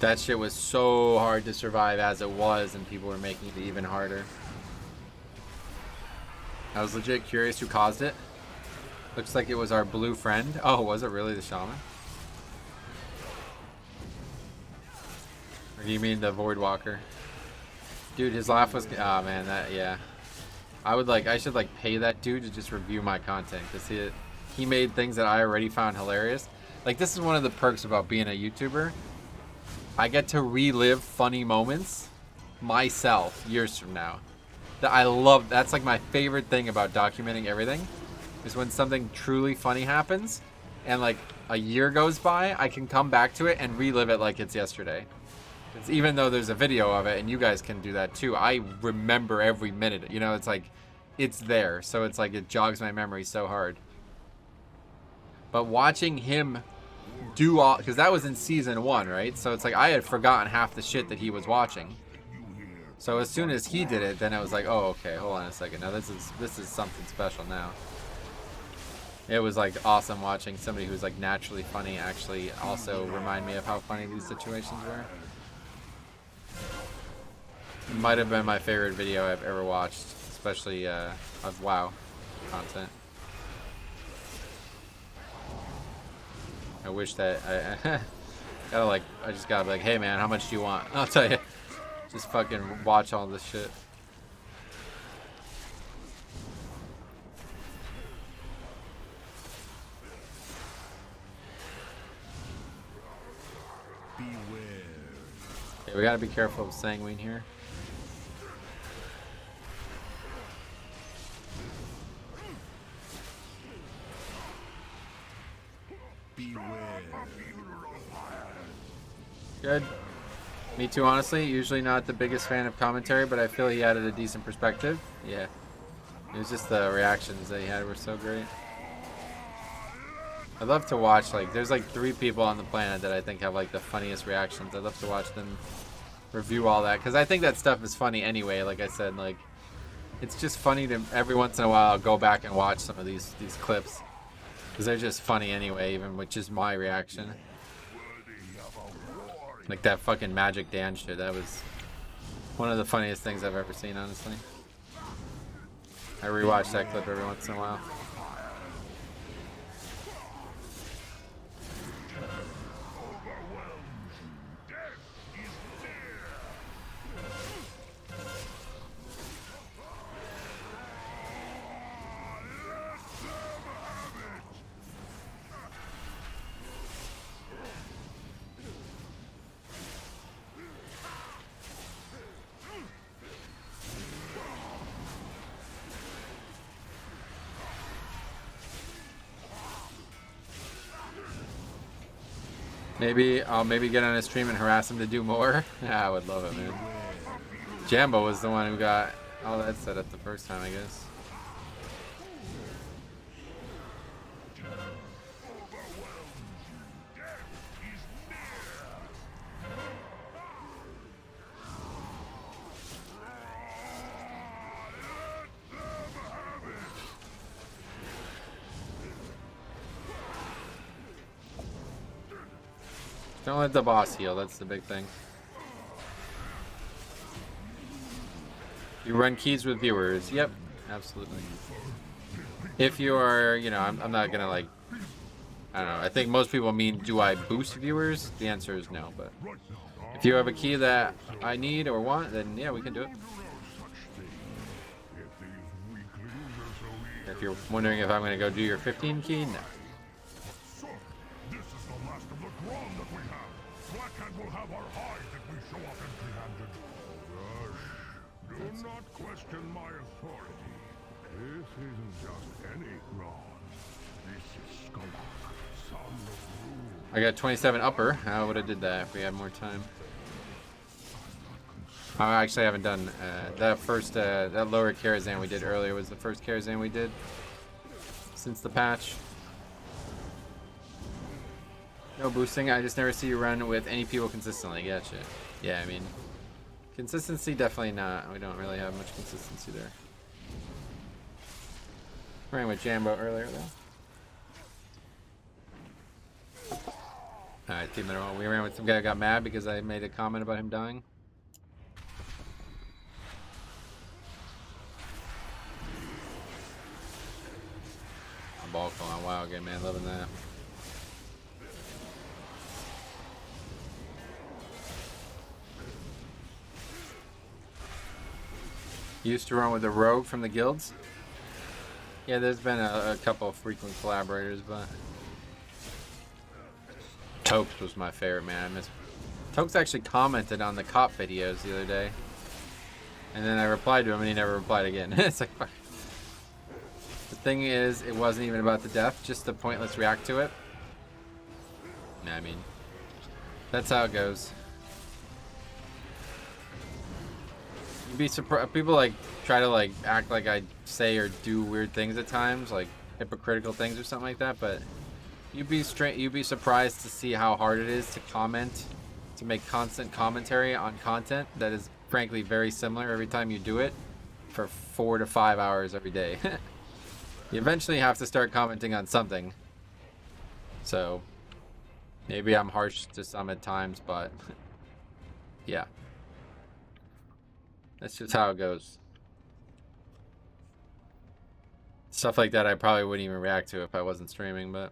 [SPEAKER 14] That shit was so hard to survive as it was, and people were making it even harder. I was legit curious who caused it. Looks like it was our blue friend. Oh, was it really the shaman? Or do you mean the Voidwalker? Dude, his laugh was... Oh man, that... Yeah. I should like pay that dude to just review my content. Because he made things that I already found hilarious. Like, this is one of the perks about being a YouTuber. I get to relive funny moments myself years from now. That I love. That's like my favorite thing about documenting everything, is when something truly funny happens and like a year goes by, I can come back to it and relive it like it's yesterday. Even though there's a video of it and you guys can do that too, I remember every minute. You know, it's like, it's there. So it's like, it jogs my memory so hard. But watching him do all, because that was in season 1, right? So it's like I had forgotten half the shit that he was watching. So as soon as he did it, then I was like, oh, okay, hold on a second. Now this is something special now. It was like awesome watching somebody who's like naturally funny actually also remind me of how funny these situations were. It might have been my favorite video I've ever watched, especially of WoW content. I wish that I just gotta be like, hey man, how much do you want? I'll tell you. Just fucking watch all this shit.
[SPEAKER 2] Beware.
[SPEAKER 14] Okay, we gotta be careful of Sanguine here. Good. Me too, honestly. Usually not the biggest fan of commentary, but I feel he added a decent perspective. Yeah. It was just the reactions that he had were so great. I'd love to watch, like, there's like 3 people on the planet that I think have like the funniest reactions. I'd love to watch them review all that, because I think that stuff is funny anyway. Like I said, like, it's just funny to every once in a while go back and watch some of these clips, because they're just funny anyway, even with just my reaction. Like that fucking Magic Dan shit, that was one of the funniest things I've ever seen, honestly. I rewatch that clip every once in a while. Maybe I'll get on his stream and harass him to do more. Yeah, I would love it, man. Jambo was the one who got all that set up the first time, I guess. Don't let the boss heal, that's the big thing. You run keys with viewers. Yep, absolutely. If you are, you know, I'm not gonna like, I don't know. I think most people mean, do I boost viewers? The answer is no, but if you have a key that I need or want, then yeah, we can do it. If you're wondering if I'm gonna go do your 15 key, no.
[SPEAKER 13] Will have our hide if we show up empty-handed. Rush, do not question my authority. This isn't just any Ron. This is Skullock, son of Rule.
[SPEAKER 14] I got 27 upper. I would have did that if we had more time. I actually haven't done that first, that lower Karazhan we did earlier was the first Karazhan we did since the patch. No boosting, I just never see you run with any people consistently. Gotcha. Yeah, I mean, consistency definitely not. We don't really have much consistency there. Ran with Jambo earlier though. Alright, team mineral. We ran with some guy who got mad because I made a comment about him dying. Ball call on WoW game, man. Loving that. Used to run with a rogue from the guilds. Yeah, there's been a couple of frequent collaborators, but Tokes was my favorite, man. I miss Tokes actually commented on the cop videos the other day, and then I replied to him, and he never replied again. It's like, fuck. The thing is, it wasn't even about the death, just the pointless react to it. I mean, that's how it goes. You'd be surprised. People like try to like act like I say or do weird things at times, like hypocritical things or something like that. But you'd be surprised to see how hard it is to comment, to make constant commentary on content that is frankly very similar every time you do it for 4 to 5 hours every day. You eventually have to start commenting on something. So maybe I'm harsh to some at times, but yeah. That's just how it goes. Stuff like that I probably wouldn't even react to if I wasn't streaming, but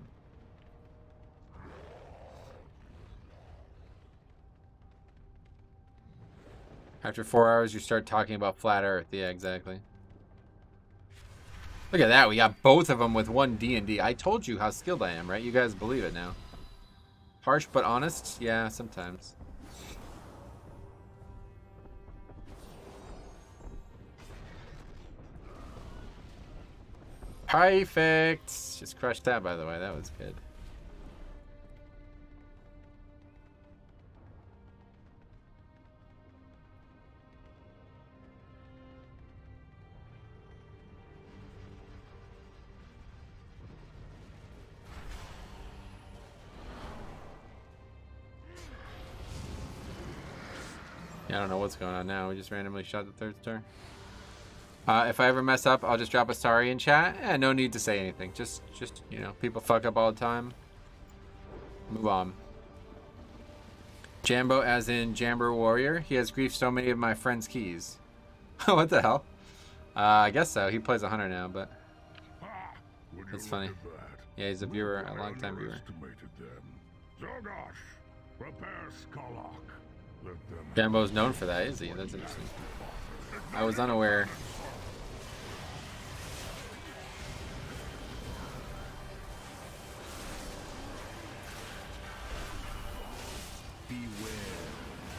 [SPEAKER 14] after 4 hours you start talking about flat earth. Yeah, exactly. Look at that, we got both of them with one D&D. I told you how skilled I am, right? You guys believe it now. Harsh but honest? Yeah, sometimes. Perfect! Just crushed that, by the way. That was good. Yeah, I don't know what's going on now. We just randomly shot the third star. If I ever mess up, I'll just drop a sorry in chat. Yeah, no need to say anything. Just you know, people fuck up all the time. Move on. Jambo, as in Jamber Warrior. He has griefed so many of my friends' keys. What the hell? I guess so. He plays 100 now, but it's funny. Yeah, he's a viewer, a long-time viewer. Jambo's known for that, is he? That's interesting. I was unaware.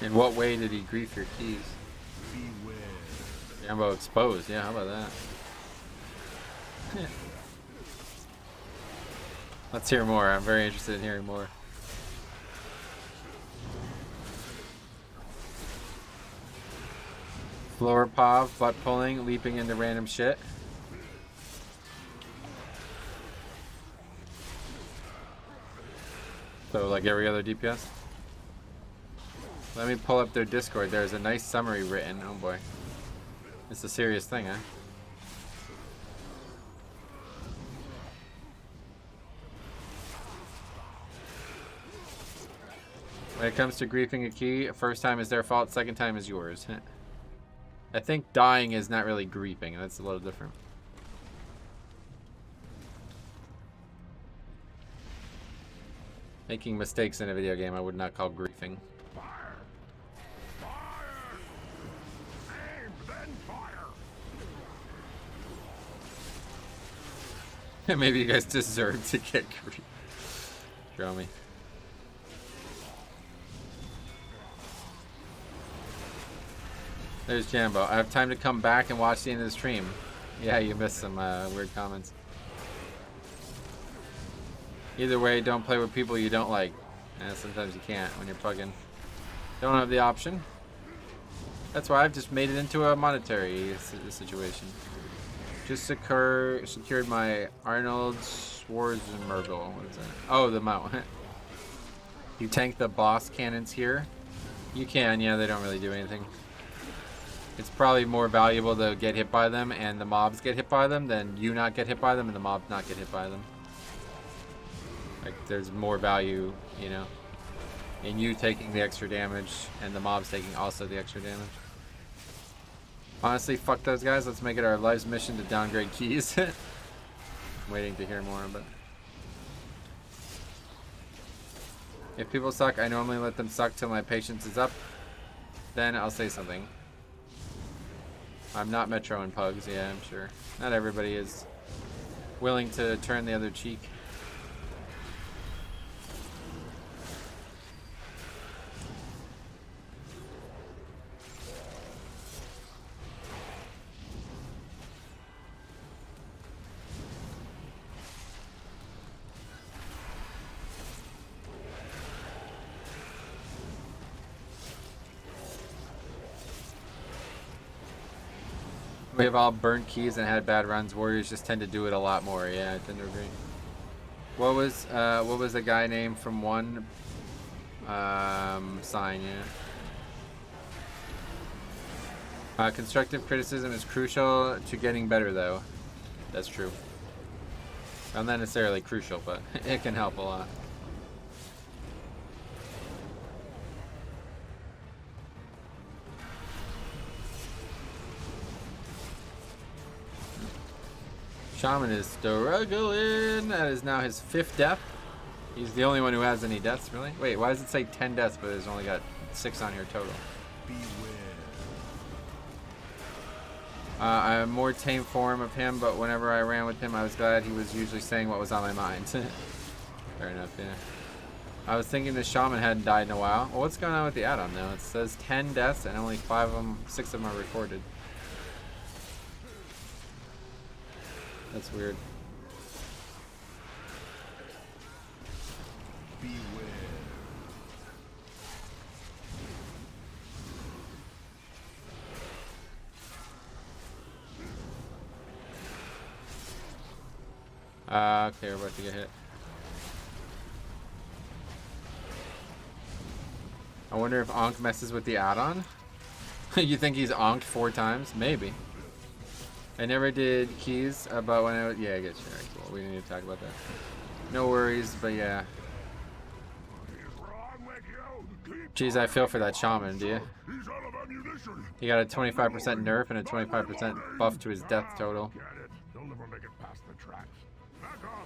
[SPEAKER 14] In what way did he grief your keys? Jambo exposed. Yeah, how about that? Yeah. Let's hear more. I'm very interested in hearing more. Floor POV, butt pulling, leaping into random shit. So like every other DPS. Let me pull up their Discord. There's a nice summary written. Oh boy. It's a serious thing, huh? When it comes to griefing a key, first time is their fault, second time is yours. I think dying is not really griefing. That's a little different. Making mistakes in a video game I would not call griefing.
[SPEAKER 13] Fire! Fire! Aim, then fire!
[SPEAKER 14] Maybe you guys deserve to get griefed. Show me. There's Jambo. I have time to come back and watch the end of the stream. Yeah, you missed some weird comments. Either way, don't play with people you don't like. Sometimes you can't when you're plugging. Don't have the option. That's why I've just made it into a monetary situation. Just secured my Arnold Schwarzenegger. What is that? Oh, the mount. You tank the boss cannons here. You can, yeah, they don't really do anything. It's probably more valuable to get hit by them and the mobs get hit by them than you not get hit by them and the mobs not get hit by them. Like, there's more value, you know, in you taking the extra damage and the mobs taking also the extra damage. Honestly, fuck those guys. Let's make it our life's mission to downgrade keys. I'm waiting to hear more, but... If people suck, I normally let them suck till my patience is up. Then I'll say something. I'm not Metro and Pugs, yeah, I'm sure. Not everybody is willing to turn the other cheek. We have all burnt keys and had bad runs. Warriors just tend to do it a lot more. Yeah, I tend to agree. What was the guy name from one sign? Yeah. Constructive criticism is crucial to getting better, though. That's true. Well, not necessarily crucial, but it can help a lot. Shaman is struggling. That is now his 5th death. He's the only one who has any deaths, really. Wait, why does it say 10 deaths, but it's only got 6 on here total? I'm a more tame form of him, but whenever I ran with him, I was glad he was usually saying what was on my mind. Fair enough, yeah. I was thinking the shaman hadn't died in a while. Well, what's going on with the add-on, though? It says 10 deaths, and only 6 of them are recorded. That's weird. Okay, we're about to get hit. I wonder if Onk messes with the add-on? You think he's onked 4 times? Maybe. I never did keys, but when I was... Yeah, I get you. Right, cool. We need to talk about that. No worries, but yeah. Jeez, I feel for that shaman, do you? He got a 25% nerf and a 25% buff to his death total.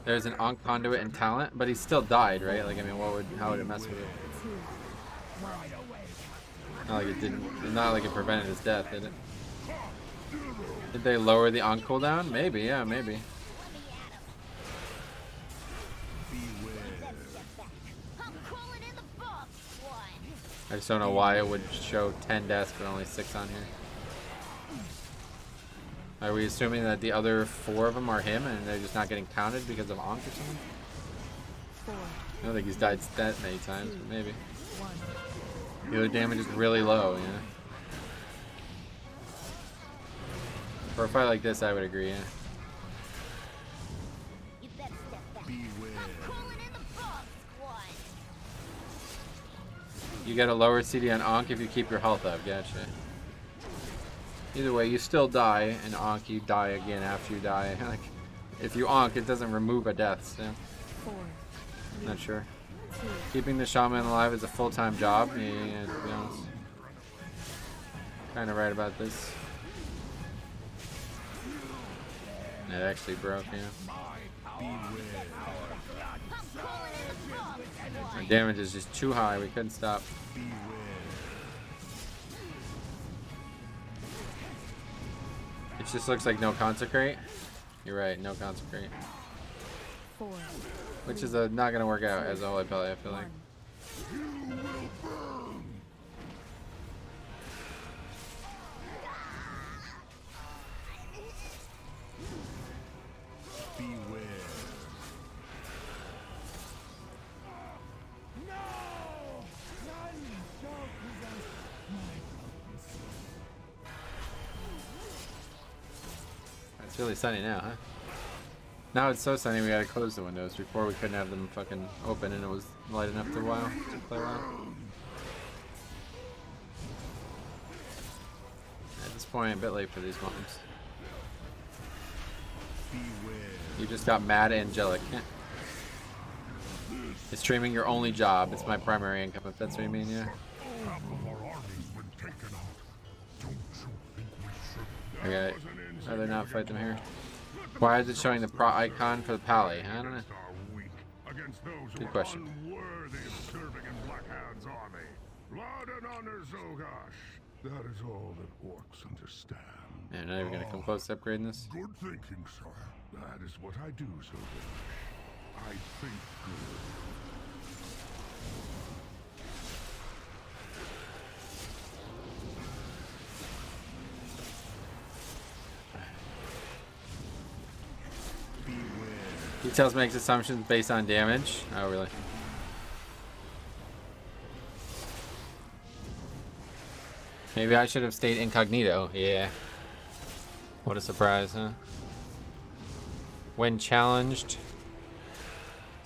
[SPEAKER 14] There's an Onk conduit and talent, but he still died, right? Like, I mean, how would it mess with it? Not like it didn't. Not like it prevented his death, did it? Did they lower the on cooldown? Maybe, yeah, maybe. I just don't know why it would show 10 deaths but only 6 on here. Are we assuming that the other 4 of them are him and they're just not getting counted because of Onk or something? I don't think he's died that many times, but maybe. The other damage is really low, yeah. For a fight like this, I would agree, yeah.
[SPEAKER 6] You better step back. I'm crawling in the fog, squad.
[SPEAKER 14] You get a lower CD on Ankh if you keep your health up. Gotcha. Either way, you still die, and Ankh, you die again after you die. Like, if you Ankh, it doesn't remove a death, so.
[SPEAKER 8] 4,
[SPEAKER 14] Not sure.
[SPEAKER 8] 2,
[SPEAKER 14] Keeping the shaman alive is a full-time job. Yeah, to be honest. Kind of right about this. It actually broke, yeah. Our damage is just too high. We couldn't stop. It just looks like no consecrate. You're right, no consecrate.
[SPEAKER 8] 4,
[SPEAKER 14] Which is not going to work out as a holy pellet, I feel like. It's really sunny now, huh? Now it's so sunny we gotta close the windows. Before we couldn't have them fucking open and it was light enough to play well. At this point, a bit late for these bombs. You just got mad angelic. Is streaming your only job? It's my primary income, if that's what you mean, yeah. Okay, I'd rather not fight them here. Why is it showing the pro icon for the pally? I don't know. Good question.
[SPEAKER 13] That is all that orcs understand.
[SPEAKER 14] Yeah, not even gonna come close to upgrading this.
[SPEAKER 13] Good thinking, sir. That is what I do, so I think good.
[SPEAKER 14] Details makes assumptions based on damage. Oh, really? Maybe I should have stayed incognito. Yeah. What a surprise, huh? When challenged,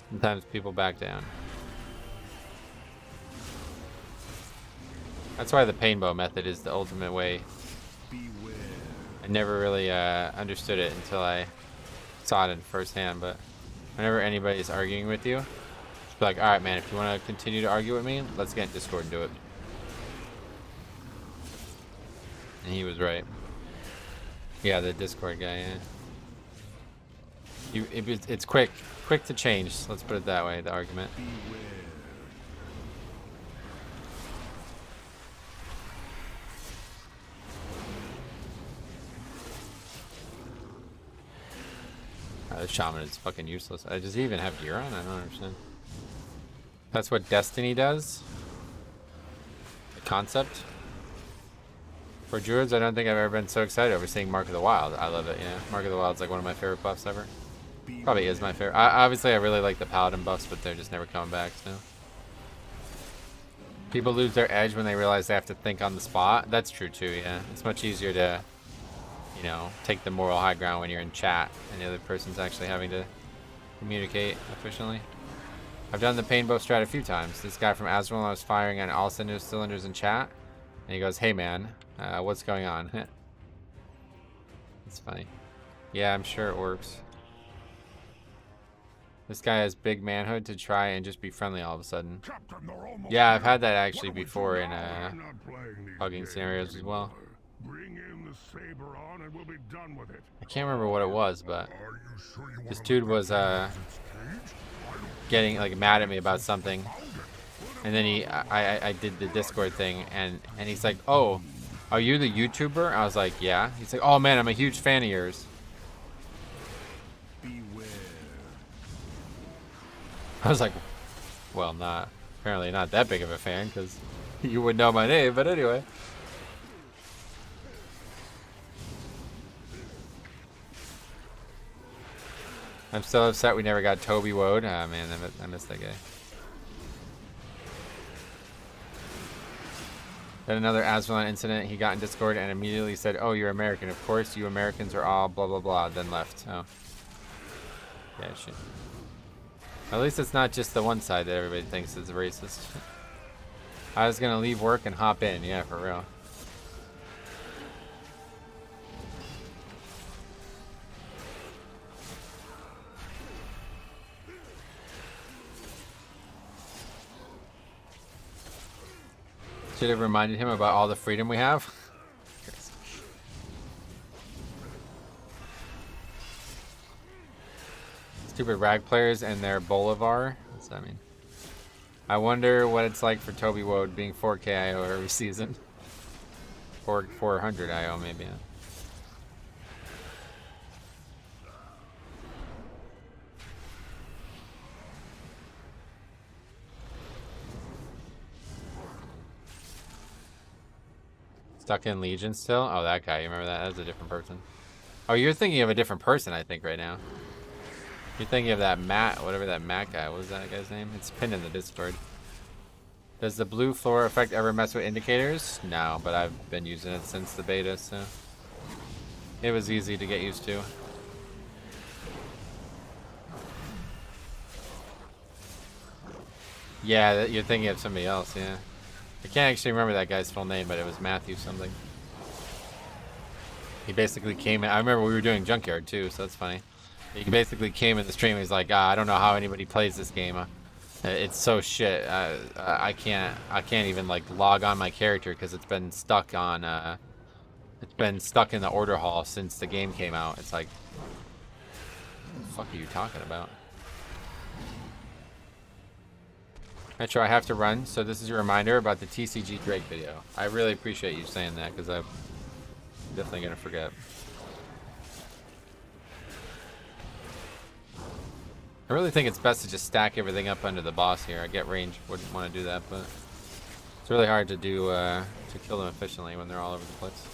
[SPEAKER 14] sometimes people back down. That's why the painbow method is the ultimate way. I never really understood it until I saw it in firsthand, but whenever anybody's arguing with you, just be like, alright man, if you want to continue to argue with me, let's get in Discord and do it. And he was right. Yeah, the Discord guy, yeah. It's quick to change, let's put it that way, the argument. The shaman is fucking useless. Does he even have gear on? I don't understand. That's what Destiny does? The concept? For druids, I don't think I've ever been so excited over seeing Mark of the Wild. I love it, yeah. Mark of the Wild's like one of my favorite buffs ever. Probably is my favorite. Obviously, I really like the Paladin buffs, but they're just never coming back, so. People lose their edge when they realize they have to think on the spot. That's true, too, yeah. It's much easier to, you know, take the moral high ground when you're in chat and the other person's actually having to communicate efficiently. I've done the painbow strat a few times. This guy from Azrael, I was firing on all cylinders in chat, and he goes, "Hey man, what's going on?" It's funny. Yeah, I'm sure it works. This guy has big manhood to try and just be friendly all of a sudden. Yeah, I've had that actually before in pugging scenarios as well.
[SPEAKER 13] Bring in the saber on and we'll be done with it.
[SPEAKER 14] I can't remember what it was, but this dude was getting like mad at me about something, and then I did the Discord thing, and he's like, "Oh, are you the YouTuber?" I was like, "Yeah." He's like, "Oh man, I'm a huge fan of yours." I was like, "Well, apparently not that big of a fan, because you would know my name." But anyway. I'm still upset we never got Toby Woad. Ah, man, I missed that guy. Then another Asvalon incident. He got in Discord and immediately said, "Oh, you're American. Of course, you Americans are all blah blah blah." Then left. Oh. Yeah, shit. At least it's not just the one side that everybody thinks is racist. I was gonna leave work and hop in. Yeah, for real. Should have reminded him about all the freedom we have. Stupid rag players and their Bolivar. What's that mean? I wonder what it's like for Toby Woad being 4K IO every season. 400 IO maybe. Yeah. Stuck in Legion still? Oh, that guy. You remember that? That was a different person. Oh, you're thinking of a different person, I think, right now. You're thinking of that Matt, whatever that Matt guy. What was that guy's name? It's pinned in the Discord. Does the blue floor effect ever mess with indicators? No, but I've been using it since the beta, so it was easy to get used to. Yeah, you're thinking of somebody else, yeah. I can't actually remember that guy's full name, but it was Matthew something. He basically came in. I remember we were doing Junkyard too, so that's funny. He basically came in the stream. He's like, I don't know how anybody plays this game. It's so shit. I can't even like log on my character because it's been stuck on. It's been stuck in the order hall since the game came out. It's like, what the fuck are you talking about? Metro, I have to run, so this is your reminder about the TCG Drake video. I really appreciate you saying that because I'm definitely gonna forget. I really think it's best to just stack everything up under the boss here. I get range, wouldn't want to do that, but it's really hard to do to kill them efficiently when they're all over the place.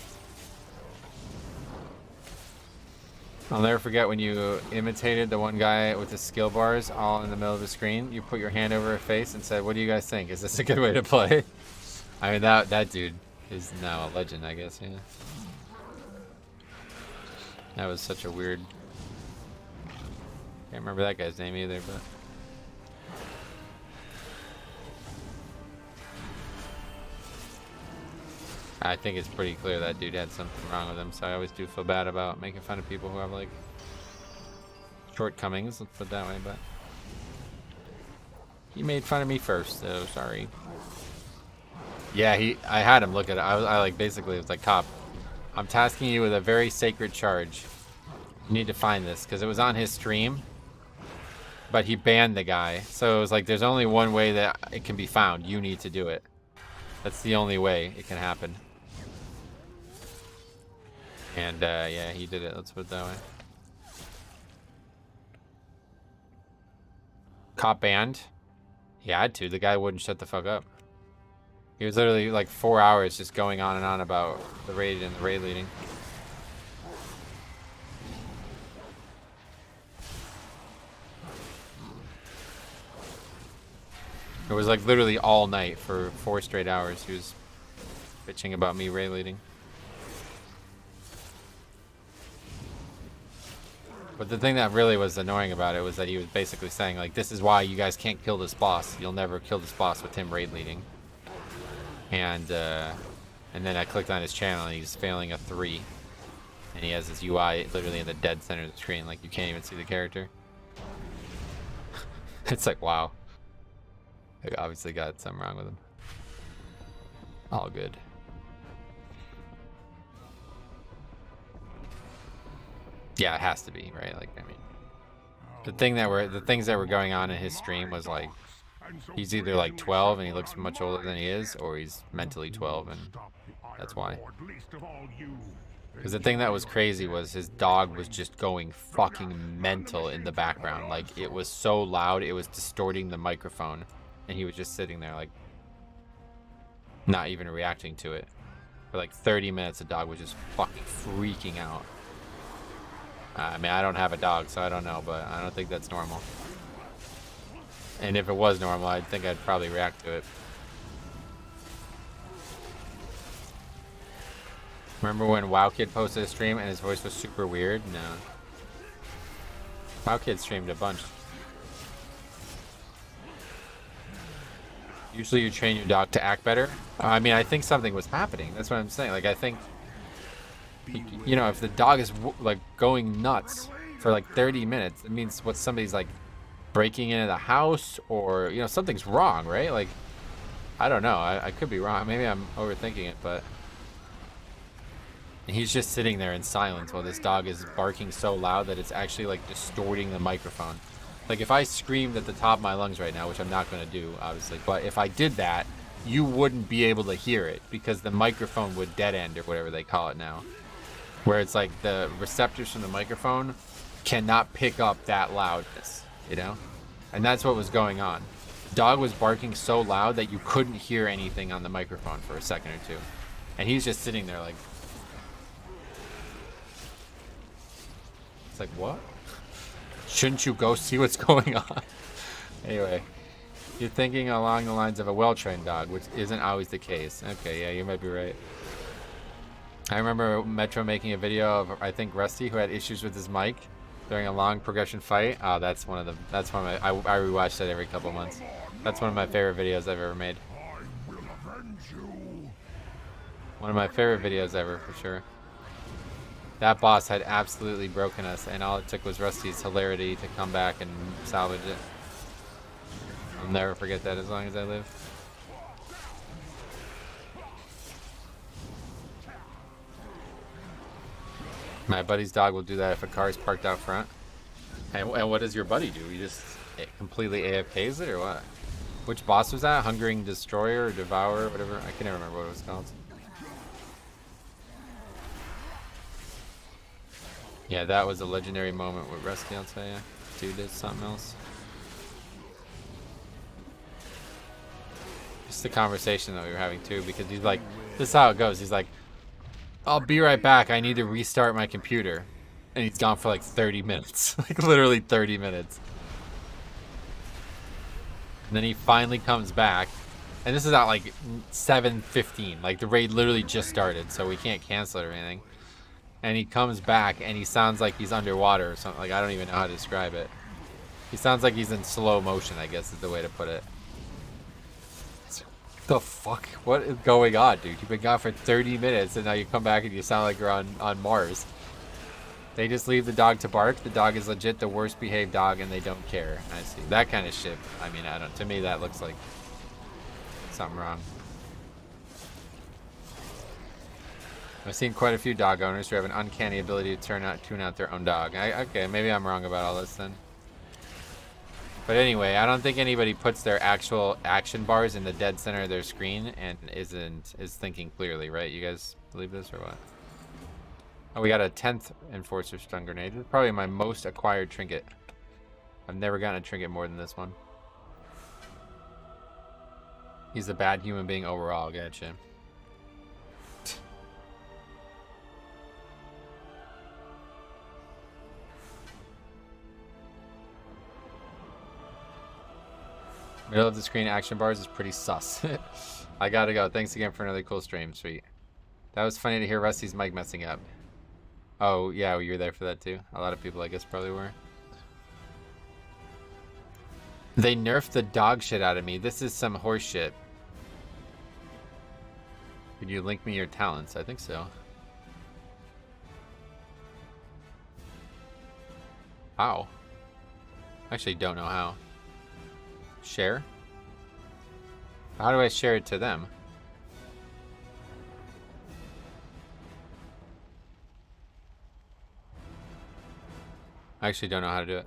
[SPEAKER 14] I'll never forget when you imitated the one guy with the skill bars all in the middle of the screen. You put your hand over her face and said, "What do you guys think? Is this a good way to play?" I mean, that dude is now a legend, I guess, yeah. That was such a weird... Can't remember that guy's name either, but... I think it's pretty clear that dude had something wrong with him, so I always do feel bad about making fun of people who have, like, shortcomings, let's put it that way, but... He made fun of me first, so sorry. Yeah, I had him look at it. I like, basically was like, "Cop, I'm tasking you with a very sacred charge. You need to find this," because it was on his stream, but he banned the guy. So it was like, there's only one way that it can be found. You need to do it. That's the only way it can happen. And yeah, he did it. Let's put it that way. Cop banned. He had to. The guy wouldn't shut the fuck up. He was literally like 4 hours just going on and on about the raid and the raid leading. It was like literally all night for 4 straight hours. He was bitching about me raid leading. But the thing that really was annoying about it was that he was basically saying, like, this is why you guys can't kill this boss. You'll never kill this boss with him raid leading. And then I clicked on his channel and he's failing a 3. And he has his UI literally in the dead center of the screen. Like, you can't even see the character. It's like, wow. I obviously got something wrong with him. All good. Yeah, it has to be, right? Like, I mean, the things that were going on in his stream was like, he's either like 12 and he looks much older than he is, or he's mentally 12 and that's why. Because the thing that was crazy was his dog was just going fucking mental in the background. Like, it was so loud, it was distorting the microphone. And he was just sitting there, like, not even reacting to it. For like 30 minutes, the dog was just fucking freaking out. I mean, I don't have a dog, so I don't know, but I don't think that's normal. And if it was normal, I think I'd probably react to it. Remember when WoW Kid posted a stream and his voice was super weird? No. WoW Kid streamed a bunch. Usually you train your dog to act better. I mean, I think something was happening. That's what I'm saying. Like, I think, you know, if the dog is like going nuts for like 30 minutes, it means what somebody's like breaking into the house, or, you know, something's wrong, right? Like, I don't know. I could be wrong. Maybe I'm overthinking it, but he's just sitting there in silence while this dog is barking so loud that it's actually like distorting the microphone. Like, if I screamed at the top of my lungs right now, which I'm not going to do, obviously, but if I did that, you wouldn't be able to hear it because the microphone would dead end, or whatever they call it now. Where it's like the receptors from the microphone cannot pick up that loudness, you know? And that's what was going on. The dog was barking so loud that you couldn't hear anything on the microphone for a second or two. And he's just sitting there like... It's like, what? Shouldn't you go see what's going on? Anyway, you're thinking along the lines of a well-trained dog, which isn't always the case. Okay, yeah, you might be right. I remember Metro making a video of, I think, Rusty, who had issues with his mic during a long progression fight. Oh, that's one of my, I rewatch that every couple months. That's one of my favorite videos I've ever made. One of my favorite videos ever, for sure. That boss had absolutely broken us, and all it took was Rusty's hilarity to come back and salvage it. I'll never forget that as long as I live. My buddy's dog will do that if a car is parked out front. And what does your buddy do? He just completely AFKs it, or what? Which boss was that? Hungering Destroyer or Devourer, whatever? I can never remember what it was called. Yeah, that was a legendary moment with Rusty, I'll tell you. Dude did something else. Just the conversation that we were having too, because he's like, this is how it goes. He's like, I'll be right back. I need to restart my computer. And he's gone for like 30 minutes. Like literally 30 minutes. And then he finally comes back. And this is at like 7:15. Like the raid literally just started, so we can't cancel it or anything. And he comes back and he sounds like he's underwater or something. Like, I don't even know how to describe it. He sounds like he's in slow motion, I guess is the way to put it. The fuck? What is going on, dude? You've been gone for 30 minutes and now you come back and you sound like you're on Mars. They just leave the dog to bark. The dog is legit the worst behaved dog and they don't care. I see. That kind of shit. I mean, I don't. To me, that looks like something wrong. I've seen quite a few dog owners who have an uncanny ability to tune out their own dog. Okay, maybe I'm wrong about all this then. But anyway, I don't think anybody puts their actual action bars in the dead center of their screen and is thinking clearly, right? You guys believe this or what? Oh, we got a 10th Enforcer Stun Grenade. This is probably my most acquired trinket. I've never gotten a trinket more than this one. He's a bad human being overall, gotcha. Middle of the screen action bars is pretty sus. I gotta go. Thanks again for another cool stream. Sweet. That was funny to hear Rusty's mic messing up. Oh, yeah, you were there for that too. A lot of people, I guess, probably were. They nerfed the dog shit out of me. This is some horse shit. Could you link me your talents? I think so. How? I actually don't know how. Share? How do I share it to them? I actually don't know how to do it.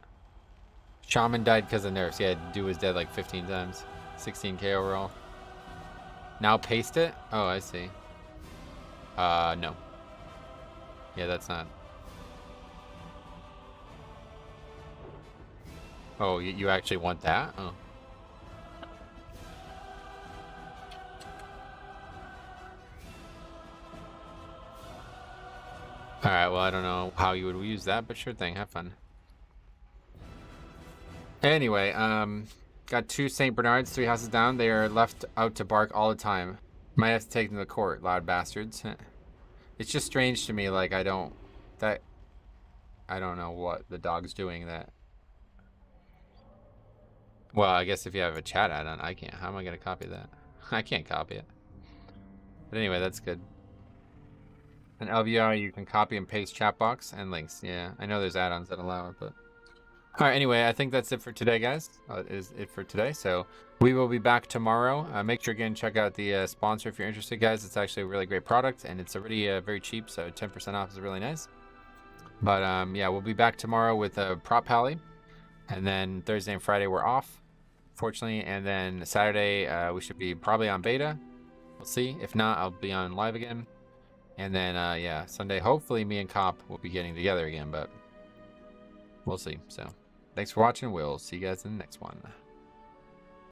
[SPEAKER 14] Shaman died because of nerfs. Yeah, dude was dead like 15 times. 16k overall. Now paste it? Oh, I see. No. Yeah, that's not. Oh, you actually want that? Oh. Alright, well, I don't know how you would use that, but sure thing, have fun. Anyway, got 2 St. Bernards, 3 houses down. They are left out to bark all the time. Might have to take them to court, loud bastards. It's just strange to me, like I don't know what the dog's doing that. Well, I guess if you have a chat add-on, I can't. How am I gonna copy that? I can't copy it. But anyway, that's good. And LVR, you can copy and paste chat box and links. Yeah, I know there's add-ons that allow it, but all right. Anyway, I think that's it for today, guys. Is it for today? So we will be back tomorrow. Make sure again check out the sponsor if you're interested, guys. It's actually a really great product, and it's already very cheap, so 10% off is really nice. But yeah, we'll be back tomorrow with a prop pally, and then Thursday and Friday we're off, fortunately, and then Saturday we should be probably on beta. We'll see. If not, I'll be on live again. And then, yeah, Sunday, hopefully me and Cop will be getting together again, but we'll see. So, thanks for watching. We'll see you guys in the next one.